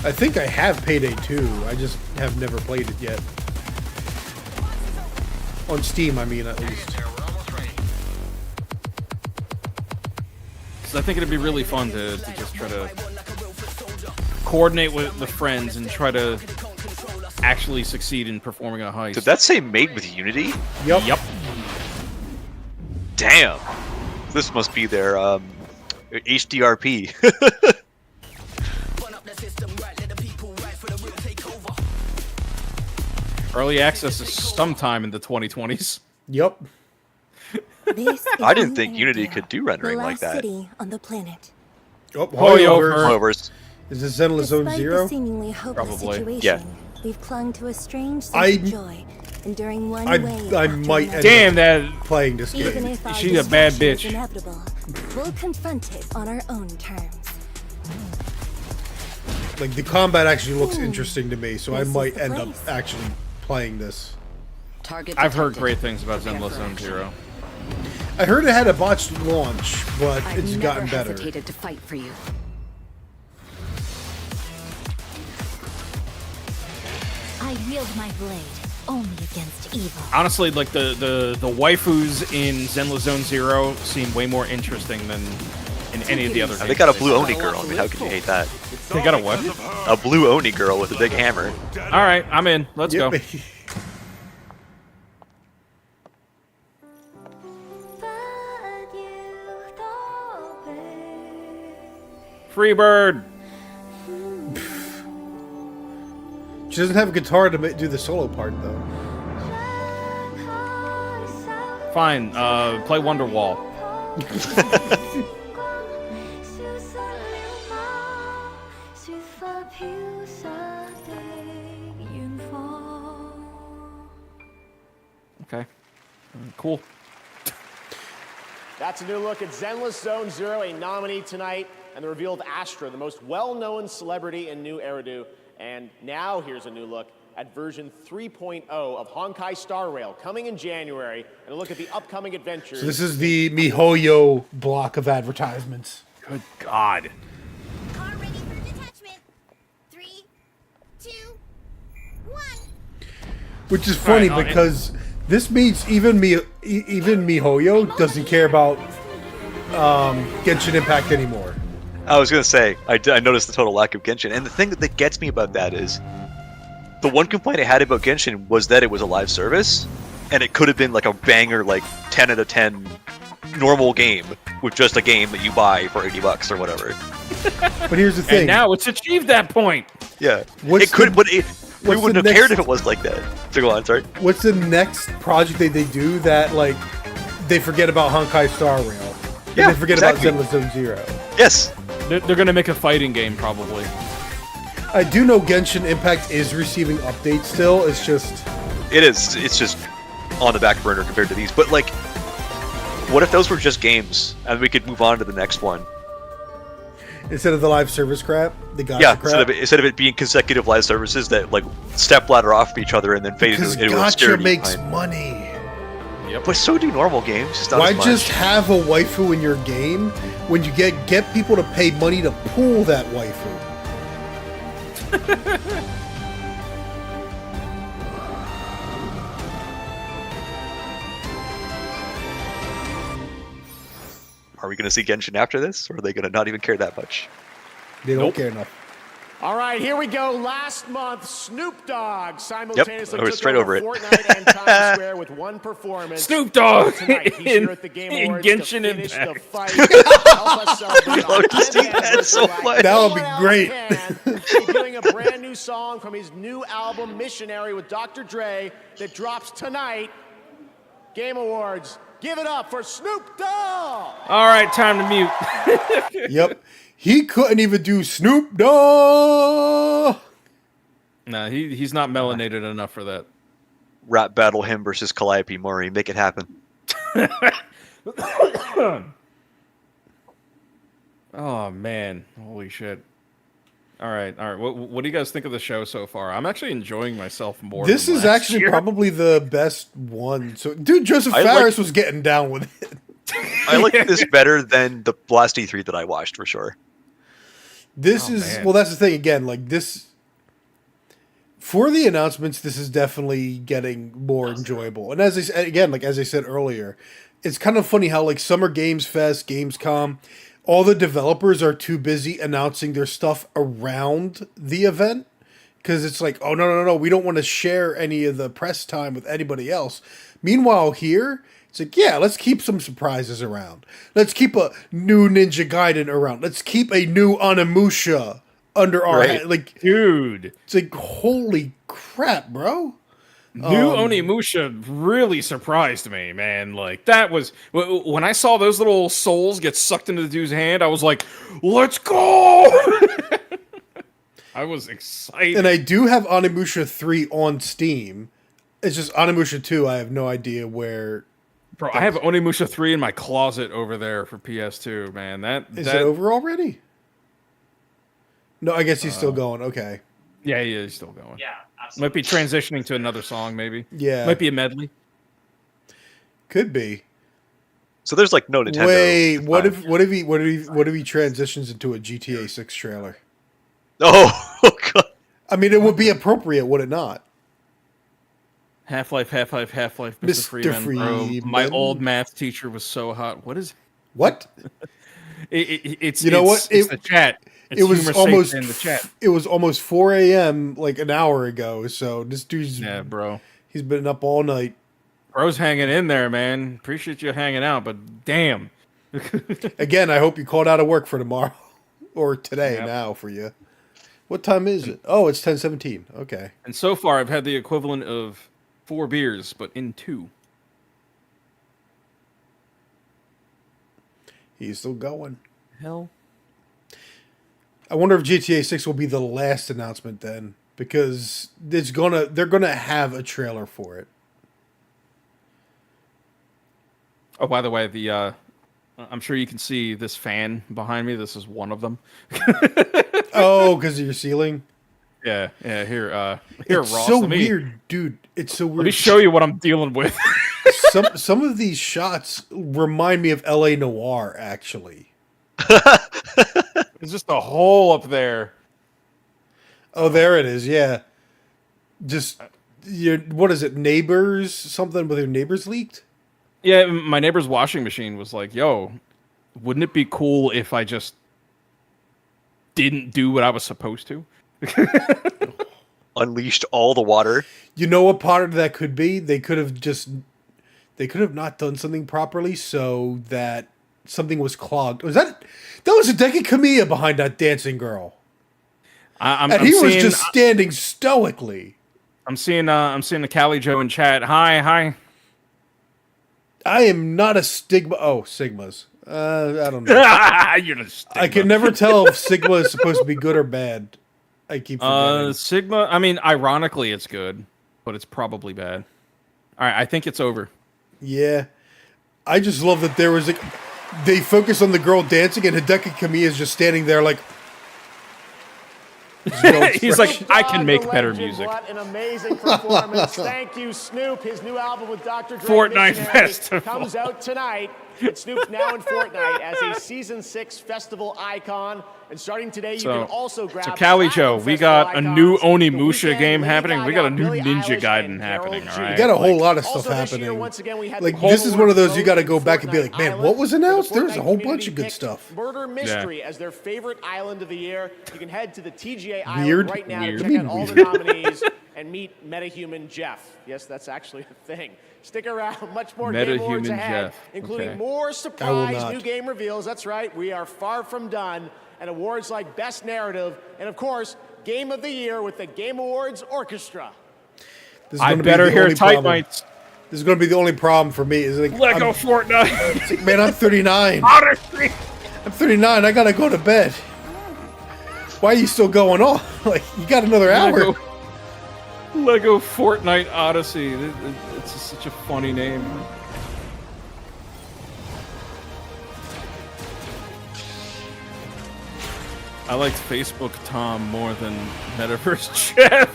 Speaker 1: I think I have Payday 2. I just have never played it yet. On Steam, I mean, at least.
Speaker 2: Because I think it'd be really fun to just try to coordinate with the friends and try to actually succeed in performing a heist.
Speaker 3: Did that say made with Unity?
Speaker 2: Yep.
Speaker 3: Damn. This must be their HDRP.
Speaker 2: Early access is sometime in the 2020s.
Speaker 1: Yep.
Speaker 3: I didn't think Unity could do rendering
Speaker 13: The
Speaker 3: like
Speaker 13: last
Speaker 3: that.
Speaker 13: city on the planet.
Speaker 1: Oh,
Speaker 2: Hoyover.
Speaker 3: Hoyovers.
Speaker 1: Is this Zenless Zone
Speaker 13: Despite
Speaker 1: Zero?
Speaker 13: the seemingly hopeless
Speaker 2: Probably.
Speaker 13: situation,
Speaker 3: Yeah.
Speaker 13: we've clung to a strange sense
Speaker 1: I-
Speaker 13: of joy, enduring one
Speaker 1: I
Speaker 13: wave
Speaker 1: I
Speaker 13: after
Speaker 1: might
Speaker 13: another.
Speaker 1: end
Speaker 2: Damn,
Speaker 1: up
Speaker 2: that
Speaker 1: playing this
Speaker 13: Even
Speaker 1: game.
Speaker 13: if our
Speaker 2: She's a bad
Speaker 13: destruction is
Speaker 2: bitch.
Speaker 13: inevitable, we'll confront it on our own terms.
Speaker 1: Like, the combat actually looks interesting to me, so I might end up actually playing this.
Speaker 2: I've heard great things about Zenless Zone Zero.
Speaker 1: I heard it had a botched launch, but it's gotten better.
Speaker 18: Hesitated to fight for you.
Speaker 13: I wield my blade only against evil.
Speaker 2: Honestly, like the waifus in Zenless Zone Zero seem way more interesting than in any of the other games.
Speaker 3: They got a blue Oni girl. I mean, how could you hate that?
Speaker 2: They got a what?
Speaker 3: A blue Oni girl with a big hammer.
Speaker 2: All right, I'm in. Let's go. Freebird.
Speaker 1: She doesn't have a guitar to do the solo part, though.
Speaker 2: Fine. Play Wonderwall. Okay. Cool.
Speaker 15: That's a new look at Zenless Zone Zero, a nominee tonight, and the reveal of Astra, the most well-known celebrity in New Eridu. And now here's a new look at version 3.0 of Honkai Star Rail, coming in January, and a look at the upcoming adventures.
Speaker 1: So this is the MiHoYo block of advertisements.
Speaker 2: Good God.
Speaker 13: Car ready for detachment. 3, 2, 1.
Speaker 1: Which is funny because this means even MiHoYo doesn't care about Genshin Impact anymore.
Speaker 3: I was gonna say, I noticed the total lack of Genshin, and the thing that gets me about that is, the one complaint I had about Genshin was that it was a live service, and it could have been like a banger, like 10 out of 10 normal game with just a game that you buy for $80 or whatever.
Speaker 1: But here's the thing.
Speaker 2: And now it's achieved that point.
Speaker 3: Yeah, we wouldn't have cared if it was like that. So go on, sorry.
Speaker 1: What's the next project they do that like they forget about Honkai Star Rail?
Speaker 3: Yeah,
Speaker 1: they forget about Zenless Zone Zero.
Speaker 3: Yes.
Speaker 2: They're going to make a fighting game, probably.
Speaker 1: I do know Genshin Impact is receiving updates still. It's just...
Speaker 3: It is. It's just on the back burner compared to these. But, like, what if those were just games, and we could move on to the next one?
Speaker 1: Instead of the live service crap? The gacha crap?
Speaker 3: Instead of it being consecutive live services that, like, step ladder off of each other and then fade into
Speaker 1: gacha
Speaker 3: obscurity.
Speaker 1: makes money.
Speaker 3: Yep. But so do normal games. Just not
Speaker 1: Why
Speaker 3: as much.
Speaker 1: just have a waifu in your game when you get people to pay money to pull that waifu?
Speaker 3: Are we going to see Genshin after this, or are they going to not even care that much?
Speaker 1: They don't care enough.
Speaker 15: All right, here we go. Last month, Snoop Dogg simultaneously
Speaker 3: I was
Speaker 15: took
Speaker 3: straight over it.
Speaker 15: Fortnite and Times Square with one performance.
Speaker 2: Snoop Dogg
Speaker 15: Tonight, he's here at the Game
Speaker 2: in
Speaker 15: Awards
Speaker 2: Genshin
Speaker 15: to finish
Speaker 2: Impact.
Speaker 15: the fight. Help us celebrate our 10th
Speaker 3: so
Speaker 15: anniversary
Speaker 3: much.
Speaker 1: That would be great.
Speaker 15: Debuting a brand new song from his new album, Missionary, with Dr. Dre, that drops tonight. Game Awards. Give it up for Snoop Dogg!
Speaker 2: All right, time to mute.
Speaker 1: Yep. He couldn't even do Snoop Dogg.
Speaker 2: Nah, he's not melanated enough for that.
Speaker 3: Rap battle him versus Calliope Mori. Make it happen.
Speaker 2: Oh man, holy shit! All right. What do you guys think of the show so far? I'm actually enjoying myself more.
Speaker 1: This
Speaker 2: than
Speaker 1: is
Speaker 2: last
Speaker 1: actually
Speaker 2: year.
Speaker 1: probably the best one. So, dude, Joseph Fares was getting down with it.
Speaker 3: I like this better than the last E3 that I watched, for sure.
Speaker 1: This well, that's the thing again. Like this, for the announcements, this is definitely getting more enjoyable. And as I said again, like as I said earlier, it's kind of funny how like Summer Games Fest, Gamescom, all the developers are too busy announcing their stuff around the event because it's like, oh no, we don't want to share any of the press time with anybody else. Meanwhile, here. It's like, yeah, let's keep some surprises around. Let's keep a new Ninja Gaiden around. Let's keep a new Onimusha under our head. Like,
Speaker 2: dude.
Speaker 1: It's like, holy crap, bro.
Speaker 2: New Onimusha really surprised me, man. Like, that was... When I saw those little souls get sucked into the dude's hand, I was like, let's go! I was excited.
Speaker 1: And I do have Onimusha 3 on Steam. It's just Onimusha 2, I have no idea where...
Speaker 2: Bro, I have Onimusha 3 in my closet over there for PS2, man.
Speaker 1: Is it over already? No, I guess he's still going. Okay.
Speaker 2: Yeah, he is still going.
Speaker 7: Yeah,
Speaker 2: Might be transitioning to another song, maybe.
Speaker 1: Yeah.
Speaker 2: Might be a medley.
Speaker 1: Could be.
Speaker 3: So there's like no Nintendo.
Speaker 1: Wait, what if he transitions into a GTA 6 trailer?
Speaker 3: Oh God!
Speaker 1: I mean, it would be appropriate, would it not?
Speaker 2: Half-Life, Mr.
Speaker 1: Mr.
Speaker 2: Freeman. Bro, my old math teacher was so hot. What is?
Speaker 1: What?
Speaker 2: It's
Speaker 1: you know what?
Speaker 2: It's the chat. It's
Speaker 1: it was
Speaker 2: humor
Speaker 1: almost
Speaker 2: safe in the chat.
Speaker 1: It was almost 4 a.m. like an hour ago. So this dude's
Speaker 2: bro.
Speaker 1: He's been up all night.
Speaker 2: Bro's hanging in there, man. Appreciate you hanging out, but damn.
Speaker 1: Again, I hope you called out of work for tomorrow or today now for you. What time is it? Oh, it's 10:17. Okay.
Speaker 2: And so far, I've had the equivalent of 4 beers, but in 2.
Speaker 1: He's still going.
Speaker 2: Hell.
Speaker 1: I wonder if GTA 6 will be the last announcement then, because they're gonna have a trailer for it.
Speaker 2: Oh, by the way, I'm sure you can see this fan behind me. This is one of them.
Speaker 1: Oh, because of your ceiling?
Speaker 2: Yeah. Here,
Speaker 1: it's
Speaker 2: Ross.
Speaker 1: so weird, dude. It's so weird.
Speaker 2: Let me show you what I'm dealing with.
Speaker 1: some of these shots remind me of LA Noire, actually.
Speaker 2: There's just a hole up there.
Speaker 1: Oh, there it is. Yeah. Just what is it? Neighbors? Something with your neighbors leaked?
Speaker 2: Yeah, my neighbor's washing machine was like, "Yo, wouldn't it be cool if I just didn't do what I was supposed to?"
Speaker 3: Unleashed all the water.
Speaker 1: You know what part of that could be? They could have not done something properly so that something was clogged. That was Hideki Kamiya behind that dancing girl.
Speaker 2: I'm
Speaker 1: was just standing stoically.
Speaker 2: I'm seeing the Cali Joe in chat. Hi.
Speaker 1: I am not a Sigma. Oh, Sigmas. I don't know.
Speaker 2: You're a Sigma.
Speaker 1: I can never tell if Sigma is supposed to be good or bad. I keep forgetting.
Speaker 2: Sigma. I mean, ironically, it's good, but it's probably bad. All right, I think it's over.
Speaker 1: Yeah, I just love that there was they focus on the girl dancing and Hideki Kamiya is just standing there like.
Speaker 2: He's like, I can make better music.
Speaker 15: What an amazing performance. Thank you, Snoop. His new album with Dr. Dre
Speaker 2: Fortnite
Speaker 15: Missionary
Speaker 2: Festival
Speaker 15: comes out tonight. And Snoop's now in Fortnite as a Season 6 festival icon. And starting today, you can also grab...
Speaker 2: So, Cali Joe, we got a new Onimusha game happening. We got a new Ninja Gaiden happening, all right?
Speaker 1: We got a whole lot of stuff happening. Like, this is one of those you got to go back and be like, man, what was announced? There's a whole bunch of good stuff.
Speaker 15: Murder Mystery as their favorite island of the year. You can head to the TGA Island right now to check out all the nominees and meet Metahuman Jeff. Yes, that's actually a thing. Stick around. Much more Game Awards ahead, including more surprise new game reveals. That's right. We are far from done. And awards like Best Narrative and, of course, Game of the Year with the Game Awards Orchestra.
Speaker 2: I better hear Titanite.
Speaker 1: This is going to be the only problem for me. Is like,
Speaker 2: Lego Fortnite.
Speaker 1: Man, I'm 39.
Speaker 2: Honestly.
Speaker 1: I'm 39. I got to go to bed. Why are you still going on? Like, you got another hour.
Speaker 2: Lego Fortnite Odyssey. It's such a funny name. I liked Facebook Tom more than Metaverse Jeff.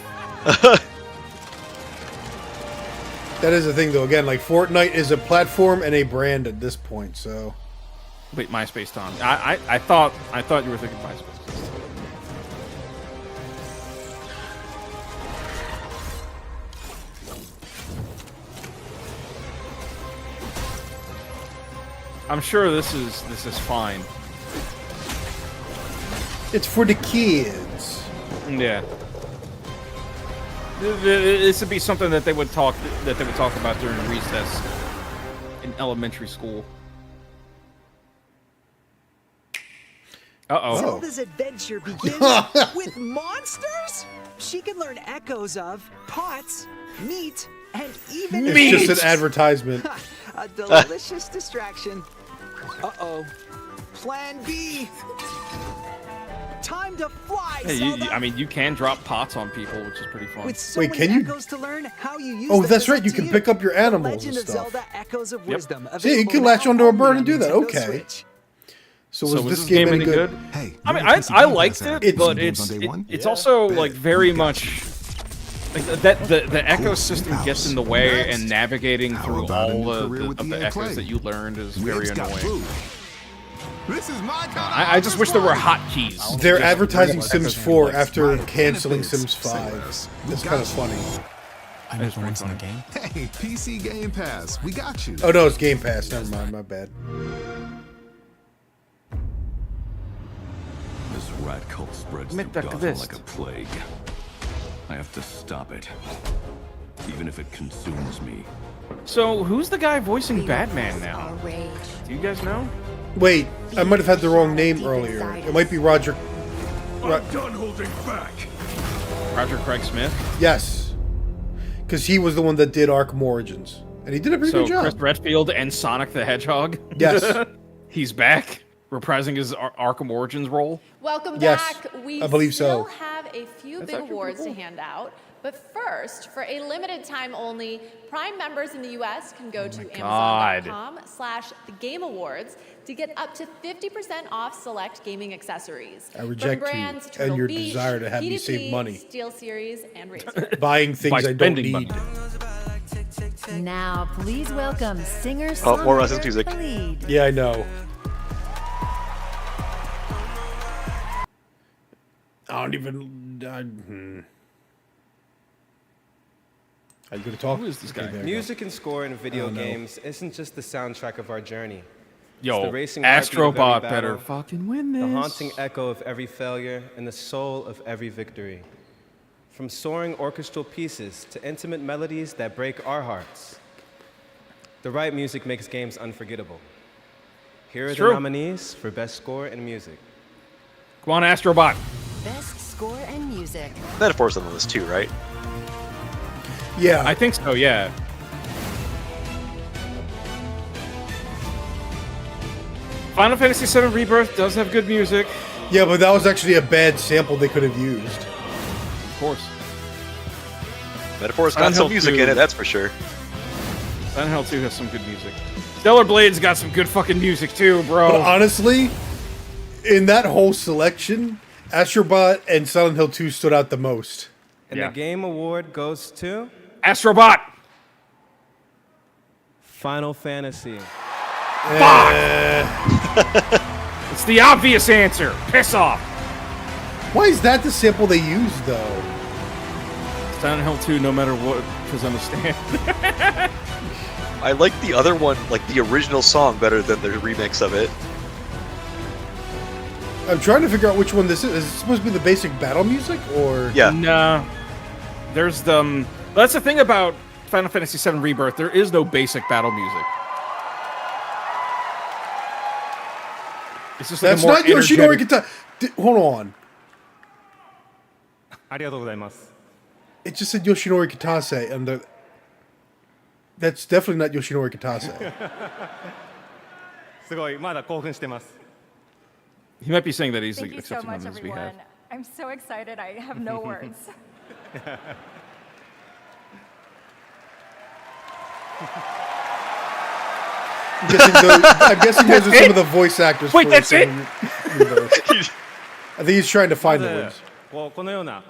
Speaker 1: That is the thing, though. Again, like, Fortnite is a platform and a brand at this point, so...
Speaker 2: Wait, MySpace Tom. I thought you were thinking MySpace. I'm sure this is fine.
Speaker 1: It's for the kids.
Speaker 2: Yeah. This would be something that they would talk about during recess in elementary school. Uh-oh.
Speaker 10: Zelda's adventure begins with monsters? She can learn echoes of pots, meat, and even
Speaker 1: it's just an advertisement.
Speaker 10: A delicious distraction. Uh-oh. Plan B. Time to fly,
Speaker 2: Zelda. I mean, you can drop pots on people, which is pretty fun.
Speaker 10: With so many echoes to learn how you use
Speaker 1: oh, that's right. You can pick up your animals and stuff.
Speaker 10: Zelda Echoes of Wisdom.
Speaker 1: See, you can latch onto a bird and do that. Okay. So was this game any good?
Speaker 2: Hey, I mean, I liked it, but it's also like very much like the echo system gets in the way, and navigating through all of the echoes that you learned is very annoying.
Speaker 17: This is my
Speaker 2: I just wish there were hotkeys.
Speaker 1: They're advertising Sims 4 after canceling Sims 5. It's kind of funny.
Speaker 17: I know what's in the game. Hey, PC Game Pass, we got you.
Speaker 1: Oh no, it's Game Pass. Never mind, my bad.
Speaker 19: This rat cult spreads through Gotham like a plague. I have to stop it, even if it consumes me.
Speaker 2: So, who's the guy voicing Batman now? Do you guys know?
Speaker 1: Wait, I might have had the wrong name earlier. It might be Roger.
Speaker 22: I'm done holding back.
Speaker 2: Roger Craig Smith?
Speaker 1: Yes. Because he was the one that did Arkham Origins. And he did a pretty good job.
Speaker 2: Chris Redfield and Sonic the Hedgehog?
Speaker 1: Yes.
Speaker 2: He's back, reprising his Arkham Origins role?
Speaker 8: Welcome
Speaker 1: Yes,
Speaker 8: back. We
Speaker 1: I believe
Speaker 8: still
Speaker 1: so.
Speaker 8: have a few
Speaker 2: That's
Speaker 8: big
Speaker 2: actually
Speaker 8: awards
Speaker 2: pretty
Speaker 8: to hand out. But first, for a limited time only, Prime members in the US can go to Amazon.com/The Game Awards to get up to 50% off select gaming accessories.
Speaker 1: I reject
Speaker 8: From brands
Speaker 1: you
Speaker 8: Turtle
Speaker 1: and your
Speaker 8: Beach,
Speaker 1: desire to have me
Speaker 8: PDP,
Speaker 1: save money.
Speaker 8: Steel Series, and Razor.
Speaker 1: Buying things I don't
Speaker 2: spending
Speaker 1: need.
Speaker 14: Now, please welcome singer
Speaker 3: more Resident music.
Speaker 14: Khalid.
Speaker 1: Yeah, I know. I don't even. Are you going to talk?
Speaker 2: Who is this guy?
Speaker 5: Music and score in video games isn't just the soundtrack of our journey.
Speaker 2: Yo,
Speaker 5: it's the racing heartbeat of every
Speaker 2: Astrobot
Speaker 5: battle,
Speaker 2: better fucking win this.
Speaker 5: the haunting echo of every failure, and the soul of every victory. From soaring orchestral pieces to intimate melodies that break our hearts, the right music makes games unforgettable. Here are the nominees for Best Score in Music.
Speaker 2: Come on, Astrobot.
Speaker 14: Best score and music.
Speaker 3: Metaphor's on the list too, right?
Speaker 1: Yeah.
Speaker 2: I think so, yeah. Final Fantasy VII Rebirth does have good music.
Speaker 1: Yeah, but that was actually a bad sample they could have used.
Speaker 2: Of course.
Speaker 3: Metaphor's got some music in it, that's for sure.
Speaker 2: Silent Hill 2 has some good music. Stellar Blade's got some good fucking music too, bro.
Speaker 1: But honestly, in that whole selection, Astrobot and Silent Hill 2 stood out the most.
Speaker 5: And the Game Award goes to...
Speaker 2: Astrobot!
Speaker 5: Final Fantasy.
Speaker 2: Fuck! It's the obvious answer. Piss off.
Speaker 1: Why is that the sample they used, though?
Speaker 2: Silent Hill 2, no matter what, because understand.
Speaker 3: I like the other one, like the original song, better than the remix of it.
Speaker 1: I'm trying to figure out which one this is. Is it supposed to be the basic battle music, or...?
Speaker 3: Yeah.
Speaker 2: Nah. There's the... That's the thing about Final Fantasy VII Rebirth. There is no basic battle music. It's just like
Speaker 1: That's
Speaker 2: a more
Speaker 1: not Yoshinori
Speaker 2: energetic...
Speaker 1: Kitase. Hold on. It just said Yoshinori Kitase, and that's definitely not Yoshinori Kitase.
Speaker 2: He might be saying that he's
Speaker 7: Thank you so
Speaker 2: accepting
Speaker 7: much,
Speaker 2: on his
Speaker 7: everyone.
Speaker 2: behalf.
Speaker 7: I'm so excited. I have no words.
Speaker 1: I'm guessing those are some of the voice actors.
Speaker 2: Wait,
Speaker 1: for
Speaker 2: that's it?
Speaker 1: I think he's trying to find the words.
Speaker 21: このような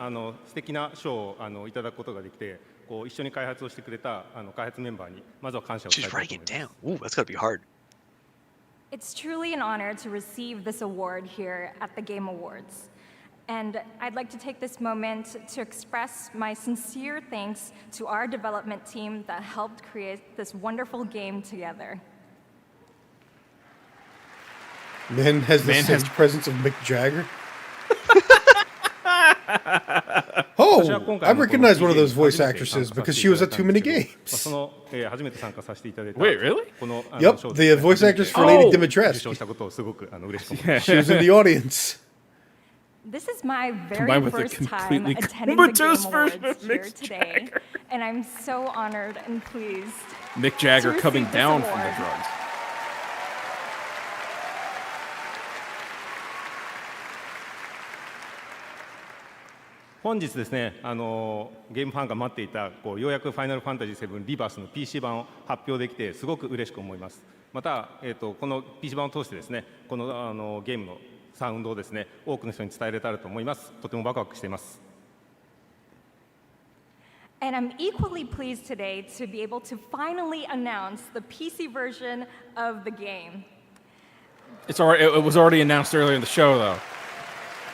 Speaker 21: 素敵な賞をいただくことができて、一緒に開発をしてくれた開発メンバーにまずは感謝をしたいと思います。
Speaker 3: She's writing it down. Ooh, that's gotta be hard.
Speaker 7: It's truly an honor to receive this award here at the Game Awards. And I'd like to take this moment to express my sincere thanks to our development team that helped create this wonderful game together.
Speaker 1: Man has the stage presence of Mick Jagger. Oh, I recognize one of those voice actresses because she was at Too Many Games.
Speaker 2: Wait, really?
Speaker 1: Yep, the voice actress for Lady Dimitrescu. She was in the audience.
Speaker 7: This is my very first time attending the Game Awards here today, and I'm so honored and pleased.
Speaker 2: Mick Jagger
Speaker 7: to
Speaker 2: coming
Speaker 7: receive this
Speaker 2: down from the
Speaker 7: award.
Speaker 2: drugs.
Speaker 21: 本日ですね、ゲームファンが待っていたようやくファイナルファンタジー7リバースの PC 版を発表できてすごく嬉しく思います。また、この PC 版を通してですね、このゲームのサウンドをですね、多くの人に伝えれたらと思います。とてもワクワクしています。
Speaker 7: And I'm equally pleased today to be able to finally announce the PC version of the game.
Speaker 2: It was already announced earlier in the show, though.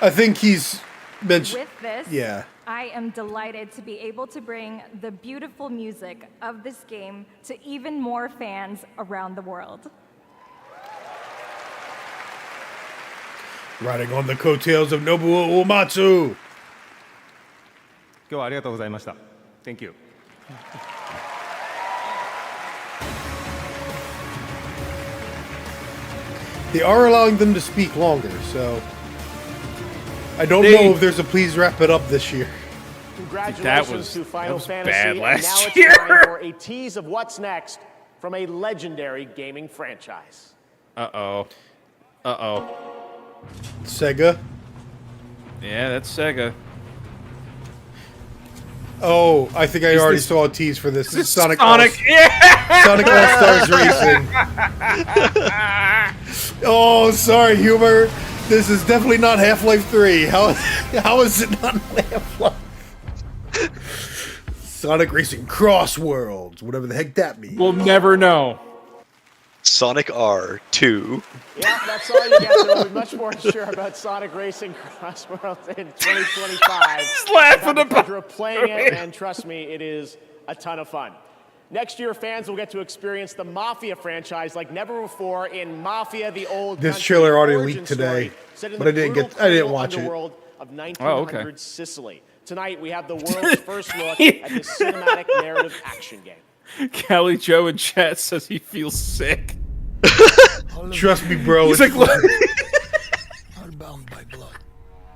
Speaker 1: I think he's mentioned.
Speaker 7: With this,
Speaker 1: yeah.
Speaker 7: I am delighted to be able to bring the beautiful music of this game to even more fans around the world.
Speaker 1: Riding on the coattails of Nobuo Uematsu.
Speaker 21: 今日はありがとうございました。Thank you.
Speaker 1: They are allowing them to speak longer, so I don't know if there's a please wrap it up this year.
Speaker 15: Congratulations to Final Fantasy.
Speaker 2: Bad last
Speaker 15: and now it's
Speaker 2: year.
Speaker 15: time for a tease of what's next from a legendary gaming franchise.
Speaker 2: Uh-oh. Uh-oh.
Speaker 1: Sega?
Speaker 2: Yeah, that's Sega.
Speaker 1: Oh, I think I already saw a tease for this. This is Sonic.
Speaker 2: Yeah!
Speaker 1: Sonic All-Stars Racing. Oh, sorry, Humor. This is definitely not Half-Life 3. How is it not Half-Life? Sonic Racing Cross Worlds, whatever the heck that means.
Speaker 2: We'll never know.
Speaker 3: Sonic R2.
Speaker 15: Yeah, that's all you get. We'll be much more sure about Sonic Racing Cross Worlds in 2025.
Speaker 2: He's laughing
Speaker 15: about
Speaker 2: about
Speaker 15: it. Playing it, and trust me, it is a ton of fun. Next year, fans will get to experience the Mafia franchise like never before in Mafia: The Old
Speaker 1: This
Speaker 15: Country
Speaker 1: trailer already
Speaker 15: origin
Speaker 1: leaked today,
Speaker 15: story set in
Speaker 1: but
Speaker 15: the
Speaker 1: I didn't
Speaker 15: brutal
Speaker 1: watch it.
Speaker 15: underworld of 1900s
Speaker 2: Oh, okay.
Speaker 15: Sicily. Tonight, we have the world's first look at this cinematic narrative action game.
Speaker 2: Callie Joe in chat says he feels sick.
Speaker 1: Trust me, bro.
Speaker 2: He's
Speaker 1: It's
Speaker 2: like,
Speaker 1: fun.
Speaker 4: Bound by blood.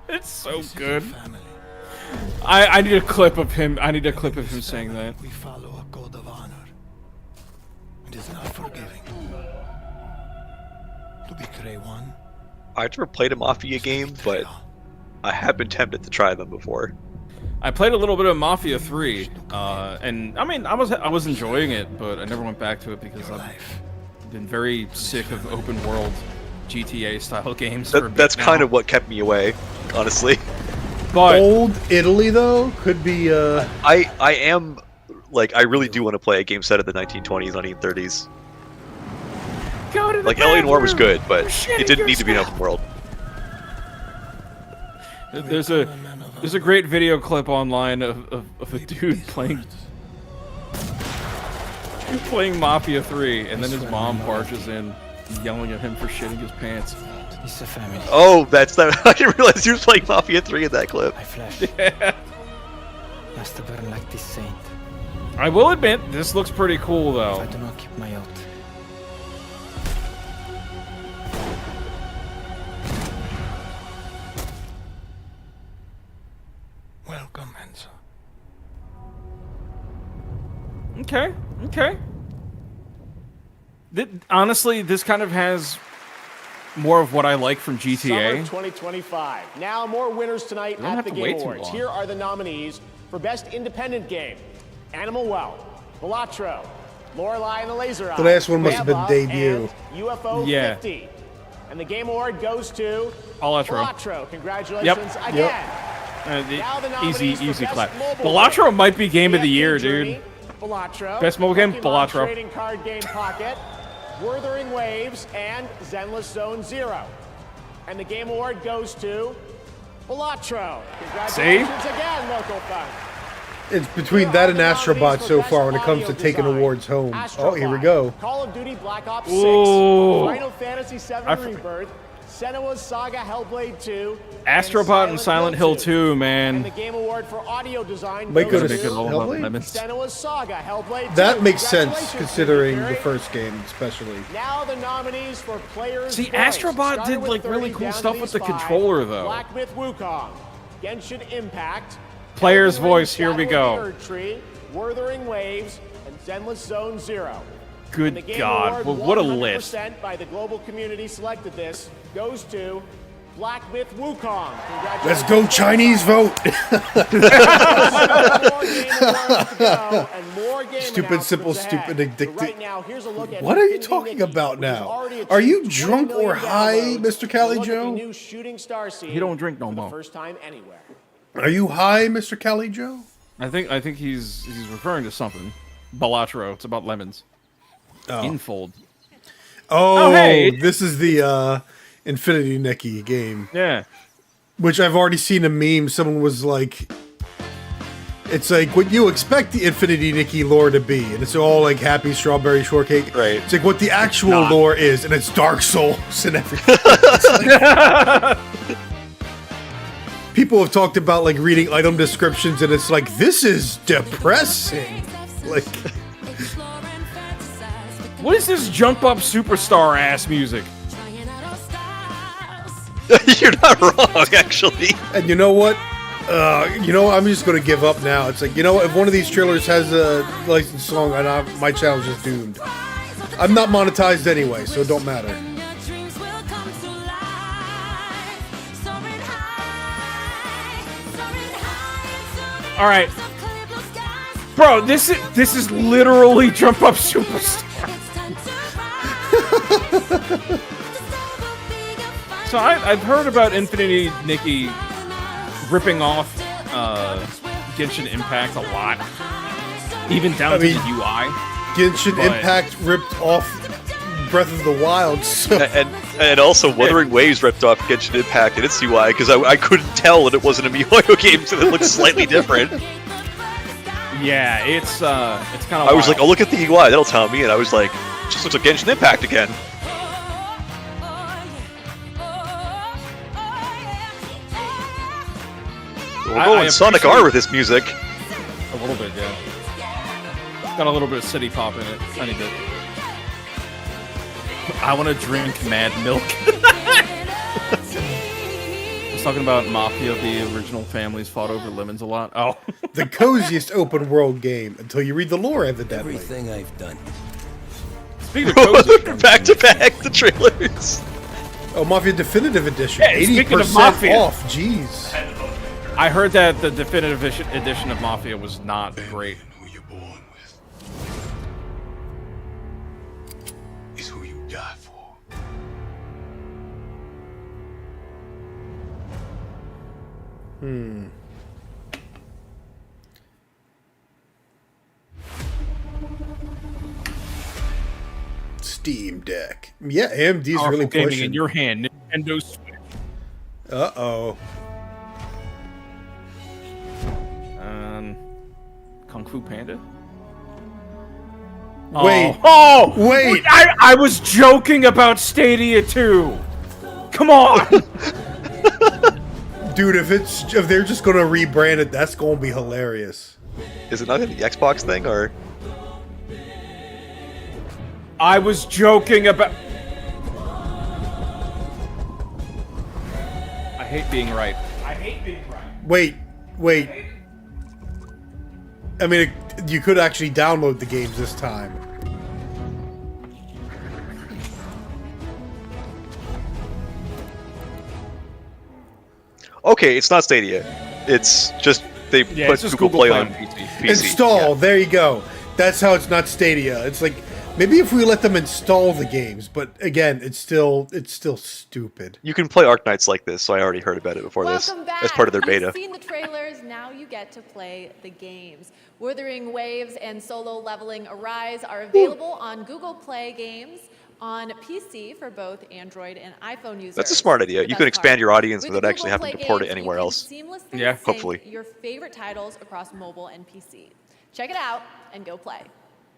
Speaker 2: It's so good. I need a clip of him. I need a clip of him saying that.
Speaker 4: We follow a code of honor. It is not forgiving. To betray one.
Speaker 3: I've never played a Mafia game, but I have been tempted to try them before.
Speaker 2: I played a little bit of Mafia 3, and I mean, I was enjoying it, but I never went back to it because I've been very sick of open world GTA style games.
Speaker 3: That's kind of what kept me away, honestly.
Speaker 2: But
Speaker 1: Old Italy though could be.
Speaker 3: I am like I really do want to play a game set of the 1920s, 1930s.
Speaker 2: Go to the
Speaker 3: like Alien War was good, but
Speaker 2: shitting
Speaker 3: it didn't need to be an
Speaker 2: yourself.
Speaker 3: open world.
Speaker 2: There's a great video clip online of a dude playing Mafia 3, and then his mom barges in, yelling at him for shitting his pants.
Speaker 4: It's a family.
Speaker 3: Oh, that's that. I didn't realize he was playing Mafia 3 in that clip.
Speaker 4: My flesh.
Speaker 2: Yeah.
Speaker 4: Has to burn like this saint.
Speaker 2: I will admit, this looks pretty cool though.
Speaker 4: I do not keep my oath. Welcome, Enzo.
Speaker 2: Okay, okay. Honestly, this kind of has more of what I like from
Speaker 15: Summer
Speaker 2: GTA.
Speaker 15: 2025. Now, more winners tonight
Speaker 2: You don't
Speaker 15: at
Speaker 2: have
Speaker 15: the
Speaker 2: to
Speaker 15: Game
Speaker 2: wait too
Speaker 15: Awards.
Speaker 2: long.
Speaker 15: Here are the nominees for Best Independent Game: Animal Well, Balatro, Lorelei and the Laser Eye,
Speaker 1: The last one must have been
Speaker 15: Beba,
Speaker 1: debut.
Speaker 15: and UFO
Speaker 2: Yeah.
Speaker 15: 50. And the Game Award goes to
Speaker 2: Balatro.
Speaker 15: Balatro. Congratulations
Speaker 2: Yep.
Speaker 15: again.
Speaker 2: The
Speaker 15: Now the
Speaker 2: easy
Speaker 15: nominees for Best
Speaker 2: clap.
Speaker 15: Mobile
Speaker 2: Balatro
Speaker 15: Game.
Speaker 2: might be game of the
Speaker 15: PFP
Speaker 2: year,
Speaker 15: Journey,
Speaker 2: dude.
Speaker 15: Balatro.
Speaker 2: Best mobile game,
Speaker 15: Pokemon
Speaker 2: Balatro.
Speaker 15: Trading Card Game Pocket, Wuthering Waves, and Zenless Zone Zero. And the Game Award goes to Balatro. Congratulations again, Local Fun.
Speaker 1: It's between that and Astrobot so far when it comes to taking awards home. Oh, here we go.
Speaker 15: Call of Duty Black Ops 6,
Speaker 2: Ooh.
Speaker 15: Final Fantasy VII Rebirth, Senua's Saga Hellblade 2,
Speaker 2: Astrobot and Silent Hill 2,
Speaker 15: and the
Speaker 2: man.
Speaker 15: Game Award for audio design
Speaker 1: Might go
Speaker 15: goes
Speaker 1: to
Speaker 15: to
Speaker 1: Hellblade?
Speaker 15: Senua's Saga Hellblade 2.
Speaker 1: That makes sense
Speaker 15: Congratulations,
Speaker 1: considering the
Speaker 15: Victory.
Speaker 1: first game, especially.
Speaker 15: Now the nominees for Players'
Speaker 2: See,
Speaker 15: Voice.
Speaker 2: Astrobot
Speaker 15: Started
Speaker 2: did,
Speaker 15: with
Speaker 2: like,
Speaker 15: 30
Speaker 2: really cool
Speaker 15: down
Speaker 2: stuff
Speaker 15: to
Speaker 2: with
Speaker 15: these
Speaker 2: the
Speaker 15: five.
Speaker 2: controller, though.
Speaker 15: Black Myth Wukong, Genshin Impact,
Speaker 2: Players'
Speaker 15: Elden Ring
Speaker 2: Voice, here we
Speaker 15: Shadow
Speaker 2: go.
Speaker 15: of the Erd Tree, Wuthering Waves, and Zenless Zone Zero.
Speaker 2: Good
Speaker 15: And the Game
Speaker 2: God,
Speaker 15: Award,
Speaker 2: what a list.
Speaker 15: 100% by the global community selected this, goes to Black Myth Wukong.
Speaker 1: Let's go Chinese vote. Stupid, simple, stupid, addicted. What are you talking about now? Are you drunk or high, Mr. Cali Joe?
Speaker 2: He don't drink no more.
Speaker 15: First time anywhere.
Speaker 1: Are you high, Mr. Cali Joe?
Speaker 2: I think he's referring to something. Balatro. It's about lemons.
Speaker 1: Oh.
Speaker 2: Infold.
Speaker 1: Oh,
Speaker 2: hey.
Speaker 1: This is the Infinity Nikki game.
Speaker 2: Yeah.
Speaker 1: Which I've already seen a meme. Someone was like, it's like what you expect the Infinity Nikki lore to be. And it's all like happy strawberry shortcake.
Speaker 3: Right.
Speaker 1: It's like what the actual lore is. And it's Dark Souls and everything. Like, people have talked about like reading item descriptions. And it's like, this is depressing. Like...
Speaker 2: What is this jump up superstar ass music?
Speaker 3: You're not wrong, actually.
Speaker 1: And you know what? I'm just gonna give up now. It's like, if one of these trailers has a licensed song, and my channel's just doomed. I'm not monetized anyway, so it don't matter.
Speaker 2: All right, bro. This is literally jump up superstar. So I've heard about Infinity Nikki ripping off Genshin Impact a lot, even down to the UI.
Speaker 1: Genshin Impact ripped off Breath of the Wild, so.
Speaker 3: and also Wuthering Waves ripped off Genshin Impact and its UI because I couldn't tell that it wasn't a MiHoYo game, so it looked slightly different.
Speaker 2: Yeah, it's kind of.
Speaker 3: I was like, "Oh, look at the UI, that'll tell me," and I was like, "It just looks like Genshin Impact again." We're going Sonic R with this music.
Speaker 2: A little bit, yeah. Got a little bit of city pop in it, tiny bit. I want to drink Mad Milk. I was talking about Mafia. The original families fought over lemons a lot. Oh,
Speaker 1: the coziest open world game until you read the lore, evidently.
Speaker 11: Everything I've done.
Speaker 2: Speaking of cozy,
Speaker 3: back to back the trailers.
Speaker 1: Oh, Mafia Definitive Edition,
Speaker 2: yeah,
Speaker 1: 80% off. Jeez.
Speaker 2: I heard that the definitive edition of Mafia was not great.
Speaker 4: Who you're born with is who you die for.
Speaker 1: Steam Deck. Yeah, AMD's
Speaker 2: Powerful
Speaker 1: really
Speaker 2: gaming
Speaker 1: pushing.
Speaker 2: in your hand, Nintendo Switch.
Speaker 1: Uh-oh.
Speaker 2: Kung Fu Panda?
Speaker 1: Wait.
Speaker 2: Oh!
Speaker 1: Wait!
Speaker 2: I was joking about Stadia 2! Come on!
Speaker 1: Dude, if they're just gonna rebrand it, that's gonna be hilarious.
Speaker 3: Is it not in the Xbox thing, or?
Speaker 2: I was joking about... I hate being right. I hate being right.
Speaker 1: Wait. I mean, you could actually download the games this time.
Speaker 3: Okay, it's not Stadia. It's just they put
Speaker 2: it's just
Speaker 3: Google Play on PC.
Speaker 1: Install. There you go. That's how it's not Stadia. It's like maybe if we let them install the games, but again, it's still stupid.
Speaker 3: You can play Arknights like this, so I already heard about it before
Speaker 8: Welcome
Speaker 3: this
Speaker 8: back.
Speaker 3: as part of their beta.
Speaker 8: You've seen the trailers, now you get to play the games. Wuthering Waves and Solo Leveling Arise are available on Google Play Games on PC for both Android and iPhone users.
Speaker 3: That's a smart idea. You can expand your audience
Speaker 8: With
Speaker 3: without actually
Speaker 8: Google
Speaker 3: having to
Speaker 8: Play
Speaker 3: port it
Speaker 8: Games,
Speaker 3: anywhere
Speaker 8: you can
Speaker 3: else.
Speaker 8: seamlessly
Speaker 3: Yeah,
Speaker 8: sync
Speaker 3: hopefully.
Speaker 8: your favorite titles across mobile and PC. Check it out and go play.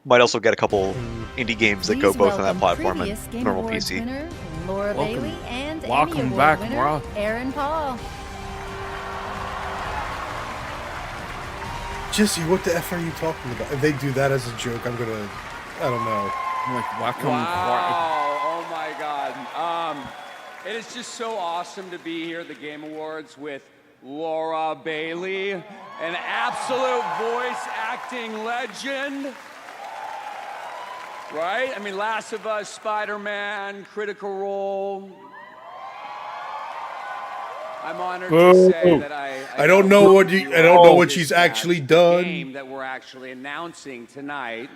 Speaker 3: Might also get a couple indie games that go
Speaker 14: Please
Speaker 3: both on that
Speaker 14: welcome
Speaker 3: platform
Speaker 14: previous
Speaker 3: and
Speaker 14: Game
Speaker 3: normal
Speaker 14: Awards
Speaker 3: PC.
Speaker 14: winner, Laura
Speaker 2: Welcome.
Speaker 14: Bailey and
Speaker 2: Welcome
Speaker 14: Emmy Award
Speaker 2: back,
Speaker 14: winner,
Speaker 2: Laura.
Speaker 14: Aaron Paul.
Speaker 1: Jesse, what the F are you talking about? If they do that as a joke, I don't know.
Speaker 2: I'm like, welcome.
Speaker 6: Wow! Oh my God! It is just so awesome to be here at the Game Awards with Laura Bailey, an absolute voice acting legend. Right? I mean, Last of Us, Spider-Man, Critical Role. I'm honored to say that
Speaker 1: I don't know what she's actually done.
Speaker 6: Game that we're actually announcing tonight.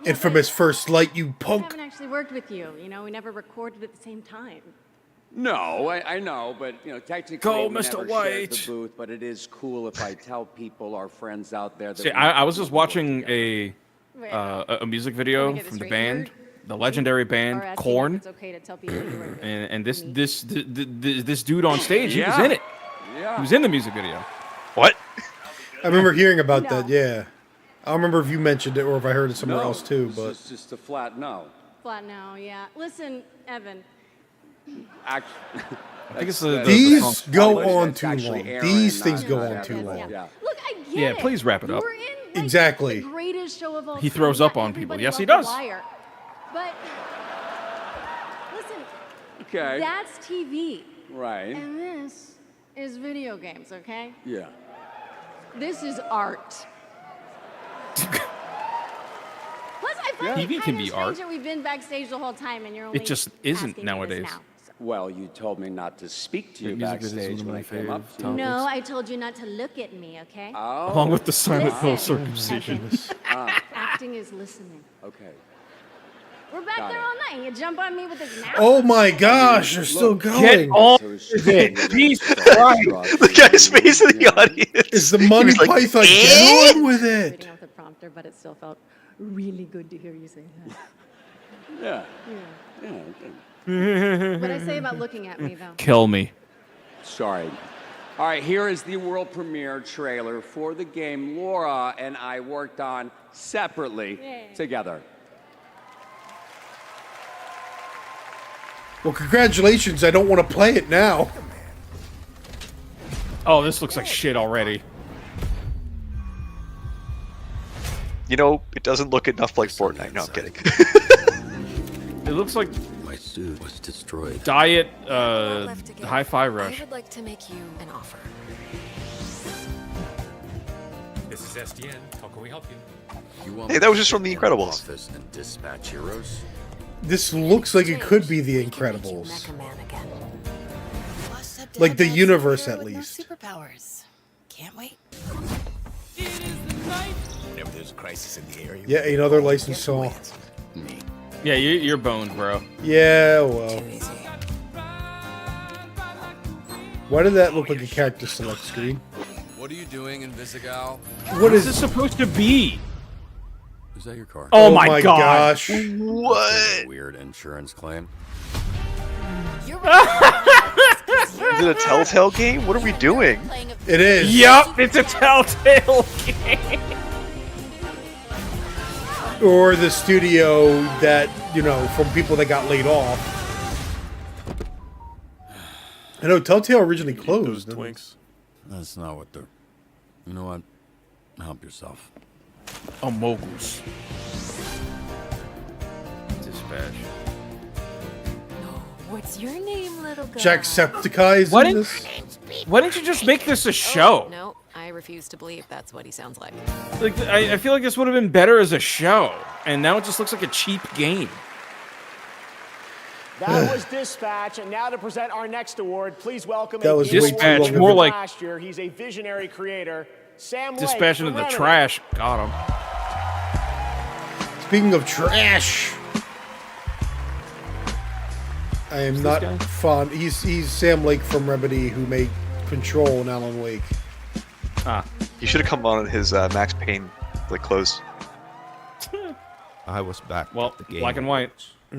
Speaker 1: Infamous First Light, you
Speaker 9: I
Speaker 1: punk.
Speaker 9: haven't actually worked with you. You know, we never recorded at the same time.
Speaker 6: No, I know, but technically
Speaker 2: Go,
Speaker 6: we
Speaker 2: Mr.
Speaker 6: never shared the
Speaker 2: White.
Speaker 6: booth. But it is cool if I tell people, our friends out there, that
Speaker 2: See, I was just watching a music video from the band, the legendary band Korn,
Speaker 9: It's okay to tell people you work with.
Speaker 2: and this dude on stage, he was in it.
Speaker 6: Yeah.
Speaker 2: He was in the music video.
Speaker 3: What?
Speaker 1: I remember hearing about that. Yeah, I don't remember if you mentioned it or if I heard it somewhere else too. But
Speaker 6: it's just a flat no.
Speaker 9: Flat no, yeah. Listen, Evan.
Speaker 2: I think it's the
Speaker 1: these go
Speaker 6: That's
Speaker 1: on too
Speaker 6: actually
Speaker 1: long.
Speaker 6: Aaron,
Speaker 1: These
Speaker 6: not
Speaker 1: things go on
Speaker 6: Evan.
Speaker 1: too long.
Speaker 6: Yeah.
Speaker 9: Look, I get
Speaker 2: Yeah,
Speaker 9: it.
Speaker 2: please wrap it up.
Speaker 9: We're in like,
Speaker 1: Exactly.
Speaker 9: the greatest show of all
Speaker 2: He
Speaker 9: time.
Speaker 2: throws
Speaker 9: Yeah,
Speaker 2: up on people.
Speaker 9: everybody
Speaker 2: Yes, he
Speaker 9: loves
Speaker 2: does.
Speaker 9: The Wire. But listen,
Speaker 6: Okay.
Speaker 9: that's TV.
Speaker 6: Right.
Speaker 9: And this is video games, okay?
Speaker 6: Yeah.
Speaker 9: This is art. Plus, I find
Speaker 2: TV
Speaker 9: it
Speaker 2: can
Speaker 9: kind
Speaker 2: be
Speaker 9: of strange
Speaker 2: art.
Speaker 9: that we've been backstage the whole time, and you're only
Speaker 2: It just isn't
Speaker 9: asking me this
Speaker 2: nowadays.
Speaker 9: now.
Speaker 6: Well, you told me not to speak to you
Speaker 2: Music videos is
Speaker 6: backstage
Speaker 2: one of
Speaker 6: when
Speaker 2: my
Speaker 6: I came up
Speaker 2: favorite
Speaker 6: to you.
Speaker 9: No, I told you not to look at me, okay?
Speaker 6: Oh.
Speaker 2: Along with the Silent Hill
Speaker 9: Listen,
Speaker 2: circumcision.
Speaker 9: Evan, acting is listening.
Speaker 6: Okay.
Speaker 9: We're back
Speaker 6: Got
Speaker 9: there
Speaker 6: it.
Speaker 9: all night. You jump on me with this now?
Speaker 1: Oh my gosh, they're still going.
Speaker 2: Get on with it. Jesus Christ.
Speaker 3: The guy's face in the audience.
Speaker 1: Is the Monty
Speaker 3: was like,
Speaker 1: Python?
Speaker 3: "Eh?"
Speaker 1: Get on with it.
Speaker 9: Reading off the prompter, but it still felt really good to hear you say that.
Speaker 6: Yeah.
Speaker 9: Yeah.
Speaker 6: Yeah.
Speaker 9: What I say about looking at me, though.
Speaker 2: Kill me.
Speaker 6: Sorry. All right, here is the world premiere trailer for the game Laura and I worked on separately together.
Speaker 1: Well, congratulations. I don't want to play it now.
Speaker 2: Oh, this looks like shit already.
Speaker 3: You know, it doesn't look enough like Fortnite. No, I'm kidding.
Speaker 2: It looks like
Speaker 11: My suit was destroyed.
Speaker 2: Diet Hi-Fi Rush.
Speaker 13: I would like to make you an offer.
Speaker 12: This is SDN. How can we help you?
Speaker 11: You want
Speaker 3: Hey,
Speaker 11: me
Speaker 3: that was
Speaker 11: to
Speaker 3: just from
Speaker 11: sit
Speaker 3: The
Speaker 11: in an
Speaker 3: Incredibles.
Speaker 11: office and dispatch heroes?
Speaker 1: This looks like it could be The Incredibles. Like the universe, at least.
Speaker 13: Superpowers. Can't wait.
Speaker 17: Whenever there's a crisis in the area.
Speaker 1: Yeah, another licensed song.
Speaker 11: Me.
Speaker 2: Yeah, you're boned, bro.
Speaker 1: Yeah, well. Why did that look like a character select screen?
Speaker 12: What are you doing in Visigal?
Speaker 1: What is
Speaker 2: this supposed to be?
Speaker 11: Is that your car?
Speaker 2: Oh my God.
Speaker 1: gosh.
Speaker 3: What?
Speaker 11: Weird insurance claim.
Speaker 3: Is it a Telltale game? What are we doing?
Speaker 1: It is.
Speaker 2: Yup, it's a Telltale game.
Speaker 1: Or the studio that, you know, from people that got laid off. I know Telltale originally closed.
Speaker 11: Twinks. That's not what they're. You know what? Help yourself.
Speaker 2: Oh, moguls. Dispatch.
Speaker 13: What's your name, little girl?
Speaker 1: Jacksepticeye
Speaker 2: Why
Speaker 1: in
Speaker 2: didn't,
Speaker 1: this?
Speaker 2: why didn't you just make this a show?
Speaker 13: No, I refuse to believe that's what he sounds like.
Speaker 2: Like, I feel like this would have been better as a show, and now it just looks like a cheap game.
Speaker 15: That was Dispatch, and now to present our next award, please welcome
Speaker 1: That was
Speaker 15: Game
Speaker 1: way too
Speaker 15: Award
Speaker 1: long.
Speaker 15: winner
Speaker 2: More
Speaker 15: from
Speaker 2: like-
Speaker 15: last year. He's a visionary creator, Sam
Speaker 2: Dispatch
Speaker 15: Lake
Speaker 2: into the
Speaker 15: from Remedy.
Speaker 2: trash. Got him.
Speaker 1: Speaking of trash, I am not
Speaker 2: guy?
Speaker 1: fond. He's Sam Lake from Remedy, who made Control and Alan Wake.
Speaker 2: Ah.
Speaker 3: He should have come on in his Max Payne like clothes.
Speaker 16: I was back
Speaker 2: Well,
Speaker 16: at the game.
Speaker 2: black and white.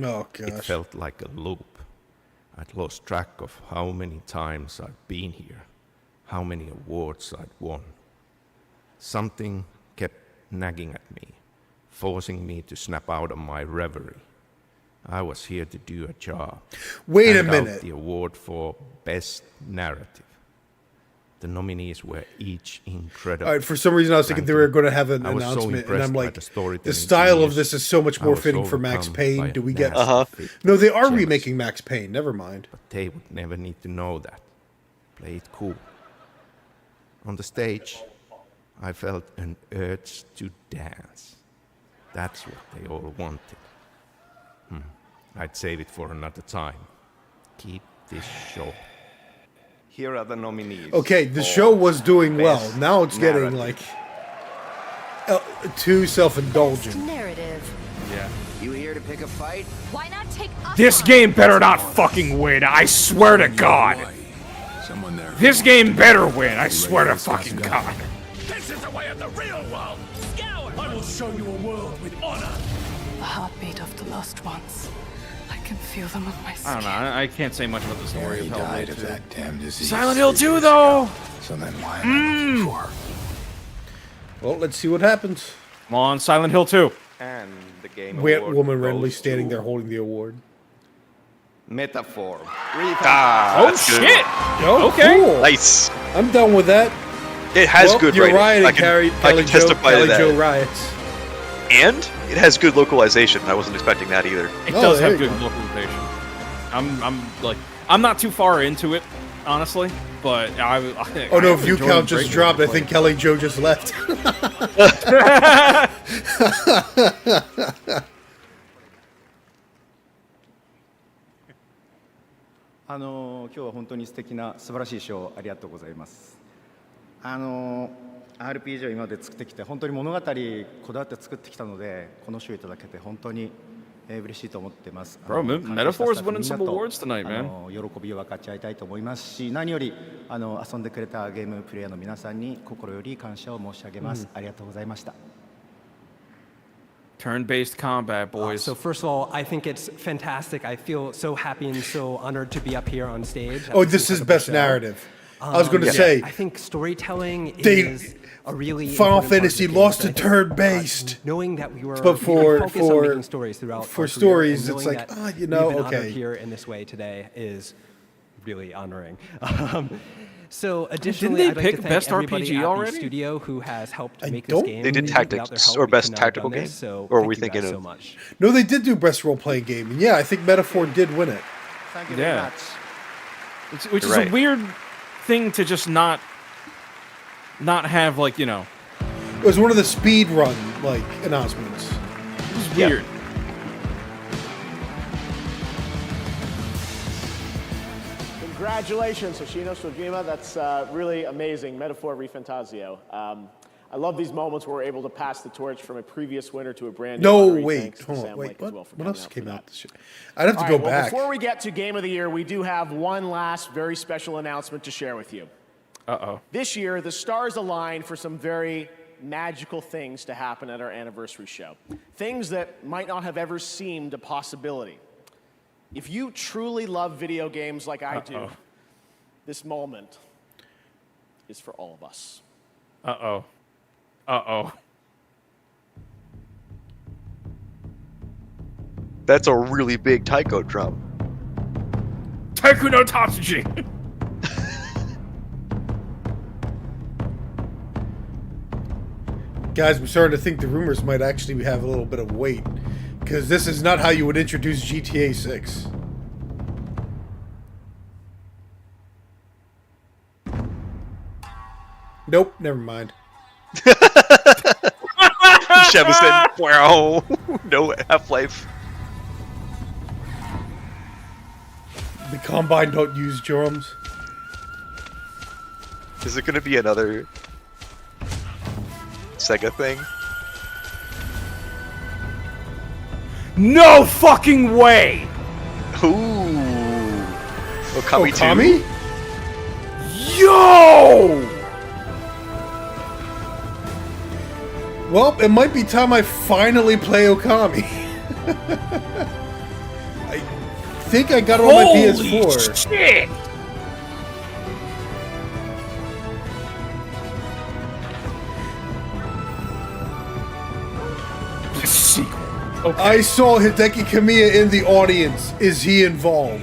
Speaker 1: Oh
Speaker 16: It
Speaker 1: gosh.
Speaker 16: felt like a loop. I'd lost track of how many times I'd been here, how many awards I'd won. Something kept nagging at me, forcing me to snap out of my reverie. I was here to do a job.
Speaker 1: Wait a
Speaker 16: Hand out
Speaker 1: minute.
Speaker 16: the award for Best Narrative. The nominees were each incredible.
Speaker 1: All right, for some reason I was thinking they were going to have an
Speaker 16: I was so
Speaker 1: announcement, and
Speaker 16: impressed
Speaker 1: I'm
Speaker 16: by
Speaker 1: like,
Speaker 16: the storytelling
Speaker 1: the style of
Speaker 16: genius.
Speaker 1: this is so much
Speaker 16: I
Speaker 1: more
Speaker 16: was
Speaker 1: fitting for Max
Speaker 16: overcome
Speaker 1: Payne.
Speaker 16: by
Speaker 1: Do we get?
Speaker 16: nasty fit
Speaker 1: No, they are
Speaker 16: jealousy.
Speaker 1: remaking Max Payne. Never mind.
Speaker 16: But they would never need to know that. Play it cool. On the stage, I felt an urge to dance. That's what they all wanted. I'd save it for another time. Keep this short. Here are the nominees.
Speaker 1: Okay, the show was doing well. Now it's getting like too self-indulgent.
Speaker 14: Narrative.
Speaker 2: Yeah.
Speaker 10: You here to pick a fight?
Speaker 13: Why not take us
Speaker 2: This
Speaker 13: on?
Speaker 2: game better not fucking win. I swear to God. This game better win. I swear to fucking God.
Speaker 22: This is the way of the real world. Scour! I will show you a world with honor.
Speaker 18: The heartbeat of the lost ones. I can feel them on my skin.
Speaker 2: I don't know. I can't say much about the story of
Speaker 4: died
Speaker 2: Hellblade
Speaker 4: of
Speaker 2: 2.
Speaker 4: that damn disease.
Speaker 2: Silent Hill 2, though.
Speaker 4: So then why am I looking for?
Speaker 1: Well, let's see what happens.
Speaker 2: Come on, Silent Hill 2.
Speaker 16: And the game
Speaker 1: Weird
Speaker 16: award
Speaker 1: woman
Speaker 16: goes
Speaker 1: randomly standing
Speaker 16: to
Speaker 1: there holding the award.
Speaker 16: Metaphor.
Speaker 2: Oh
Speaker 3: that's good.
Speaker 2: shit!
Speaker 1: Oh,
Speaker 2: Okay.
Speaker 1: cool.
Speaker 3: Nice.
Speaker 1: I'm done with that.
Speaker 3: It has
Speaker 1: Well,
Speaker 3: good
Speaker 1: you're
Speaker 3: writing.
Speaker 1: rioting,
Speaker 3: I can
Speaker 1: Kelly Joe,
Speaker 3: testify to
Speaker 1: Kelly
Speaker 3: that.
Speaker 1: Joe riots.
Speaker 3: And it has good localization. I wasn't expecting that either.
Speaker 2: It
Speaker 1: Oh,
Speaker 2: does
Speaker 1: there
Speaker 2: have
Speaker 1: you
Speaker 2: good localization. I'm not too far into it, honestly, but
Speaker 1: Oh no,
Speaker 2: I
Speaker 1: view
Speaker 2: enjoyed
Speaker 1: count
Speaker 2: the
Speaker 1: just
Speaker 2: great
Speaker 1: dropped. I
Speaker 2: gameplay.
Speaker 1: think Kelly Joe just left.
Speaker 20: 今日は本当に素敵な素晴らしいショーありがとうございます。RPG を今まで作ってきて本当に物語こだわって作ってきたのでこの賞いただけて本当に嬉しいと思ってます。
Speaker 2: Bro, Metaphor's winning some awards tonight, man.
Speaker 20: 喜びを分かち合いたいと思いますし、何より遊んでくれたゲームプレイヤーの皆さんに心より感謝を申し上げます。ありがとうございました。
Speaker 2: Turn-based combat, boys.
Speaker 23: So first of all, I think it's fantastic. I feel so happy and so honored to be up here on stage.
Speaker 1: Oh, this is best narrative. I was going to say.
Speaker 23: I think storytelling
Speaker 1: They
Speaker 23: is a really
Speaker 1: Final
Speaker 23: important part of
Speaker 1: Fantasy
Speaker 23: the
Speaker 1: lost to
Speaker 23: games.
Speaker 1: turn-based.
Speaker 23: Knowing that we were
Speaker 1: But for
Speaker 23: focused on making stories throughout
Speaker 1: for
Speaker 23: our career,
Speaker 1: stories,
Speaker 23: and
Speaker 1: it's
Speaker 23: knowing
Speaker 1: like,
Speaker 23: that
Speaker 1: you know,
Speaker 23: we've been honored
Speaker 1: okay.
Speaker 23: here in this way today is really honoring. So
Speaker 2: Didn't
Speaker 23: additionally,
Speaker 2: they
Speaker 23: I'd like
Speaker 2: pick
Speaker 23: to thank
Speaker 2: Best
Speaker 23: everybody
Speaker 2: RPG
Speaker 23: at the
Speaker 2: already?
Speaker 23: studio who has helped
Speaker 1: I
Speaker 23: make
Speaker 1: don't-
Speaker 23: this game.
Speaker 3: They did
Speaker 23: Without
Speaker 3: tactics
Speaker 23: their help,
Speaker 3: or
Speaker 23: we
Speaker 3: best
Speaker 23: couldn't have
Speaker 3: tactical
Speaker 23: done
Speaker 3: game?
Speaker 23: this, so
Speaker 3: Or are
Speaker 23: thank
Speaker 3: we
Speaker 23: you
Speaker 3: thinking
Speaker 23: guys
Speaker 3: of-
Speaker 23: so much.
Speaker 1: No, they did do best role-playing game. And yeah, I think Metaphor did win it.
Speaker 20: Thank you
Speaker 2: Yeah.
Speaker 20: very much.
Speaker 2: Which is
Speaker 3: You're right.
Speaker 2: a weird thing to just not have, like, you know.
Speaker 1: It was one of the speed run like announcements.
Speaker 2: It was weird.
Speaker 15: Congratulations, Hoshino Sojima. That's really amazing. Metaphor Refantasio. I love these moments where we're able to pass the torch from a previous winner to a brand new
Speaker 1: No,
Speaker 15: honoree.
Speaker 1: wait,
Speaker 15: Thanks to
Speaker 1: hold on,
Speaker 15: Sam
Speaker 1: wait.
Speaker 15: Lake as
Speaker 1: What,
Speaker 15: well for
Speaker 1: what
Speaker 15: coming
Speaker 1: else
Speaker 15: out
Speaker 1: came
Speaker 15: for
Speaker 1: out this year? I'd have to
Speaker 15: All
Speaker 1: go
Speaker 15: right, well,
Speaker 1: back.
Speaker 15: before we get to Game of the Year, we do have one last very special announcement to share with you.
Speaker 2: Uh-oh.
Speaker 15: This year, the stars aligned for some very magical things to happen at our anniversary show. Things that might not have ever seemed a possibility. If you truly love video games like I do, this moment is for all of us.
Speaker 2: Uh-oh. Uh-oh.
Speaker 3: That's a really big taiko drum.
Speaker 2: Taiko no Tatsuji!
Speaker 1: Guys, I'm starting to think the rumors might actually have a little bit of weight. Because this is not how you would introduce GTA 6. Nope, never mind.
Speaker 3: Sheva said, wow, no Half-Life.
Speaker 1: The Combine don't use drums.
Speaker 3: Is it going to be another Sega thing?
Speaker 2: No fucking way!
Speaker 3: Ooh. Okami 2?
Speaker 1: Okami?
Speaker 2: Yo!
Speaker 1: Well, it might be time I finally play Okami. I think I got it on my PS4.
Speaker 2: Shit! The sequel. Okay.
Speaker 1: I saw Hideki Kamiya in the audience. Is he involved?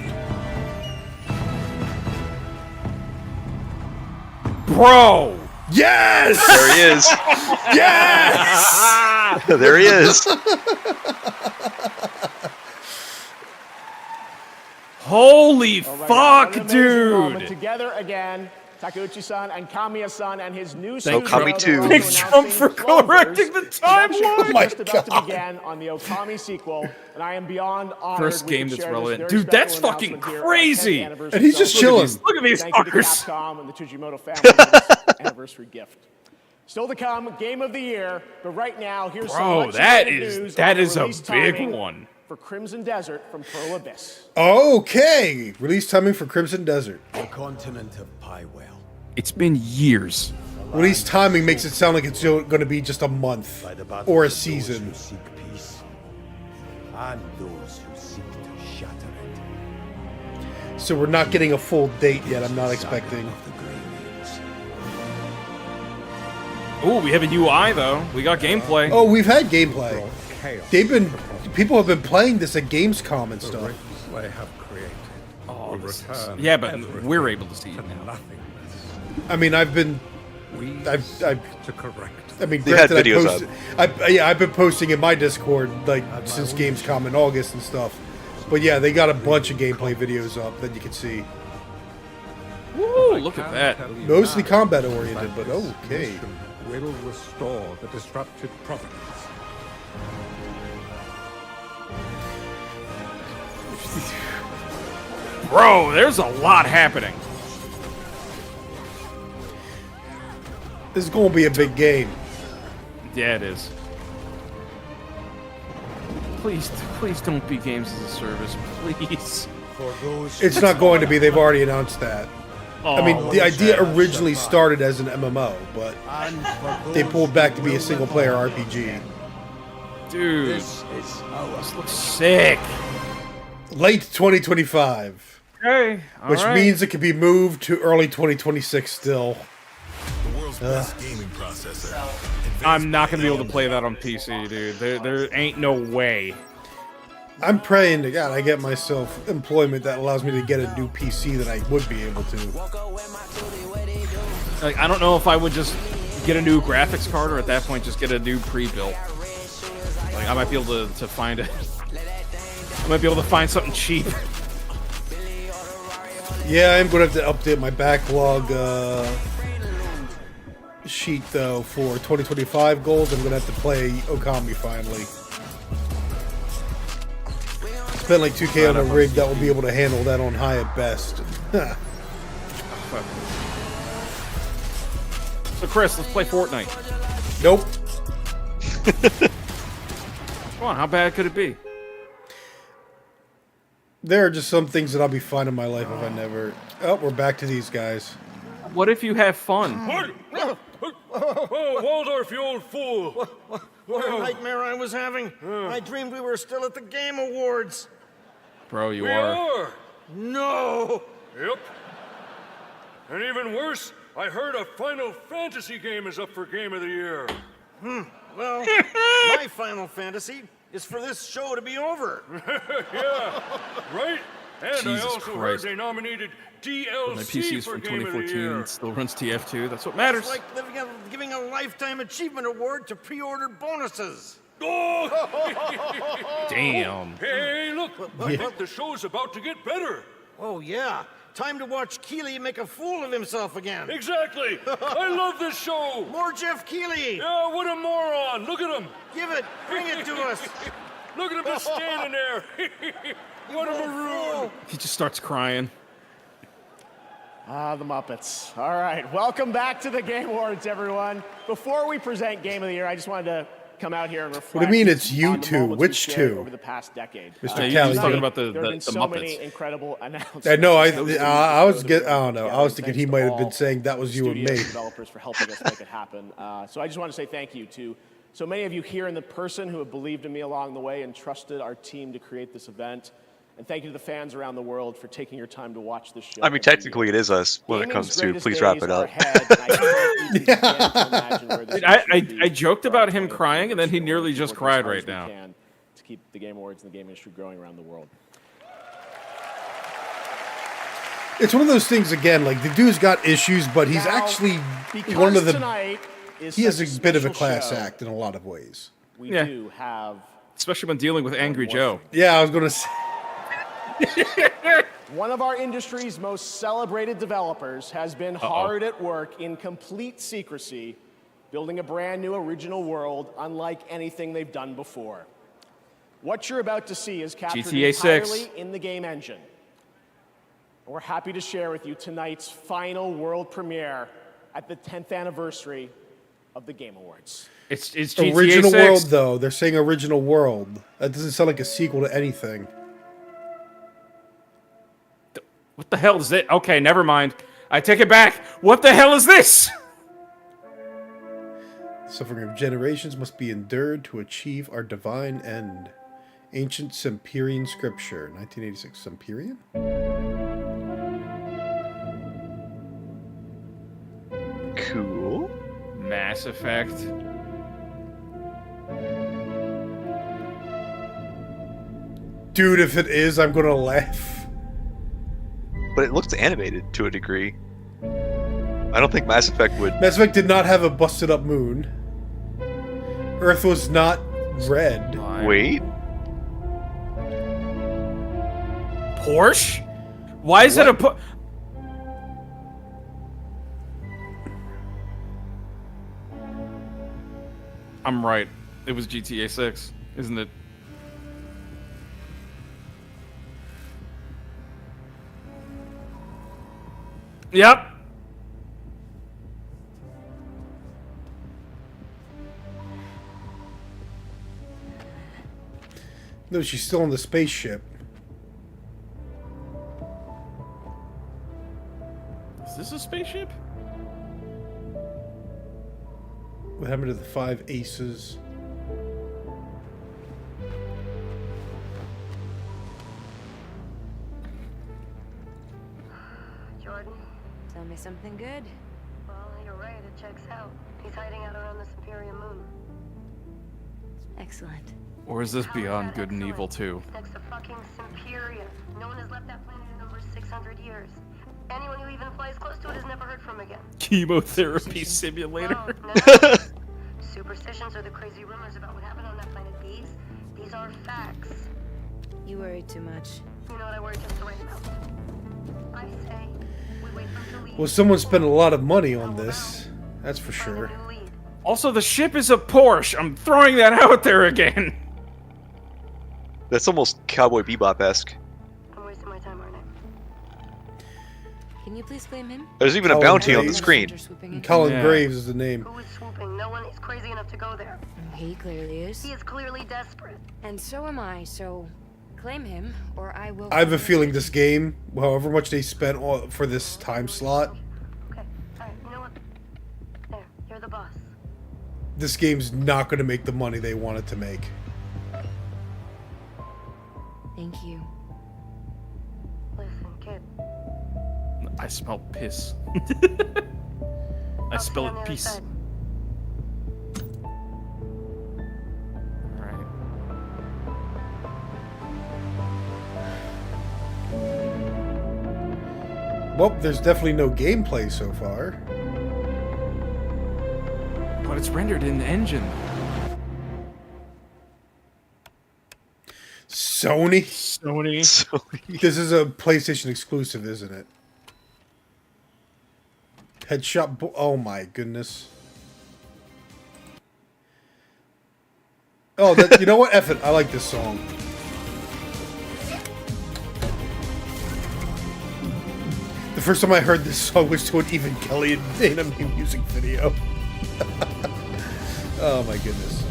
Speaker 2: Bro!
Speaker 1: Yes!
Speaker 3: There he is.
Speaker 1: Yes!
Speaker 3: There he is.
Speaker 2: Holy
Speaker 15: Oh my God,
Speaker 2: fuck,
Speaker 15: what an amazing moment.
Speaker 2: dude!
Speaker 15: Together again, Takeuchi-san and Kamiya-san and his new
Speaker 3: Thanks,
Speaker 15: studio.
Speaker 3: Kami too.
Speaker 2: Thanks, Trump, for correcting the timeline.
Speaker 15: Oh my just about to begin on the Okami sequel, and I am beyond honored.
Speaker 2: First
Speaker 15: we
Speaker 2: game
Speaker 15: can
Speaker 2: that's
Speaker 15: share
Speaker 2: relevant.
Speaker 15: this
Speaker 2: Dude,
Speaker 15: very
Speaker 2: that's
Speaker 15: special
Speaker 2: fucking
Speaker 15: announcement here,
Speaker 2: crazy.
Speaker 15: 10th anniversary
Speaker 1: And he's just
Speaker 15: celebration.
Speaker 1: chilling.
Speaker 2: Look at these
Speaker 15: Thank you to
Speaker 2: fuckers.
Speaker 15: Capcom and the Tujimoto family for this anniversary gift. Still to come, Game of the Year, but right now, here's some
Speaker 2: Bro,
Speaker 15: much
Speaker 2: that
Speaker 15: needed
Speaker 2: is
Speaker 15: news
Speaker 2: that
Speaker 15: on the
Speaker 2: is a
Speaker 15: release
Speaker 2: big
Speaker 15: timing
Speaker 2: one.
Speaker 15: for Crimson Desert from Pearl Abyss.
Speaker 1: Okay, release timing for Crimson Desert.
Speaker 4: The continent of Pywell.
Speaker 2: It's been years.
Speaker 1: Release timing makes it sound like it's going to be just a month or a season.
Speaker 4: Those who seek peace, and those who seek to shatter it.
Speaker 1: So we're not getting a full date yet. I'm not expecting.
Speaker 2: Ooh, we have a UI though. We got gameplay.
Speaker 1: Oh, we've had gameplay. People have been playing this at Gamescom and stuff.
Speaker 16: I have created.
Speaker 2: Oh,
Speaker 16: will return
Speaker 2: yeah, but
Speaker 16: everything
Speaker 2: we're able to see it now.
Speaker 16: Nothingness.
Speaker 1: I mean, I've
Speaker 16: to correct.
Speaker 1: I mean,
Speaker 3: They had
Speaker 1: granted,
Speaker 3: videos
Speaker 1: I've been posting in my Discord like since Gamescom in August and stuff. But yeah, they got a bunch of gameplay videos up that you can see.
Speaker 2: Woo, look at that.
Speaker 1: Mostly combat oriented, but okay.
Speaker 16: Will restore the disrupted province.
Speaker 2: Bro, there's a lot happening.
Speaker 1: This is going to be a big game.
Speaker 2: Yeah, it is. Please don't be games as a service, please.
Speaker 1: It's not going to be. They've already announced that. I mean, the idea originally started as an MMO, but they pulled back to be a single-player RPG.
Speaker 2: Dude, this looks sick.
Speaker 1: Late 2025.
Speaker 2: Okay,
Speaker 1: which means it could be moved to early 2026 still.
Speaker 22: The world's best gaming processor.
Speaker 2: I'm not going to be able to play that on PC, dude. There ain't no way.
Speaker 1: I'm praying to God I get myself employment that allows me to get a new PC that I would be able to.
Speaker 2: Like, I don't know if I would just get a new graphics card or at that point just get a new pre-built. Like, I might be able to find it. I might be able to find something cheap.
Speaker 1: Yeah, I'm going to have to update my backlog sheet, though, for 2025 goals. I'm going to have to play Okami finally. Spend like 2K on a rig that will be able to handle that on high at best.
Speaker 2: So, Chris, let's play Fortnite.
Speaker 1: Nope.
Speaker 2: Come on, how bad could it be?
Speaker 1: There are just some things that I'll be fine in my life if I never... Oh, we're back to these guys.
Speaker 2: What if you have fun?
Speaker 5: Oh, Waldorf, you old fool! What a nightmare I was having. I dreamed we were still at the Game Awards.
Speaker 2: Bro, you
Speaker 5: We
Speaker 2: are.
Speaker 5: No! Yep. And even worse, I heard a Final Fantasy game is up for Game of the Year. Well, my Final Fantasy is for this show to be over. Yeah, right? And
Speaker 2: Jesus
Speaker 5: I also
Speaker 2: Christ.
Speaker 5: heard they nominated DLC
Speaker 2: My PC is
Speaker 5: for
Speaker 2: from
Speaker 5: Game of the
Speaker 2: 2014
Speaker 5: Year.
Speaker 2: and still runs TF2. That's what matters.
Speaker 5: It's like giving a Lifetime Achievement Award to pre-order bonuses. Oh!
Speaker 2: Damn.
Speaker 5: Hey, look! I think the show's about to get better. Oh, yeah. Time to watch Keighley make a fool of himself again. Exactly! I love this show! More Jeff Keighley! Yeah, what a moron! Look at him! Give it! Bring it to us! Look at him just standing there! What a maroon!
Speaker 2: He just starts crying.
Speaker 15: Ah, the Muppets. All right, welcome back to the Game Awards, everyone. Before we present Game of the Year, I just wanted to come out here and reflect.
Speaker 1: What do you mean it's you
Speaker 15: on the
Speaker 1: two?
Speaker 15: moments we
Speaker 1: Which
Speaker 15: shared
Speaker 1: two?
Speaker 15: Over the past decade.
Speaker 1: Mr.
Speaker 2: Yeah,
Speaker 1: Kelly.
Speaker 2: you're just talking about the
Speaker 15: There have been so
Speaker 2: Muppets.
Speaker 15: many incredible announcements.
Speaker 1: I know. I
Speaker 15: Those
Speaker 1: don't know. I was thinking
Speaker 15: Thanks
Speaker 1: he
Speaker 15: to
Speaker 1: might have
Speaker 15: all
Speaker 1: been saying that was you and
Speaker 15: studio
Speaker 1: me.
Speaker 15: developers for helping us make it happen. So I just want to say thank you to so many of you here in the person who have believed in me along the way and trusted our team to create this event. And thank you to the fans around the world for taking your time to watch this show.
Speaker 3: I mean, technically it is us when it comes to please wrap it up.
Speaker 2: I joked about him crying, and then he nearly just cried right now.
Speaker 15: To keep the Game Awards and the game industry growing around the world.
Speaker 1: It's one of those things again. Like the dude's got issues, but he's actually one of the. He has a bit of a class act in a lot of ways.
Speaker 15: We do have,
Speaker 2: especially when dealing with Angry Joe.
Speaker 1: Yeah, I was gonna say.
Speaker 15: One of our industry's most celebrated developers has been hard at work in complete secrecy, building a brand new original world unlike anything they've done before. What you're about to see is captured
Speaker 2: GTA
Speaker 15: entirely
Speaker 2: 6.
Speaker 15: in the game engine. We're happy to share with you tonight's final world premiere at the 10th anniversary of the Game Awards.
Speaker 2: It's GTA
Speaker 1: original
Speaker 2: 6.
Speaker 1: world, though. They're saying original world. That doesn't sound like a sequel to anything.
Speaker 2: What the hell is it? Okay, never mind. I take it back. What the hell is this?
Speaker 1: Suffering of generations must be endured to achieve our divine end. Ancient Sumerian scripture, 1986. Sumerian?
Speaker 3: Cool.
Speaker 2: Mass Effect.
Speaker 1: Dude, if it is, I'm gonna laugh.
Speaker 3: But it looks animated to a degree. I don't think Mass Effect would.
Speaker 1: Mass Effect did not have a busted up moon. Earth was not red.
Speaker 3: Wait.
Speaker 2: Porsche? Why is it a I'm right. It was GTA 6, isn't it? Yep.
Speaker 1: No, she's still on the spaceship.
Speaker 2: Is this a spaceship?
Speaker 1: What happened to the 5 aces?
Speaker 13: Jordan, tell me something good. Well, you're right, it checks out. He's hiding out around the Superior Moon. Excellent.
Speaker 2: Or is this beyond good and evil too?
Speaker 13: Next to fucking Superior. No one has left that planet in over 600 years. Anyone who even flies close to it is never heard from again.
Speaker 2: Chemotherapy simulator.
Speaker 13: No. Superstitions are the crazy rumors about what happened on that planet. These are facts. You worry too much. You know what I worry just the right amount. I say we wait for him to leave.
Speaker 1: Well, someone spent a lot of money on this. That's for sure.
Speaker 2: Also, the ship is a Porsche. I'm throwing that out there again.
Speaker 3: That's almost Cowboy Bebop-esque.
Speaker 13: I'm wasting my time, aren't I? Can you please claim him?
Speaker 3: There's even a bounty on the screen.
Speaker 1: Colin Graves is the name.
Speaker 13: Who is swooping? No one is crazy enough to go there. He clearly is. He is clearly desperate. And so am I, so claim him, or I will...
Speaker 1: I have a feeling this game, however much they spent for this time slot,
Speaker 13: Okay, alright, you know what? There, you're the boss.
Speaker 1: this game's not going to make the money they want it to make.
Speaker 13: Thank you. Listen, kid.
Speaker 2: I smell piss. I spell it peace. Alright.
Speaker 1: Well, there's definitely no gameplay so far.
Speaker 2: But it's rendered in the engine.
Speaker 1: Sony?
Speaker 2: Sony.
Speaker 1: This is a PlayStation exclusive, isn't it? Headshot. Oh my goodness. Oh, that, you know what? F it. I like this song. The first time I heard this song was to an Evangelion anime music video. Oh my goodness.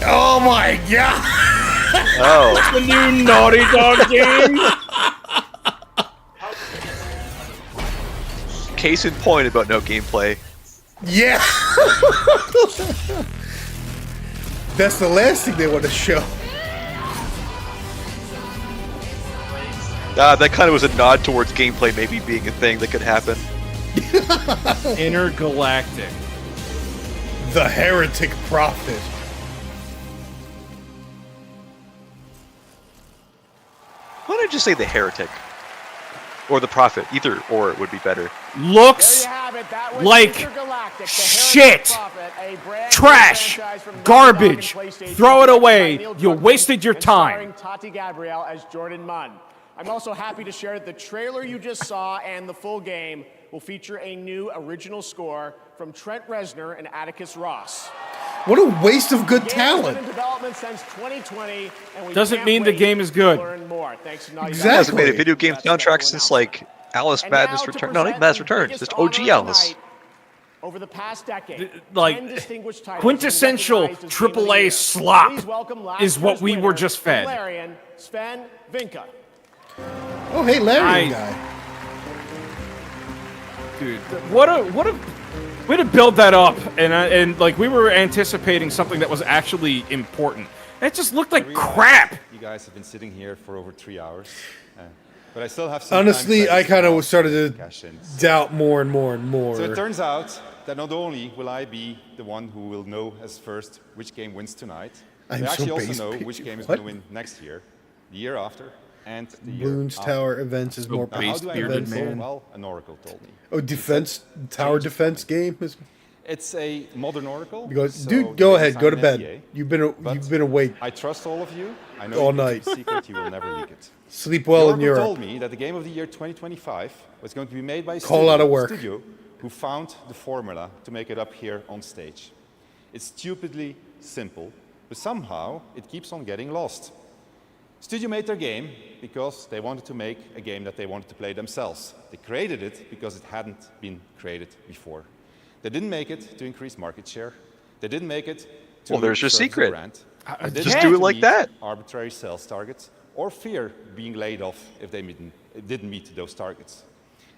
Speaker 1: Oh my god!
Speaker 3: Oh.
Speaker 2: The new Naughty Dog game?
Speaker 3: Case in point about no gameplay.
Speaker 1: Yeah! That's the last thing they want to show.
Speaker 3: That kind of was a nod towards gameplay maybe being a thing that could happen.
Speaker 2: Intergalactic.
Speaker 1: The Heretic Prophet.
Speaker 3: Why don't I just say the Heretic? or the Prophet. Either or would be better.
Speaker 2: Looks like shit, trash, garbage. Throw it away. You wasted your time.
Speaker 15: Tati Gabrielle as Jordan Munn. I'm also happy to share that the trailer you just saw and the full game will feature a new original score from Trent Reznor and Atticus Ross.
Speaker 1: What a waste of good talent.
Speaker 15: In development since 2020, and we
Speaker 2: Doesn't
Speaker 15: can't
Speaker 2: mean the
Speaker 15: wait
Speaker 2: game is
Speaker 15: to
Speaker 2: good.
Speaker 15: learn more. Thanks to Naughty Dog.
Speaker 3: Exactly. Hasn't made a video game soundtrack since like Alice Madness Returns. No, not Madness Returns. Just OG Alice.
Speaker 15: Over the past decade,
Speaker 2: Like, quintessential AAA slop is what we were just fed.
Speaker 15: Sven Vinka.
Speaker 1: Oh, hey, Larry guy.
Speaker 2: Dude, what a way to build that up, and like we were anticipating something that was actually important. It just looked like crap.
Speaker 7: You guys have been sitting here for over 3 hours, but I still have some
Speaker 1: Honestly, I kind of started to
Speaker 7: cash in.
Speaker 1: doubt more and more and more.
Speaker 7: So it turns out that not only will I be the one who will know as first which game wins tonight,
Speaker 1: I'm
Speaker 7: I actually
Speaker 1: so
Speaker 7: also
Speaker 1: base-
Speaker 7: know which game is
Speaker 1: what?
Speaker 7: going to win next year, the year after, and the
Speaker 1: Bloons
Speaker 7: year after.
Speaker 1: Tower events is more
Speaker 7: Now, how do I know
Speaker 1: events.
Speaker 7: this so well? An oracle told me.
Speaker 1: Oh, tower defense game is.
Speaker 7: It's a modern oracle.
Speaker 1: Because,
Speaker 7: so
Speaker 1: dude,
Speaker 7: the
Speaker 1: go
Speaker 7: game
Speaker 1: ahead,
Speaker 7: is
Speaker 1: go to
Speaker 7: signed
Speaker 1: bed.
Speaker 7: NDA,
Speaker 1: You've been awake.
Speaker 7: I trust all of you. I know
Speaker 1: All
Speaker 7: you keep
Speaker 1: night.
Speaker 7: it a secret. You will never leak it.
Speaker 1: Sleep well in
Speaker 7: The
Speaker 1: Europe.
Speaker 7: Oracle told me that the game of the year 2025 was going to be made by a
Speaker 1: Call out of work.
Speaker 7: studio who found the formula to make it up here on stage. It's stupidly simple, but somehow it keeps on getting lost. Studio made their game because they wanted to make a game that they wanted to play themselves. They created it because it hadn't been created before. They didn't make it to increase market share. They didn't make it to
Speaker 3: Well, there's your
Speaker 7: serve the
Speaker 3: secret.
Speaker 7: brand.
Speaker 3: Just
Speaker 7: They didn't
Speaker 3: do it
Speaker 7: to
Speaker 3: like
Speaker 7: meet
Speaker 3: that.
Speaker 7: Arbitrary sales targets or fear being laid off if they didn't meet those targets.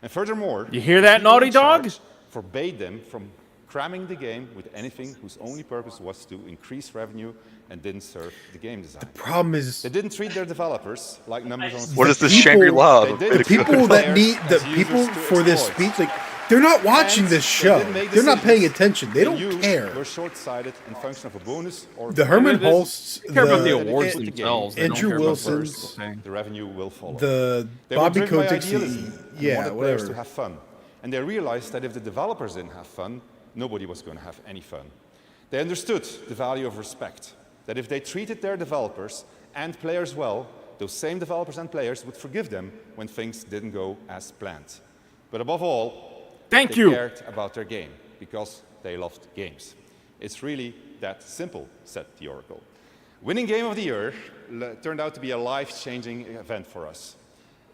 Speaker 7: And furthermore,
Speaker 2: You hear
Speaker 7: the
Speaker 2: that,
Speaker 7: people
Speaker 2: Naughty
Speaker 7: in
Speaker 2: Dog?
Speaker 7: charge forbade them from cramming the game with anything whose only purpose was to increase revenue and didn't serve the game design.
Speaker 1: Problem is,
Speaker 7: They didn't treat their developers like numbers on a
Speaker 3: What is this
Speaker 1: people-
Speaker 3: Shangri-La?
Speaker 7: They
Speaker 1: the
Speaker 7: didn't
Speaker 1: people
Speaker 7: treat
Speaker 1: that
Speaker 7: players
Speaker 1: need the
Speaker 7: as
Speaker 1: people
Speaker 7: users to
Speaker 1: for this
Speaker 7: exploit.
Speaker 1: speech, like they're not watching
Speaker 7: And
Speaker 1: this
Speaker 7: they
Speaker 1: show.
Speaker 7: didn't make
Speaker 1: They're not paying
Speaker 7: decisions
Speaker 1: attention. They
Speaker 7: that
Speaker 1: don't
Speaker 7: you
Speaker 1: care.
Speaker 7: were short-sighted in function of a bonus or
Speaker 1: The Herman
Speaker 2: They
Speaker 1: Holtz,
Speaker 2: care about the
Speaker 1: the
Speaker 2: awards
Speaker 7: An-
Speaker 2: themselves. They don't
Speaker 1: Andrew
Speaker 2: care about
Speaker 1: Wilson's,
Speaker 7: the revenue will follow.
Speaker 1: the
Speaker 7: They were
Speaker 1: Bobby
Speaker 7: driven by
Speaker 1: Kotick's,
Speaker 7: idealism and
Speaker 1: yeah,
Speaker 7: wanted players to
Speaker 1: whatever.
Speaker 7: have fun. And they realized that if the developers didn't have fun, nobody was going to have any fun. They understood the value of respect, that if they treated their developers and players well, those same developers and players would forgive them when things didn't go as planned. But above all, they cared about their game because they loved games. It's really that simple, said the Oracle. Winning Game of the Year turned out to be a life-changing event for us.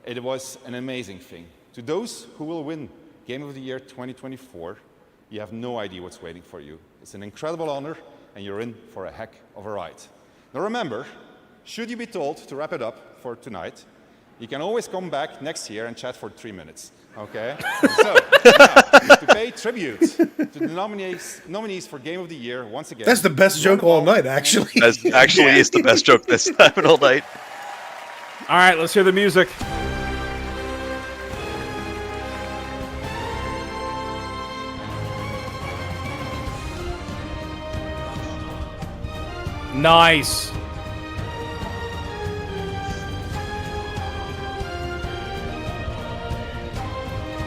Speaker 7: It was an amazing thing. To those who will win Game of the Year 2024, you have no idea what's waiting for you. It's an incredible honor, and you're in for a heck of a ride. Now remember, should you be told to wrap it up for tonight, you can always come back next year and chat for 3 minutes, okay? So, now, to pay tribute to the nominees for Game of the Year, once again...
Speaker 1: That's the best joke all night, actually.
Speaker 3: That actually is the best joke this time all night.
Speaker 2: All right, let's hear the music. Nice.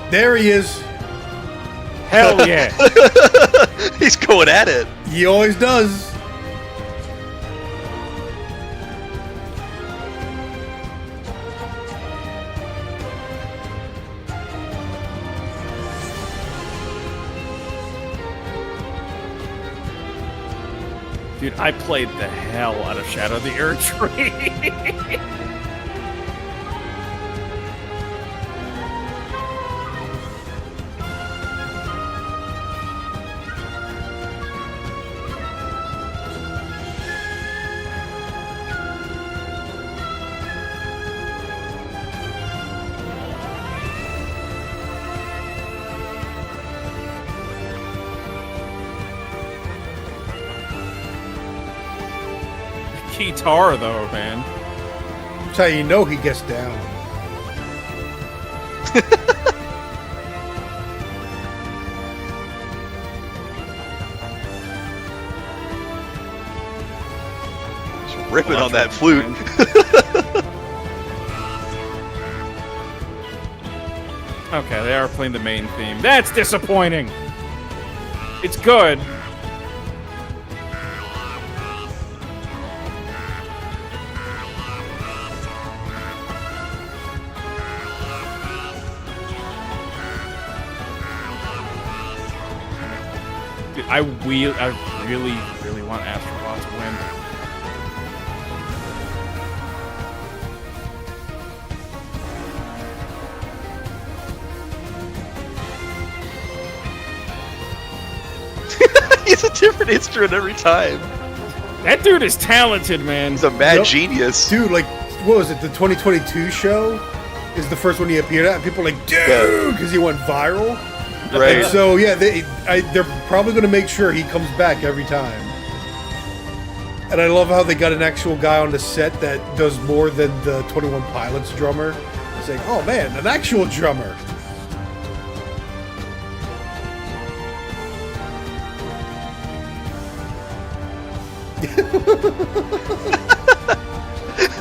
Speaker 1: There he is.
Speaker 2: Hell yeah.
Speaker 3: He's going at it.
Speaker 1: He always does.
Speaker 2: Dude, I played the hell out of Shadow of the Erdtree. Guitar though, man.
Speaker 1: That's how you know he gets down.
Speaker 3: Just ripping on that flute.
Speaker 2: Okay, they are playing the main theme. That's disappointing. It's good. Dude, I really want Astrobot to win.
Speaker 3: He's a different instrument every time.
Speaker 2: That dude is talented, man.
Speaker 3: He's a mad genius.
Speaker 1: Dude, like, what was it? The 2022 show is the first one he appeared at. And people are like, dude, because he went viral.
Speaker 3: Right.
Speaker 1: And so, yeah, they're probably going to make sure he comes back every time. And I love how they got an actual guy on the set that does more than the 21 Pilots drummer. It's like, oh man, an actual drummer.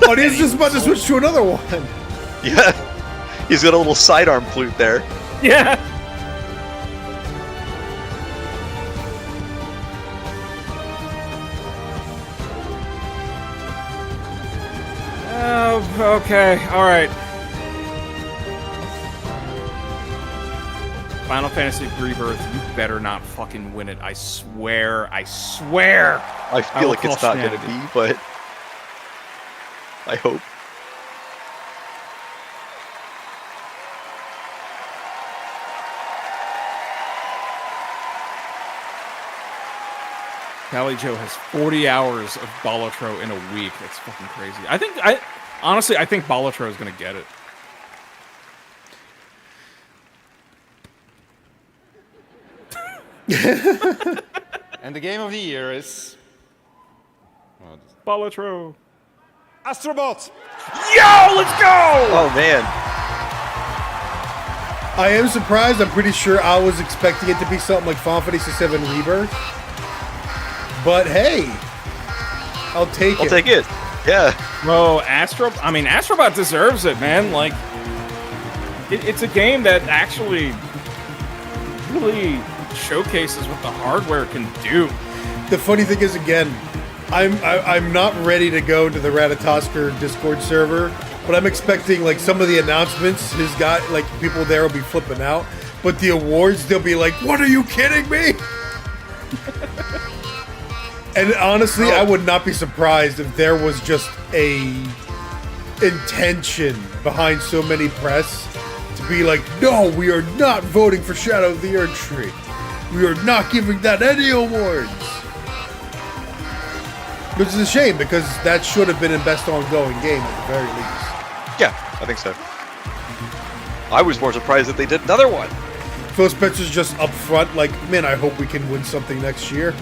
Speaker 1: Oh, he's just about to switch to another one.
Speaker 3: Yeah. He's got a little sidearm flute there.
Speaker 2: Yeah. Oh, okay. All right. Final Fantasy Rebirth, you better not fucking win it. I swear. I swear.
Speaker 3: I feel like it's not going to be, but I hope.
Speaker 2: Callie Joe has 40 hours of Balatro in a week. That's fucking crazy. Honestly, I think Balatro is going to get it.
Speaker 7: And the game of the year is
Speaker 2: Balatro.
Speaker 7: Astrobot.
Speaker 2: Yo, let's go!
Speaker 3: Oh man.
Speaker 1: I am surprised. I'm pretty sure I was expecting it to be something like Final Fantasy VII Rebirth. But hey, I'll take it.
Speaker 3: I'll take it. Yeah.
Speaker 2: Bro, Astrobot deserves it, man. Like, it's a game that actually really showcases what the hardware can do.
Speaker 1: The funny thing is, again, I'm not ready to go to the Ratatosker Discord server, but I'm expecting like some of the announcements. His guy, like people there, will be flipping out. But the awards, they'll be like, "What are you kidding me?" And honestly, I would not be surprised if there was just a intention behind so many press to be like, "No, we are not voting for Shadow of the Erdtree. We are not giving that any awards." Which is a shame, because that should have been a best ongoing game at the very least.
Speaker 3: Yeah, I think so. I was more surprised that they did another one.
Speaker 1: Phil Spencer's just up front like, man, I hope we can win something next year.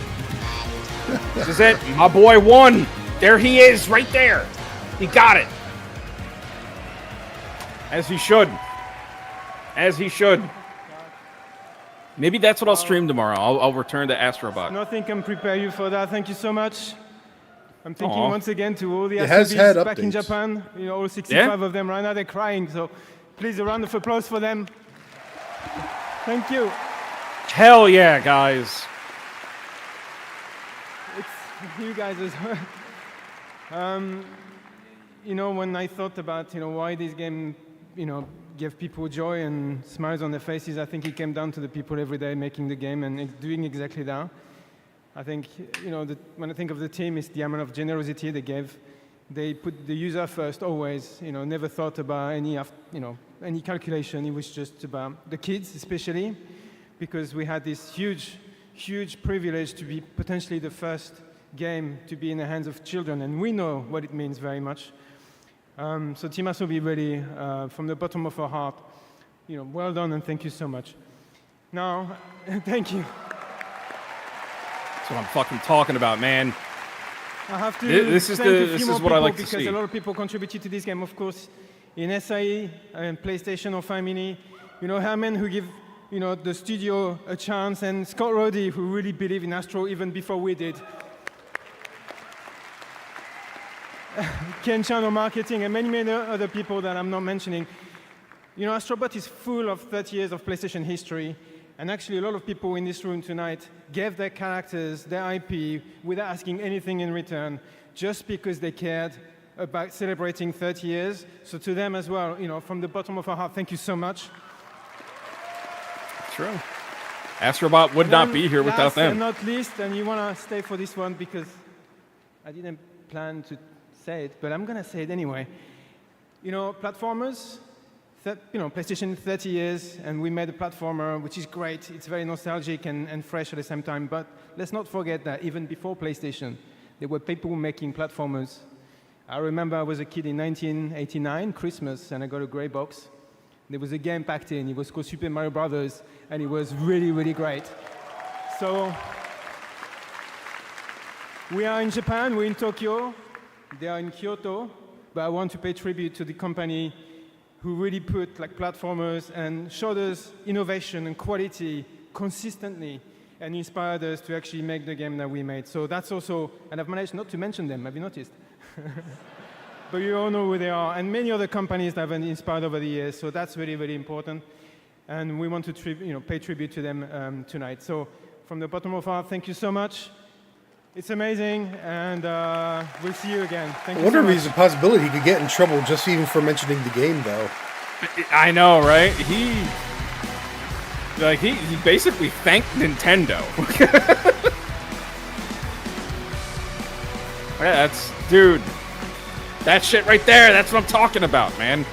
Speaker 2: This is it. My boy won. There he is, right there. He got it. As he should. As he should. Maybe that's what I'll stream tomorrow. I'll return to Astrobot.
Speaker 8: Nothing can prepare you for that. Thank you so much. I'm thinking once again to all the
Speaker 1: It has had
Speaker 8: SMBs back in
Speaker 1: updates.
Speaker 8: Japan. You know, all 65 of them right now, they're crying. So please, a round of applause for them. Thank you.
Speaker 2: Hell yeah, guys.
Speaker 8: It's you guys as well. You know, when I thought about, why this game, give people joy and smiles on their faces, I think it came down to the people every day making the game and doing exactly that. I think, when I think of the team, it's the amount of generosity they gave. They put the user first always, never thought about any calculation. It was just about the kids, especially, because we had this huge, huge privilege to be potentially the first game to be in the hands of children, and we know what it means very much. So Team Asobi, really, from the bottom of our heart, well done and thank you so much. Now, thank you.
Speaker 2: That's what I'm fucking talking about, man.
Speaker 8: I have to
Speaker 2: This is
Speaker 8: thank a few
Speaker 2: this
Speaker 8: more
Speaker 2: is what I
Speaker 8: people
Speaker 2: like to
Speaker 8: because
Speaker 2: see.
Speaker 8: a lot of people contributed to this game, of course, in SIE and PlayStation or Family. Herman, who give the studio a chance, and Scott Roddy, who really believe in Astro even before we did. Ken Chan on marketing, and many, many other people that I'm not mentioning. You know, Astrobot is full of 30 years of PlayStation history, and actually a lot of people in this room tonight gave their characters, their IP, without asking anything in return, just because they cared about celebrating 30 years. So to them as well, you know, from the bottom of our heart, thank you so much.
Speaker 2: True. Astrobot would not be here without
Speaker 8: Last
Speaker 2: them.
Speaker 8: and not least, and you want to stay for this one because I didn't plan to say it, but I'm going to say it anyway. You know, platformers, you know, PlayStation 30 years, and we made a platformer, which is great. It's very nostalgic and fresh at the same time. But let's not forget that even before PlayStation, there were people making platformers. I remember I was a kid in 1989, Christmas, and I got a gray box. There was a game packed in. It was called Super Mario Brothers, and it was really, really great. So we are in Japan, we're in Tokyo, they are in Kyoto, but I want to pay tribute to the company who really put like platformers and showed us innovation and quality consistently and inspired us to actually make the game that we made. So that's also, and I've managed not to mention them, have you noticed? But you all know who they are, and many other companies that have been inspired over the years, so that's really, really important. And we want to pay tribute to them tonight. So from the bottom of our heart, thank you so much. It's amazing, and we'll see you again. Thank
Speaker 1: I
Speaker 8: you
Speaker 1: wonder
Speaker 8: so
Speaker 1: if
Speaker 8: much.
Speaker 1: there's a possibility he could get in trouble just even for mentioning the game, though.
Speaker 2: I know, right? He basically thanked Nintendo. Yeah, dude, that shit right there, that's what I'm talking about, man.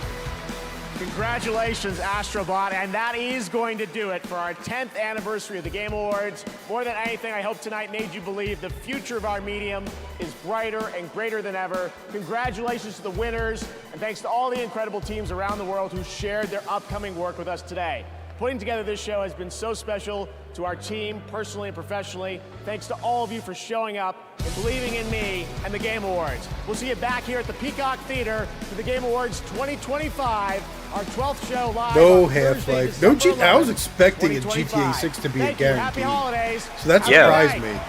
Speaker 15: Congratulations, Astrobot, and that is going to do it for our 10th anniversary of the Game Awards. More than anything, I hope tonight made you believe the future of our medium is brighter and greater than ever. Congratulations to the winners, and thanks to all the incredible teams around the world who shared their upcoming work with us today. Putting together this show has been so special to our team, personally and professionally. Thanks to all of you for showing up and believing in me and the Game Awards. We'll see you back here at the Peacock Theater for the Game Awards 2025, our 12th show live.
Speaker 1: No
Speaker 15: on Thursday,
Speaker 1: Half-Life. No
Speaker 15: December
Speaker 1: I was
Speaker 15: 11th,
Speaker 1: expecting a
Speaker 15: 2025.
Speaker 1: GTA 6 to be
Speaker 15: Thank
Speaker 1: a
Speaker 15: you. Happy
Speaker 1: guarantee.
Speaker 15: holidays.
Speaker 1: So that
Speaker 15: Have a good
Speaker 1: surprised
Speaker 15: night.
Speaker 1: me.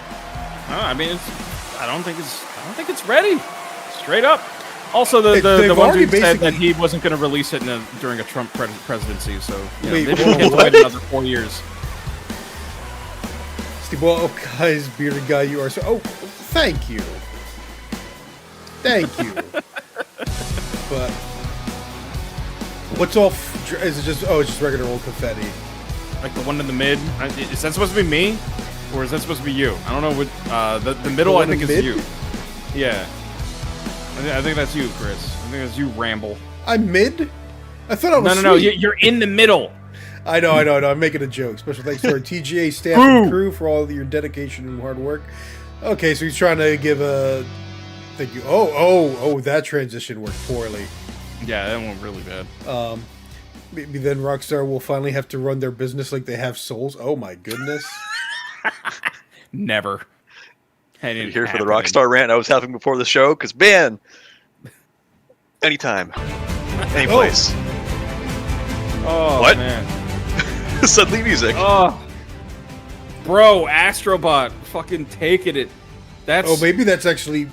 Speaker 2: I mean, I don't think it's ready. Straight up. Also, the
Speaker 1: They've
Speaker 2: one
Speaker 1: already
Speaker 2: dude said that
Speaker 1: basically-
Speaker 2: he wasn't going to release it during a Trump presidency, so you know,
Speaker 1: Wait,
Speaker 2: maybe
Speaker 1: whoa,
Speaker 2: we can
Speaker 1: what?
Speaker 2: wait another 4 years.
Speaker 1: Steve, well, guys, bearded guy, you are so. Oh, thank you. Thank you. But what's all? Is it just? Oh, it's just regular old confetti.
Speaker 2: Like the one in the mid. Is that supposed to be me, or is that supposed to be you? I don't know. What the middle, I think, is
Speaker 1: mid?
Speaker 2: you. Yeah. I think that's you, Chris. I think that's you, Ramble.
Speaker 1: I'm mid. I thought I was.
Speaker 2: No.
Speaker 1: sweet.
Speaker 2: You're in the middle.
Speaker 1: I know. I'm making a joke. Special thanks to our TGA staff and crew for all of your dedication and hard work. Okay, so he's trying to give a thank you. Oh, that transition worked poorly.
Speaker 2: Yeah, that went really bad.
Speaker 1: Maybe then Rockstar will finally have to run their business like they have souls. Oh my goodness.
Speaker 2: Never.
Speaker 3: You here for the Rockstar rant I was having before the show? Because, man, anytime, any place.
Speaker 2: Oh,
Speaker 3: what?
Speaker 2: Man.
Speaker 3: Suddenly music.
Speaker 2: Oh. Bro, Astrobot, fucking taking it. That's.
Speaker 1: Oh, maybe that's actually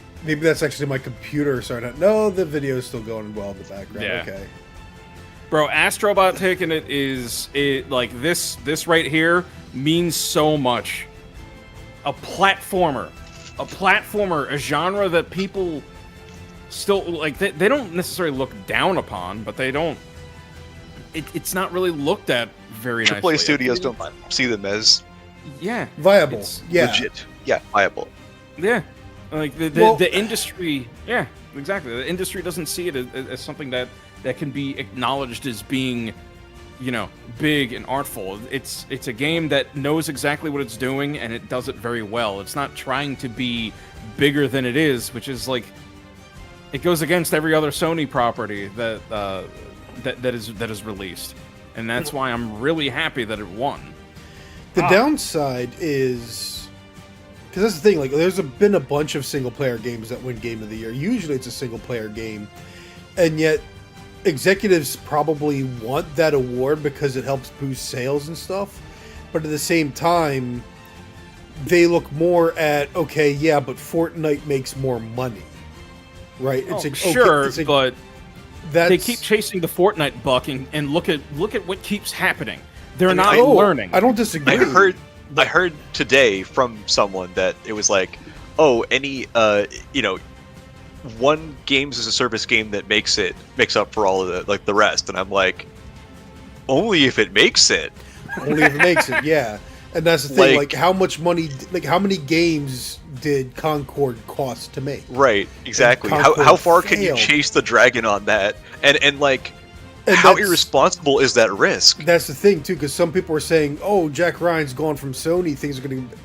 Speaker 1: my computer starting. No, the video's still going well in the background.
Speaker 2: Yeah.
Speaker 1: Okay.
Speaker 2: Bro, Astrobot taking it like this right here means so much. A platformer, a genre that people still like. They don't necessarily look down upon, but they don't. It's not really looked at very nicely.
Speaker 3: AAA studios don't see them as
Speaker 1: viable.
Speaker 3: Legit. Yeah, viable.
Speaker 2: Yeah, like the industry. Yeah, exactly. The industry doesn't see it as something that can be acknowledged as being, you know, big and artful. It's a game that knows exactly what it's doing, and it does it very well. It's not trying to be bigger than it is, which is like it goes against every other Sony property that is released, and that's why I'm really happy that it won.
Speaker 1: The downside is because that's the thing. Like, there's been a bunch of single player games that win Game of the Year. Usually, it's a single player game, and yet executives probably want that award because it helps boost sales and stuff. But at the same time, they look more at but Fortnite makes more money, right?
Speaker 2: Sure, but they keep chasing the Fortnite buck, and look at what keeps happening. They're not
Speaker 1: Oh,
Speaker 2: learning.
Speaker 1: I don't disagree.
Speaker 3: I heard today from someone that it was like, oh, any one games as a service game that makes up for all of the rest, and I'm like, only if it makes it.
Speaker 1: Only if it makes it, yeah. And that's the thing, like how much money, like how many games did Concord cost to make?
Speaker 3: Right, exactly. How far can you chase the dragon on that? And how irresponsible is that risk?
Speaker 1: That's the thing too, because some people are saying, "Oh, Jack Ryan's gone from Sony. Things are going to."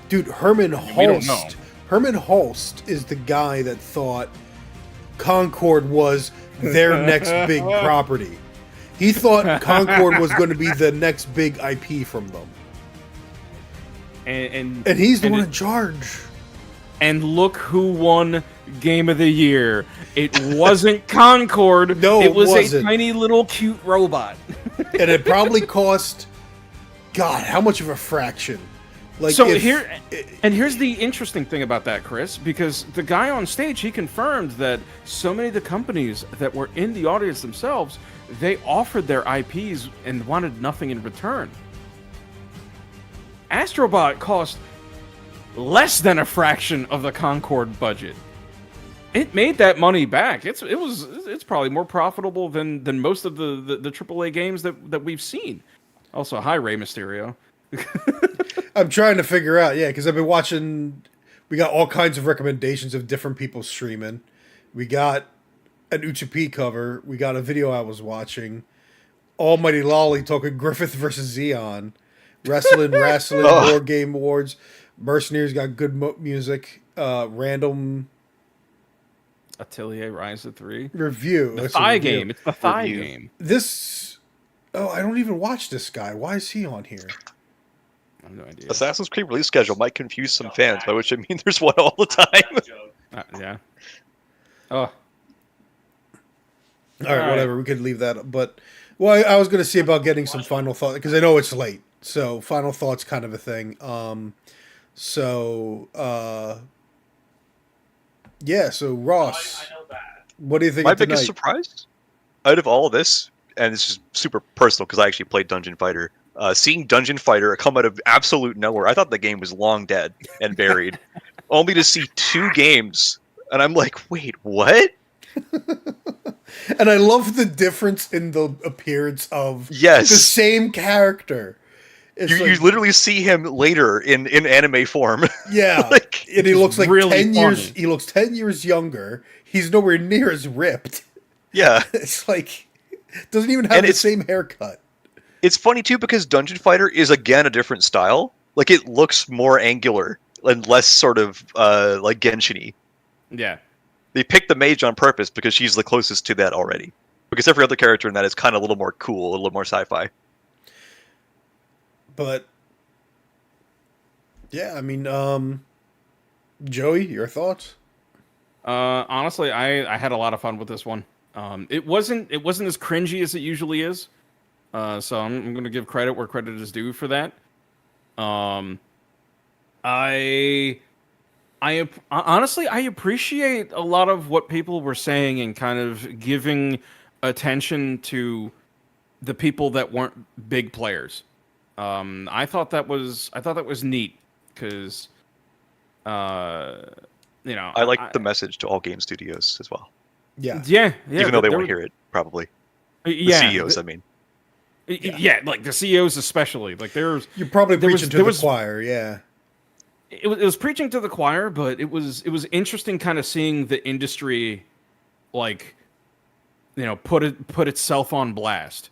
Speaker 1: Dude, Herman Holst. Herman Holst is the guy that thought Concord was their next big property. He thought Concord was going to be the next big IP from them. And he's the one in charge.
Speaker 2: And look who won Game of the Year. It wasn't Concord.
Speaker 1: No,
Speaker 2: it was
Speaker 1: wasn't.
Speaker 2: a tiny little cute robot.
Speaker 1: And it probably cost, God, how much of a fraction? Like
Speaker 2: so here's the interesting thing about that, Chris, because the guy on stage, he confirmed that so many of the companies that were in the audience themselves, they offered their IPs and wanted nothing in return. Astrobot cost less than a fraction of the Concord budget. It made that money back. It's probably more profitable than most of the AAA games that we've seen. Also, hi Rey Mysterio.
Speaker 1: I'm trying to figure out, because I've been watching. We got all kinds of recommendations of different people streaming. We got an Uchipi cover. We got a video I was watching. Almighty Lolly talking Griffith versus Xeon. Wrestling, Board Game Awards. Mercenaries got good music. Random
Speaker 2: Atelier Rise of 3
Speaker 1: review.
Speaker 2: The thigh game. It's the thigh game.
Speaker 1: This. Oh, I don't even watch this guy. Why is he on here?
Speaker 2: I have no idea.
Speaker 3: Assassin's Creed release schedule might confuse some fans, by which I mean there's one all the time.
Speaker 2: Yeah. Oh.
Speaker 1: All right, whatever. We could leave that. But, well, I was going to see about getting some final thoughts, because I know it's late. So, final thoughts kind of a thing. So Ross, what do you think
Speaker 3: My
Speaker 1: of tonight?
Speaker 3: biggest surprise out of all of this, and this is super personal because I actually played Dungeon Fighter, seeing Dungeon Fighter come out of absolute nowhere. I thought the game was long dead and buried, only to see 2 games, and I'm like, wait, what?
Speaker 1: And I love the difference in the appearance of
Speaker 3: the
Speaker 1: same character.
Speaker 3: You literally see him later in anime form.
Speaker 1: Yeah, and he looks like really 10 years. He looks 10 years younger. He's nowhere near as ripped.
Speaker 3: Yeah,
Speaker 1: it's like doesn't even have the same haircut.
Speaker 3: It's funny too because Dungeon Fighter is again a different style. Like it looks more angular and less sort of like Genshin-y.
Speaker 2: Yeah,
Speaker 3: they picked the mage on purpose because she's the closest to that already. Because every other character in that is kind of a little more cool, a little more sci-fi.
Speaker 1: But yeah, I mean, Joey, your thoughts?
Speaker 2: Honestly, I had a lot of fun with this one. It wasn't as cringy as it usually is. So I'm going to give credit where credit is due for that. I honestly appreciate a lot of what people were saying and kind of giving attention to the people that weren't big players. I thought that was neat because,
Speaker 3: I like the message to all game studios as well.
Speaker 1: Yeah.
Speaker 3: Even though they won't hear it, probably. The CEOs, I mean.
Speaker 2: Yeah, like the CEOs especially. Like you're
Speaker 1: probably preaching to the choir. Yeah.
Speaker 2: It was preaching to the choir, but it was interesting, kind of seeing the industry, like, put itself on blast.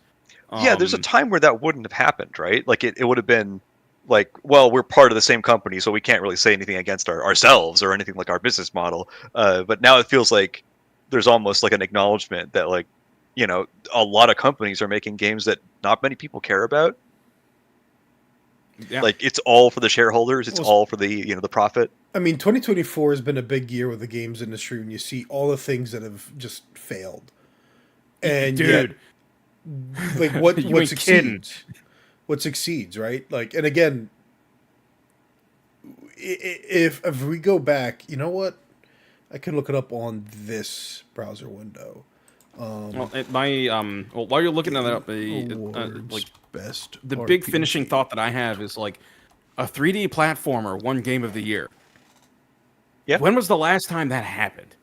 Speaker 3: Yeah, there's a time where that wouldn't have happened, right? Like it would have been like, well, we're part of the same company, so we can't really say anything against ourselves or anything like our business model. But now it feels like there's almost like an acknowledgement that, like, a lot of companies are making games that not many people care about.
Speaker 2: Yeah.
Speaker 3: Like it's all for the shareholders. It's all for the the profit.
Speaker 1: I mean, 2024 has been a big year with the games industry when you see all the things that have just failed. And
Speaker 2: dude.
Speaker 1: Like what succeeds? What succeeds, right? Like, and again, if we go back, you know what? I can look it up on this browser window.
Speaker 2: Well, while you're looking that up, like
Speaker 1: best
Speaker 2: the big
Speaker 1: RPG.
Speaker 2: finishing thought that I have is like a 3D platformer won Game of the Year.
Speaker 3: Yeah.
Speaker 2: When was the last time that happened?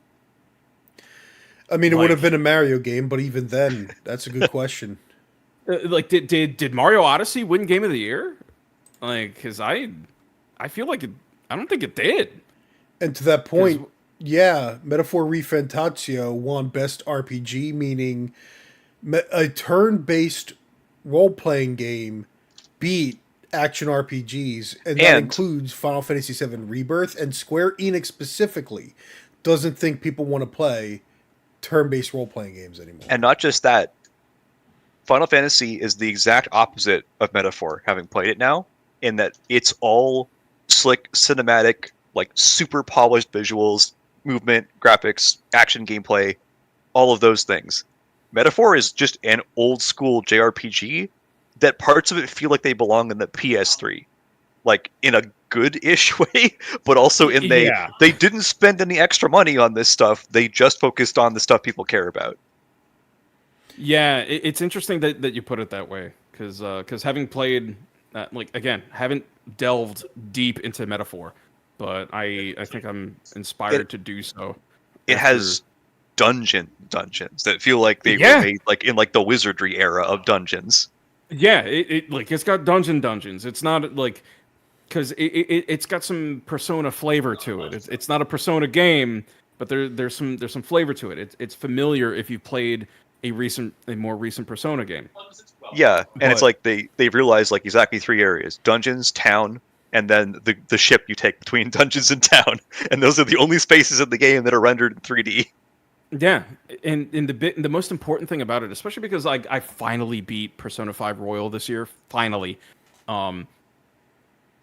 Speaker 1: I mean, it would have been a Mario game, but even then, that's a good question.
Speaker 2: Like, did Mario Odyssey win Game of the Year? Like, because I feel like I don't think it did.
Speaker 1: And to that point, yeah, Metaphor Refantatio won Best RPG, meaning a turn-based role-playing game beat action RPGs, and that includes Final Fantasy VII Rebirth, and Square Enix specifically doesn't think people want to play turn-based role-playing games anymore.
Speaker 3: And not just that, Final Fantasy is the exact opposite of Metaphor, having played it now, in that it's all slick, cinematic, like super polished visuals, movement, graphics, action gameplay, all of those things. Metaphor is just an old school JRPG that parts of it feel like they belong in the PS3. Like in a good-ish way, but also in they didn't spend any extra money on this stuff. They just focused on the stuff people care about.
Speaker 2: Yeah, it's interesting that you put it that way, because having played, like, again, haven't delved deep into Metaphor, but I think I'm inspired to do so.
Speaker 3: It has dungeons that feel like they were made like in like the wizardry era of dungeons.
Speaker 2: Yeah, it's got dungeons. It's not like, because it's got some Persona flavor to it. It's not a Persona game, but there's some flavor to it. It's familiar if you've played a more recent Persona game.
Speaker 3: Yeah, and it's like they realized like exactly 3 areas: dungeons, town, and then the ship you take between dungeons and town. And those are the only spaces in the game that are rendered in 3D.
Speaker 2: Yeah, and the most important thing about it, especially because I finally beat Persona 5 Royal this year, finally.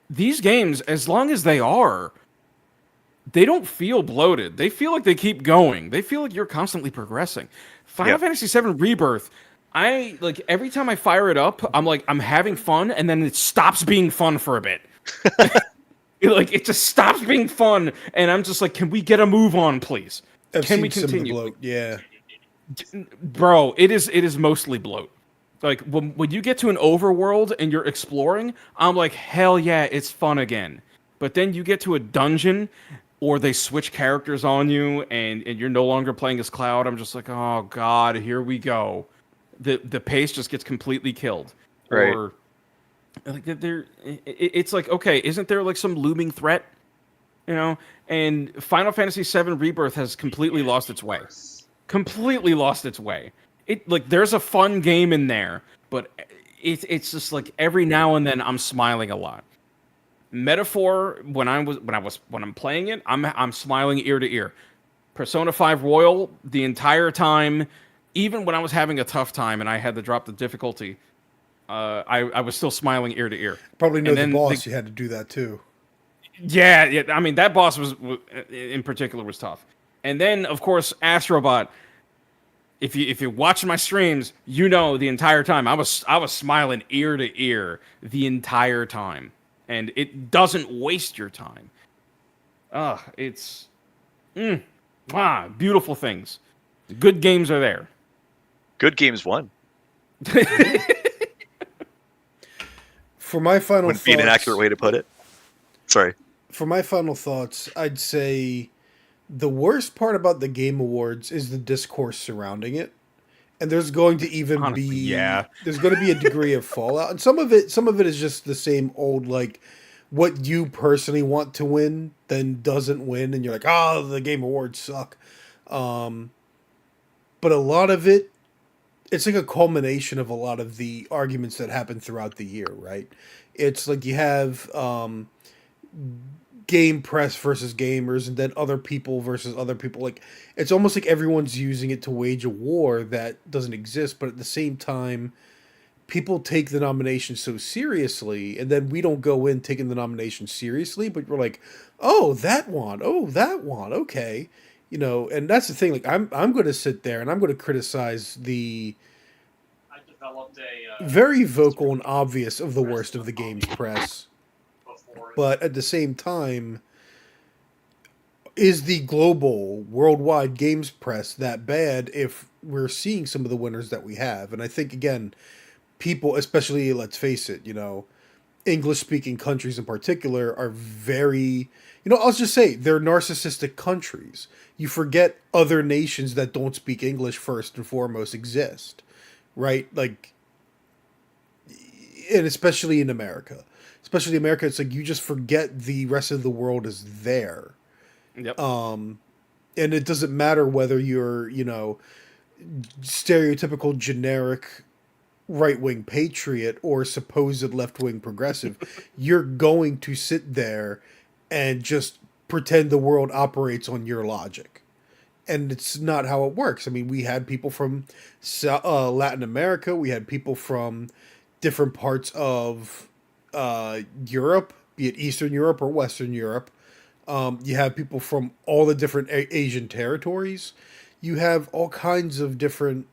Speaker 2: These games, as long as they don't feel bloated. They feel like they keep going. They feel like you're constantly progressing. Final Fantasy VII Rebirth, every time I fire it up, I'm having fun, and then it stops being fun for a bit. It just stops being fun, and I'm just like, can we get a move on, please? Can we continue?
Speaker 1: Bloat, yeah.
Speaker 2: Bro, it is mostly bloat. Like, when you get to an overworld and you're exploring, I'm like, hell yeah, it's fun again. But then you get to a dungeon, or they switch characters on you, and you're no longer playing as Cloud. I'm just like, oh god, here we go. The pace just gets completely killed.
Speaker 3: Right.
Speaker 2: Or like it's like, okay, isn't there like some looming threat? You know? And Final Fantasy VII Rebirth has completely lost its way. Completely lost its way. There's a fun game in there, but it's just like every now and then I'm smiling a lot. Metaphor, when I'm playing it, I'm smiling ear to ear. Persona 5 Royal, the entire time, even when I was having a tough time and I had to drop the difficulty, I was still smiling ear to ear.
Speaker 1: Probably know the boss. You had to do that too.
Speaker 2: Yeah. I mean, that boss was in particular was tough. And then, of course, Astrobot. If you watch my streams, you know the entire time I was smiling ear to ear the entire time. And it doesn't waste your time. It's beautiful things. Good games are there.
Speaker 3: Good games won.
Speaker 1: For my final
Speaker 3: Wouldn't be an inaccurate way to put it. Sorry.
Speaker 1: For my final thoughts, I'd say the worst part about the Game Awards is the discourse surrounding it. And there's going to even there's going to be a degree of fallout. And some of it is just the same old, like, what you personally want to win then doesn't win, and you're like, oh, the Game Awards suck. But a lot of it's like a culmination of a lot of the arguments that happen throughout the year, right? It's like you have game press versus gamers, and then other people versus other people. Like, it's almost like everyone's using it to wage a war that doesn't exist, but at the same time, people take the nomination so seriously, and then we don't go in taking the nomination seriously, but we're like, oh, that one, okay. You know, and that's the thing, like, I'm going to sit there and I'm going to criticize the very vocal and obvious of the worst of the game's press. But at the same time, is the global, worldwide games press that bad if we're seeing some of the winners that we have? And I think, again, people, especially, let's face it, English speaking countries in particular are very, I'll just say they're narcissistic countries. You forget other nations that don't speak English first and foremost exist, right? Like, and especially in America. Especially in America, it's like you just forget the rest of the world is there.
Speaker 2: Yep.
Speaker 1: And it doesn't matter whether you're, stereotypical generic right-wing patriot or supposed left-wing progressive. You're going to sit there and just pretend the world operates on your logic. And it's not how it works. I mean, we had people from Latin America. We had people from different parts of Europe, be it Eastern Europe or Western Europe. You have people from all the different Asian territories. You have all kinds of different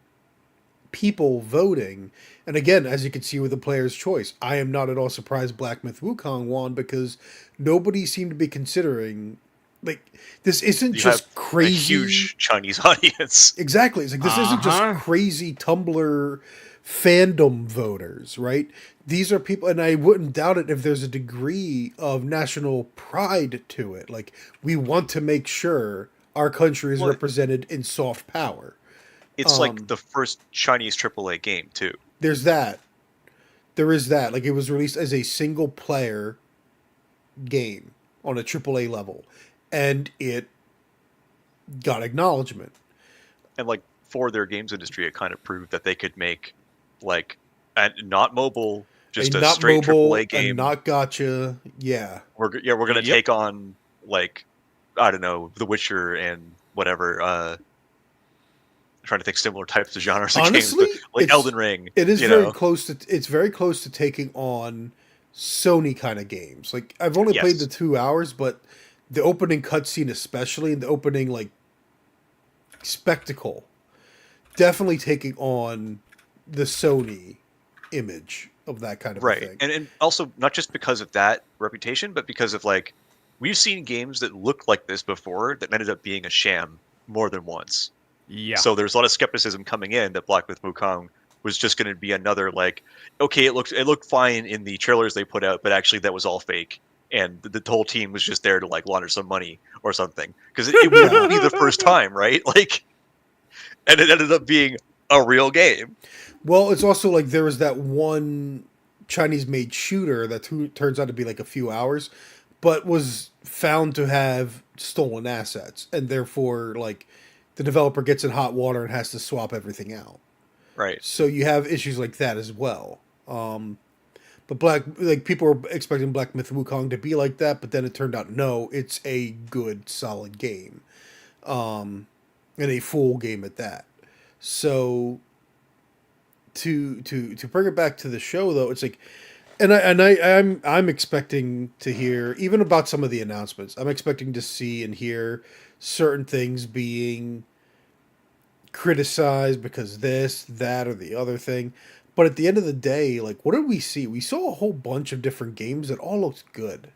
Speaker 1: people voting. And again, as you can see with the player's choice, I am not at all surprised Black Myth Wukong won because nobody seemed to be considering, like, this isn't
Speaker 3: You
Speaker 1: just
Speaker 3: have
Speaker 1: crazy.
Speaker 3: a huge Chinese audience.
Speaker 1: Exactly. It's like, this isn't just crazy Tumblr fandom voters, right? These are people, and I wouldn't doubt it if there's a degree of national pride to it. Like, we want to make sure our country is represented in soft power.
Speaker 3: It's like the first Chinese AAA game, too.
Speaker 1: There's that. There is that. Like, it was released as a single player game on a AAA level, and it got acknowledgement.
Speaker 3: And, like, for their games industry, it kind of proved that they could make, like, not mobile, just a
Speaker 1: not
Speaker 3: straight
Speaker 1: mobile,
Speaker 3: AAA game.
Speaker 1: and not gotcha. Yeah.
Speaker 3: We're going to take on, like, I don't know, The Witcher and whatever, trying to think similar types of genres of
Speaker 1: Honestly,
Speaker 3: games, but like Elden Ring.
Speaker 1: It is very close to. It's very close to taking on Sony kind of games. Like, I've only played the 2 hours, but the opening cutscene, especially, and the opening like spectacle, definitely taking on the Sony image of that kind of thing.
Speaker 3: And also not just because of that reputation, but because of, like, we've seen games that looked like this before that ended up being a sham more than once.
Speaker 2: Yeah.
Speaker 3: So there's a lot of skepticism coming in that Black Myth Wukong was just going to be another, like, okay, it looked fine in the trailers they put out, but actually that was all fake, and the whole team was just there to, like, launder some money or something, because it wouldn't be the first time, right? Like, and it ended up being a real game.
Speaker 1: Well, it's also like there was that one Chinese-made shooter that turns out to be like a few hours, but was found to have stolen assets, and therefore, like, the developer gets in hot water and has to swap everything out.
Speaker 3: Right.
Speaker 1: So you have issues like that as well. But people were expecting Black Myth Wukong to be like that, but then it turned out no, it's a good, solid game, and a full game at that. So to bring it back to the show though, it's like, I'm expecting to hear even about some of the announcements. I'm expecting to see and hear certain things being criticized because this, that, or the other thing. But at the end of the day, like, what did we see? We saw a whole bunch of different games that all looked good.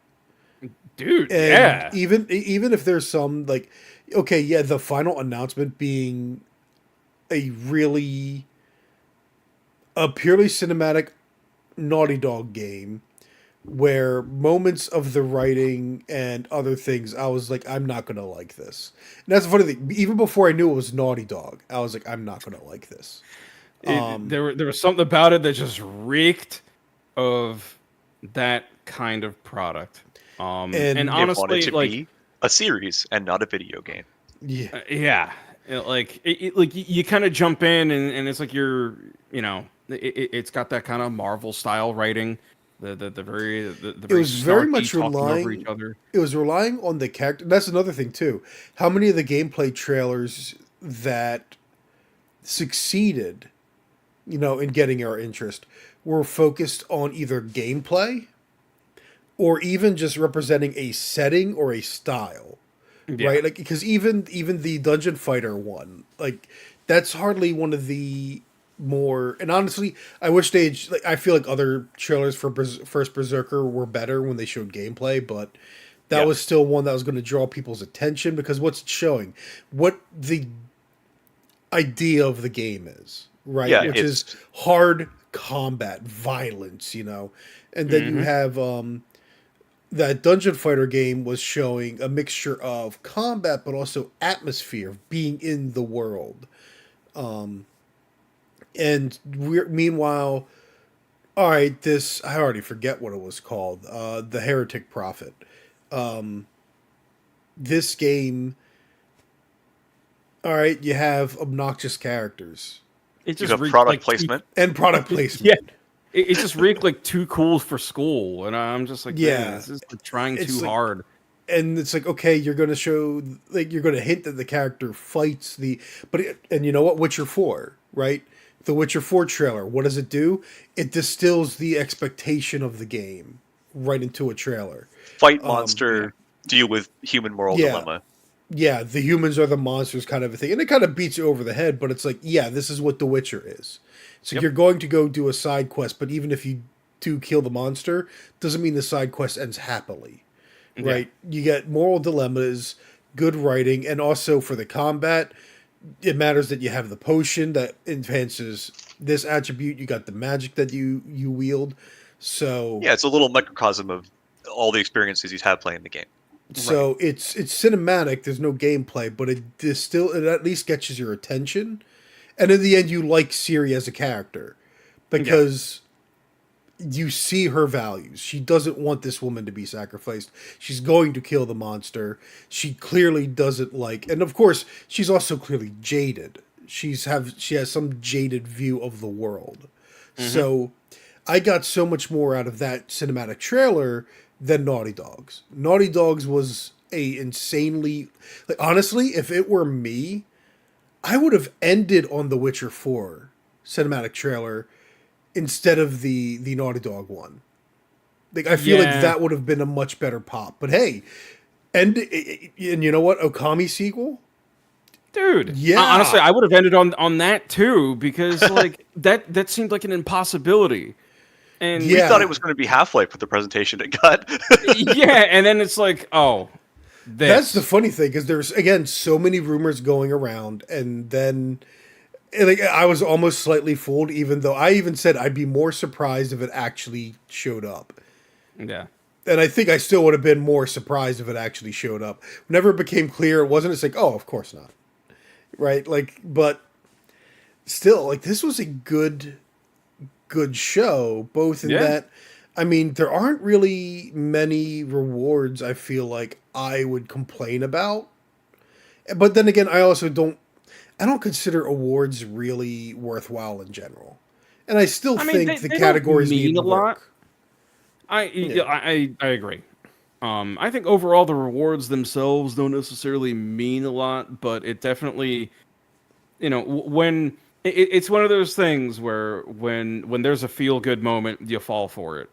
Speaker 2: Dude,
Speaker 1: And even if there's some, like, okay, yeah, the final announcement being a purely cinematic Naughty Dog game where moments of the writing and other things, I was like, I'm not going to like this. And that's the funny thing. Even before I knew it was Naughty Dog, I was like, I'm not going to like this.
Speaker 2: There was something about it that just reeked of that kind of product. And honestly,
Speaker 3: wanted to
Speaker 2: like,
Speaker 3: be a series and not a video game.
Speaker 1: Yeah.
Speaker 2: Yeah. Like you kind of jump in and it's like it's got that kind of Marvel style writing. The very
Speaker 1: It was very much
Speaker 2: talking over
Speaker 1: relying.
Speaker 2: each other.
Speaker 1: It was relying on the character. That's another thing too. How many of the gameplay trailers that succeeded, in getting our interest, were focused on either gameplay, or even just representing a setting or a style, right? Like, because even the Dungeon Fighter one, like, that's hardly one of the more, and honestly, I wish I feel like other trailers for First Berserker were better when they showed gameplay, but that was still one that was going to draw people's attention, because what's it showing? What the idea of the game is, right?
Speaker 3: Yeah,
Speaker 1: which is hard combat, violence, and then you have that Dungeon Fighter game was showing a mixture of combat but also atmosphere, being in the world. And meanwhile, all right, I already forget what it was called, the Heretic Prophet. This game, all right, you have obnoxious characters.
Speaker 2: It
Speaker 3: You
Speaker 2: just
Speaker 3: have product placement.
Speaker 1: And product placement.
Speaker 2: Yeah. It just reeked like too cool for school, and I'm just like, man, this is trying too hard.
Speaker 1: And it's like, okay, you're going to show, like, you're going to hint that the character fights and you know what? Witcher 4, right? The Witcher 4 trailer, what does it do? It distills the expectation of the game right into a trailer.
Speaker 3: Fight monster, deal with human moral dilemma.
Speaker 1: Yeah, the humans are the monsters kind of a thing. And it kind of beats you over the head, but it's like, yeah, this is what The Witcher is. So you're going to go do a side quest, but even if you do kill the monster, doesn't mean the side quest ends happily. Right? You get moral dilemmas, good writing, and also for the combat, it matters that you have the potion that enhances this attribute. You got the magic that you wield. So
Speaker 3: yeah, it's a little microcosm of all the experiences he's had playing the game.
Speaker 1: So it's cinematic. There's no gameplay, but it at least catches your attention. And in the end, you like Ciri as a character because you see her values. She doesn't want this woman to be sacrificed. She's going to kill the monster. She clearly doesn't like, and of course, she's also clearly jaded. She has some jaded view of the world. So I got so much more out of that cinematic trailer than Naughty Dog's. Naughty Dog's was a insanely, like, honestly, if it were me, I would have ended on the Witcher 4 cinematic trailer instead of the Naughty Dog one. Like, I feel like that would have been a much better pop. But hey, and you know what? Okami sequel?
Speaker 2: Dude.
Speaker 1: Yeah.
Speaker 2: Honestly, I would have ended on that too, because like that seemed like an impossibility. And
Speaker 3: we thought it was going to be Half-Life with the presentation it got.
Speaker 2: Yeah, and then it's like, oh,
Speaker 1: that's the funny thing, because there's, again, so many rumors going around, and then I was almost slightly fooled, even though I even said I'd be more surprised if it actually showed up.
Speaker 2: Yeah.
Speaker 1: And I think I still would have been more surprised if it actually showed up. Whenever it became clear it wasn't, it's like, oh, of course not. Right? Like, but still, like, this was a good show, both in that, I mean, there aren't really many rewards I feel like I would complain about. But then again, I also don't consider awards really worthwhile in general. And I still think the categories
Speaker 2: mean
Speaker 1: need
Speaker 2: a lot.
Speaker 1: work.
Speaker 2: I agree. I think overall the rewards themselves don't necessarily mean a lot, but it definitely, when it's one of those things where when there's a feel good moment, you fall for it.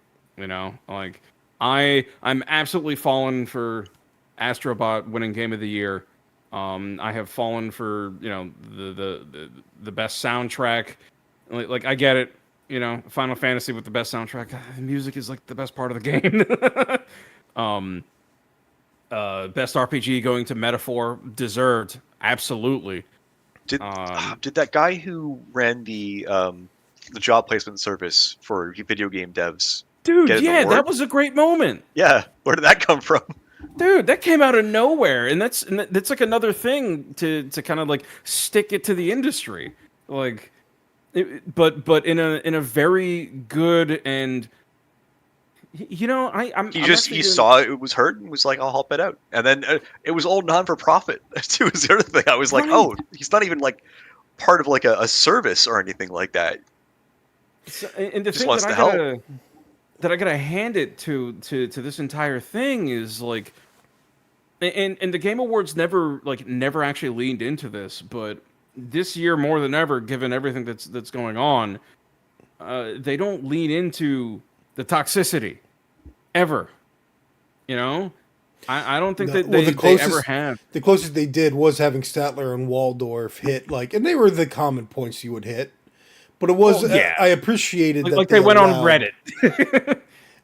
Speaker 2: Like I'm absolutely fallen for Astrobot winning Game of the Year. I have fallen for the best soundtrack. Like I get it. Final Fantasy with the best soundtrack. The music is like the best part of the game. Best RPG going to Metaphor, deserved, absolutely.
Speaker 3: Did that guy who ran the job placement service for video game devs?
Speaker 2: Dude, yeah, that was a great moment.
Speaker 3: Yeah, where did that come from?
Speaker 2: Dude, that came out of nowhere, and that's like another thing to kind of like stick it to the industry, like, but in a very good and he
Speaker 3: saw it was hurt and was like, I'll help it out, and then it was all non for profit too. Was the other thing I was like, oh, he's not even like part of like a service or anything like that.
Speaker 2: So, and the
Speaker 3: just
Speaker 2: thing
Speaker 3: wants
Speaker 2: that
Speaker 3: to help.
Speaker 2: That I gotta hand it to this entire thing is like, and the Game Awards never actually leaned into this, but this year more than ever, given everything that's going on, they don't lean into the toxicity ever. I don't think they ever have.
Speaker 1: The closest they did was having Statler and Waldorf hit, like, and they were the common points you would hit. But it was, I appreciated that
Speaker 2: they went on Reddit.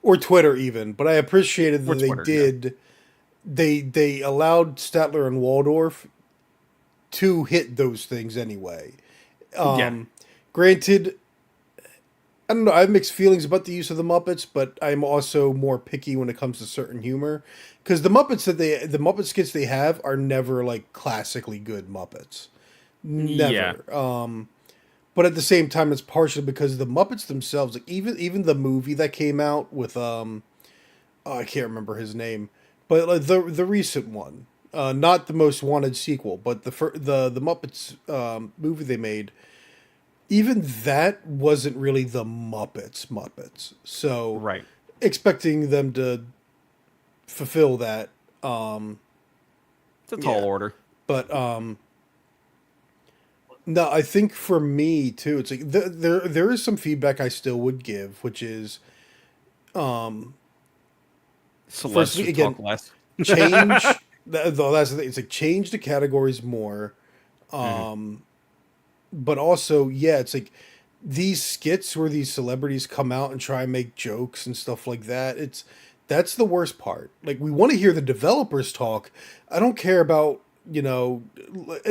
Speaker 1: or Twitter even, but I appreciated that they did they allowed Statler and Waldorf to hit those things anyway. Granted, I don't know. I have mixed feelings about the use of the Muppets, but I'm also more picky when it comes to certain humor, because the Muppet skits they have are never like classically good Muppets, never. But at the same time, it's partially because the Muppets themselves, like even the movie that came out with I can't remember his name, but like the recent one, not the most wanted sequel, but the Muppets movie they made. Even that wasn't really the Muppets. So expecting them to fulfill that,
Speaker 2: it's a tall order.
Speaker 1: But no, I think for me too, it's like there is some feedback I still would give, which is
Speaker 2: Celeste should talk less.
Speaker 1: Change that's the thing. It's like change the categories more. But also, it's like these skits where these celebrities come out and try and make jokes and stuff like that. That's the worst part. Like, we want to hear the developers talk. I don't care about, and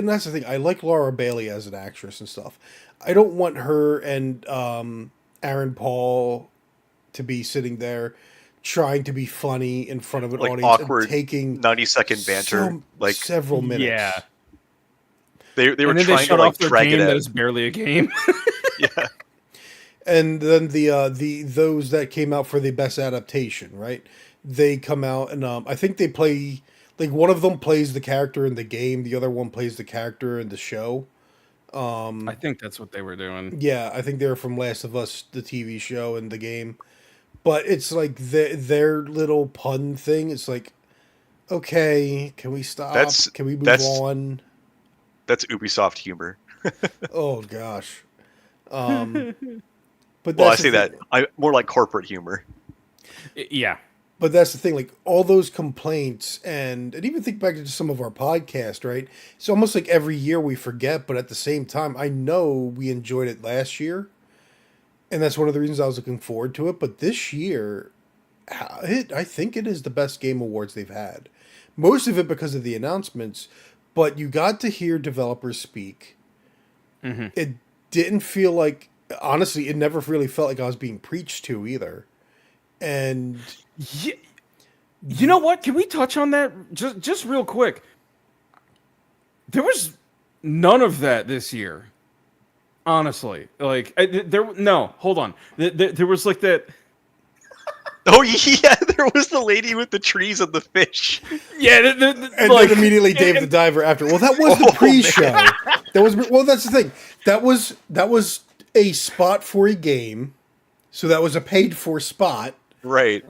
Speaker 1: that's the thing. I like Laura Bailey as an actress and stuff. I don't want her and Aaron Paul to be sitting there trying to be funny in front of an audience
Speaker 3: awkward,
Speaker 1: and taking
Speaker 3: 90-second banter,
Speaker 1: several minutes.
Speaker 2: Yeah.
Speaker 3: They were
Speaker 2: and then
Speaker 3: trying
Speaker 2: they shut
Speaker 3: to
Speaker 2: off their
Speaker 3: drag
Speaker 2: game
Speaker 3: it
Speaker 2: that
Speaker 3: out.
Speaker 2: is barely a game.
Speaker 3: Yeah.
Speaker 1: And then the those that came out for the best adaptation, right? They come out and I think they play, like, one of them plays the character in the game, the other one plays the character in the show.
Speaker 2: I think that's what they were doing.
Speaker 1: Yeah, I think they're from Last of Us, the TV show, and the game. But it's like their little pun thing. It's like, okay, can we stop? Can we move on?
Speaker 3: That's Ubisoft humor.
Speaker 1: Oh gosh. But
Speaker 3: I say that more like corporate humor.
Speaker 2: Yeah.
Speaker 1: But that's the thing, like all those complaints, and even think back to some of our podcasts, right? It's almost like every year we forget, but at the same time, I know we enjoyed it last year, and that's one of the reasons I was looking forward to it. But this year, I think it is the best Game Awards they've had. Most of it because of the announcements, but you got to hear developers speak.
Speaker 2: Mm-hmm.
Speaker 1: It didn't feel like, honestly, it never really felt like I was being preached to either. And
Speaker 2: yeah, you know what? Can we touch on that just real quick? There was none of that this year. Honestly, like hold on. There was like that.
Speaker 1: Oh yeah, there was the lady with the trees and the fish.
Speaker 2: Yeah,
Speaker 1: and then immediately Dave the Diver after. Well, that was the pre-show. That was that's the thing. That was a spot for a game, so that was a paid for spot.
Speaker 3: Right.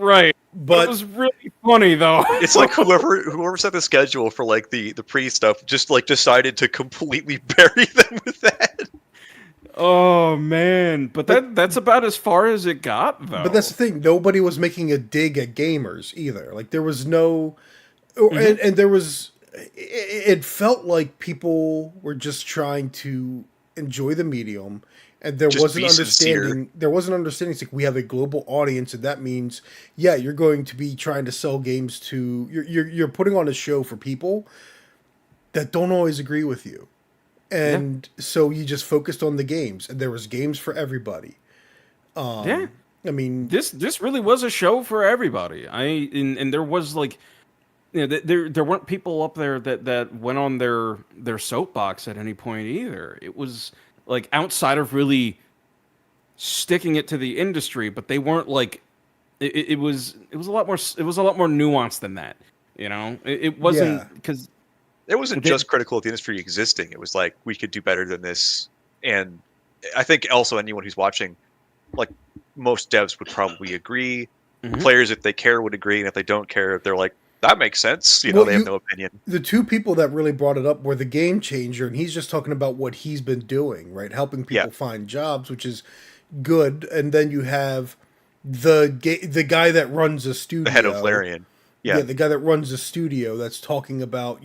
Speaker 2: But it was really funny though.
Speaker 3: It's like whoever set the schedule for like the pre stuff just like decided to completely bury them with that.
Speaker 2: Oh man, but that's about as far as it got though.
Speaker 1: But that's the thing. Nobody was making a dig at gamers either. Like there was no, and there was. It felt like people were just trying to enjoy the medium. And there wasn't understanding. There wasn't understanding. It's like we have a global audience, and that means, you're going to be trying to sell games to. You're putting on a show for people that don't always agree with you, and so you just focused on the games, and there was games for everybody. I mean,
Speaker 2: this really was a show for everybody. And there was like, there weren't people up there that went on their soapbox at any point either. It was. Like outside of really sticking it to the industry, but they weren't like it was a lot more nuanced than that. It wasn't because
Speaker 3: it wasn't just critical of the industry existing. It was like we could do better than this, and I think also anyone who's watching, like most devs would probably agree.
Speaker 2: Mm-hmm.
Speaker 3: Players, if they care, would agree, and if they don't care, they're like, that makes sense. They have no opinion.
Speaker 1: The two people that really brought it up were the Game Changer, and he's just talking about what he's been doing, right? Helping people find jobs, which is good. And then you have the guy that runs a studio.
Speaker 3: The head of Larian. Yeah,
Speaker 1: the guy that runs a studio that's talking about,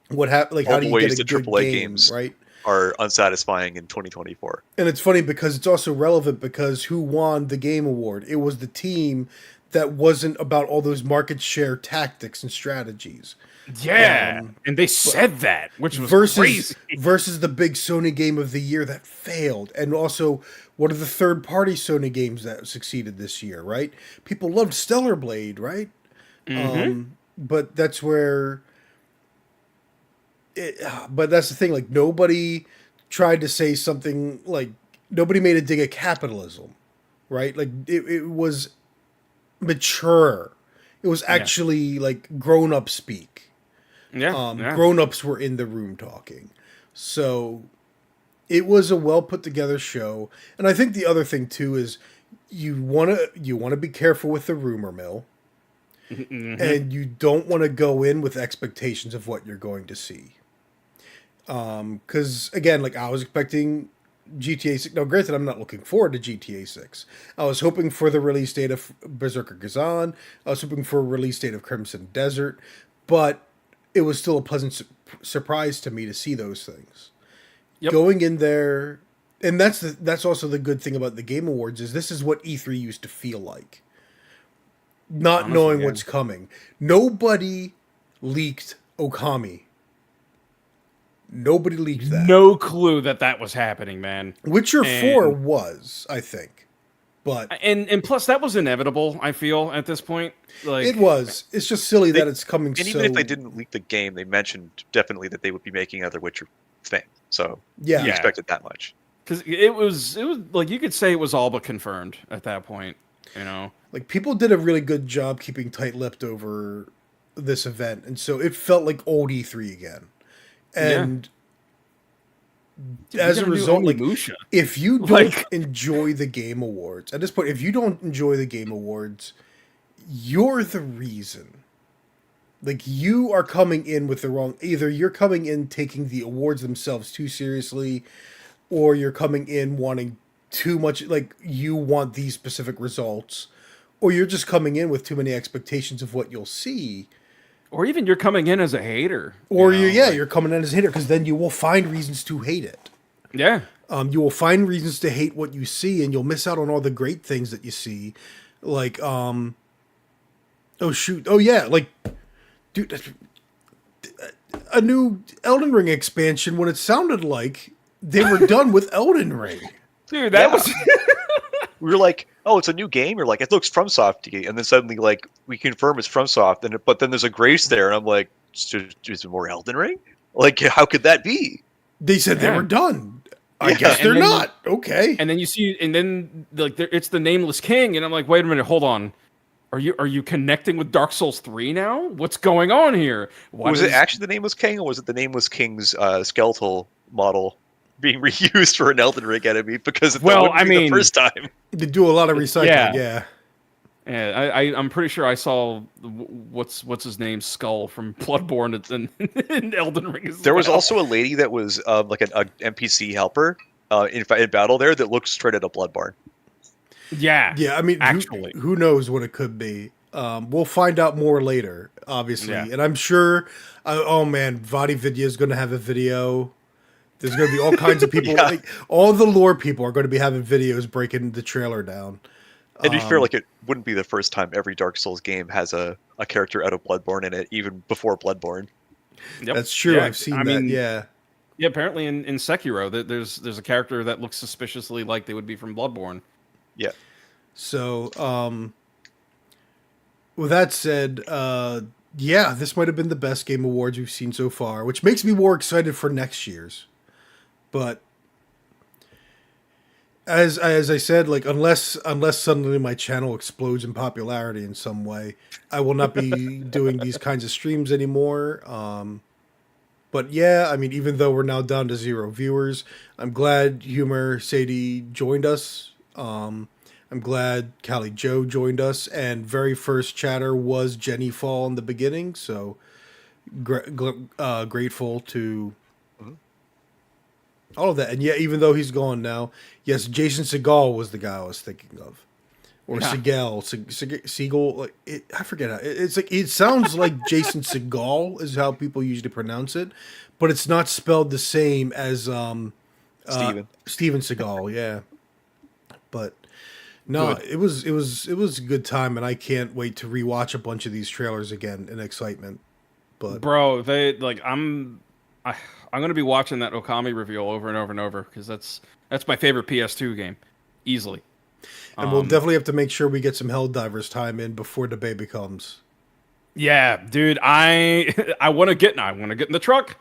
Speaker 1: what happened, like
Speaker 3: all
Speaker 1: how do you get a
Speaker 3: the
Speaker 1: good
Speaker 3: AAA
Speaker 1: game,
Speaker 3: games
Speaker 1: right?
Speaker 3: Are unsatisfying in 2024.
Speaker 1: And it's funny because it's also relevant because who won the Game Award? It was the team that wasn't about all those market share tactics and strategies.
Speaker 2: Yeah, and they said that, which was crazy.
Speaker 1: Versus the big Sony game of the year that failed, and also what are the third-party Sony games that succeeded this year? Right? People loved Stellar Blade, right? But that's where. But that's the thing. Like nobody tried to say something like nobody made a dig at capitalism, right? Like it was mature. It was actually like grown-up speak. Grown-ups were in the room talking. So it was a well put together show. And I think the other thing too is you want to be careful with the rumor mill. And you don't want to go in with expectations of what you're going to see. Cuz again, like I was expecting GTA 6. Now granted, I'm not looking forward to GTA 6. I was hoping for the release date of Berserker Kazan. I was hoping for a release date of Crimson Desert, but it was still a pleasant surprise to me to see those things. Going in there, and that's also the good thing about the Game Awards is this is what E3 used to feel like. Not knowing what's coming. Nobody leaked Okami. Nobody leaked that.
Speaker 2: No clue that was happening, man.
Speaker 1: Witcher 4 was, I think. But
Speaker 2: and plus that was inevitable, I feel, at this point. Like
Speaker 1: it was. It's just silly that it's coming.
Speaker 3: And even if they didn't leak the game, they mentioned definitely that they would be making another Witcher thing. So you expected that much.
Speaker 2: Because it was like you could say it was all but confirmed at that point. You know,
Speaker 1: like people did a really good job keeping tight-lipped over this event, and so it felt like old E3 again. And as a result, like if you don't enjoy the Game Awards at this point, if you don't enjoy the Game Awards, you're the reason. Like you are coming in with the wrong. Either you're coming in taking the awards themselves too seriously, or you're coming in wanting too much. Like you want these specific results, or you're just coming in with too many expectations of what you'll see.
Speaker 2: Or even you're coming in as a hater.
Speaker 1: Or you're coming in as a hater because then you will find reasons to hate it.
Speaker 2: Yeah.
Speaker 1: You will find reasons to hate what you see, and you'll miss out on all the great things that you see. Like, oh shoot, oh yeah, like, dude, a new Elden Ring expansion when it sounded like they were done with Elden Ring.
Speaker 2: Dude, that was.
Speaker 3: We were like, oh, it's a new game. You're like, it looks FromSoft, and then suddenly, like, we confirm it's FromSoft, but then there's a grace there, and I'm like, is it more Elden Ring? Like, how could that be?
Speaker 1: They said they were done. I guess they're not. Okay.
Speaker 2: And then you see, and then like it's the Nameless King, and I'm like, wait a minute, hold on. Are you connecting with Dark Souls 3 now? What's going on here?
Speaker 3: Was it actually the Nameless King, or was it the Nameless King's skeletal model being reused for an Elden Ring enemy? Because the first time
Speaker 1: they do a lot of recycling. Yeah.
Speaker 2: I'm pretty sure I saw what's his name Skull from Bloodborne in Elden Ring.
Speaker 3: There was also a lady that was like an NPC helper in battle there that looked straight out of Bloodborne.
Speaker 2: Yeah.
Speaker 1: I mean,
Speaker 2: actually,
Speaker 1: who knows what it could be? We'll find out more later, obviously, and I'm sure. Oh man, Vadi Vidya is going to have a video. There's going to be all kinds of people. Like, all the lore people are going to be having videos breaking the trailer down.
Speaker 3: And to be fair, like it wouldn't be the first time every Dark Souls game has a character out of Bloodborne in it, even before Bloodborne.
Speaker 2: Yep.
Speaker 1: That's true. I've seen that. Yeah.
Speaker 2: Yeah. Apparently, in Sekiro, there's a character that looks suspiciously like they would be from Bloodborne.
Speaker 3: Yeah.
Speaker 1: So, with that said, this might have been the best Game Awards we've seen so far, which makes me more excited for next year's. But as I said, like unless suddenly my channel explodes in popularity in some way, I will not be doing these kinds of streams anymore. But yeah, I mean, even though we're now down to 0 viewers, I'm glad Humor Sadie joined us. I'm glad Callie Joe joined us, and very first chatter was Jenny Fall in the beginning. So grateful to all of that. And yeah, even though he's gone now, yes, Jason Segal was the guy I was thinking of, or Segal. Like I forget how it's like. It sounds like Jason Segal is how people usually pronounce it, but it's not spelled the same as Steven Seagal. Yeah, but No,
Speaker 2: good.
Speaker 1: it was a good time, and I can't wait to rewatch a bunch of these trailers again in excitement. But
Speaker 2: bro, I'm gonna be watching that Okami reveal over and over and over because that's my favorite PS2 game, easily.
Speaker 1: And we'll definitely have to make sure we get some Helldivers time in before the baby comes.
Speaker 2: Yeah, dude, I want to get in the truck.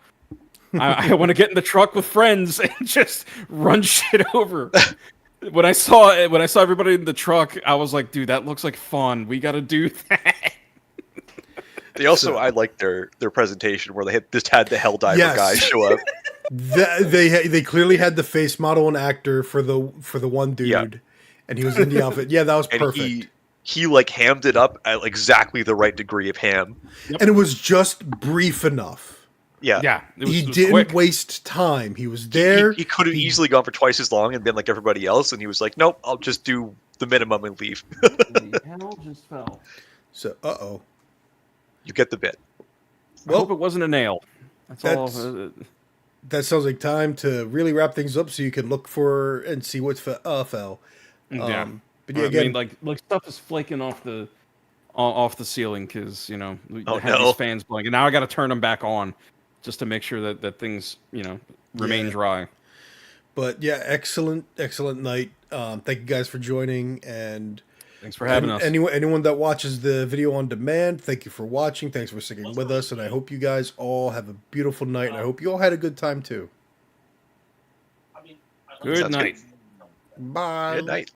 Speaker 2: I want to get in the truck with friends and just run shit over. When I saw everybody in the truck, I was like, dude, that looks like fun. We got to do that.
Speaker 3: They also, I like their presentation where they just had the Helldiver guy show up.
Speaker 1: They clearly had the face model and actor for the one dude, and he was in the outfit. Yeah, that was perfect.
Speaker 3: He like hammed it up at exactly the right degree of ham,
Speaker 1: and it was just brief enough.
Speaker 3: Yeah,
Speaker 1: He didn't waste time. He was there.
Speaker 3: He could have easily gone for twice as long and been like everybody else, and he was like, "Nope, I'll just do the minimum and leave."
Speaker 2: The hell just fell.
Speaker 1: So,
Speaker 3: you get the bit.
Speaker 2: I hope it wasn't a nail. That's all.
Speaker 1: That sounds like time to really wrap things up, so you can look for and see what fell.
Speaker 2: Yeah,
Speaker 1: but yeah,
Speaker 2: I
Speaker 1: again,
Speaker 2: mean, like stuff is flaking off the ceiling because we
Speaker 3: Oh,
Speaker 2: had
Speaker 3: no.
Speaker 2: these fans blowing, and now I got to turn them back on just to make sure that things remain dry.
Speaker 1: But yeah, excellent night. Thank you guys for joining, and
Speaker 2: thanks for having us.
Speaker 1: Anyone that watches the video on demand, thank you for watching. Thanks for sticking with us, and I hope you guys all have a beautiful night. And I hope you all had a good time too.
Speaker 2: Good night.
Speaker 1: Bye.
Speaker 3: Good night.